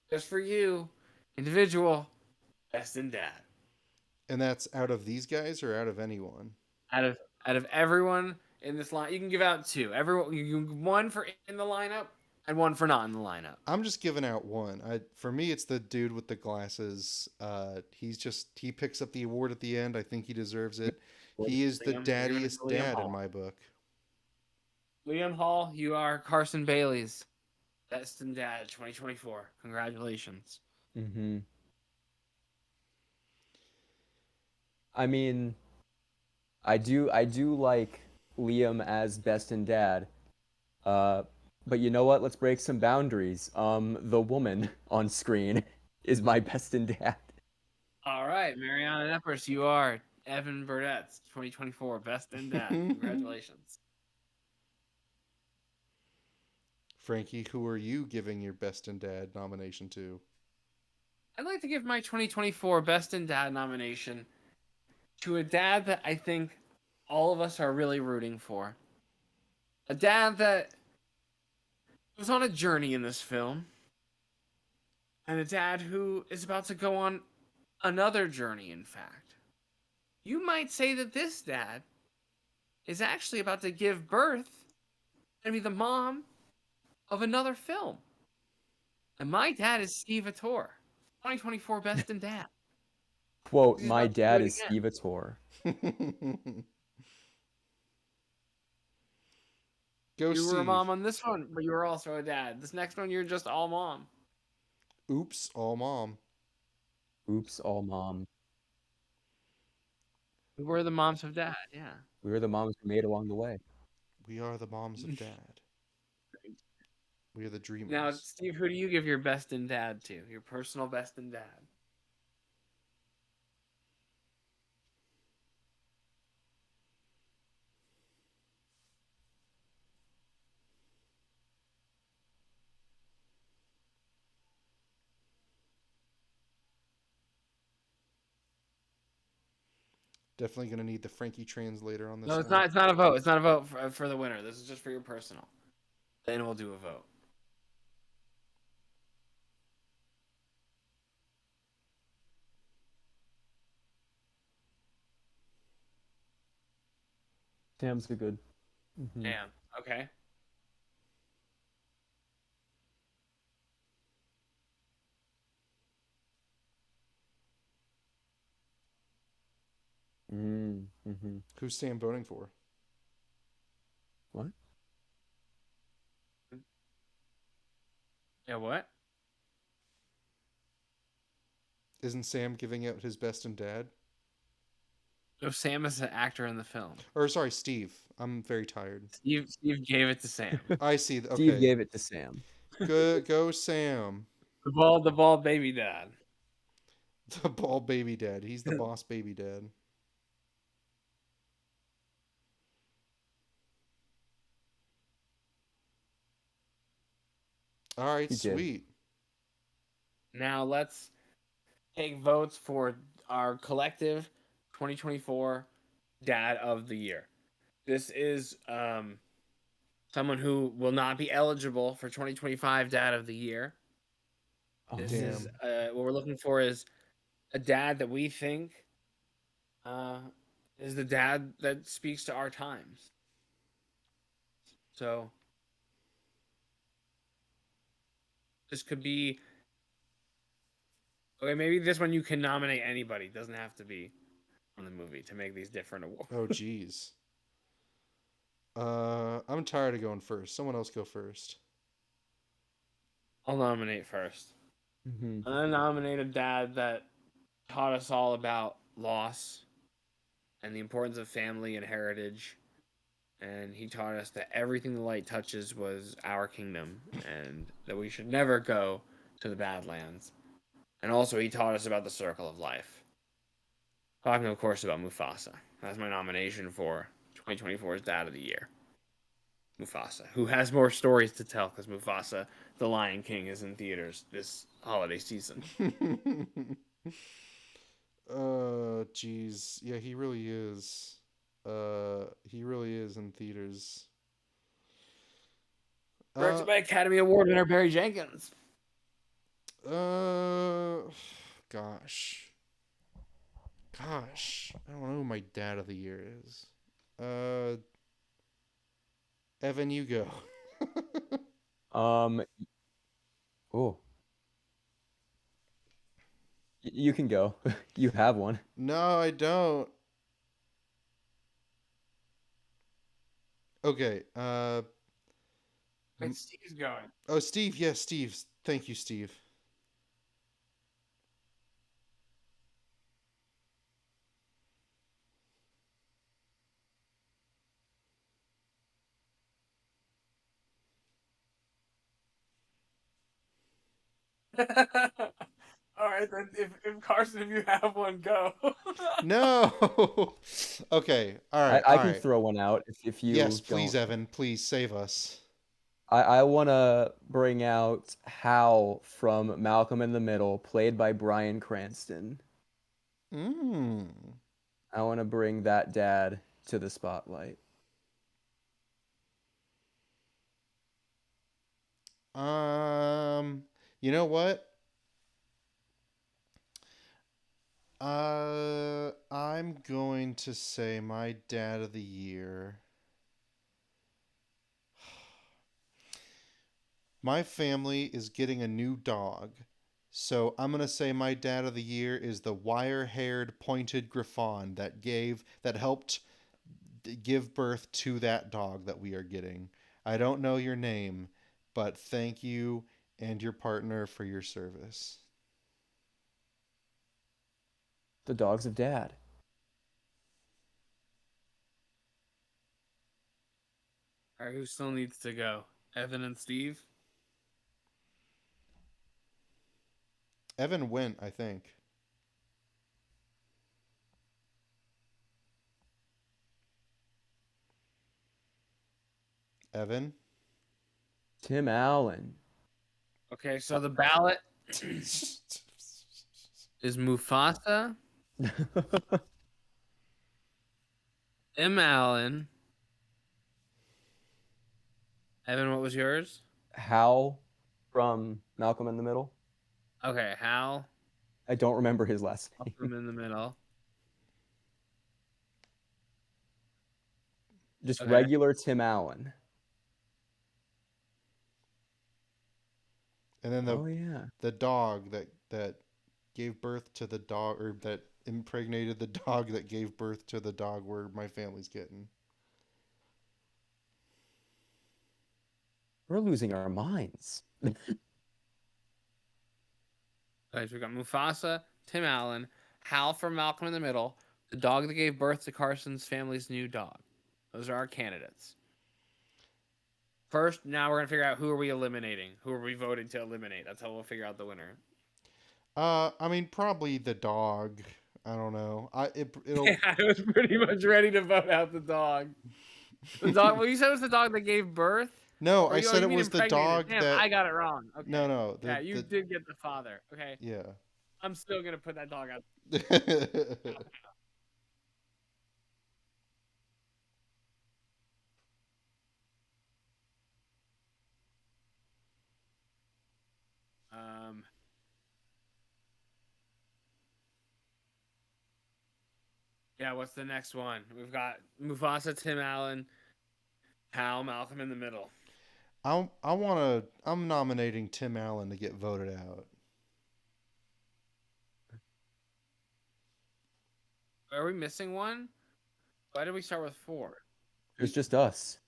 just for you, individual, Best in Dad. And that's out of these guys or out of anyone? Out of everyone in this line, you can give out two. Everyone, one for in the lineup and one for not in the lineup. I'm just giving out one. For me, it's the dude with the glasses. He picks up the award at the end. I think he deserves it. He is the daddiest dad in my book. Liam Hall, you are Carson Bailey's Best in Dad 2024. Congratulations. Mm-hmm. I mean, I do like Liam as Best in Dad. But you know what? Let's break some boundaries. The woman on screen is my Best in Dad. All right, Mariana Nepers, you are Evan Burdett's 2024 Best in Dad. Congratulations. Frankie, who are you giving your Best in Dad nomination to? I'd like to give my 2024 Best in Dad nomination to a dad that I think all of us are really rooting for. A dad that was on a journey in this film. And a dad who is about to go on another journey, in fact. You might say that this dad is actually about to give birth and be the mom of another film. And my dad is Steve Ator, 2024 Best in Dad. Quote, He's my about to do dad it is again. Steve Ator. Go, You were a Steve. mom on this one, but you were also a dad. This next one, you're just all mom. Oops, all mom. Oops, all mom. We were the moms of dad, yeah. We were the moms we made along the way. We are the moms of dad. We are the dreamers. Now, Steve, who do you give your Best in Dad to? Your personal Best in Dad? Definitely going to need the Frankie translator on this. No, it's one. not. It's not a vote. It's not a vote for the winner. This is just for your personal. Then we'll do a vote. Sam's good. Mm-hmm. Damn. Okay. Mm-hmm. Who's Sam voting for? What? Yeah, what? Isn't Sam giving out his Best in Dad? No, Sam is an actor in the film. Or sorry, Steve. I'm very tired. Steve gave it to Sam. I see. Okay. Steve gave it to Sam. Go Sam. The ball baby dad. The ball baby dad. He's the boss baby dad. All right, sweet. Now let's take votes for our collective 2024 Dad of the Year. This is someone who will not be eligible for 2025 Dad of the Year. This is what we're looking for is a dad that we think is the dad that speaks to our times. So this could be okay. Maybe this one you can nominate anybody. It doesn't have to be on the movie to make these different awards. Oh, geez. I'm tired of going first. Someone else go first. I'll nominate first. Mm-hmm. I'm gonna nominate a dad that taught us all about loss and the importance of family and heritage. And he taught us that everything the light touches was our kingdom and that we should never go to the Badlands. And also he taught us about the circle of life. Talking, of course, about Mufasa. That's my nomination for 2024's Dad of the Year. Mufasa, who has more stories to tell because Mufasa, the Lion King, is in theaters this holiday season. Jeez. Yeah, he really is. He really is in theaters. Directed by Academy Award winner Barry Jenkins. Gosh. I don't know who my dad of the year is. Evan, you go. Oh. You can go. You have one. No, I don't. Okay. Wait, Steve's going. Oh, Steve. Yes, Steve. Thank you, Steve. All right, then. If Carson, if you have one, go. No. Okay. All right. I all can right. throw one out if you Yes, please, don't. Evan. Please save us. I want to bring out Hal from Malcolm in the Middle, played by Bryan Cranston. I want to bring that dad to the spotlight. You know what? I'm going to say my dad of the year. My family is getting a new dog. So I'm going to say my dad of the year is the wire-haired pointed Griffon that helped give birth to that dog that we are getting. I don't know your name, but thank you and your partner for your service. The dogs of dad. All right, who still needs to go? Evan and Steve? Evan went, I think. Evan? Tim Allen. Okay, so the ballot is Mufasa, M. Allen. Evan, what was yours? Hal from Malcolm in the Middle. Okay, Hal. I don't remember his last name. From in the middle. Just Okay. regular Tim Allen. And then yeah. the dog that gave birth to the dog, or that impregnated the dog that gave birth to the dog where my family's getting. We're losing our minds. Okay, so we got Mufasa, Tim Allen, Hal from Malcolm in the Middle, the dog that gave birth to Carson's family's new dog. Those are our candidates. First, now we're gonna figure out who are we eliminating. Who are we voting to eliminate? That's how we'll figure out the winner. I mean, probably the dog. I don't know. It'll. Yeah, I was pretty much ready to vote out the dog. The dog. Well, you said it was the dog that gave birth. No, Or I said you it mean was the impregnated? dog Damn, that. I got it wrong. Okay. No. Yeah, you did get the father. Okay. Yeah. I'm still gonna put that dog out. Yeah, what's the next one? We've got Mufasa, Tim Allen, Hal, Malcolm in the Middle. I'm nominating Tim Allen to get voted out. Are we missing one? Why did we start with 4? It was just us.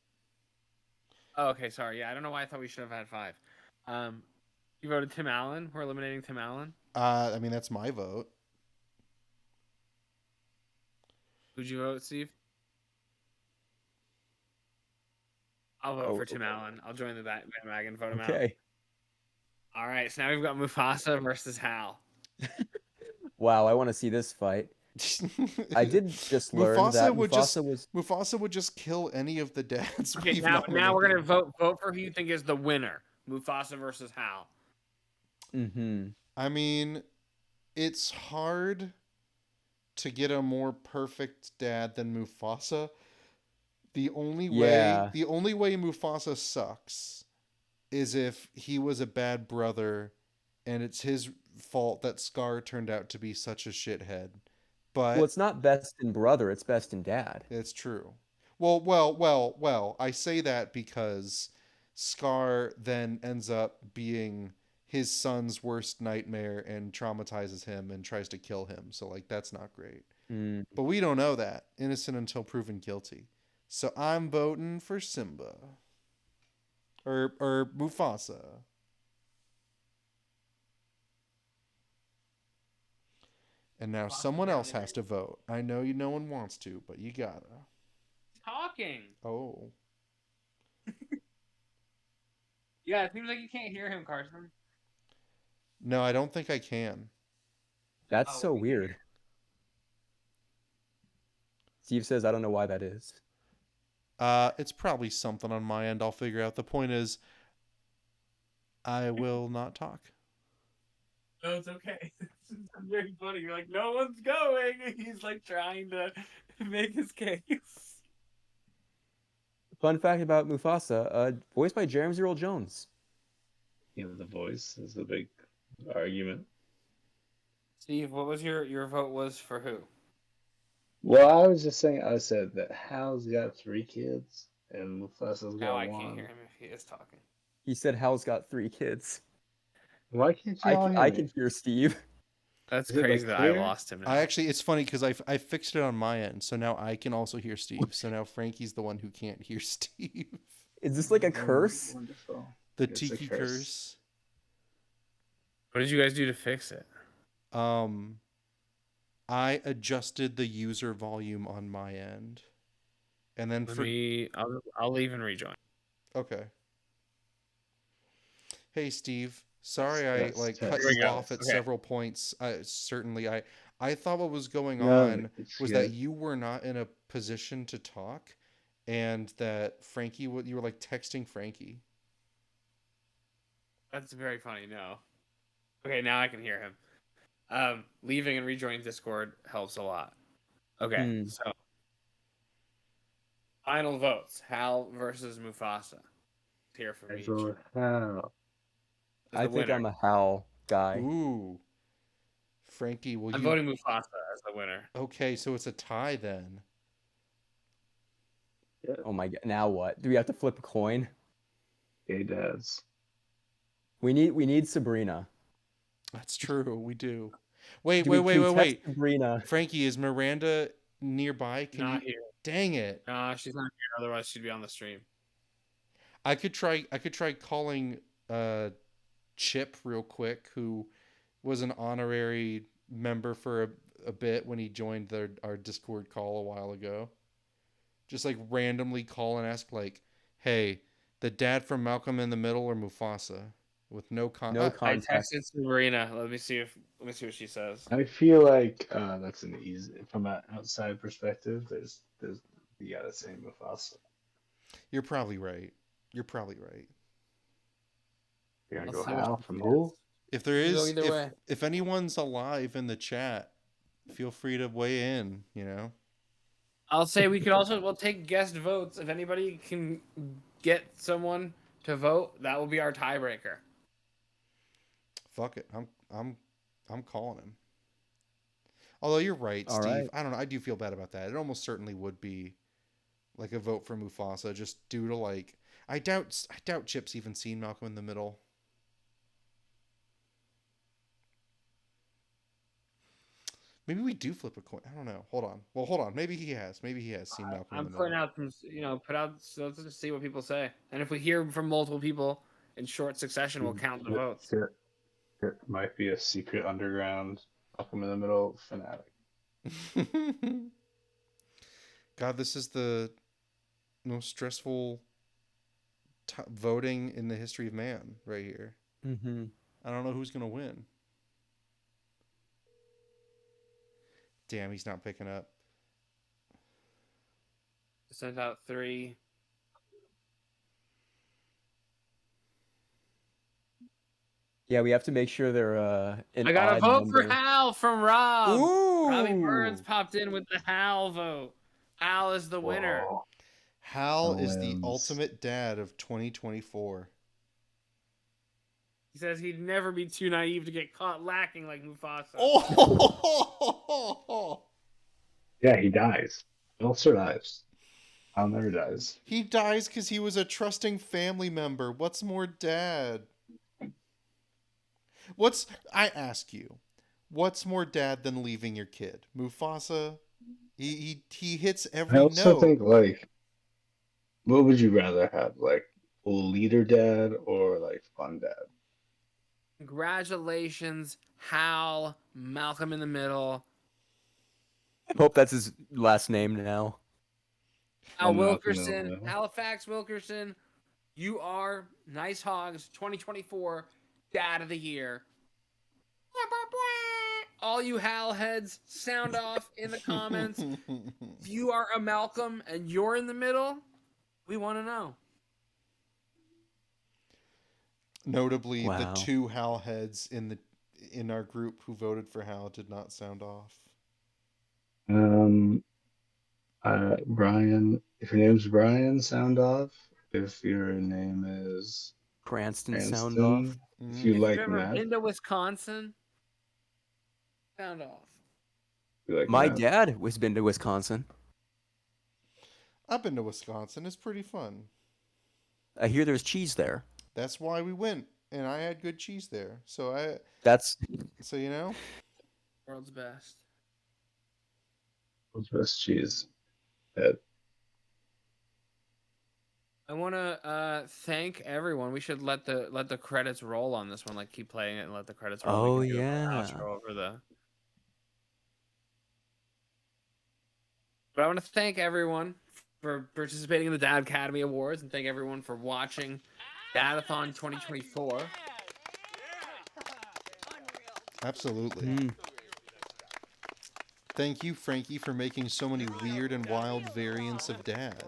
Oh, okay, sorry. Yeah, I don't know why I thought we should have had 5. You voted Tim Allen. We're eliminating Tim Allen. I mean, that's my vote. Who'd you vote, Steve? I'll vote for Tim Allen. I'll join the bandwagon and vote him out. Okay. All right, so now we've got Mufasa versus Hal. Wow, I want to see this fight. I did just learn that Mufasa would just kill any of the dads. Okay, we've now we're nominated. gonna vote for who you think is the winner. Mufasa versus Hal. Mm-hmm. I mean, it's hard to get a more perfect dad than Mufasa. The only way Mufasa sucks is if he was a bad brother and it's his fault that Scar turned out to be such a shithead. But Well, it's not best in brother, it's best in dad. it's true. Well, I say that because Scar then ends up being his son's worst nightmare and traumatizes him and tries to kill him. So like that's not great. Mm. But we don't know that. Innocent until proven guilty. So I'm voting for Simba. Or Mufasa. And now someone else has to vote. I know no one wants to, but you gotta. Talking. Oh. Yeah, it seems like you can't hear him, Carson. No, I don't think I can. That's so weird. Steve says, I don't know why that is. It's probably something on my end. I'll figure out. The point is, I will not talk. No, it's okay. It's very funny. You're like, no one's going. He's like trying to make his case. Fun fact about Mufasa, voiced by James Earl Jones. You know, the voice is the big argument. Steve, what was your vote was for who? Well, I was just saying, I said that Hal's got 3 kids and Mufasa's Now got I 1. can't hear him if he is talking. He said Hal's got 3 kids. Why can't you all hear I me? can hear Steve. That's Is it, crazy like, that I clear? lost him now. I actually, it's funny because I fixed it on my end, so now I can also hear Steve. So now Frankie's the one who can't hear Steve. Is this like a curse? Wonderful. The It's a Tiki curse. What did you guys do to fix it? I adjusted the user volume on my end, and then I'll leave and rejoin. Okay. Hey Steve, sorry I Test, like test, cut you off at Okay. several points. Certainly, I thought what was going No, on it's was good. that you were not in a position to talk, and that Frankie, you were like texting Frankie. That's very funny. No. Okay, now I can hear him. Leaving and rejoining Discord helps a lot. Okay, so final votes: Hal versus Mufasa. Here from I each. vote Hal. I think I'm a Hal guy. Ooh. Frankie, will I'm you? voting Mufasa as the winner. Okay, so it's a tie then. Yeah. Oh my god! Now what? Do we have to flip a coin? Gay dads. We need Sabrina. That's true. We do. Wait. Can we text Sabrina? Frankie, is Miranda nearby? Not here. Dang it. Nah, she's not here. Otherwise, she'd be on the stream. I could try calling Chip real quick, who was an honorary member for a bit when he joined our Discord call a while ago. Just like randomly call and ask like, "Hey, the dad from Malcolm in the Middle or Mufasa?" With no context. I texted Sabrina. Let me see what she says. I feel like that's an easy, from an outside perspective. There's you gotta say Mufasa. You're probably right. You're gonna go Hal from who? If there is, either way. if anyone's alive in the chat, feel free to weigh in. You know. I'll say we'll take guest votes. If anybody can get someone to vote, that will be our tiebreaker. Fuck it. I'm calling him. Although you're right, All Steve. right. I don't know. I do feel bad about that. It almost certainly would be like a vote for Mufasa, just due to like I doubt Chip's even seen Malcolm in the Middle. Maybe we do flip a coin. I don't know. Hold on. Maybe he has. Maybe he has seen Malcolm in I'm the Middle. putting out some, so let's just see what people say. And if we hear from multiple people in short succession, we'll count the votes. It might be a secret underground Malcolm in the Middle fanatic. God, this is the most stressful voting in the history of man right here. Mm-hmm. I don't know who's gonna win. Damn, he's not picking up. Sent out 3. Yeah, we have to make sure they're an I got a odd vote number. for Hal from Rob. Ooh. Robbie Burns popped in with the Hal vote. Hal is the winner. Whoa. Hal is the Wins. ultimate dad of 2024. He says he'd never be too naive to get caught lacking like Mufasa. Oh! Yeah, he dies. Hal survives. Hal never dies. He dies because he was a trusting family member. What's more dad? I ask you, what's more dad than leaving your kid? Mufasa? He hits every I also note. think, like, what would you rather have? Like, leader dad or, like, fun dad? Congratulations, Hal, Malcolm in the Middle. I hope that's his last name now. Al Malcolm in the Wilkerson, Middle. Halifax Wilkerson, you are Nice Hogs 2024 Dad of the Year. All you Hal heads, sound off in the comments. If you are a Malcolm and you're in the middle, we want to know. Notably, Wow. the 2 Hal heads in our group who voted for Hal did not sound off. Brian, if your name's Brian, sound off. If your name is Cranston sound Cranston, off. if you If like you've ever meth, been to Wisconsin, sound off. you like My meth. dad has been to Wisconsin. I've been to Wisconsin. It's pretty fun. I hear there's cheese there. That's why we went, and I had good cheese there. So you know, World's best. What's best cheese? Ed. I want to thank everyone. We should let the credits roll on this one. Like keep playing it and let the credits roll. Oh, We can do an yeah. outro over the. But I want to thank everyone for participating in the Dad Academy Awards and thank everyone for watching DAD-A-Thon 2024. absolutely. Thank you, Frankie, for making so many weird and wild variants of Dad.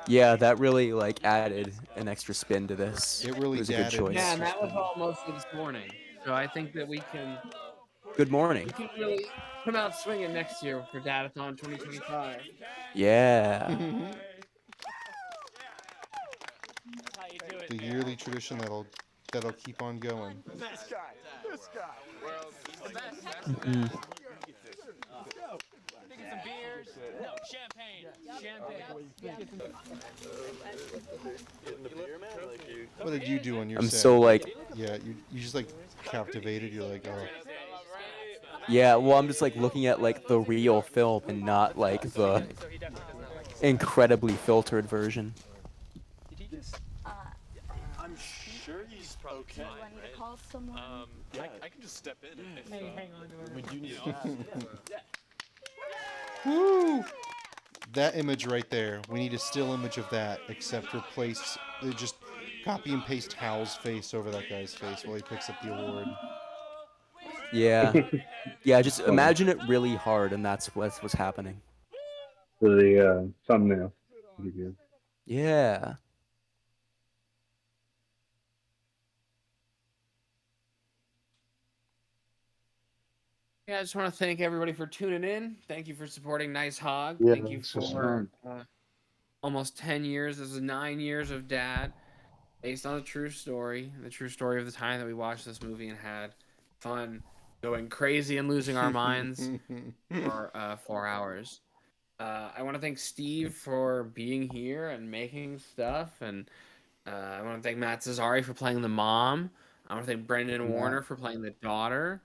Yeah, that really like added an extra spin to this. It really was a good dadded. choice. Yeah, and that was all mostly this morning. So I think that we can Good morning. really come out swinging next year for DAD-A-Thon 2025. Yeah. The yearly tradition that'll keep on going. This guy. He's the best. Mm-mm. Some beers. No, champagne. What did you do on your I'm set? so like, Yeah, you just like captivated. You're like, oh. yeah, well, I'm just like looking at like the real film and not like the incredibly filtered version. I'm sure he's okay. Do I need to call someone? I can just step in. If, hang on to it. We do need Woo! That image right there. We need a still image of that, except replace, just copy and paste Hal's face over that guy's face while he picks up the award. Yeah. Yeah, just imagine it really hard and that's what's happening. For the thumbnail. Pretty good. Yeah. Yeah, I just want to thank everybody for tuning in. Thank you for supporting Nice Hog. Yeah, Thank you thanks for for almost 10 years. This is 9 years of Dad, based on a true story. The true story of the time that we watched this movie and had fun, going crazy and losing our minds for 4 hours. I want to thank Steve for being here and making stuff. And I want to thank Matt Cesari for playing the mom. I want to thank Brendan Warner for playing the daughter.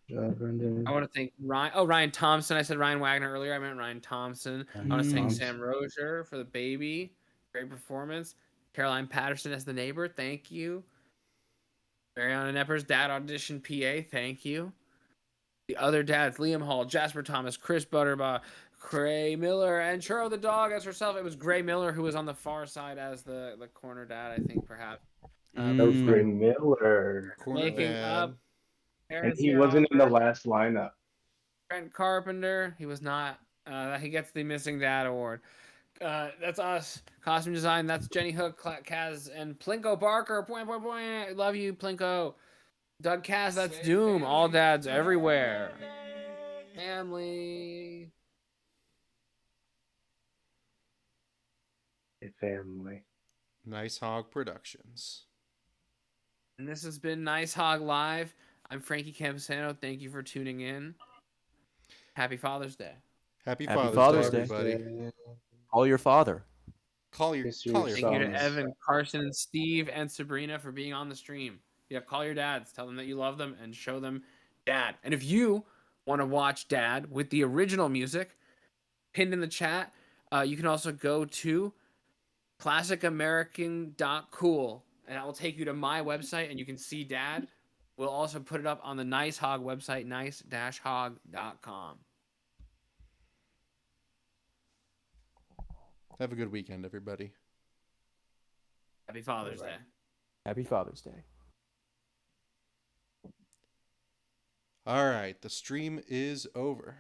Brendan. I want to thank Ryan Thompson. I said Ryan Wagner earlier. I meant Ryan Thompson. I want to thank Sam Rozier for the baby. Great performance. Caroline Patterson as the neighbor. Thank you. Mariana Nepper's dad audition PA. Thank you. The other dads, Liam Hall, Jasper Thomas, Chris Butterbaugh, Gray Miller, and Churro the dog as herself. It was Gray Miller who was on the far side as the corner dad, I think, perhaps. Gray Miller. Corner Making dad. up. And he wasn't in the last lineup. Trent Carpenter. He was not. He gets the Missing Dad Award. That's us. Costume design. That's Jenny Hook, Kaz, and Plinko Barker. Point, point, point. Love you, Plinko. Doug Kaz. That's Doom. All dads everywhere. Family. A family. Nice Hog Productions. And this has been Nice Hog Live. I'm Frankie Camposano. Thank you for tuning in. Happy Father's Day. Happy Happy Father's Father's Day, Day. everybody. Call your father. Call your Kiss your call your Thank you to fathers. Evan, Carson, and Steve, and Sabrina for being on the stream. Yeah, call your dads. Tell them that you love them and show them Dad. And if you want to watch Dad with the original music pinned in the chat, you can also go to classicamerican.cool, and that will take you to my website, and you can see Dad. We'll also put it up on the Nice Hog website, nice-hog.com. Have a good weekend, everybody. Happy Father's Day. Happy Father's Day. All right, the stream is over.